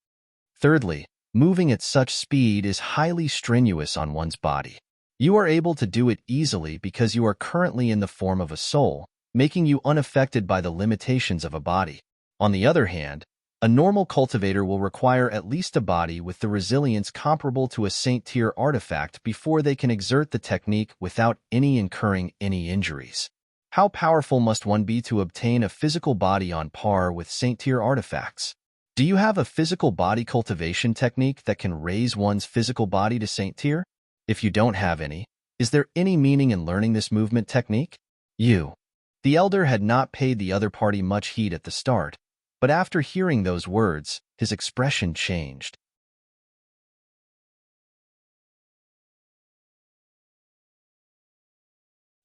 Thirdly, moving at such speed is highly strenuous on one's body. You are able to do it easily because you are currently in the form of a soul, making you unaffected by the limitations of a body. On the other hand, a normal cultivator will require at least a body with the resilience comparable to a Saint-tier artifact before they can exert the technique without incurring any injuries. How powerful must one be to obtain a physical body on par with Saint-tier artifacts? Do you have a physical body cultivation technique that can raise one's physical body to Saint-tier? If you don't have any, is there any meaning in learning this movement technique? The elder had not paid the other party much heed at the start, but after hearing those words, his expression changed.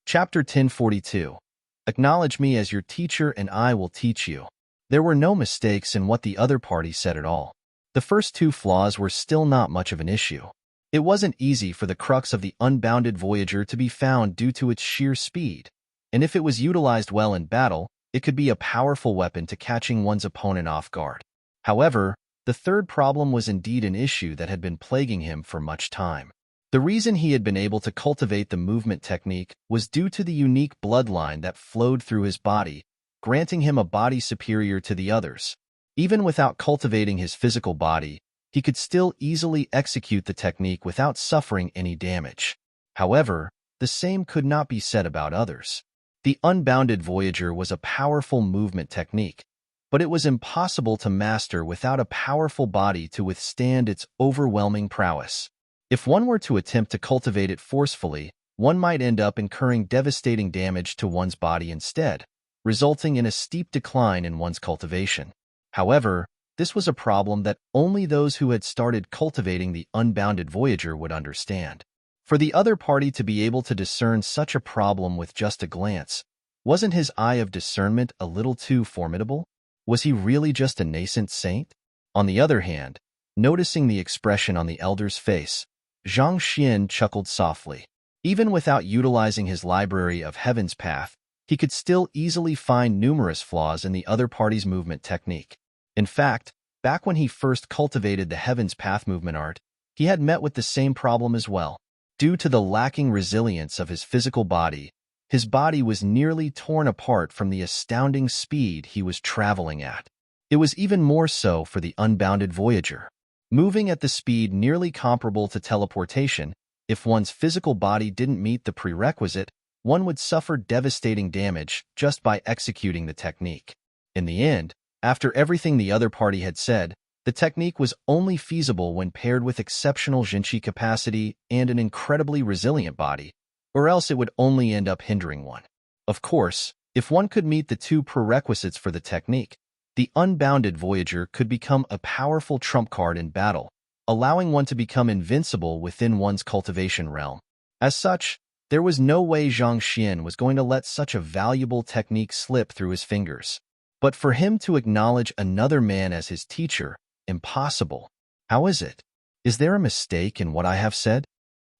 Chapter 1042. Acknowledge me as your teacher and I will teach you. There were no mistakes in what the other party said at all. The first two flaws were still not much of an issue. It wasn't easy for the crux of the unbounded Voyager to be found due to its sheer speed, and if it was utilized well in battle, it could be a powerful weapon to catching one's opponent off guard. However, the third problem was indeed an issue that had been plaguing him for much time. The reason he had been able to cultivate the movement technique was due to the unique bloodline that flowed through his body, granting him a body superior to the others. Even without cultivating his physical body, he could still easily execute the technique without suffering any damage. However, the same could not be said about others. The Unbounded Voyager was a powerful movement technique, but it was impossible to master without a powerful body to withstand its overwhelming prowess. If one were to attempt to cultivate it forcefully, one might end up incurring devastating damage to one's body instead, resulting in a steep decline in one's cultivation. However, this was a problem that only those who had started cultivating the Unbounded Voyager would understand. For the other party to be able to discern such a problem with just a glance, wasn't his eye of discernment a little too formidable? Was he really just a nascent saint? On the other hand, noticing the expression on the elder's face, Zhang Xian chuckled softly. Even without utilizing his library of Heaven's Path, he could still easily find numerous flaws in the other party's movement technique. In fact, back when he first cultivated the Heaven's Path movement art, he had met with the same problem as well. Due to the lacking resilience of his physical body, his body was nearly torn apart from the astounding speed he was traveling at. It was even more so for the Unbounded Voyager. Moving at the speed nearly comparable to teleportation, if one's physical body didn't meet the prerequisite, one would suffer devastating damage just by executing the technique. In the end, after everything the other party had said, The technique was only feasible when paired with exceptional Jinchi capacity and an incredibly resilient body, or else it would only end up hindering one. Of course, if one could meet the two prerequisites for the technique, the unbounded Voyager could become a powerful trump card in battle, allowing one to become invincible within one's cultivation realm. As such, there was no way Zhang Xian was going to let such a valuable technique slip through his fingers. But for him to acknowledge another man as his teacher, impossible. How is it? Is there a mistake in what I have said?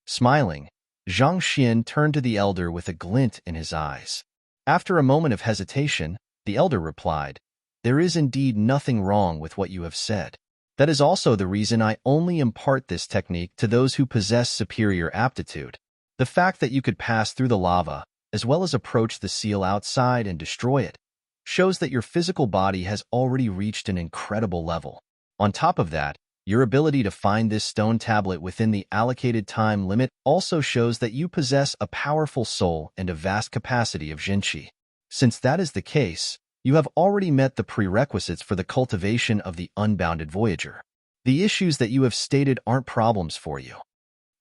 Smiling, Zhang Xian turned to the elder with a glint in his eyes. After a moment of hesitation, the elder replied, "There is indeed nothing wrong with what you have said. That is also the reason I only impart this technique to those who possess superior aptitude. The fact that you could pass through the lava, as well as approach the seal outside and destroy it, shows that your physical body has already reached an incredible level. On top of that, your ability to find this stone tablet within the allocated time limit also shows that you possess a powerful soul and a vast capacity of Jinchi. Since that is the case, you have already met the prerequisites for the cultivation of the unbounded Voyager. The issues that you have stated aren't problems for you.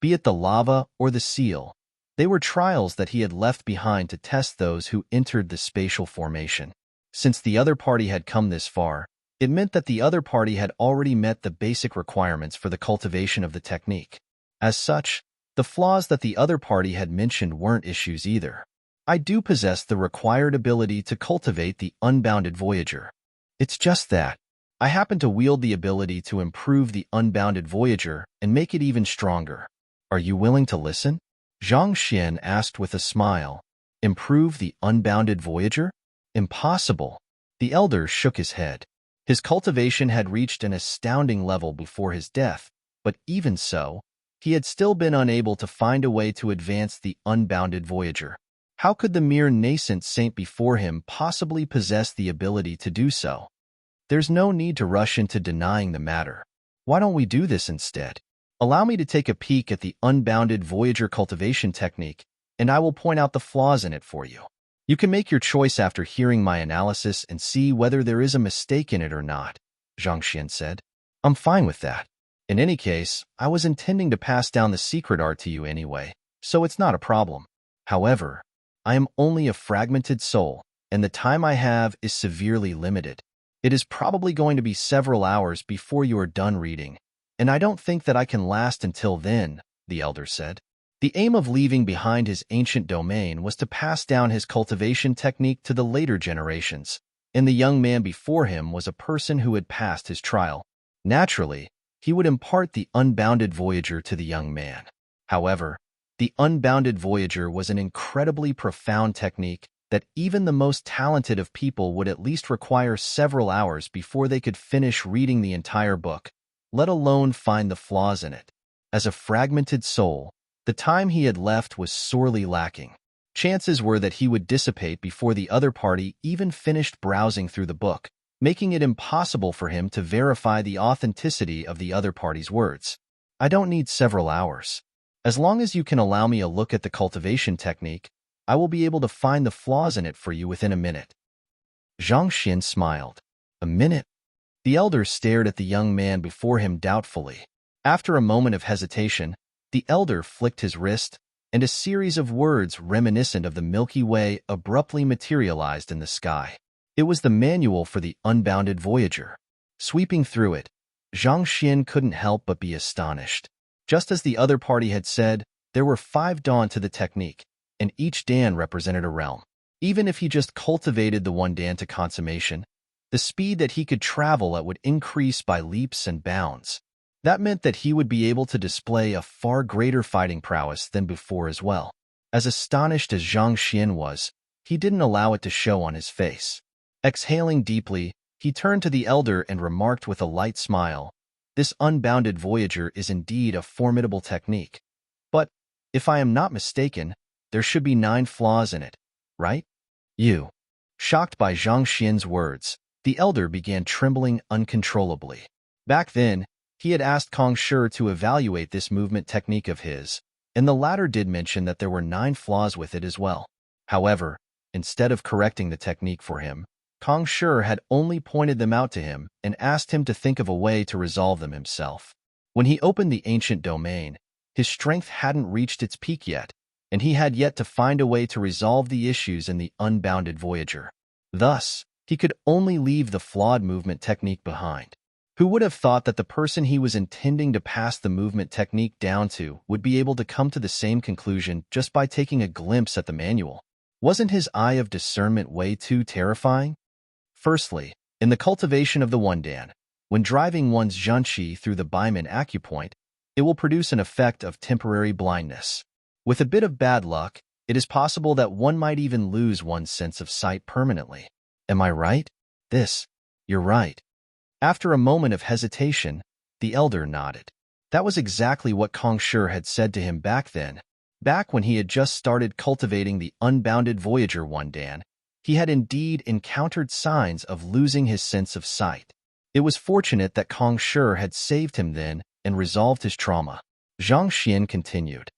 Be it the lava or the seal, they were trials that he had left behind to test those who entered the spatial formation. Since the other party had come this far, it meant that the other party had already met the basic requirements for the cultivation of the technique. As such, the flaws that the other party had mentioned weren't issues either. I do possess the required ability to cultivate the unbounded Voyager. It's just that I happen to wield the ability to improve the unbounded Voyager and make it even stronger. Are you willing to listen?" Zhang Xian asked with a smile. "Improve the unbounded Voyager? Impossible." The elder shook his head. His cultivation had reached an astounding level before his death, but even so, he had still been unable to find a way to advance the unbounded Voyager. How could the mere nascent saint before him possibly possess the ability to do so? There's no need to rush into denying the matter. Why don't we do this instead? Allow me to take a peek at the unbounded Voyager cultivation technique, and I will point out the flaws in it for you. You can make your choice after hearing my analysis and see whether there is a mistake in it or not," Zhang Xian said. "I'm fine with that. In any case, I was intending to pass down the secret art to you anyway, so it's not a problem. However, I am only a fragmented soul, and the time I have is severely limited. It is probably going to be several hours before you are done reading, and I don't think that I can last until then," the elder said. The aim of leaving behind his ancient domain was to pass down his cultivation technique to the later generations, and the young man before him was a person who had passed his trial. Naturally, he would impart the unbounded Voyager to the young man. However, the unbounded Voyager was an incredibly profound technique that even the most talented of people would at least require several hours before they could finish reading the entire book, let alone find the flaws in it. As a fragmented soul, the time he had left was sorely lacking. Chances were that he would dissipate before the other party even finished browsing through the book, making it impossible for him to verify the authenticity of the other party's words. "I don't need several hours. As long as you can allow me a look at the cultivation technique, I will be able to find the flaws in it for you within a minute." Zhang Xian smiled. "A minute?" The elder stared at the young man before him doubtfully. After a moment of hesitation, the elder flicked his wrist, and a series of words reminiscent of the Milky Way abruptly materialized in the sky. It was the manual for the unbounded Voyager. Sweeping through it, Zhang Xian couldn't help but be astonished. Just as the other party had said, there were 5 dan to the technique, and each dan represented a realm. Even if he just cultivated the one dan to consummation, the speed that he could travel at would increase by leaps and bounds. That meant that he would be able to display a far greater fighting prowess than before as well. As astonished as Zhang Xian was, he didn't allow it to show on his face. Exhaling deeply, he turned to the elder and remarked with a light smile, "This unbounded Voyager is indeed a formidable technique. But, if I am not mistaken, there should be 9 flaws in it, right?" "You." Shocked by Zhang Xian's words, the elder began trembling uncontrollably. Back then, he had asked Kong Shi to evaluate this movement technique of his, and the latter did mention that there were 9 flaws with it as well. However, instead of correcting the technique for him, Kong Shi had only pointed them out to him and asked him to think of a way to resolve them himself. When he opened the ancient domain, his strength hadn't reached its peak yet, and he had yet to find a way to resolve the issues in the unbounded Voyager. Thus, he could only leave the flawed movement technique behind. Who would have thought that the person he was intending to pass the movement technique down to would be able to come to the same conclusion just by taking a glimpse at the manual? Wasn't his eye of discernment way too terrifying? Firstly, in the cultivation of the Wundan, when driving one's zhenqi through the Baimen acupoint, it will produce an effect of temporary blindness. With a bit of bad luck, it is possible that one might even lose one's sense of sight permanently. Am I right? You're right. After a moment of hesitation, the elder nodded. That was exactly what Kong Shi had said to him back then. Back when he had just started cultivating the unbounded Voyager Wundan, he had indeed encountered signs of losing his sense of sight. It was fortunate that Kong Shi had saved him then and resolved his trauma. Zhang Xian continued.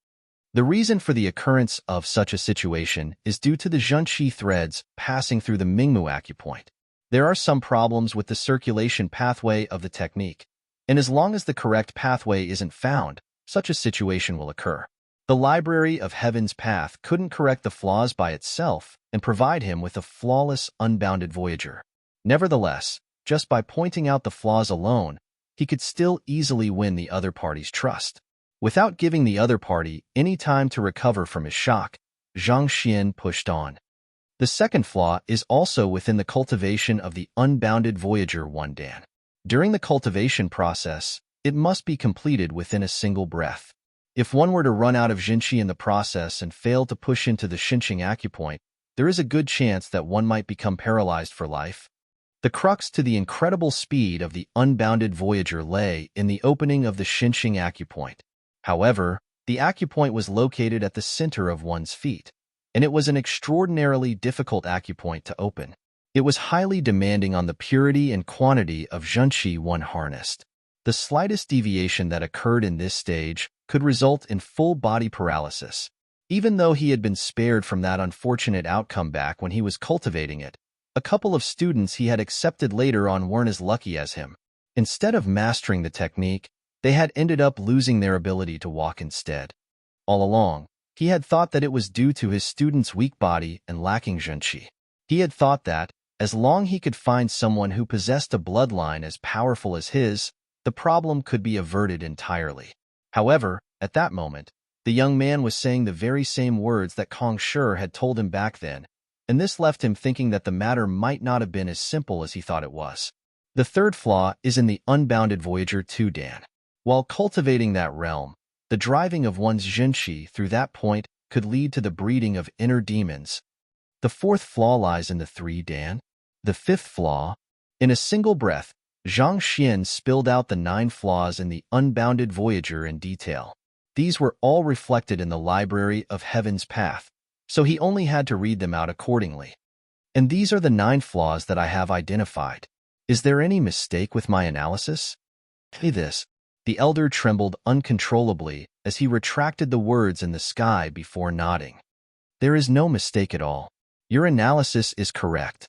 The reason for the occurrence of such a situation is due to the zhenqi threads passing through the Mingmu acupoint. There are some problems with the circulation pathway of the technique, and as long as the correct pathway isn't found, such a situation will occur. The Library of Heaven's Path couldn't correct the flaws by itself and provide him with a flawless, unbounded Voyager. Nevertheless, just by pointing out the flaws alone, he could still easily win the other party's trust. Without giving the other party any time to recover from his shock, Zhang Xian pushed on. The second flaw is also within the cultivation of the unbounded Voyager Wundan. During the cultivation process, it must be completed within a single breath. If one were to run out of zhenqi in the process and fail to push into the Xinqing acupoint, there is a good chance that one might become paralyzed for life. The crux to the incredible speed of the unbounded Voyager lay in the opening of the Xinqing acupoint. However, the acupoint was located at the center of one's feet, and it was an extraordinarily difficult acupoint to open. It was highly demanding on the purity and quantity of zhenqi one harnessed. The slightest deviation that occurred in this stage could result in full body paralysis. Even though he had been spared from that unfortunate outcome back when he was cultivating it, a couple of students he had accepted later on weren't as lucky as him. Instead of mastering the technique, they had ended up losing their ability to walk instead. All along, he had thought that it was due to his student's weak body and lacking zhenqi. He had thought that, as long as he could find someone who possessed a bloodline as powerful as his, the problem could be averted entirely. However, at that moment, the young man was saying the very same words that Kong Shi had told him back then, and this left him thinking that the matter might not have been as simple as he thought it was. The third flaw is in the unbounded Voyager Wundan. While cultivating that realm, the driving of one's zhenqi through that point could lead to the breeding of inner demons. The fourth flaw lies in the 3 Dan. The fifth flaw, in a single breath, Zhang Xian spilled out the 9 flaws in the unbounded Voyager in detail. These were all reflected in the Library of Heaven's Path, so he only had to read them out accordingly. And these are the 9 flaws that I have identified. Is there any mistake with my analysis? The elder trembled uncontrollably as he retracted the words in the sky before nodding. There is no mistake at all. Your analysis is correct.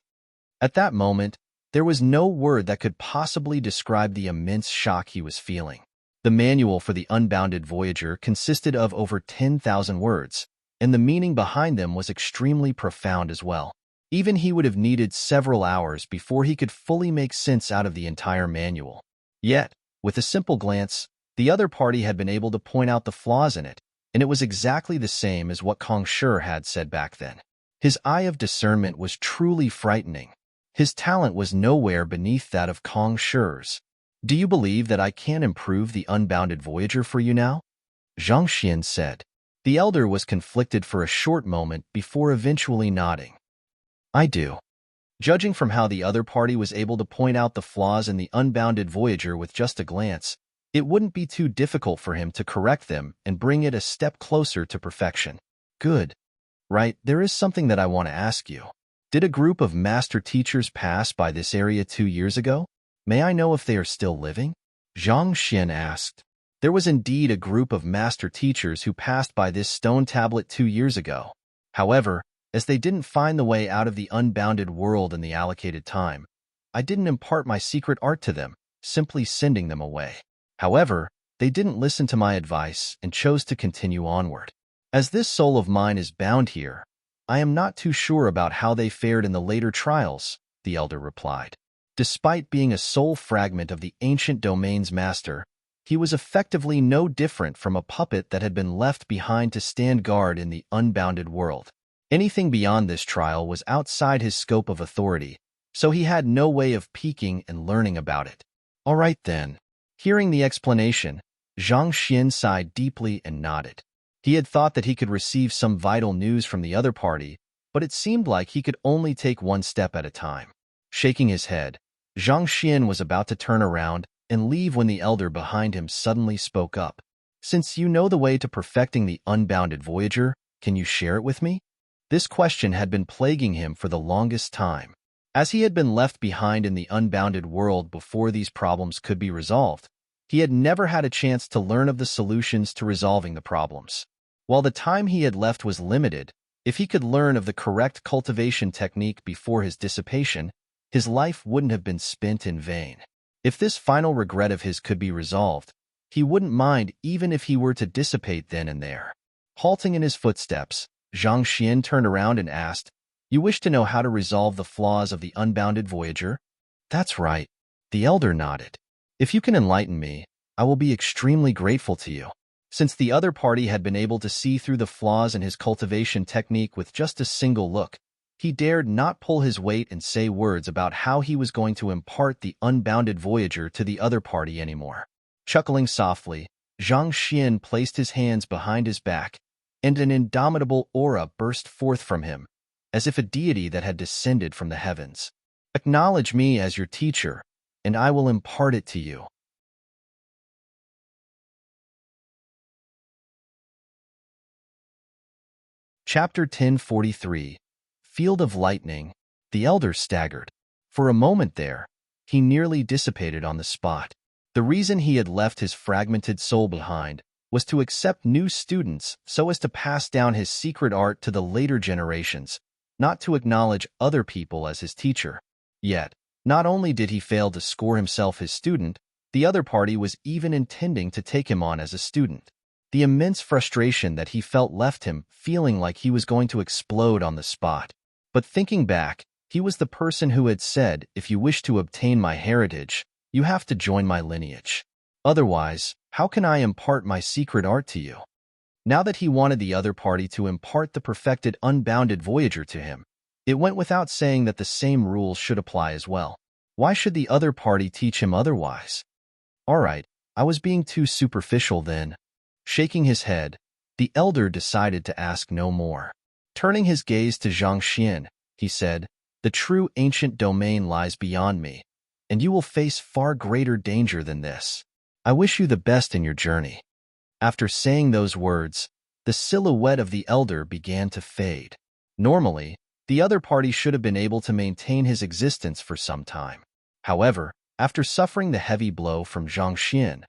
At that moment, there was no word that could possibly describe the immense shock he was feeling. The manual for the unbounded Voyager consisted of over 10,000 words, and the meaning behind them was extremely profound as well. Even he would have needed several hours before he could fully make sense out of the entire manual. Yet, with a simple glance, the other party had been able to point out the flaws in it, and it was exactly the same as what Kong Shi had said back then. His eye of discernment was truly frightening. His talent was nowhere beneath that of Kong Shi's. Do you believe that I can improve the unbounded Voyager for you now? Zhang Xian said. The elder was conflicted for a short moment before eventually nodding. I do. Judging from how the other party was able to point out the flaws in the unbounded Voyager with just a glance, it wouldn't be too difficult for him to correct them and bring it a step closer to perfection. Good. Right, there is something that I want to ask you. Did a group of master teachers pass by this area 2 years ago? May I know if they are still living? Zhang Xian asked. There was indeed a group of master teachers who passed by this stone tablet 2 years ago. However, As they didn't find the way out of the unbounded world in the allocated time, I didn't impart my secret art to them, simply sending them away. However, they didn't listen to my advice and chose to continue onward. As this soul of mine is bound here, I am not too sure about how they fared in the later trials, the elder replied. Despite being a soul fragment of the ancient domain's master, he was effectively no different from a puppet that had been left behind to stand guard in the unbounded world. Anything beyond this trial was outside his scope of authority, so he had no way of peeking and learning about it. All right then. Hearing the explanation, Zhang Xian sighed deeply and nodded. He had thought that he could receive some vital news from the other party, but it seemed like he could only take one step at a time. Shaking his head, Zhang Xian was about to turn around and leave when the elder behind him suddenly spoke up. Since you know the way to perfecting the unbounded Voyager, can you share it with me? This question had been plaguing him for the longest time. As he had been left behind in the unbounded world before these problems could be resolved, he had never had a chance to learn of the solutions to resolving the problems. While the time he had left was limited, if he could learn of the correct cultivation technique before his dissipation, his life wouldn't have been spent in vain. If this final regret of his could be resolved, he wouldn't mind even if he were to dissipate then and there. Halting in his footsteps, Zhang Xian turned around and asked, "You wish to know how to resolve the flaws of the unbounded Voyager?" "That's right." The elder nodded. "If you can enlighten me, I will be extremely grateful to you." Since the other party had been able to see through the flaws in his cultivation technique with just a single look, he dared not pull his weight and say words about how he was going to impart the unbounded Voyager to the other party anymore. Chuckling softly, Zhang Xian placed his hands behind his back, and an indomitable aura burst forth from him, as if a deity that had descended from the heavens. "Acknowledge me as your teacher, and I will impart it to you." Chapter 1043. Field of Lightning. The elder staggered. For a moment there, he nearly dissipated on the spot. The reason he had left his fragmented soul behind was to accept new students so as to pass down his secret art to the later generations, not to acknowledge other people as his teacher. Yet, not only did he fail to score himself his student, the other party was even intending to take him on as a student. The immense frustration that he felt left him feeling like he was going to explode on the spot. But thinking back, he was the person who had said, "If you wish to obtain my heritage, you have to join my lineage. Otherwise, how can I impart my secret art to you?" Now that he wanted the other party to impart the perfected unbounded Voyager to him, it went without saying that the same rules should apply as well. Why should the other party teach him otherwise? All right, I was being too superficial then. Shaking his head, the elder decided to ask no more. Turning his gaze to Zhang Xian, he said, "The true ancient domain lies beyond me, and you will face far greater danger than this. I wish you the best in your journey." After saying those words, the silhouette of the elder began to fade. Normally, the other party should have been able to maintain his existence for some time. However, after suffering the heavy blow from Zhang Xian,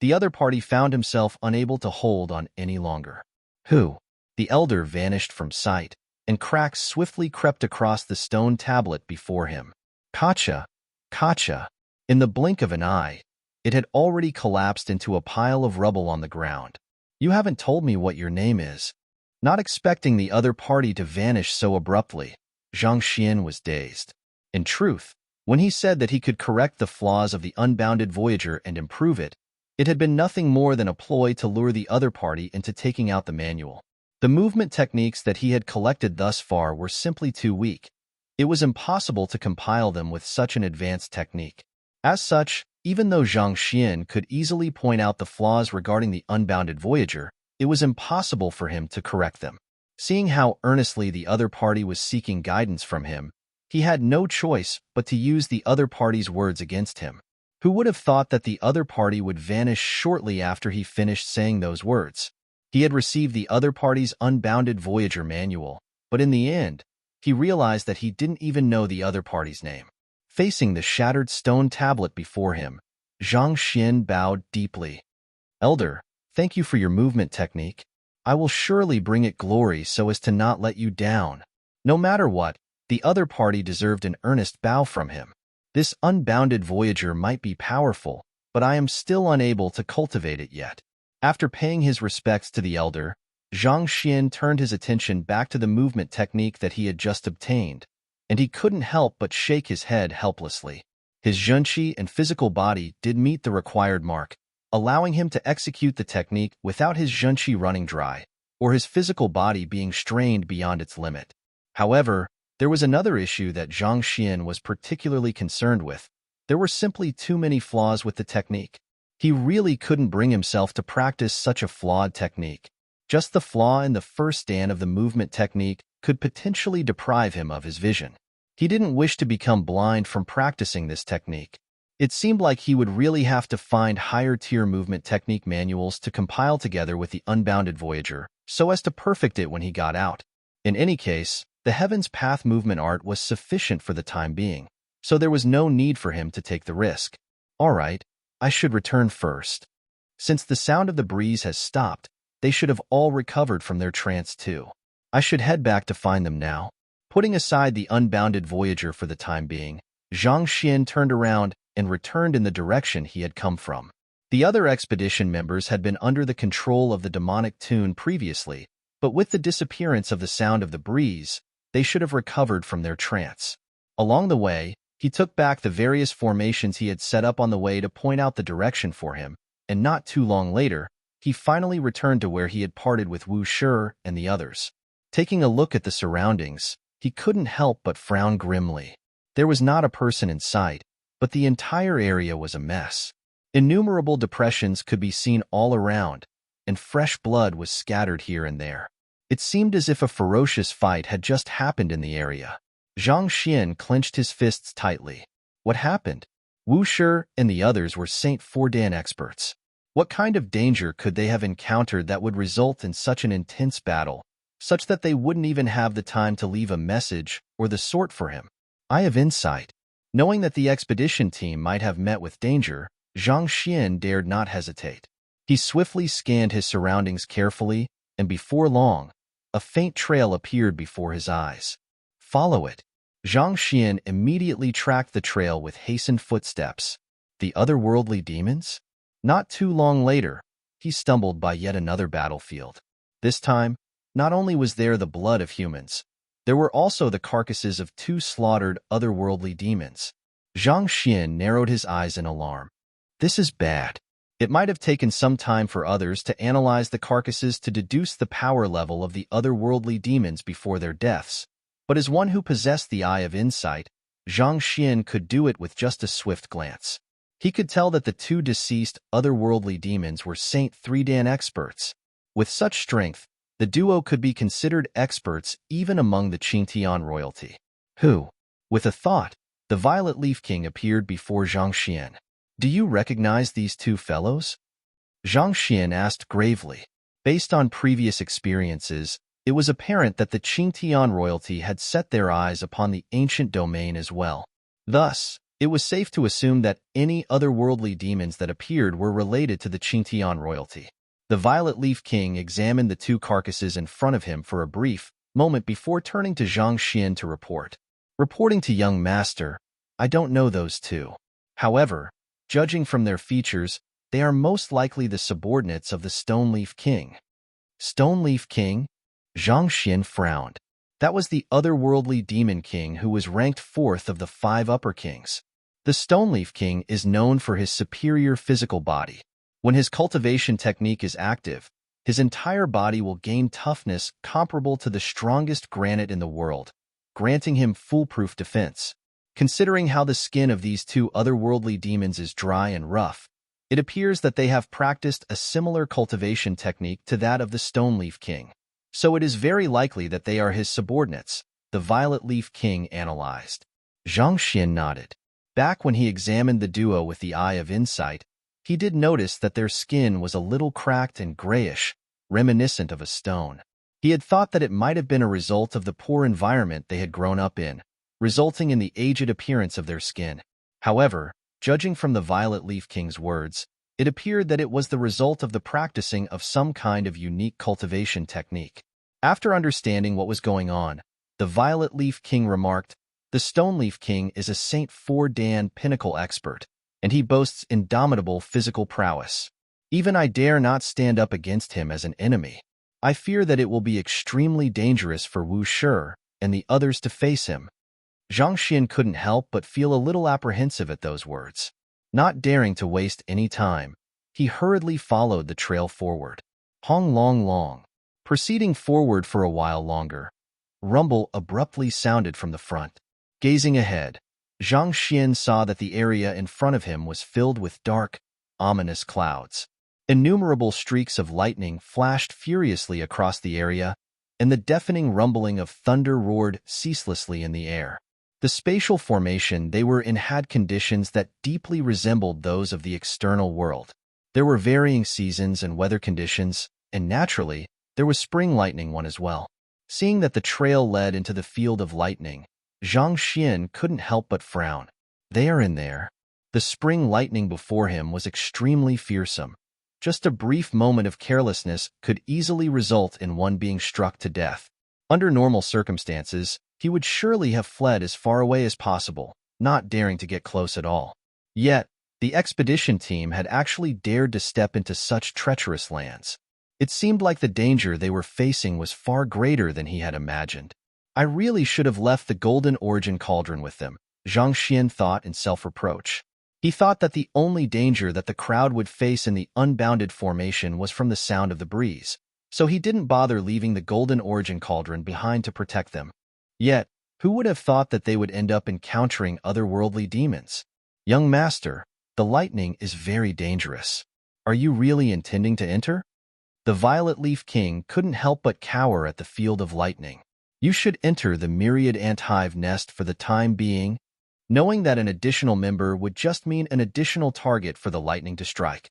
the other party found himself unable to hold on any longer. "Who?" The elder vanished from sight, and cracks swiftly crept across the stone tablet before him. "Kacha! Kacha!" In the blink of an eye, it had already collapsed into a pile of rubble on the ground. "You haven't told me what your name is." Not expecting the other party to vanish so abruptly, Zhang Xian was dazed. In truth, when he said that he could correct the flaws of the unbounded Voyager and improve it, it had been nothing more than a ploy to lure the other party into taking out the manual. The movement techniques that he had collected thus far were simply too weak. It was impossible to compile them with such an advanced technique. As such, even though Zhang Xian could easily point out the flaws regarding the unbounded Voyager, it was impossible for him to correct them. Seeing how earnestly the other party was seeking guidance from him, he had no choice but to use the other party's words against him. Who would have thought that the other party would vanish shortly after he finished saying those words? He had received the other party's unbounded Voyager manual, but in the end, he realized that he didn't even know the other party's name. Facing the shattered stone tablet before him, Zhang Xian bowed deeply. "Elder, thank you for your movement technique. I will surely bring it glory so as to not let you down." No matter what, the other party deserved an earnest bow from him. This unbounded voyager might be powerful, but I am still unable to cultivate it yet. After paying his respects to the elder, Zhang Xian turned his attention back to the movement technique that he had just obtained, and he couldn't help but shake his head helplessly. His zhenqi and physical body did meet the required mark, allowing him to execute the technique without his zhenqi running dry, or his physical body being strained beyond its limit. However, there was another issue that Zhang Xian was particularly concerned with. There were simply too many flaws with the technique. He really couldn't bring himself to practice such a flawed technique. Just the flaw in the first dan of the movement technique could potentially deprive him of his vision. He didn't wish to become blind from practicing this technique. It seemed like he would really have to find higher-tier movement technique manuals to compile together with the Unbounded Voyager, so as to perfect it when he got out. In any case, the Heaven's Path movement art was sufficient for the time being, so there was no need for him to take the risk. All right, I should return first. Since the sound of the breeze has stopped, they should have all recovered from their trance too. I should head back to find them now. Putting aside the Unbounded Voyager for the time being, Zhang Xian turned around and returned in the direction he had come from. The other expedition members had been under the control of the demonic tune previously, but with the disappearance of the sound of the breeze, they should have recovered from their trance. Along the way, he took back the various formations he had set up on the way to point out the direction for him, and not too long later, he finally returned to where he had parted with Wu Shi and the others. Taking a look at the surroundings, he couldn't help but frown grimly. There was not a person in sight, but the entire area was a mess. Innumerable depressions could be seen all around, and fresh blood was scattered here and there. It seemed as if a ferocious fight had just happened in the area. Zhang Xian clenched his fists tightly. What happened? Wu Shi and the others were Saint Fordan experts. What kind of danger could they have encountered that would result in such an intense battle, such that they wouldn't even have the time to leave a message or the sort for him? I have insight. Knowing that the expedition team might have met with danger, Zhang Xian dared not hesitate. He swiftly scanned his surroundings carefully, and before long, a faint trail appeared before his eyes. Follow it. Zhang Xian immediately tracked the trail with hastened footsteps. The otherworldly demons? Not too long later, he stumbled by yet another battlefield. This time, not only was there the blood of humans, there were also the carcasses of two slaughtered otherworldly demons. Zhang Xian narrowed his eyes in alarm. This is bad. It might have taken some time for others to analyze the carcasses to deduce the power level of the otherworldly demons before their deaths, but as one who possessed the eye of insight, Zhang Xian could do it with just a swift glance. He could tell that the two deceased otherworldly demons were Saint Fordan experts. With such strength, the duo could be considered experts even among the Qingtian royalty. Who? With a thought, the Violet Leaf King appeared before Zhang Xian. Do you recognize these two fellows? Zhang Xian asked gravely. Based on previous experiences, it was apparent that the Qingtian royalty had set their eyes upon the ancient domain as well. Thus, it was safe to assume that any otherworldly demons that appeared were related to the Qingtian royalty. The Violet Leaf King examined the two carcasses in front of him for a brief moment before turning to Zhang Xian to report. Reporting to young master, I don't know those two. However, judging from their features, they are most likely the subordinates of the Stone Leaf King. Stone Leaf King? Zhang Xian frowned. That was the otherworldly demon king who was ranked fourth of the 5 upper kings. The Stone Leaf King is known for his superior physical body. When his cultivation technique is active, his entire body will gain toughness comparable to the strongest granite in the world, granting him foolproof defense. Considering how the skin of these two otherworldly demons is dry and rough, it appears that they have practiced a similar cultivation technique to that of the Stone Leaf King. So it is very likely that they are his subordinates, the Violet Leaf King analyzed. Zhang Xian nodded. Back when he examined the duo with the eye of insight, he did notice that their skin was a little cracked and grayish, reminiscent of a stone. He had thought that it might have been a result of the poor environment they had grown up in, resulting in the aged appearance of their skin. However, judging from the Violet Leaf King's words, it appeared that it was the result of the practicing of some kind of unique cultivation technique. After understanding what was going on, The Violet Leaf King remarked. The Stone Leaf King is a Saint 4-Dan pinnacle expert, and he boasts indomitable physical prowess. Even I dare not stand up against him as an enemy. I fear that it will be extremely dangerous for Wu Shi and the others to face him. Zhang Xian couldn't help but feel a little apprehensive at those words. Not daring to waste any time, he hurriedly followed the trail forward. Hong long long. Proceeding forward for a while longer, rumble abruptly sounded from the front. Gazing ahead, Zhang Xian saw that the area in front of him was filled with dark, ominous clouds. Innumerable streaks of lightning flashed furiously across the area, and the deafening rumbling of thunder roared ceaselessly in the air. The spatial formation they were in had conditions that deeply resembled those of the external world. There were varying seasons and weather conditions, and naturally, there was spring lightning one as well. Seeing that the trail led into the field of lightning, Zhang Xian couldn't help but frown. They are in there. The spring lightning before him was extremely fearsome. Just a brief moment of carelessness could easily result in one being struck to death. Under normal circumstances, he would surely have fled as far away as possible, not daring to get close at all. Yet, the expedition team had actually dared to step into such treacherous lands. It seemed like the danger they were facing was far greater than he had imagined. I really should have left the Golden Origin Cauldron with them, Zhang Xian thought in self-reproach. He thought that the only danger that the crowd would face in the unbounded formation was from the sound of the breeze, so he didn't bother leaving the Golden Origin Cauldron behind to protect them. Yet, who would have thought that they would end up encountering otherworldly demons? Young master, the lightning is very dangerous. Are you really intending to enter? The Violet Leaf King couldn't help but cower at the field of lightning. You should enter the myriad ant hive nest for the time being, knowing that an additional member would just mean an additional target for the lightning to strike.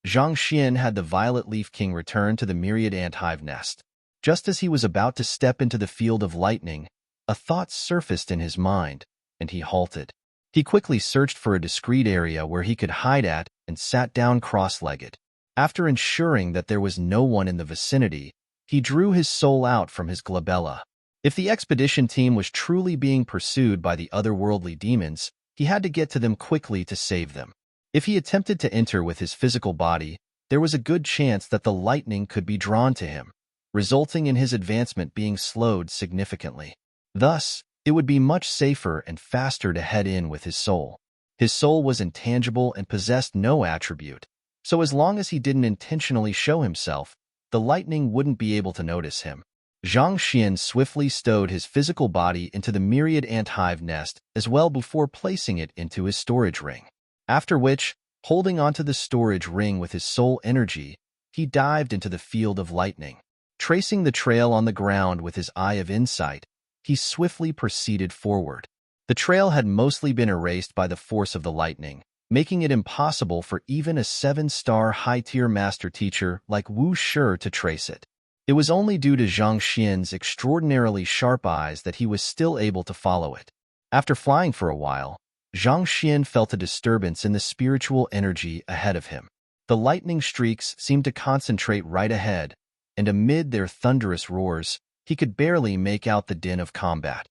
Zhang Xian had the Violet Leaf King return to the myriad ant hive nest. Just as he was about to step into the field of lightning, a thought surfaced in his mind, and he halted. He quickly searched for a discreet area where he could hide at and sat down cross-legged. After ensuring that there was no one in the vicinity, he drew his soul out from his glabella. If the expedition team was truly being pursued by the otherworldly demons, he had to get to them quickly to save them. If he attempted to enter with his physical body, there was a good chance that the lightning could be drawn to him, resulting in his advancement being slowed significantly. Thus, it would be much safer and faster to head in with his soul. His soul was intangible and possessed no attribute, so as long as he didn't intentionally show himself, the lightning wouldn't be able to notice him. Zhang Xian swiftly stowed his physical body into the myriad ant hive nest as well before placing it into his storage ring. After which, holding onto the storage ring with his soul energy, he dived into the field of lightning. Tracing the trail on the ground with his eye of insight, he swiftly proceeded forward. The trail had mostly been erased by the force of the lightning, making it impossible for even a 7-star high-tier master teacher like Wu Shi to trace it. It was only due to Zhang Xian's extraordinarily sharp eyes that he was still able to follow it. After flying for a while, Zhang Xian felt a disturbance in the spiritual energy ahead of him. The lightning streaks seemed to concentrate right ahead, and amid their thunderous roars, he could barely make out the din of combat.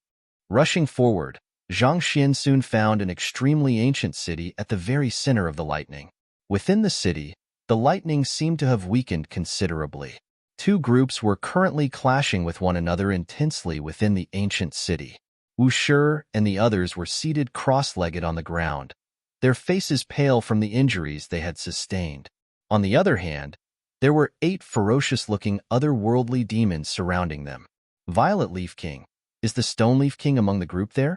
Rushing forward, Zhang Xian soon found an extremely ancient city at the very center of the lightning. Within the city, the lightning seemed to have weakened considerably. Two groups were currently clashing with one another intensely within the ancient city. Wu Shi and the others were seated cross-legged on the ground, their faces pale from the injuries they had sustained. On the other hand, there were 8 ferocious-looking otherworldly demons surrounding them. Violet Leaf King, is the Stone Leaf King among the group there?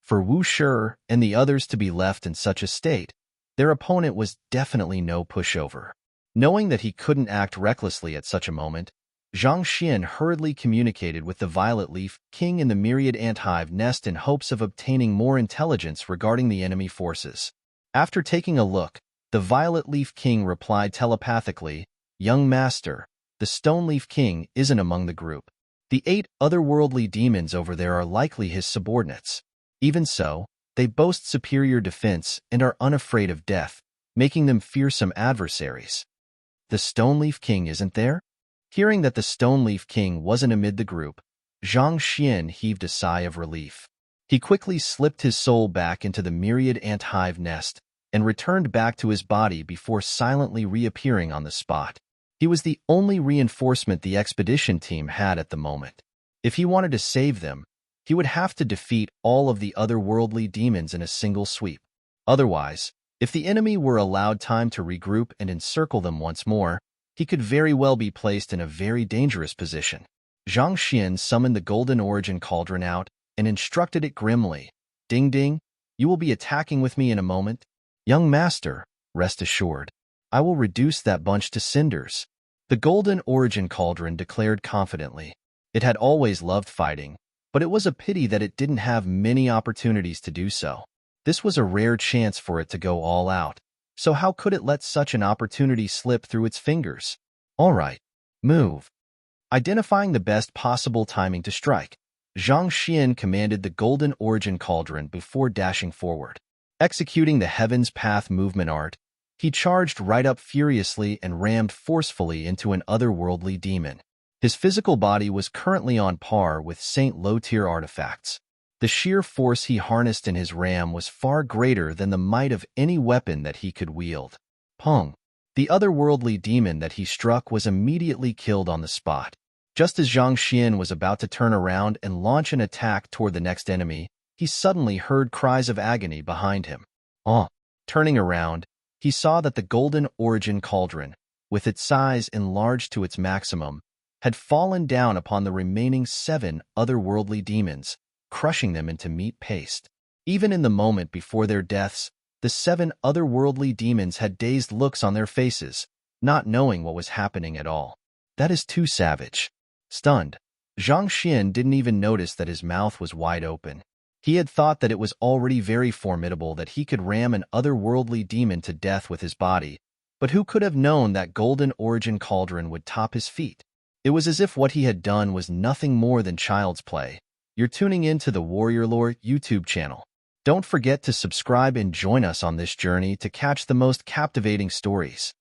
For Wu Shi and the others to be left in such a state, their opponent was definitely no pushover. Knowing that he couldn't act recklessly at such a moment, Zhang Xian hurriedly communicated with the Violet Leaf King in the myriad ant hive nest in hopes of obtaining more intelligence regarding the enemy forces. After taking a look, the Violet Leaf King replied telepathically, "Young master, the Stone Leaf King isn't among the group. The 8 otherworldly demons over there are likely his subordinates. Even so, they boast superior defense and are unafraid of death, making them fearsome adversaries." The Stone Leaf King isn't there? Hearing that the Stone Leaf King wasn't amid the group, Zhang Xian heaved a sigh of relief. He quickly slipped his soul back into the myriad ant hive nest and returned back to his body before silently reappearing on the spot. He was the only reinforcement the expedition team had at the moment. If he wanted to save them, he would have to defeat all of the otherworldly demons in a single sweep. Otherwise, if the enemy were allowed time to regroup and encircle them once more, he could very well be placed in a very dangerous position. Zhang Xian summoned the Golden Origin Cauldron out and instructed it grimly. Ding ding, you will be attacking with me in a moment. Young master, rest assured, I will reduce that bunch to cinders. The Golden Origin Cauldron declared confidently. It had always loved fighting, but it was a pity that it didn't have many opportunities to do so. This was a rare chance for it to go all out, so how could it let such an opportunity slip through its fingers? All right, move. Identifying the best possible timing to strike, Zhang Xian commanded the Golden Origin Cauldron before dashing forward. Executing the Heaven's Path movement art, he charged right up furiously and rammed forcefully into an otherworldly demon. His physical body was currently on par with Saint low-tier artifacts. The sheer force he harnessed in his ram was far greater than the might of any weapon that he could wield. Pong! The otherworldly demon that he struck was immediately killed on the spot. Just as Zhang Xian was about to turn around and launch an attack toward the next enemy, he suddenly heard cries of agony behind him. Turning around, he saw that the Golden Origin Cauldron, with its size enlarged to its maximum, had fallen down upon the remaining 7 otherworldly demons, crushing them into meat paste. Even in the moment before their deaths, the 7 otherworldly demons had dazed looks on their faces, not knowing what was happening at all. That is too savage. Stunned, Zhang Xian didn't even notice that his mouth was wide open. He had thought that it was already very formidable that he could ram an otherworldly demon to death with his body, but who could have known that Golden Origin Cauldron would top his feet? It was as if what he had done was nothing more than child's play. You're tuning in to the Warrior Lore YouTube channel. Don't forget to subscribe and join us on this journey to catch the most captivating stories.